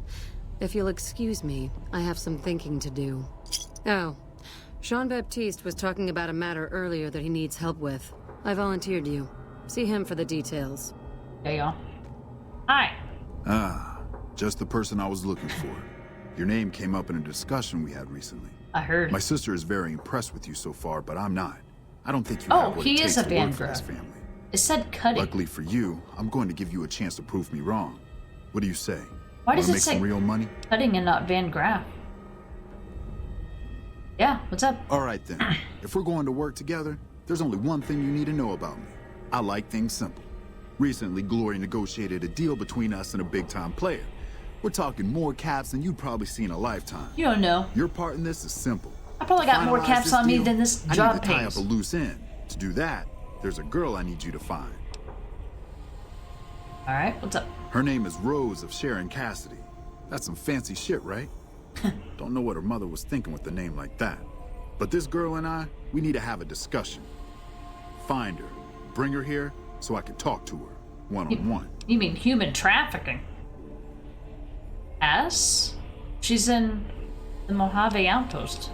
If you'll excuse me, I have some thinking to do. Oh, Jean-Baptiste was talking about a matter earlier that he needs help with. I volunteered you. See him for the details. There you go. Hi. Ah, just the person I was looking for. Your name came up in a discussion we had recently. I heard. My sister is very impressed with you so far, but I'm not. I don't think you Oh, have what he it is takes a to work Van for this Graff. family. It said cutting. Luckily for you, I'm going to give you a chance to prove me wrong. What do you say? Why does Wanna it make say some real money? cutting and not Van Graff? Yeah, what's up? All right then. If we're going to work together, there's only one thing you need to know about me. I like things simple. Recently, Glory negotiated a deal between us and a big-time player. We're talking more caps than you'd probably see in a lifetime. You don't know. Your part in this is simple. I probably got more Finalize caps this on me deal, than this I job need to tie pays. up a loose end. To do that, there's a girl I need you to find. All right, what's up? Her name is Rose of Sharon Cassidy. That's some fancy shit, right? Don't know what her mother was thinking with a name like that. But this girl and I, we need to have a discussion. Find her, bring her here, so I can talk to her, one-on-one. You mean human trafficking? As? She's in the Mojave Outpost.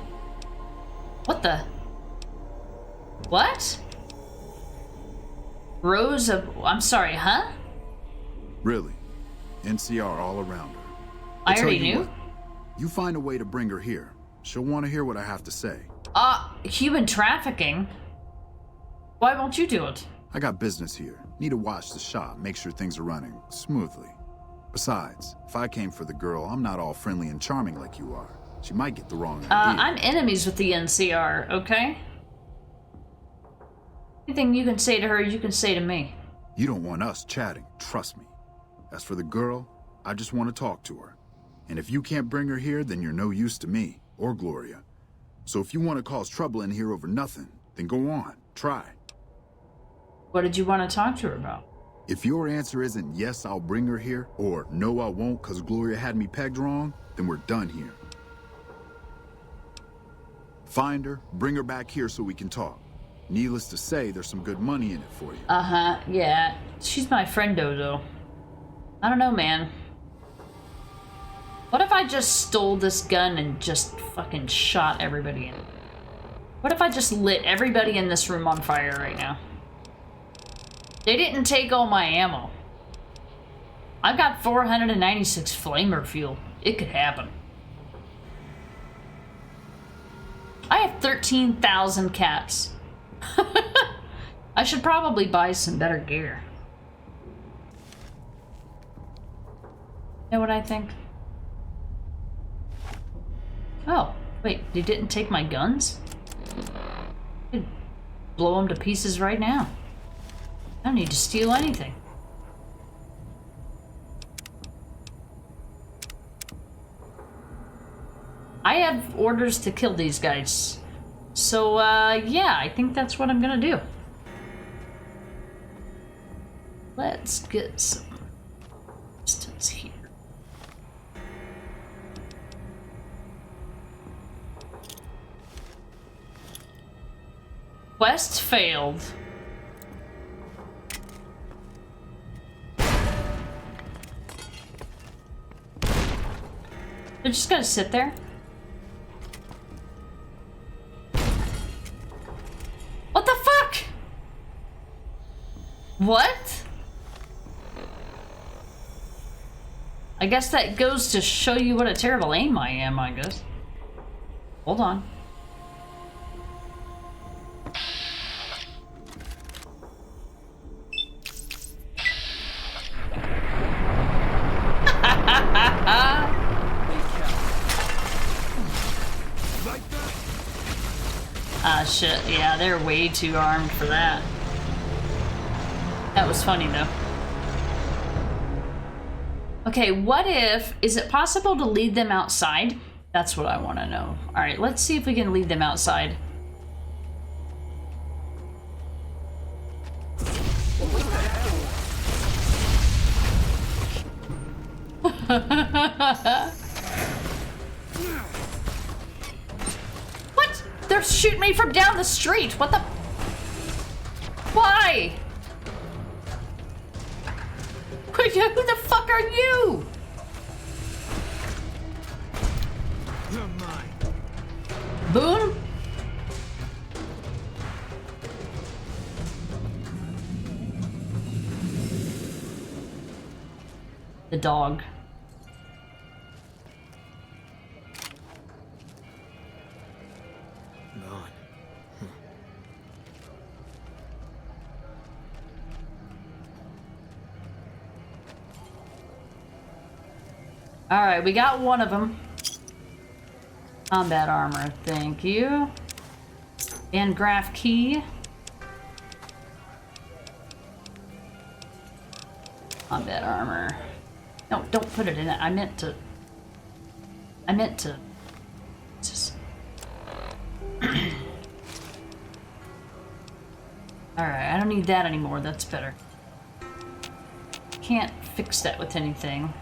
What the? What? Rose of... I'm sorry, huh? Really, NCR all around her. I tell already you knew. what, you find a way to bring her here. She'll want to hear what I have to say. Human trafficking? Why won't you do it? I got business here. Need to watch the shop, make sure things are running smoothly. Besides, if I came for the girl, I'm not all friendly and charming like you are. She might get the wrong idea. I'm enemies with the NCR, okay? Anything you can say to her, you can say to me. You don't want us chatting, trust me. As for the girl, I just want to talk to her. And if you can't bring her here, then you're no use to me, or Gloria. So if you want to cause trouble in here over nothing, then go on, try. What did you want to talk to her about? If your answer isn't yes, I'll bring her here, or no, I won't because Gloria had me pegged wrong, then we're done here. Find her, bring her back here so we can talk. Needless to say, there's some good money in it for you. Uh-huh, yeah. She's my friendo, though. I don't know, man. What if I just stole this gun and just fucking shot everybody in it? What if I just lit everybody in this room on fire right now? They didn't take all my ammo. I've got 496 flamer fuel. It could happen. I have 13,000 caps. I should probably buy some better gear. You know what I think? Oh, wait, they didn't take my guns? I could blow them to pieces right now. I don't need to steal anything. I have orders to kill these guys. So, yeah, I think that's what I'm gonna do. Let's get some distance here. Quest failed. They're just gonna sit there. What the fuck? What? I guess that goes to show you what a terrible aim I am, I guess. Hold on. shit. Yeah, they're way too armed for that. That was funny, though. Okay, what if... Is it possible to lead them outside? That's what I want to know. Alright, let's see if we can lead them outside. What? They're shooting me from down the street. What the? Why? Who the fuck are you? You're mine. Boone? The dog. Gone. Alright, we got one of them. Combat armor, thank you. And graph key. Combat armor. No, don't put it in it. I meant to. Just. Alright, I don't need that anymore. That's better. Can't fix that with anything.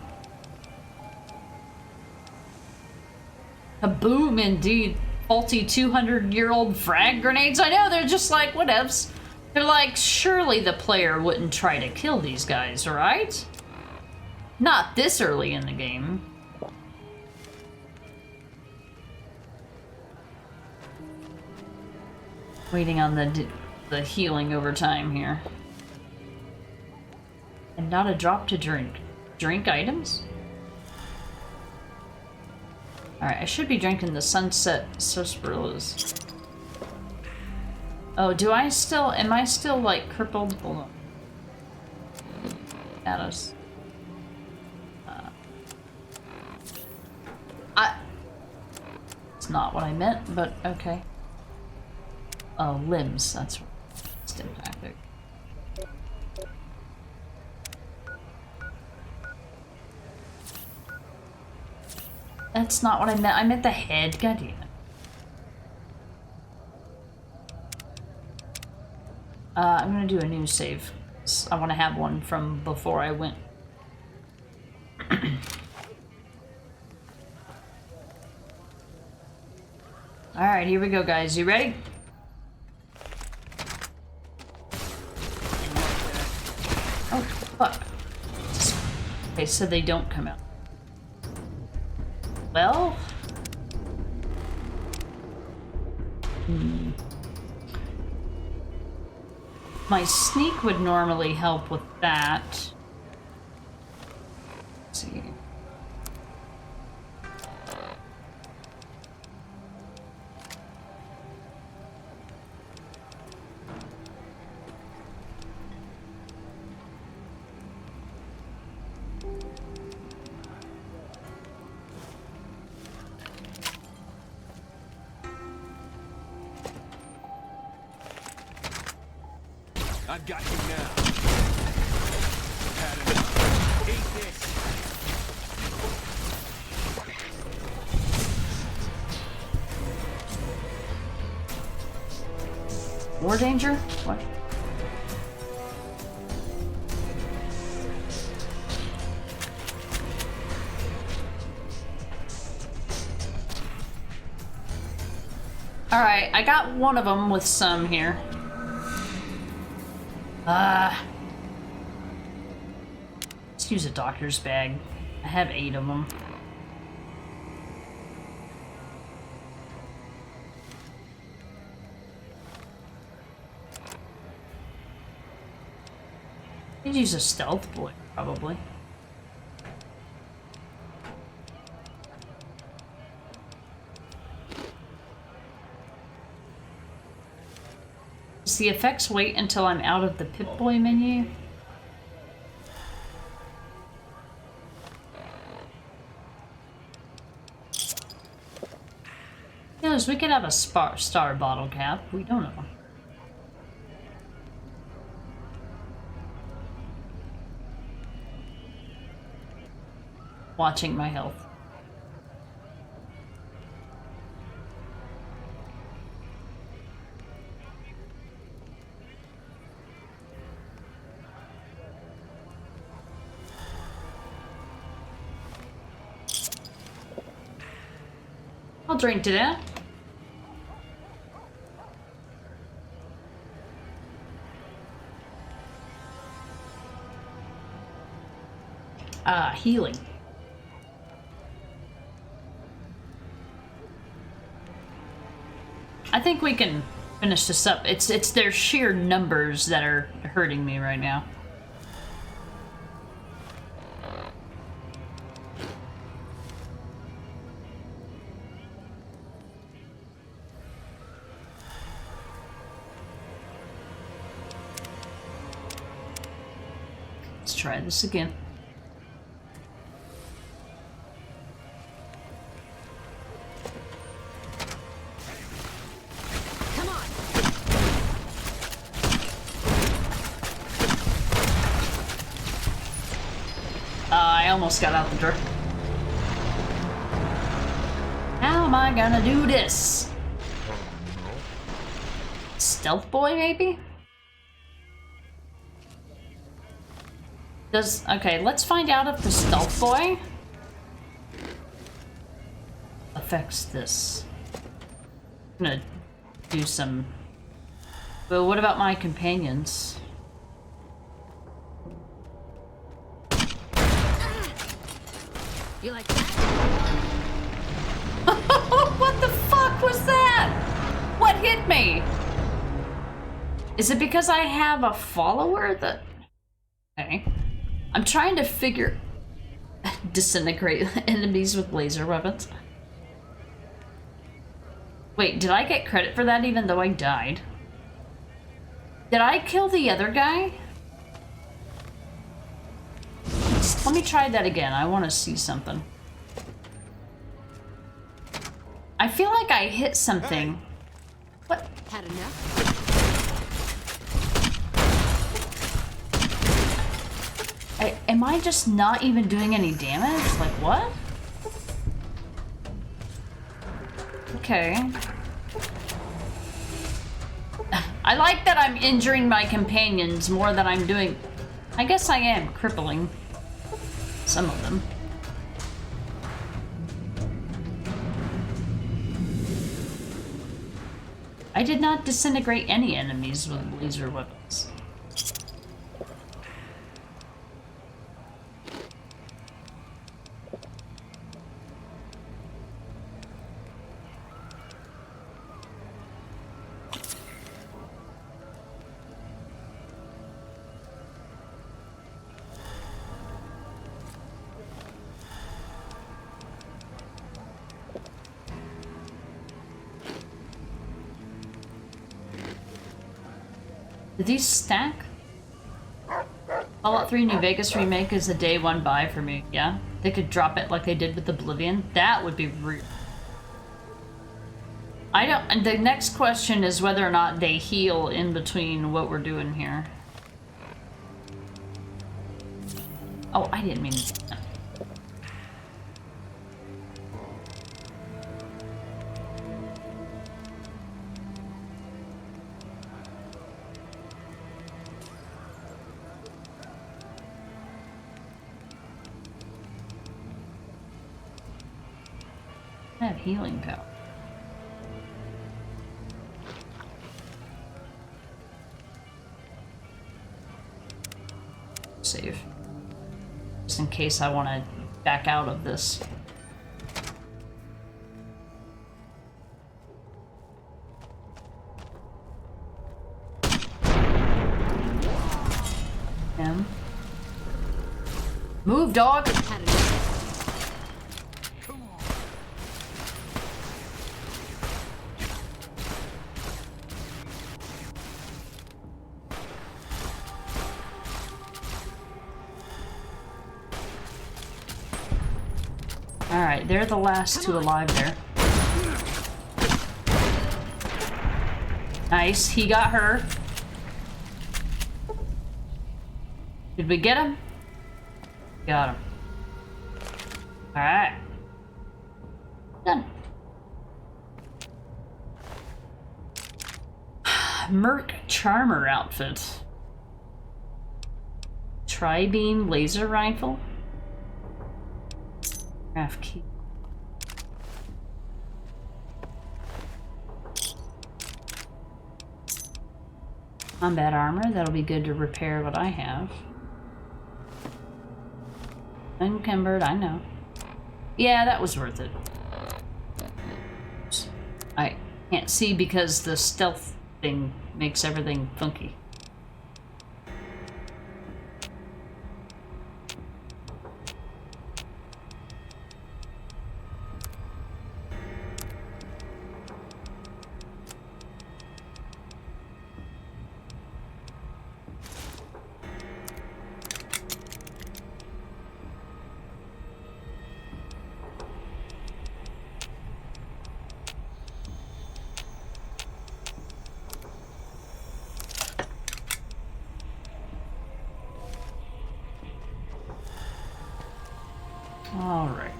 Kaboom, indeed. Faulty 200-year-old frag grenades. I know, they're just like, whatevs. They're like, surely the player wouldn't try to kill these guys, right? Not this early in the game. Waiting on the healing over time here. And not a drop to drink. Drink items? Alright, I should be drinking the Sunset Sarsaparillas. Oh, am I still, like, crippled? Hold on. Status. It's not what I meant, but okay. Oh, limbs, that's what. Stimpactic. That's not what I meant. I meant the head. God damn it. I'm gonna do a new save. I want to have one from before I went. Alright, here we go, guys. You ready? Oh, fuck. Okay, so they don't come out. Well... My sneak would normally help with that. Let's see. I've got you now. Had enough. Eat this. War danger? What? Alright, I got one of them with some here. Let's use a doctor's bag. I have 8 of them. I'd use a stealth boy, probably. Does the effects wait until I'm out of the Pip-Boy menu? Yeah, knows? We could have a star bottle cap. We don't know. Watching my health. I'll drink to that. Healing. I think we can finish this up. It's their sheer numbers that are hurting me right now. Let's try this again. I almost got out the door. How am I gonna do this? Stealth boy, maybe? Okay, let's find out if the stealth boy affects this. I'm gonna do some... But what about my companions? You like that? What the fuck was that? What hit me? Is it because I have a follower that... Okay. I'm trying to figure... Disintegrate enemies with laser weapons. Wait, did I get credit for that even though I died? Did I kill the other guy? Let me try that again. I want to see something. I feel like I hit something. What? Had enough? Am I just not even doing any damage? Like, what? Okay. I like that I'm injuring my companions more than I'm doing... I guess I am crippling some of them. I did not disintegrate any enemies with laser weapons. Did these stack? Fallout 3 New Vegas remake is a day one buy for me. Yeah, they could drop it like they did with Oblivion. That would be real. I don't. And the next question is whether or not they heal in between what we're doing here. Oh, I didn't mean. I have healing power. Save. Just in case I want to back out of this. Him. Move, dog! Alright, they're the last two alive there. Nice, he got her. Did we get him? Got him. Alright. Done. Merc Charmer outfit. Tri-beam laser rifle. Craft key. Combat armor, that'll be good to repair what I have. Encumbered, I know. Yeah, that was worth it. I can't see because the stealth thing makes everything funky. All right.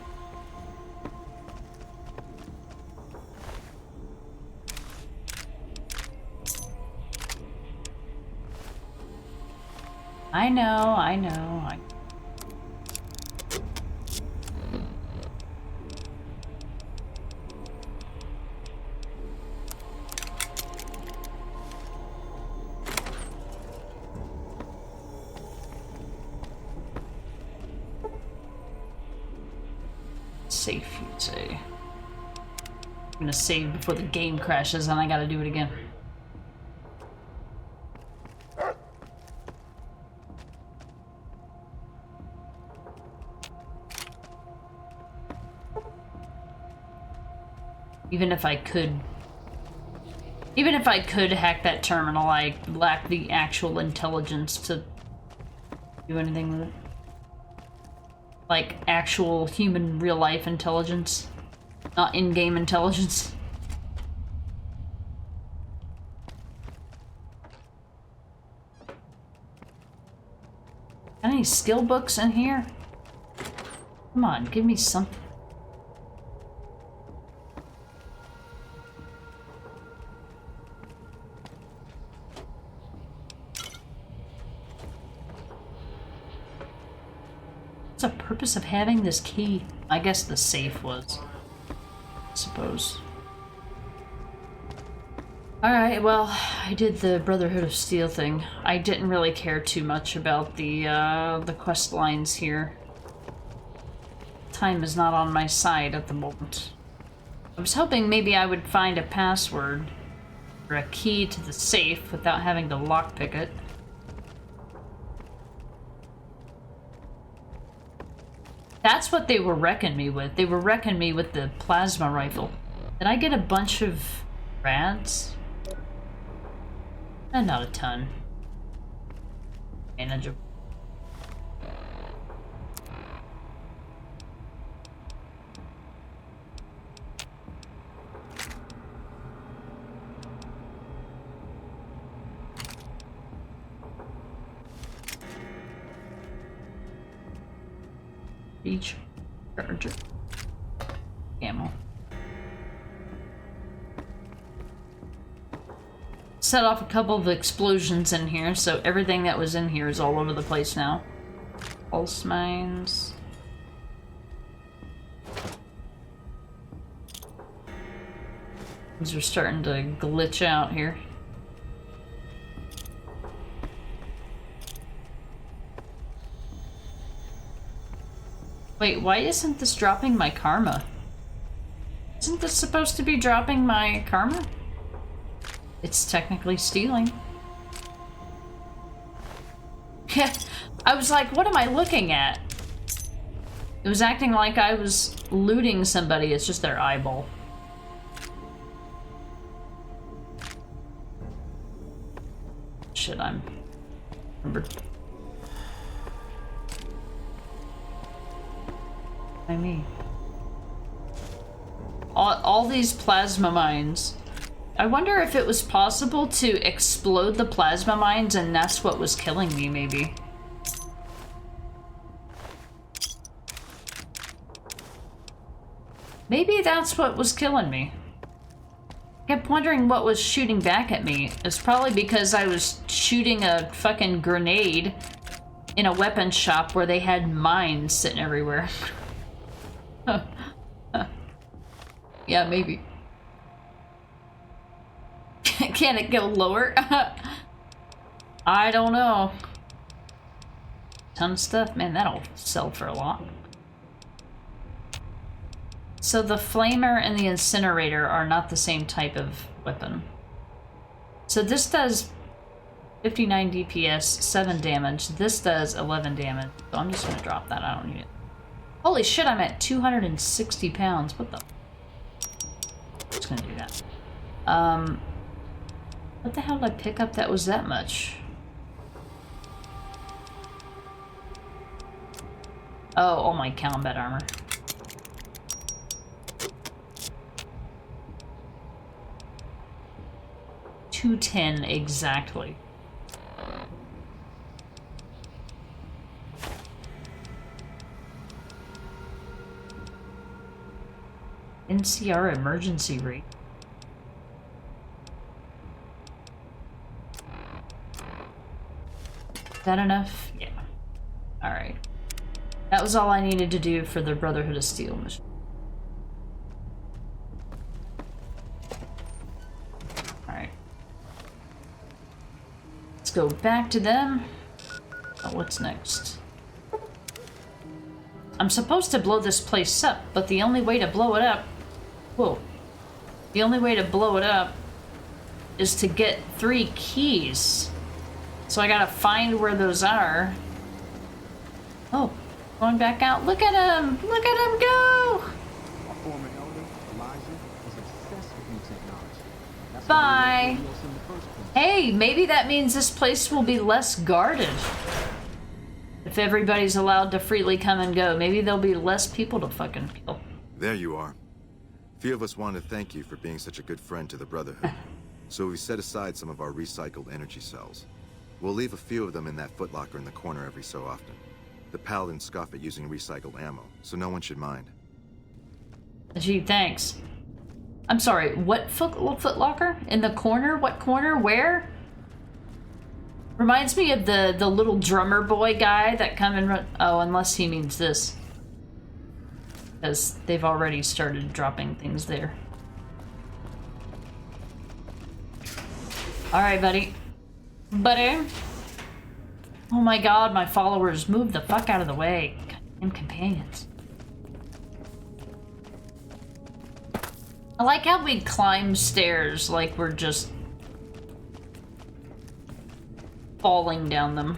I know. Safe, you'd say. I'm gonna save before the game crashes and I gotta do it again. Even if I could hack that terminal, I lack the actual intelligence to do anything with it. Like actual human real-life intelligence, not in-game intelligence. Got any skill books in here? Come on, give me something. What's the purpose of having this key? I guess the safe was, I suppose. Alright, well, I did the Brotherhood of Steel thing. I didn't really care too much about the quest lines here. Time is not on my side at the moment. I was hoping maybe I would find a password or a key to the safe without having to lockpick it. That's what they were wrecking me with. They were wrecking me with the plasma rifle. Did I get a bunch of rads? Not a ton. Manageable. Each charger. Ammo. Set off a couple of explosions in here, so everything that was in here is all over the place now. Pulse mines. Things are starting to glitch out here. Wait, why isn't this dropping my karma? Isn't this supposed to be dropping my karma? It's technically stealing. I was like, what am I looking at? It was acting like I was looting somebody. It's just their eyeball. Shit, I'm... Remember. I mean. All these plasma mines I wonder if it was possible to explode the plasma mines and that's what was killing me, maybe. Maybe that's what was killing me. I kept wondering what was shooting back at me. It's probably because I was shooting a fucking grenade in a weapons shop where they had mines sitting everywhere. Yeah, maybe. Can it go lower? I don't know. Ton of stuff. Man, that'll sell for a lot. So the flamer and the incinerator are not the same type of weapon. So this does 59 DPS, 7 damage. This does 11 damage. So I'm just gonna drop that. I don't need it. Holy shit, I'm at 260 pounds. What the? Just gonna do that. What the hell did I pick up that was that much? Oh, all my combat armor. $210 exactly. NCR emergency rate. Is that enough? Yeah. Alright. That was all I needed to do for the Brotherhood of Steel mission. Alright. Let's go back to them. Oh, what's next? I'm supposed to blow this place up, but the only way to blow it up... Whoa. The only way to blow it up is to get 3 keys. So I gotta find where those are. Oh, going back out. Look at him! Look at him go! Bye! Hey, maybe that means this place will be less guarded. If everybody's allowed to freely come and go, maybe there'll be less people to fucking kill. There you are. A few of us want to thank you for being such a good friend to the Brotherhood. So we set aside some of our recycled energy cells. We'll leave a few of them in that footlocker in the corner every so often. The Paladins scoff at using recycled ammo, so no one should mind. Gee, thanks. I'm sorry, what footlocker? In the corner? What corner? Where? Reminds me of the little drummer boy guy that come and run... Oh, unless he means this. Because they've already started dropping things there. Alright, buddy. Buddy. Oh my god, my followers, move the fuck out of the way. Goddamn companions. I like how we climb stairs like we're just falling down them.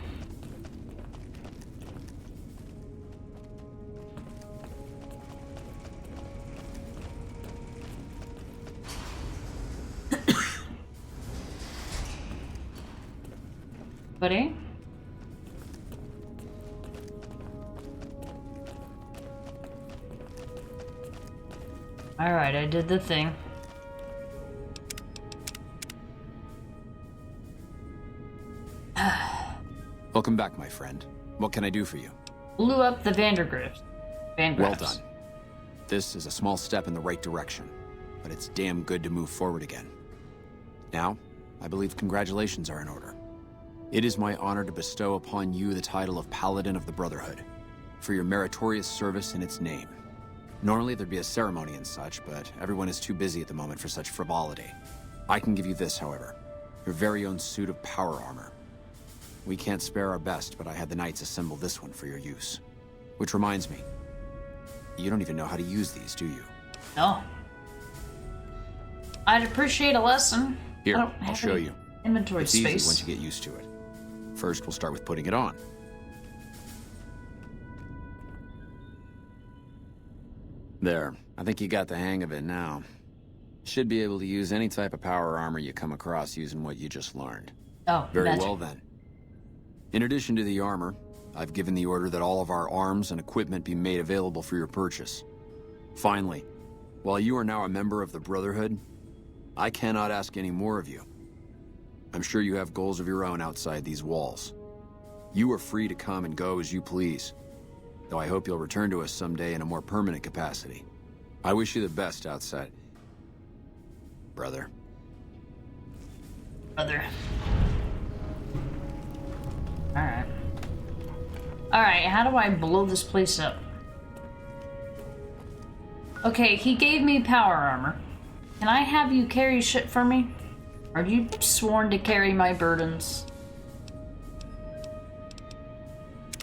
Buddy? Alright, I did the thing. Welcome back, my friend. What can I do for you? Blew up the Vandergrift. Well done. This is a small step in the right direction, but it's damn good to move forward again. Now, I believe congratulations are in order. It is my honor to bestow upon you the title of Paladin of the Brotherhood, for your meritorious service in its name. Normally there'd be a ceremony and such, but everyone is too busy at the moment for such frivolity. I can give you this, however, your very own suit of power armor. We can't spare our best, but I had the Knights assemble this one for your use. Which reminds me, you don't even know how to use these, do you? No. I'd appreciate a lesson. Here, I'll show you. Inventory it's space. Easy once you get used to it. First, we'll start with putting it on. There, I think you got the hang of it now. Should be able to use any type of power armor you come across using what you just learned. Oh, very magic. well then. In addition to the armor, I've given the order that all of our arms and equipment be made available for your purchase. Finally, while you are now a member of the Brotherhood, I cannot ask any more of you. I'm sure you have goals of your own outside these walls. You are free to come and go as you please, though I hope you'll return to us someday in a more permanent capacity. I wish you the best outside. Brother. Brother. Alright. Alright, how do I blow this place up? Okay, he gave me power armor. Can I have you carry shit for me? Are you sworn to carry my burdens?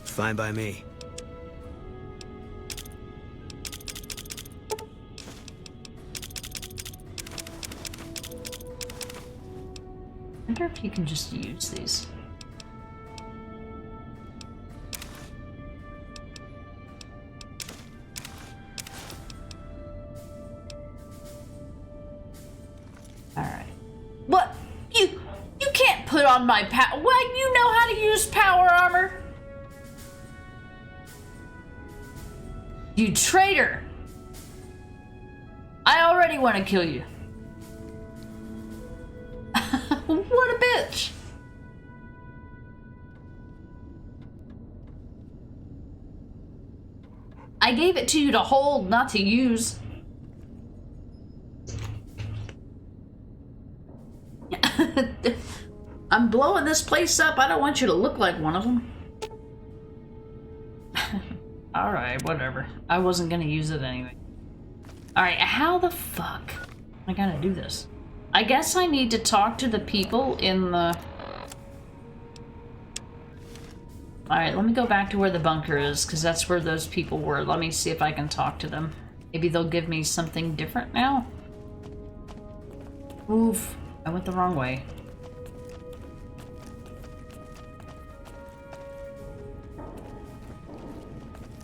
Fine by me. I wonder if you can just use these. Alright. What? You can't put on my power. What? You know how to use power armor? You traitor! I already want to kill you. What a bitch! I gave it to you to hold, not to use. I'm blowing this place up. I don't want you to look like one of them. Alright, whatever. I wasn't gonna use it anyway. Alright, how the fuck am I gonna do this? I guess I need to talk to the people in the... Alright, let me go back to where the bunker is, because that's where those people were. Let me see if I can talk to them. Maybe they'll give me something different now? Oof. I went the wrong way.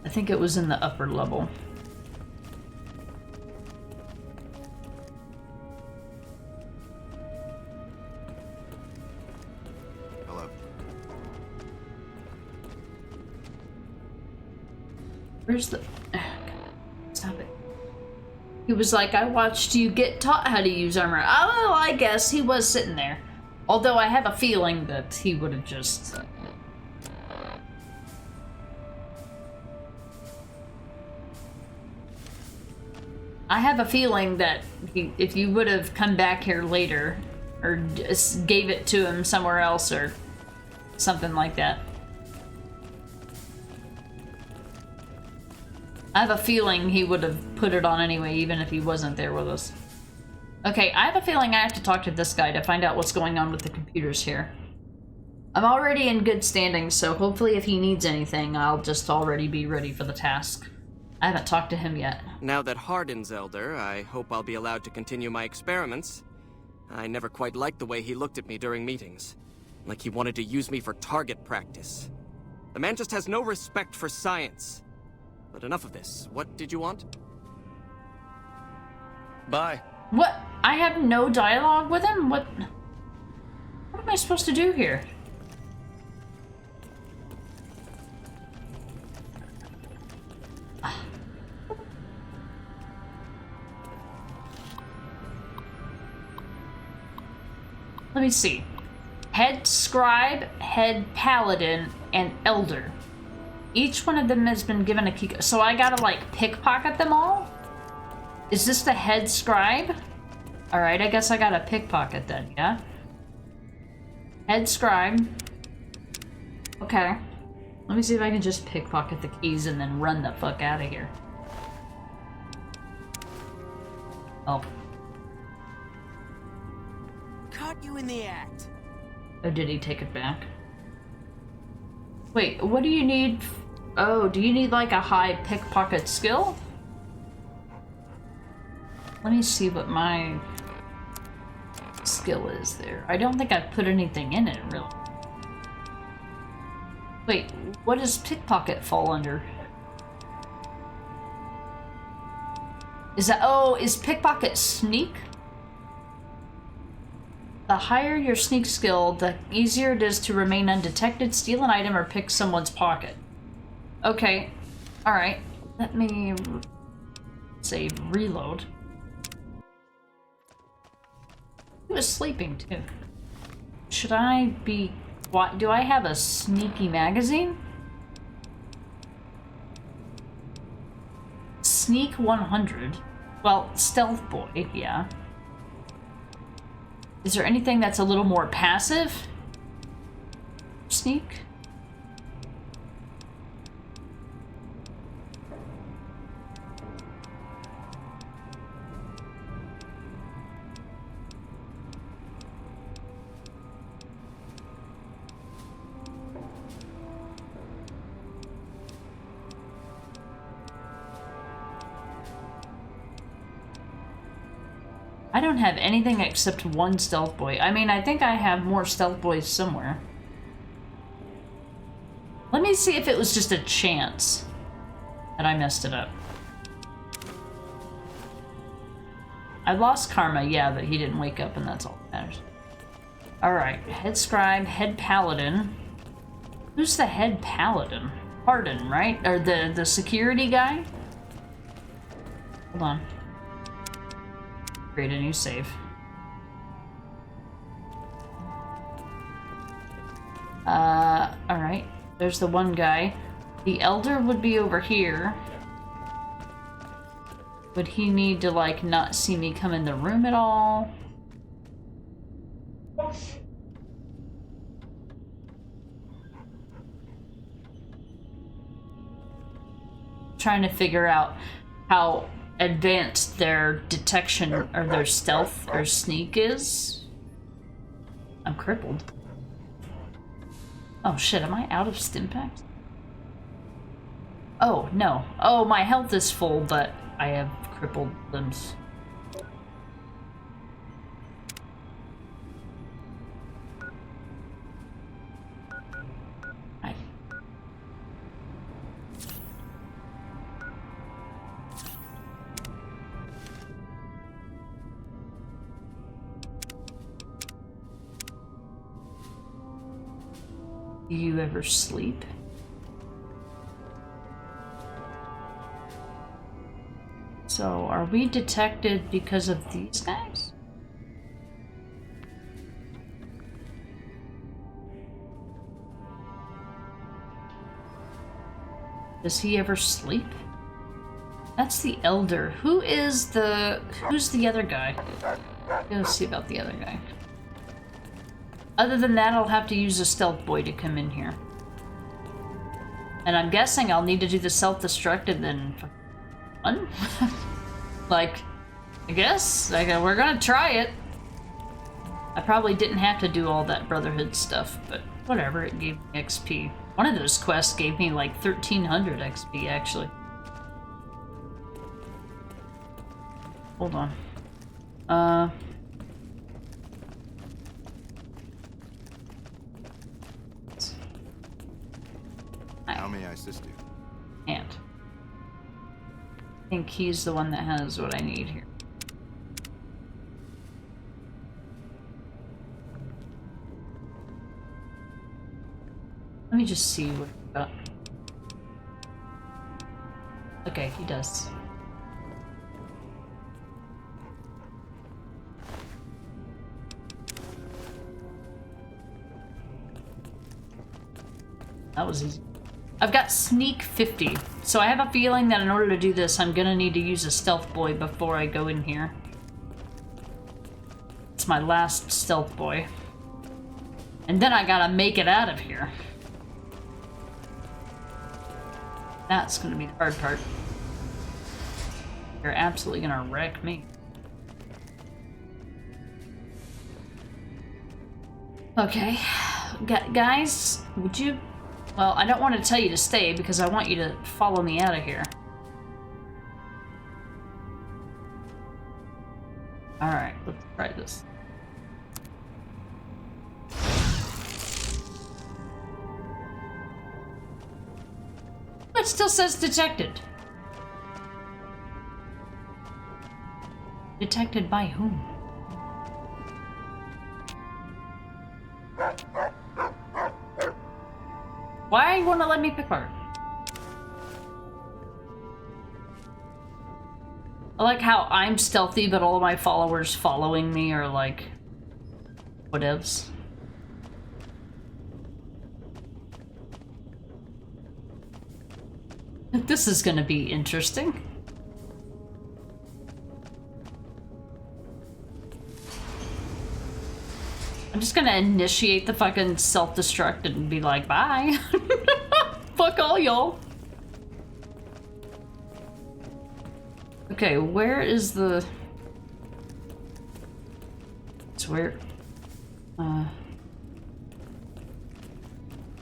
I think it was in the upper level. Hello. Where's the... Stop it. He was like, I watched you get taught how to use armor. Oh, I guess he was sitting there. Although I have a feeling that he would have just... I have a feeling that if you would have come back here later, or just gave it to him somewhere else, or something like that. I have a feeling he would have put it on anyway, even if he wasn't there with us. Okay, I have a feeling I have to talk to this guy to find out what's going on with the computers here. I'm already in good standing, so hopefully if he needs anything, I'll just already be ready for the task. I haven't talked to him yet. Now that Hardin's elder, I hope I'll be allowed to continue my experiments. I never quite liked the way he looked at me during meetings. Like he wanted to use me for target practice. The man just has no respect for science. But enough of this. What did you want? Bye. What? I have no dialogue with him? What am I supposed to do here? Let me see. Head Scribe, Head Paladin, and Elder. Each one of them has been given a key. So I gotta, like, pickpocket them all? Is this the Head Scribe? Alright, I guess I gotta pickpocket then, yeah? Head Scribe. Okay. Let me see if I can just pickpocket the keys and then run the fuck out of here. Oh. Caught you in the act. Oh, did he take it back? Wait, what do you need? Oh, do you need like a high pickpocket skill? Let me see what my skill is there. I don't think I put anything in it, really. Wait, what does pickpocket fall under? Is that, oh, is pickpocket sneak? The higher your sneak skill, the easier it is to remain undetected, steal an item, or pick someone's pocket. Okay, alright. Let me save, reload. He was sleeping too. Should I be... What? Do I have a sneaky magazine? Sneak 100. Well, stealth boy, yeah. Is there anything that's a little more passive? Sneak? I don't have anything except one stealth boy. I mean, I think I have more stealth boys somewhere. Let me see if it was just a chance that I messed it up. I lost Karma, yeah, but he didn't wake up and that's all that matters. Alright, head scribe, head paladin. Who's the head paladin? Hardin, right? Or the security guy? Hold on. Create a new save. Alright. There's the one guy. The elder would be over here. Would he need to, like, not see me come in the room at all? Trying to figure out how advanced their detection or their stealth or sneak is. I'm crippled. Oh shit, am I out of stim packs? Oh, no. Oh, my health is full, but I have crippled limbs. Do you ever sleep? So, are we detected because of these guys? Does he ever sleep? That's the elder. Who's the other guy? Let's see about the other guy. Other than that, I'll have to use a stealth boy to come in here. And I'm guessing I'll need to do the self-destruct and then... Fun? Like, I guess. We're gonna try it. I probably didn't have to do all that Brotherhood stuff, but whatever, it gave me XP. One of those quests gave me like 1300 XP, actually. Hold on. How may I assist you? And I think he's the one that has what I need here. Let me just see what we got. Okay, he does. That was easy. I've got sneak 50, so I have a feeling that in order to do this, I'm gonna need to use a stealth boy before I go in here. It's my last stealth boy. And then I gotta make it out of here. That's gonna be the hard part. You're absolutely gonna wreck me. Okay. Guys, would you... Well, I don't want to tell you to stay because I want you to follow me out of here. Alright, let's try this. It still says detected. Detected by whom? Why you wanna let me pick her? I like how I'm stealthy, but all of my followers following me are like Whatevs. This is gonna be interesting. I'm just gonna initiate the fucking self-destruct and be like, bye. Fuck all y'all. Okay, where is the... It's where... I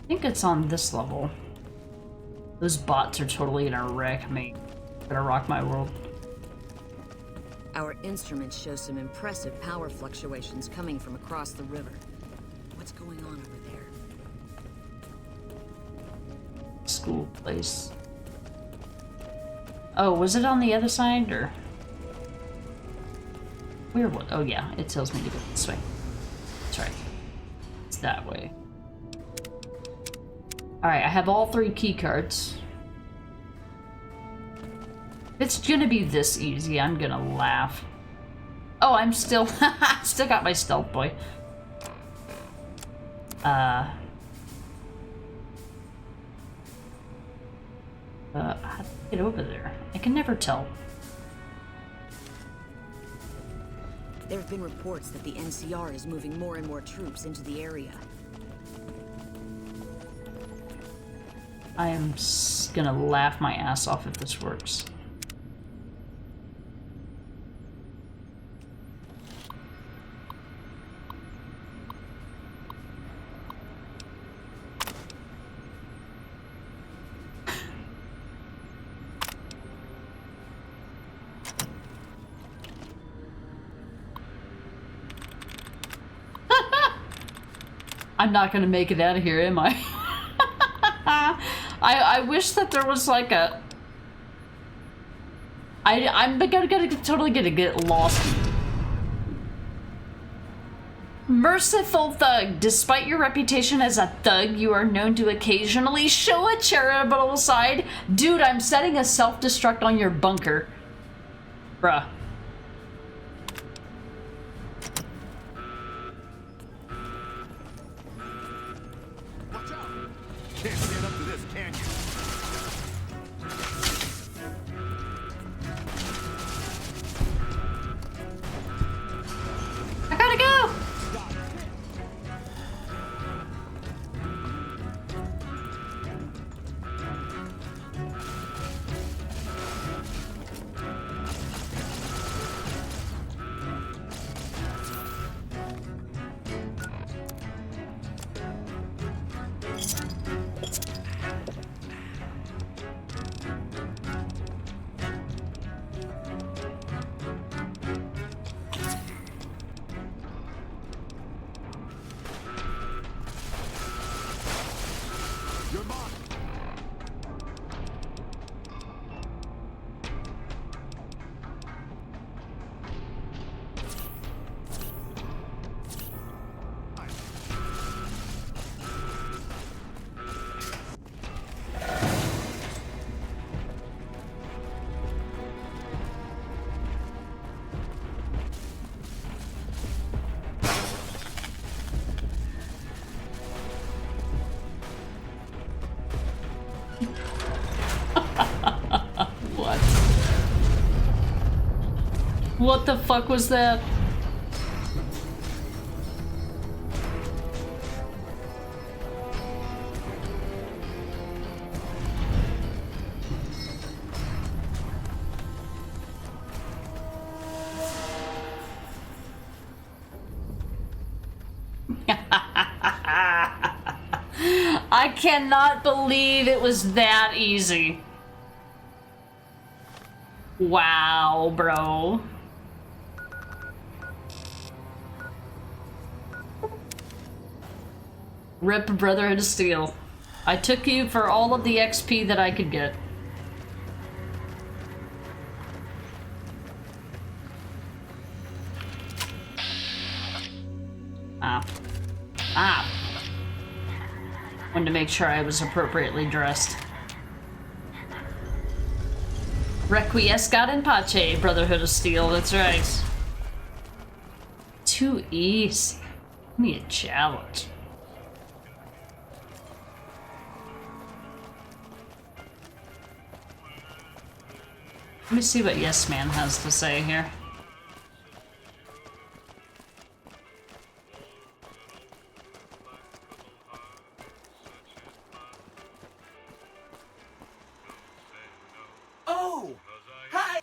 think it's on this level. Those bots are totally gonna wreck me. Gonna rock my world. Our instruments show some impressive power fluctuations coming from across the river. What's going on over there? School place. Oh, was it on the other side, or? Where what? Oh yeah, it tells me to go this way. That's right. It's that way. Alright, I have all 3 key cards. It's gonna be this easy, I'm gonna laugh. Oh, I'm still... still got my stealth boy. How do I get over there? I can never tell. There have been reports that the NCR is moving more and more troops into the area. I am gonna laugh my ass off if this works. I'm not gonna make it out of here, am I? I wish that there was like a... I'm totally gonna get lost. Merciful thug. Despite your reputation as a thug, you are known to occasionally show a charitable side. Dude, I'm setting a self-destruct on your bunker. Bruh. Can't stand up to this, can you? I gotta go! What the fuck was that? I cannot believe it was that easy. Wow, bro. Rip Brotherhood of Steel. I took you for all of the XP that I could get. Wanted to make sure I was appropriately dressed. Requiescat in Pace, Brotherhood of Steel, that's right. Too easy. Give me a challenge. Let me see what Yes Man has to say here. Oh! Hi!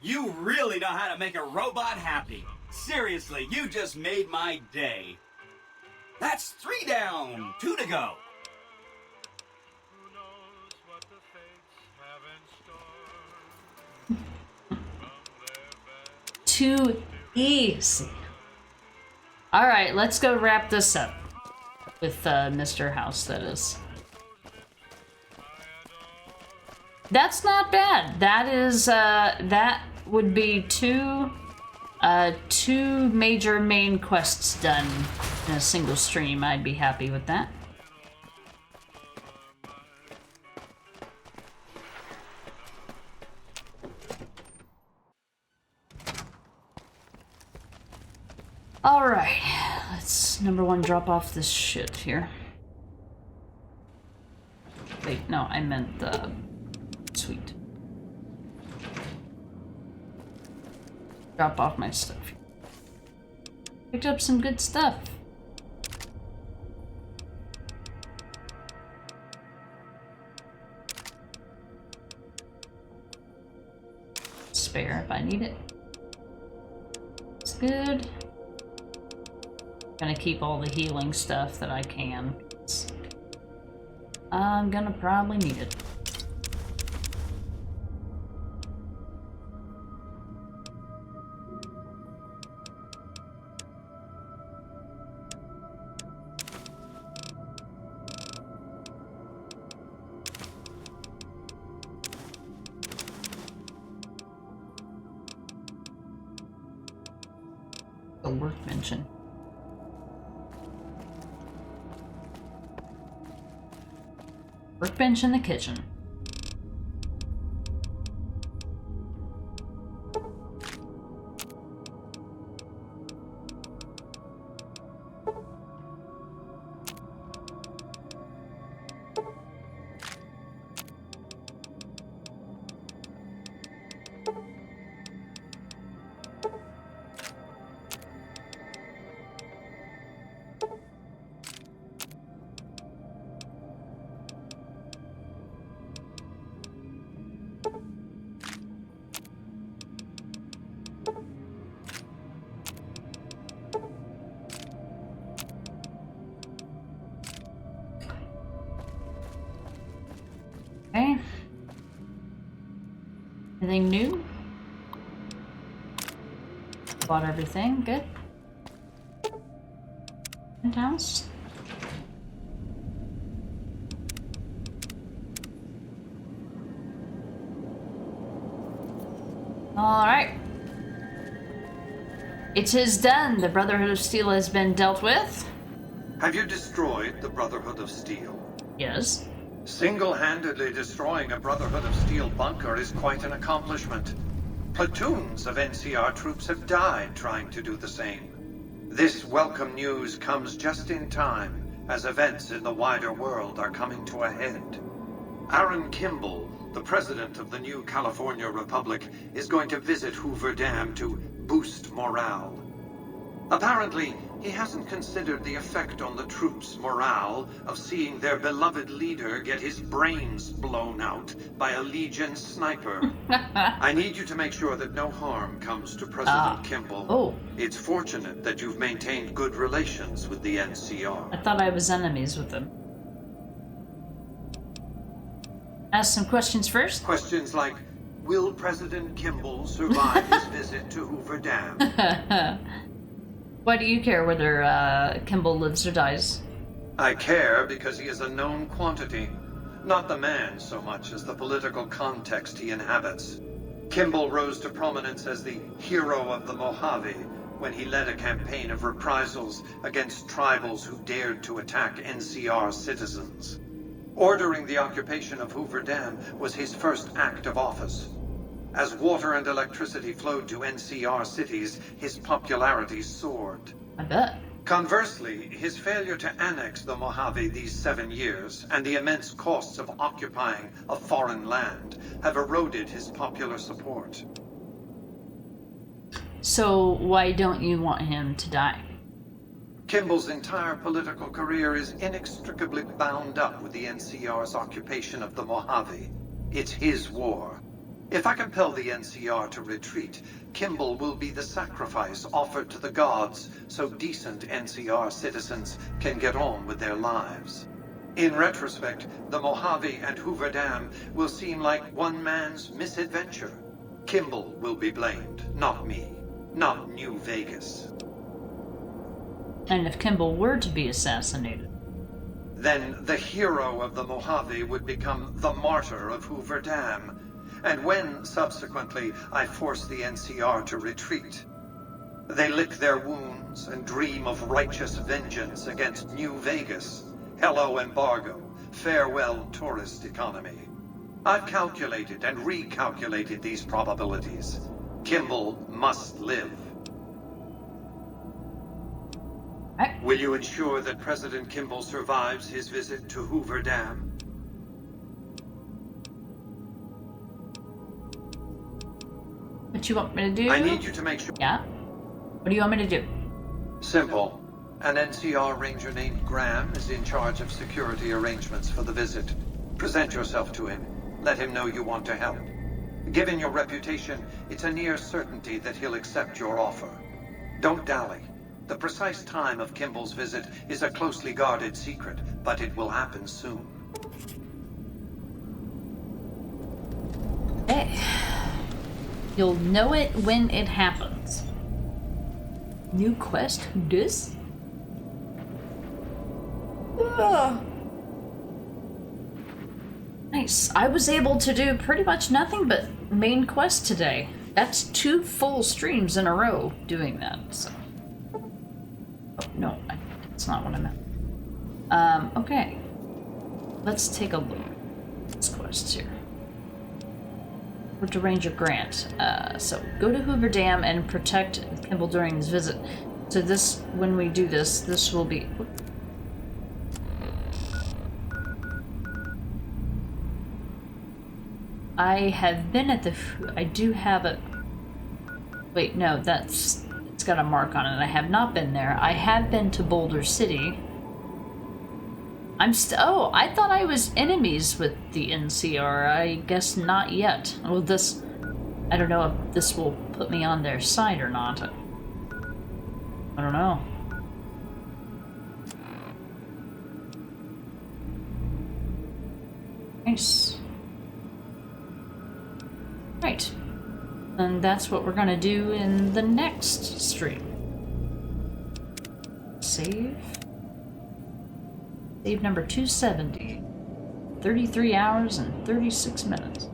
You really know how to make a robot happy. Seriously, you just made my day. That's 3 down, 2 to go. Too easy. Alright, let's go wrap this up. With Mr. House, that is. That's not bad. That is, that would be two major main quests done in a single stream. I'd be happy with that. Alright, let's, number one, drop off this shit here. Wait, no, I meant the... Sweet. Drop off my stuff. Picked up some good stuff. Spare if I need it. It's good. Gonna keep all the healing stuff that I can. I'm gonna probably need it. The workbench. Workbench in the kitchen. Okay. Anything new? Bought everything. Good. Penthouse. Alright. It is done. The Brotherhood of Steel has been dealt with. Have you destroyed the Brotherhood of Steel? Yes. Single-handedly destroying a Brotherhood of Steel bunker is quite an accomplishment. Platoons of NCR troops have died trying to do the same. This welcome news comes just in time, as events in the wider world are coming to a head. Aaron Kimball, the president of the new California Republic, is going to visit Hoover Dam to boost morale. Apparently, he hasn't considered the effect on the troops' morale of seeing their beloved leader get his brains blown out by a Legion sniper. I need you to make sure that no harm comes to President Kimball. Oh. It's fortunate that you've maintained good relations with the NCR. I thought I was enemies with them. Ask some questions first. Questions like, will President Kimball survive his visit to Hoover Dam? Why do you care whether Kimball lives or dies? I care because he is a known quantity. Not the man so much as the political context he inhabits. Kimball rose to prominence as the hero of the Mojave when he led a campaign of reprisals against tribals who dared to attack NCR citizens. Ordering the occupation of Hoover Dam was his first act of office. As water and electricity flowed to NCR cities, his popularity soared. I bet. Conversely, his failure to annex the Mojave these 7 years and the immense costs of occupying a foreign land have eroded his popular support. So why don't you want him to die? Kimball's entire political career is inextricably bound up with the NCR's occupation of the Mojave. It's his war. If I compel the NCR to retreat, Kimball will be the sacrifice offered to the gods so decent NCR citizens can get on with their lives. In retrospect, the Mojave and Hoover Dam will seem like one man's misadventure. Kimball will be blamed, not me, not New Vegas. And if Kimball were to be assassinated? Then the hero of the Mojave would become the martyr of Hoover Dam. And when, subsequently, I force the NCR to retreat, they lick their wounds and dream of righteous vengeance against New Vegas. Hello, embargo. Farewell, tourist economy. I've calculated and recalculated these probabilities. Kimball must live. Will you ensure that President Kimball survives his visit to Hoover Dam? What you want me to do? I need you to make sure. Yeah? What do you want me to do? Simple. An NCR ranger named Graham is in charge of security arrangements for the visit. Present yourself to him. Let him know you want to help. Given your reputation, it's a near certainty that he'll accept your offer. Don't dally. The precise time of Kimball's visit is a closely guarded secret, but it will happen soon. Hey. You'll know it when it happens. New quest? Who dis? Ugh. Nice. I was able to do pretty much nothing but main quest today. That's 2 full streams in a row doing that, so. Oh, no, that's not what I meant. Okay. Let's take a look at these quests here. To Ranger Grant. So go to Hoover Dam and protect Kimball during his visit. So this, when we do this, this will be... I have been at the... I do have a... Wait, no, that's... It's got a mark on it. I have not been there. I have been to Boulder City. Oh, I thought I was enemies with the NCR. I guess not yet. Well, this... I don't know if this will put me on their side or not. I don't know. Nice. Right. And that's what we're gonna do in the next stream. Save. Save number 270. 33 hours and 36 minutes.